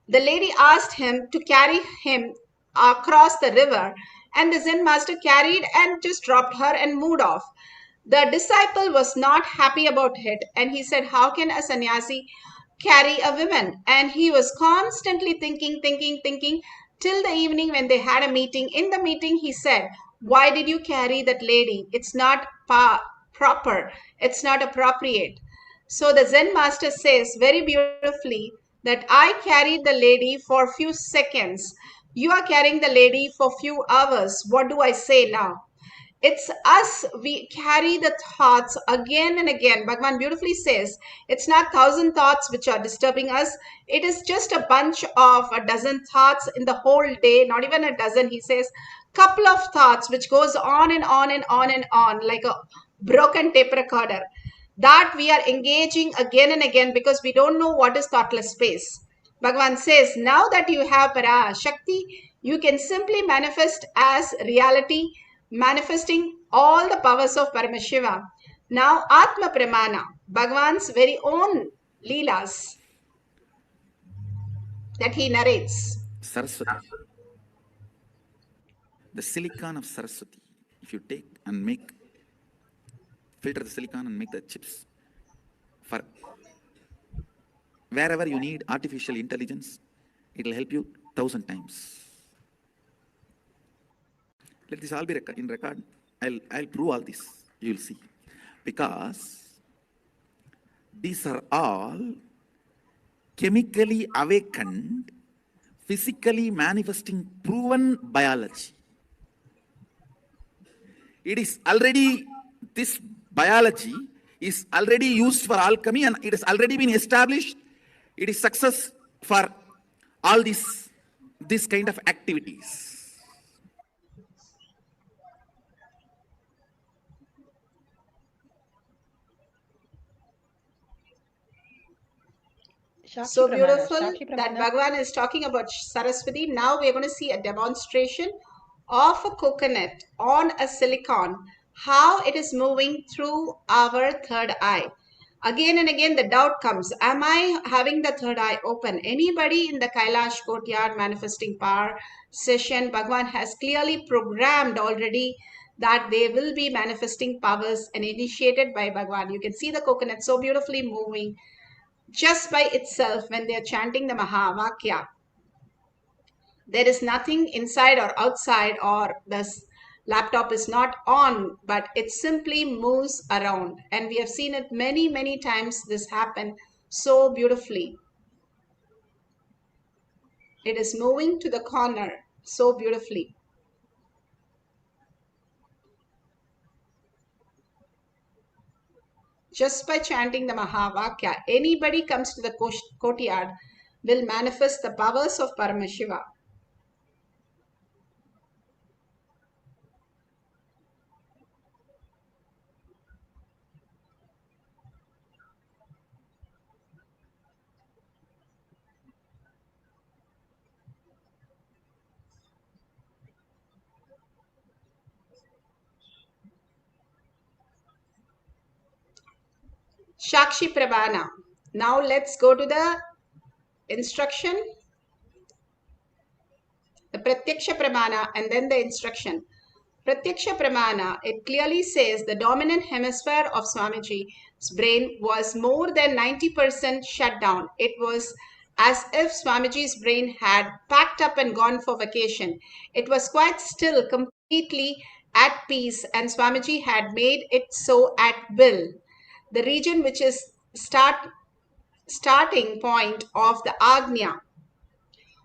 the lady asked him to carry him across the river, and the Zen master carried and just dropped her and moved off. The disciple was not happy about it, and he said, how can a sannyasi carry a woman? And he was constantly thinking till the evening when they had a meeting. In the meeting, he said, why did you carry that lady? It's not proper. It's not appropriate. So the Zen master says very beautifully that I carried the lady for a few seconds. You are carrying the lady for a few hours. What do I say now? It's us. We carry the thoughts again and again. Bhagavan beautifully says, it's not 1,000 thoughts which are disturbing us. It is just a bunch of a dozen thoughts in the whole day, not even a dozen. He says, couple of thoughts which goes on and on and on and on like a broken tape recorder, that we are engaging again and again because we don't know what is thoughtless space. Bhagavan says, now that you have PARASHAKTI, you can simply manifest as reality, manifesting all the powers of Paramashiva. Now, Atma Pramana, Bhagavan's very own Leelas that he narrates. Saraswati, the silicon of Saraswati, if you take and filter the silicon and make the chips for wherever you need artificial intelligence, it will help you 1,000 times. Let this all be in record. I'll prove all this. You will see. Because these are all chemically awakened, physically manifesting proven biology. It is already, this biology is already used for alchemy and it has already been established. It is success for all this kind of activities. So beautiful that Bhagavan is talking about Saraswati. Now we are going to see a demonstration of a coconut on a silicon, how it is moving through our third eye. Again and again the doubt comes, am I having the third eye open? Anybody in the Kailash Courtyard Manifesting Power session, Bhagavan has clearly programmed already that they will be manifesting powers and initiated by Bhagavan. You can see the coconut so beautifully moving just by itself when they are chanting the Mahavakya. There is nothing inside or outside, or the laptop is not on, but it simply moves around. And we have seen it many, many times this happen so beautifully. It is moving to the corner so beautifully. Just by chanting the Mahavakya, anybody comes to the courtyard will manifest the powers of Paramashiva. Shakshi Prabhana. Now let's go to the instruction, the Pratyaksha Pramana, and then the instruction. Pratyaksha Pramana, it clearly says the dominant hemisphere of Swamiji's brain was more than 90% shut down. It was as if Swamiji's brain had packed up and gone for vacation. It was quite still, completely at peace, and Swamiji had made it so at will. The region which is starting point of the Agnya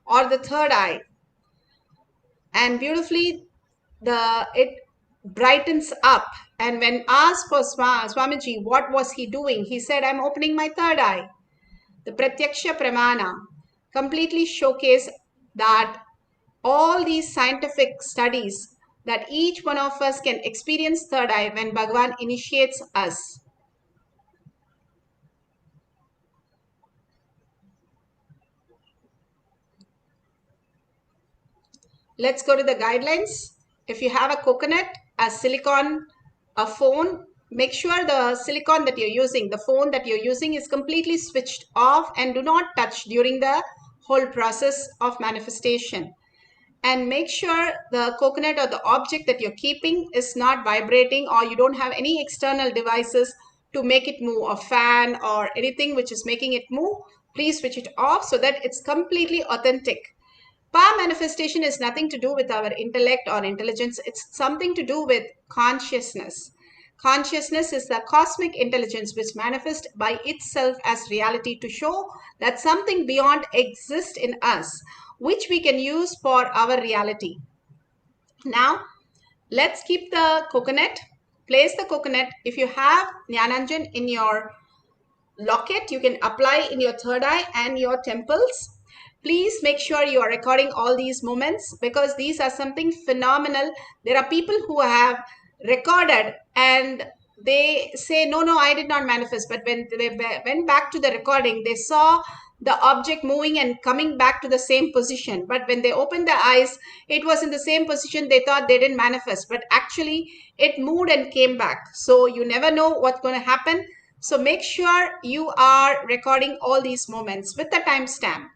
or the third eye, and beautifully it brightens up. And when asked for Swamiji what was he doing, he said, I'm opening my third eye. The Pratyaksha Pramana completely showcase that all these scientific studies that each one of us can experience third eye when Bhagavan initiates us. Let's go to the guidelines. If you have a coconut, a silicon, a phone, make sure the silicon that you're using, the phone that you're using is completely switched off and do not touch during the whole process of manifestation. And make sure the coconut or the object that you're keeping is not vibrating, or you don't have any external devices to make it move, a fan or anything which is making it move. Please switch it off so that it's completely authentic. Power manifestation is nothing to do with our intellect or intelligence. It's something to do with consciousness. Consciousness is the cosmic intelligence which manifests by itself as reality to show that something beyond exists in us, which we can use for our reality. Now, let's keep the coconut. Place the coconut. If you have Jnananjan in your locket, you can apply in your third eye and your temples. Please make sure you are recording all these moments, because these are something phenomenal. There are people who have recorded and they say, no, I did not manifest. But when they went back to the recording, they saw the object moving and coming back to the same position. But when they opened their eyes, it was in the same position. They thought they didn't manifest, but actually it moved and came back. So you never know what's going to happen. So make sure you are recording all these moments with the timestamp.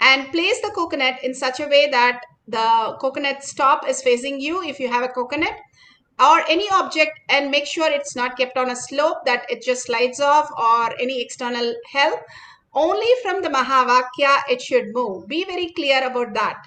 And place the coconut in such a way that the coconut top is facing you if you have a coconut, or any object, and make sure it's not kept on a slope that it just slides off, or any external help. Only from the Mahavakya it should move. Be very clear about that.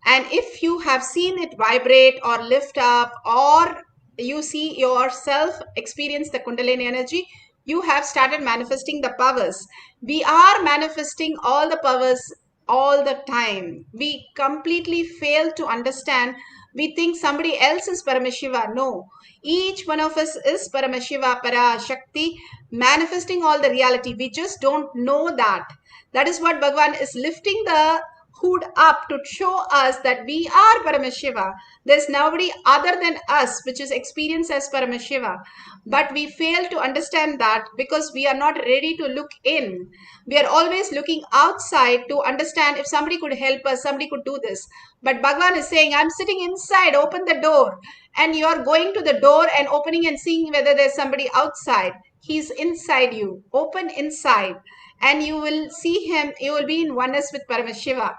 And if you have seen it vibrate or lift up, or you see yourself experience the Kundalini energy, you have started manifesting the powers. We are manifesting all the powers all the time. We completely fail to understand. We think somebody else is Paramashiva. No, each one of us is Paramashiva, PARASHAKTI, manifesting all the reality. We just don't know that. That is what Bhagavan is lifting the hood up to show us that we are Paramashiva. There's nobody other than us which is experienced as Paramashiva. But we fail to understand that because we are not ready to look in. We are always looking outside to understand if somebody could help us, somebody could do this. But Bhagavan is saying, I'm sitting inside, open the door. And you're going to the door and opening and seeing whether there's somebody outside. He's inside you. Open inside. And you will see him, you will be in oneness with Paramashiva.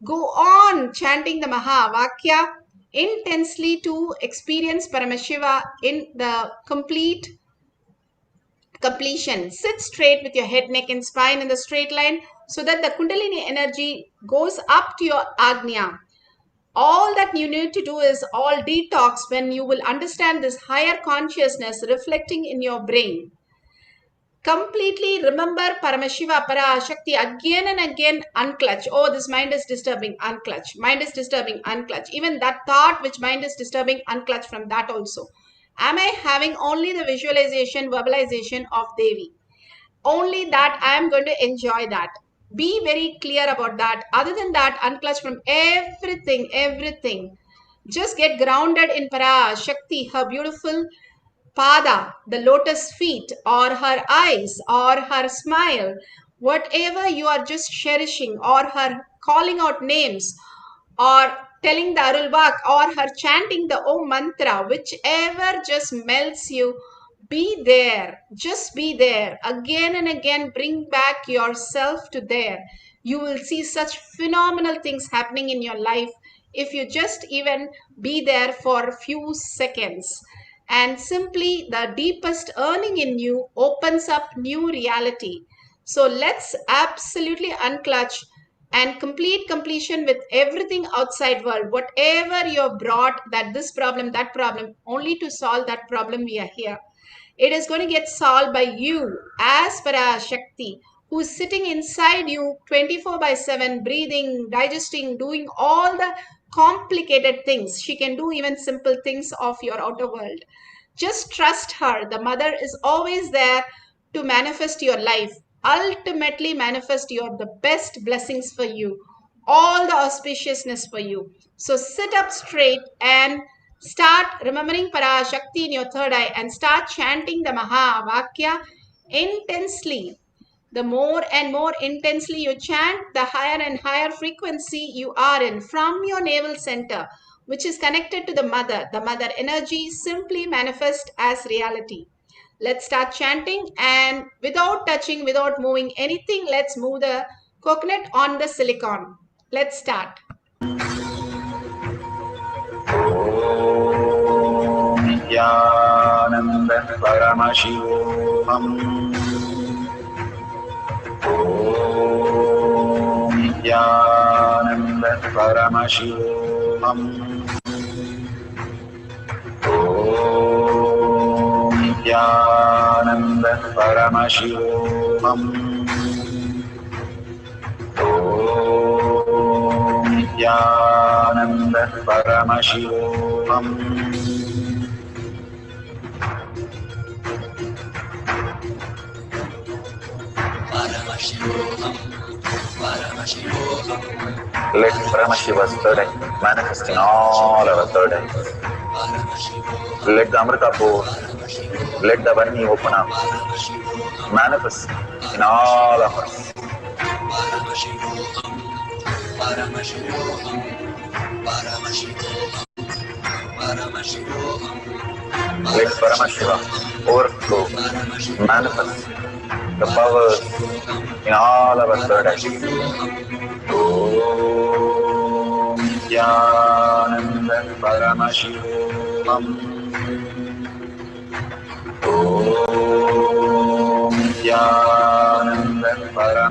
Go on chanting the Mahavakya intensely to experience Paramashiva in the completion. Sit straight with your head, neck and spine in the straight line so that the Kundalini energy goes up to your Agnya. All that you need to do is all detox when you will understand this higher consciousness reflecting in your brain. Completely remember Paramashiva, PARASHAKTI again and again, unclutch. Oh, this mind is disturbing, unclutch. Mind is disturbing, unclutch. Even that thought which mind is disturbing, unclutch from that also. Am I having only the visualization, verbalization of Devi? Only that I am going to enjoy that. Be very clear about that. Other than that, unclutch from everything. Just get grounded in PARASHAKTI, her beautiful Pada, the lotus feet, or her eyes, or her smile, whatever you are just cherishing, or her calling out names, or telling the Arulvak, or her chanting the Om mantra, whichever just melts you, be there. Just be there. Again and again, bring back yourself to there. You will see such phenomenal things happening in your life if you just even be there for a few seconds. And simply the deepest earning in you opens up new reality. So let's absolutely unclutch and completion with everything outside world. Whatever you're brought, that this problem, that problem, only to solve that problem we are here. It is going to get solved by you as PARASHAKTI, who is sitting inside you 24/7, breathing, digesting, doing all the complicated things. She can do even simple things of your outer world. Just trust her. The mother is always there to manifest your life, ultimately manifest the best blessings for you, all the auspiciousness for you. So sit up straight and start remembering PARASHAKTI in your third eye and start chanting the Mahavakya intensely. The more and more intensely you chant, the higher and higher frequency you are in from your navel center, which is connected to the mother. The mother energy simply manifests as reality. Let's start chanting, and without touching, without moving anything, let's move the coconut on the silicon. Let's start. Nithyananda Paramashivoham. Nithyananda Paramashivoham. Nithyananda Paramashivoham. Nithyananda Paramashivoham. Let Paramashiva's third eye manifest in all our third eyes. Let the Amrita pour, let the Varni open up, manifest in all of us. Let Paramashiva overflow, manifest the powers in all our third eyes. Om Nithyananda Paramashivoham. Om Nithyananda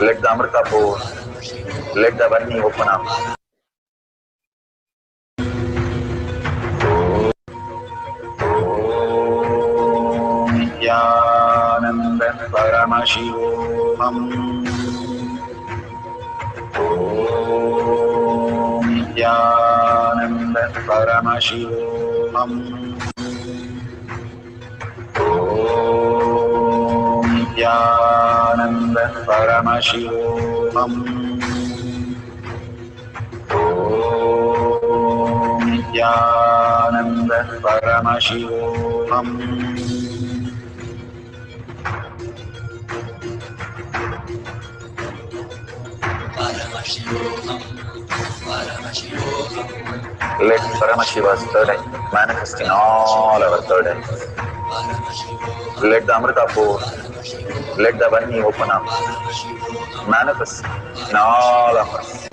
Let the Amrita pour. Let the Varni open up. Nityananda Paramashivoham. Nityananda Paramashivoham. Nityananda Paramashivoham. Nityananda Paramashivoham. Let Paramashiva's third eye manifest in all our third eyes. Let the Amrita pour. Let the Varni open up. Manifest in all of us.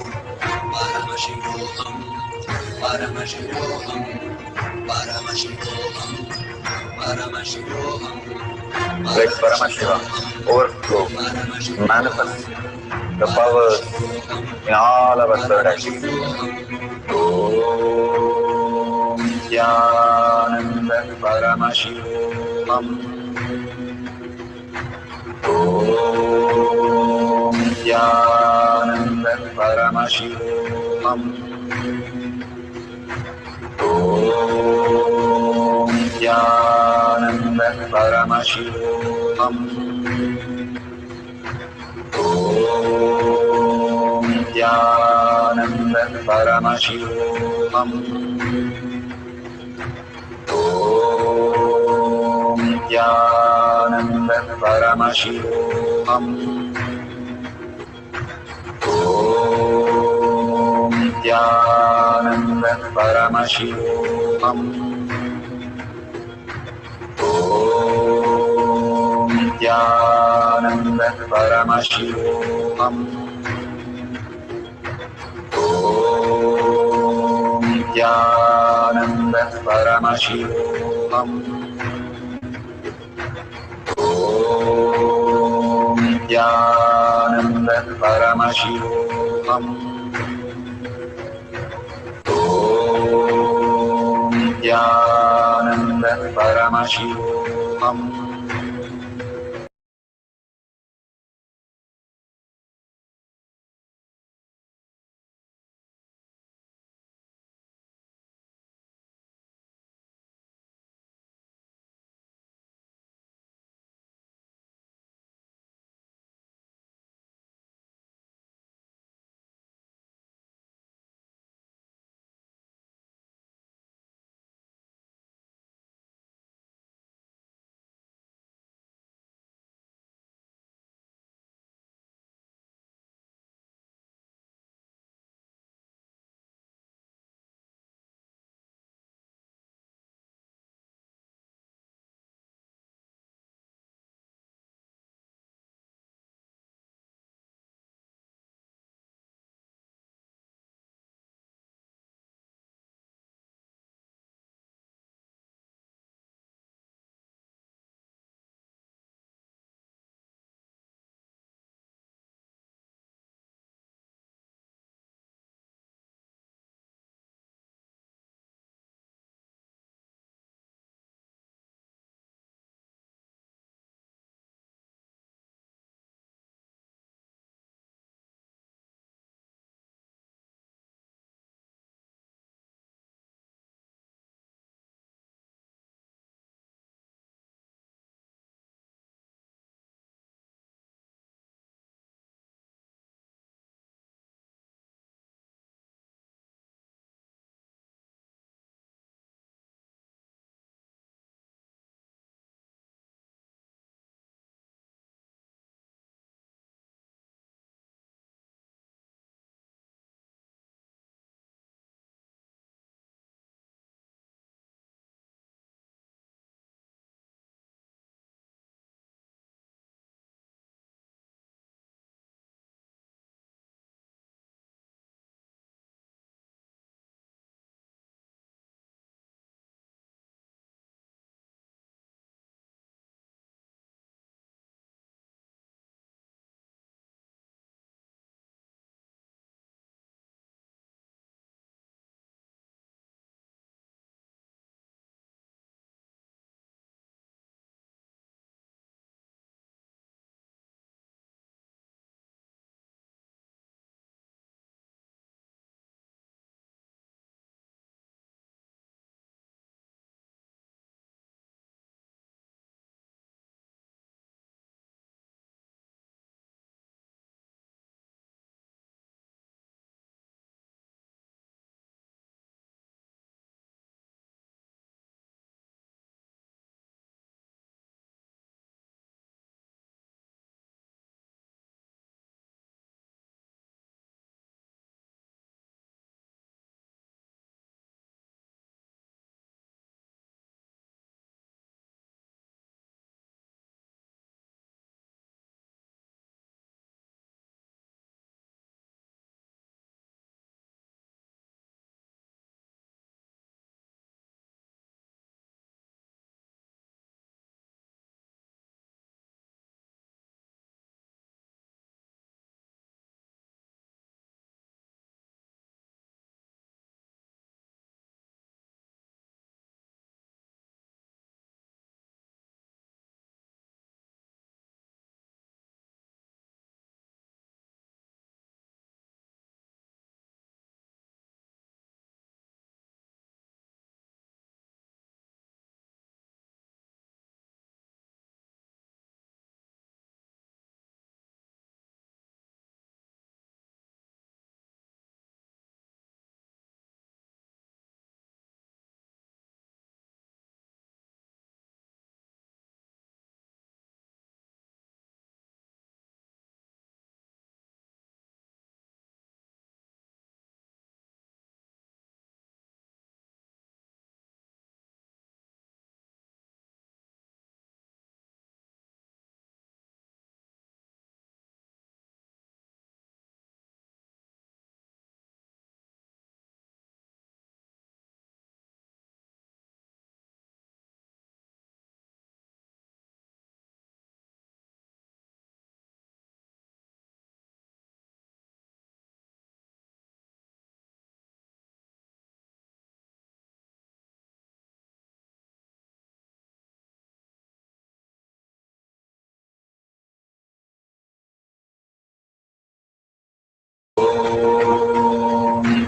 Let Paramashiva overflow, manifest the powers in all our third eyes. Om Nityananda Paramashivoham. Om Nityananda Paramashivoham. Om Nityananda Paramashivoham. Om Nityananda Paramashivoham. Om Nityananda Paramashivoham. Om Nityananda Paramashivoham. Om Nityananda Paramashivoham. Om Nityananda Paramashivoham. Om Nityananda Paramashivoham. Om Nityananda Paramashivoham.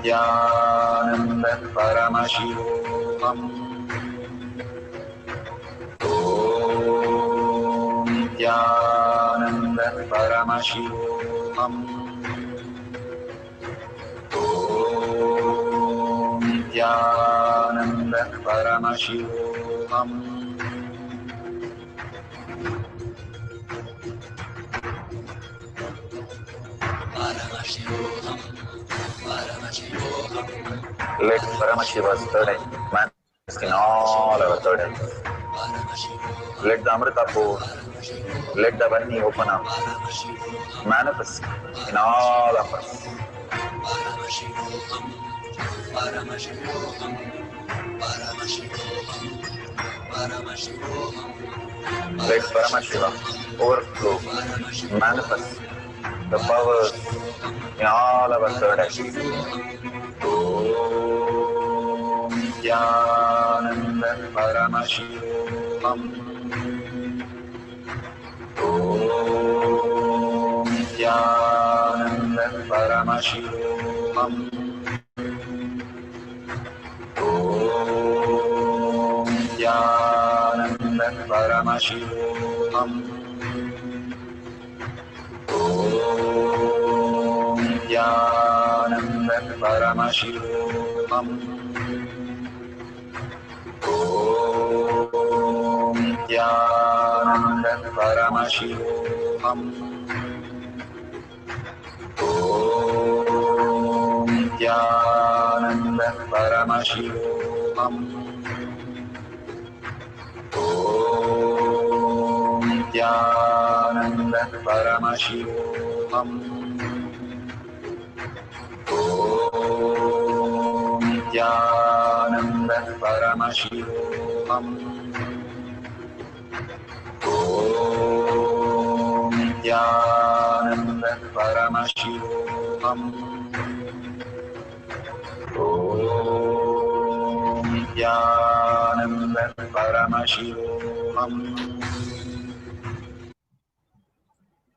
Nithyananda Paramashivoham. Om Nithyananda Paramashivoham. Om Nithyananda Paramashivoham. Let Paramashiva's third eye manifest in all our third eyes. Let the Amrita pour, let the Vani open up, manifest in all of us. Let Paramashiva overflow, manifest the powers in all our third eyes. Om Nithyananda Paramashivoham. Om Nithyananda Paramashivoham. Om Nithyananda Paramashivoham. Om Nithyananda Paramashivoham. Om Nithyananda Paramashivoham. Om Nithyananda Paramashivoham. Om Nithyananda Paramashivoham. Om Nithyananda Paramashivoham. Om Nithyananda Paramashivoham. Om Nithyananda Paramashivoham.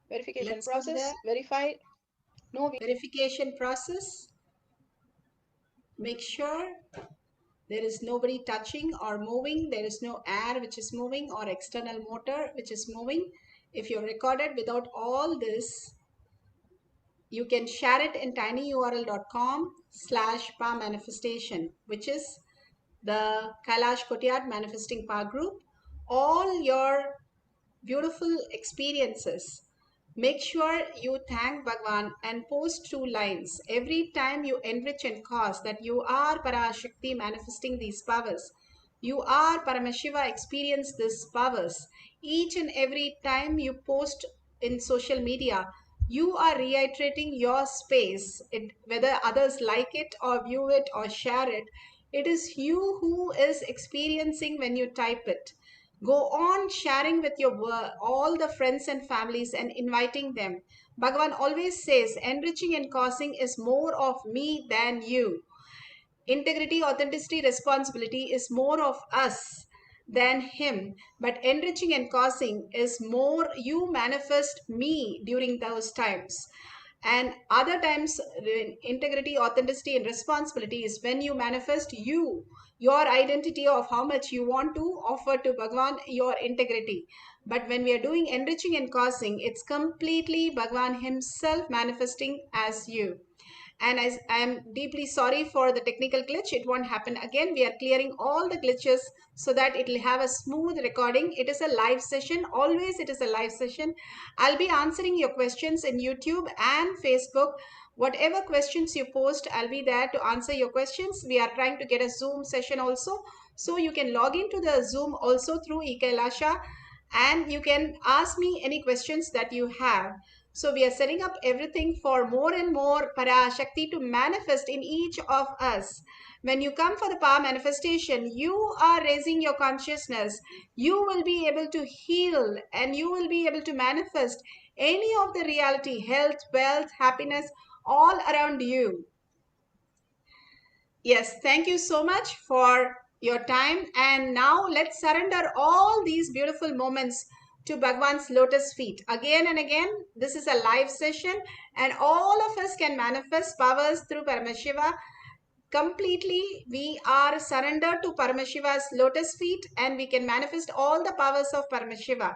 Verification Let's go process, there. verify. No Verification process. Make sure there is nobody touching or moving. There is no air which is moving or external motor which is moving. If you're recorded without all this, you can share it in tinyurl.com/PARASHAKTI, which is the Kailash Kotiad Manifesting Power Group. All your beautiful experiences. Make sure you thank Bhagwan and post 2 lines every time you enrich and cause that you are Parashakti manifesting these powers. You are Paramashiva experience these powers. Each and every time you post in social media, you are reiterating your space. Whether others like it or view it or share it, it is you who is experiencing when you type it. Go on sharing with your all the friends and families and inviting them. Bhagavan always says, enriching and causing is more of me than you. Integrity, authenticity, responsibility is more of us than him. But enriching and causing is more you manifest me during those times. And other times, integrity, authenticity, and responsibility is when you manifest you, your identity of how much you want to offer to Bhagavan, your integrity. But when we are doing enriching and causing, it's completely Bhagavan himself manifesting as you. And I am deeply sorry for the technical glitch. It won't happen again. We are clearing all the glitches so that it will have a smooth recording. It is a live session. Always it is a live session. I'll be answering your questions in YouTube and Facebook. Whatever questions you post, I'll be there to answer your questions. We are trying to get a Zoom session also. So you can log into the Zoom also through eKailasha and you can ask me any questions that you have. So we are setting up everything for more and more Parashakti to manifest in each of us. When you come for the power manifestation, you are raising your consciousness. You will be able to heal and you will be able to manifest any of the reality, health, wealth, happiness, all around you. Yes, thank you so much for your time. And now let's surrender all these beautiful moments to Bhagwan's lotus feet. Again and again, this is a live session and all of us can manifest powers through Paramashiva. Completely, we are surrendered to Paramashiva's lotus feet and we can manifest all the powers of Paramashiva.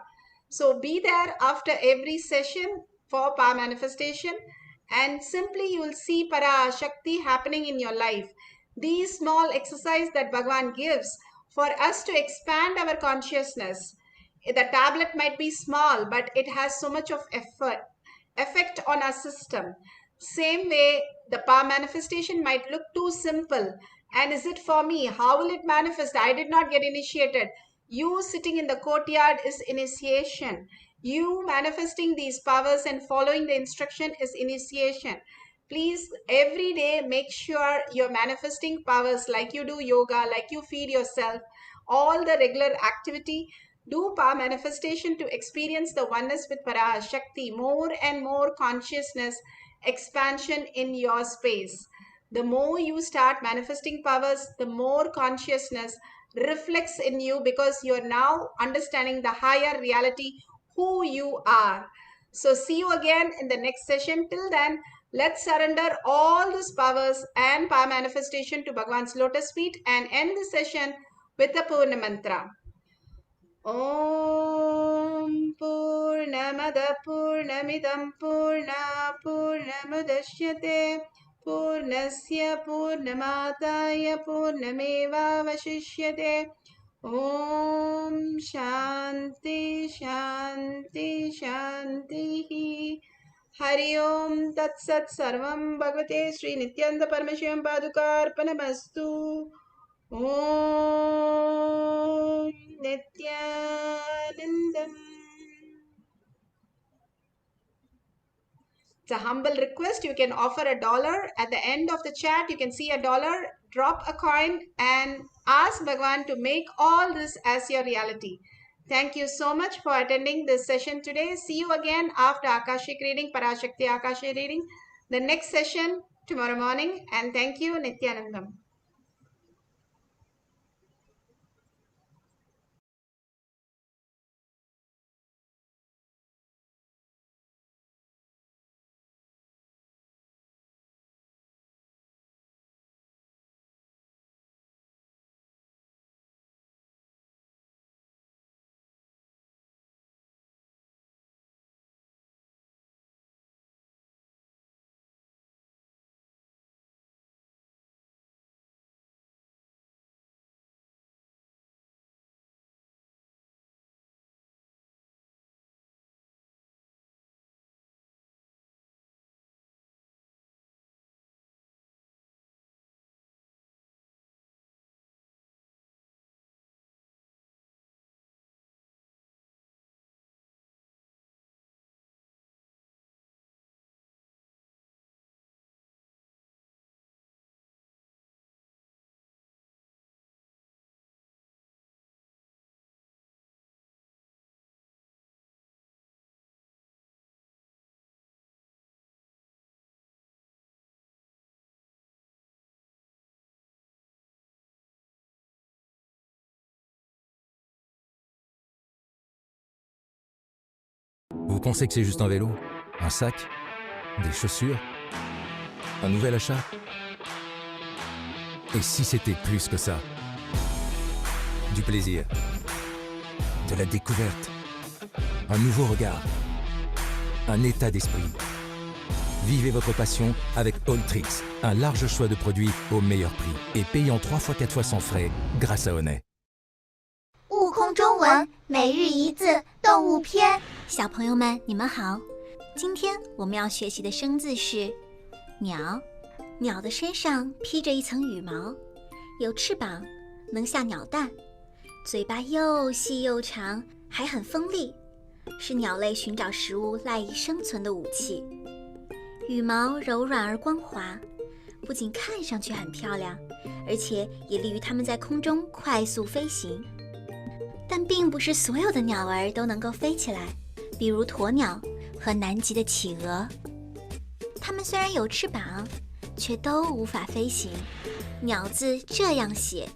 So be there after every session for power manifestation and simply you will see PARASHAKTI happening in your life. These small exercise that Bhagwan gives for us to expand our consciousness. The tablet might be small, but it has so much of effect on our system. Same way, the power manifestation might look too simple. And is it for me? How will it manifest? I did not get initiated. You sitting in the courtyard is initiation. You manifesting these powers and following the instruction is initiation. Please, every day, make sure you're manifesting powers like you do yoga, like you feed yourself, all the regular activity. Do power manifestation to experience the oneness with PARASHAKTI, more and more consciousness, expansion in your space. The more you start manifesting powers, the more consciousness reflects in you because you're now understanding the higher reality, who you are. So see you again in the next session. Till then, let's surrender all these powers and power manifestation to Bhagwan's lotus feet and end the session with the Purna Mantra. Om Purnamada Purnamidam Purna Purnamudashyate Purnasya Purnamataya Purnameva Vashishyate. Om Shanti Shanti Shanti. Hari Om Tat Sat Sarvam Bhagavate Sri Nithyananda Paramashivam Padukarpanamastu. Om Nithyanandam. It's a humble request. You can offer $1 at the end of the chat. You can see $1, drop a coin and ask Bhagwan to make all this as your reality. Thank you so much for attending this session today. See you again after Akashic reading, PARASHAKTI Akashic reading, the next session tomorrow morning. And thank you, Nithyanandam. Vous pensez que c'est juste un vélo, un sac, des chaussures, un nouvel achat? Et si c'était plus que ça? Du plaisir, de la découverte, un nouveau regard, un état d'esprit. Vivez votre passion avec Alltrix, un large choix de produits au meilleur prix et payant 3 fois 4 fois sans frais grâce à Honey. 悟空中文每日一字动物篇，小朋友们，你们好。今天我们要学习的生字是鸟。鸟的身上披着一层羽毛，有翅膀，能下鸟蛋，嘴巴又细又长，还很锋利，是鸟类寻找食物赖以生存的武器。羽毛柔软而光滑，不仅看上去很漂亮，而且也利于它们在空中快速飞行。但并不是所有的鸟儿都能够飞起来，比如鸵鸟和南极的企鹅。它们虽然有翅膀，却都无法飞行。鸟字这样写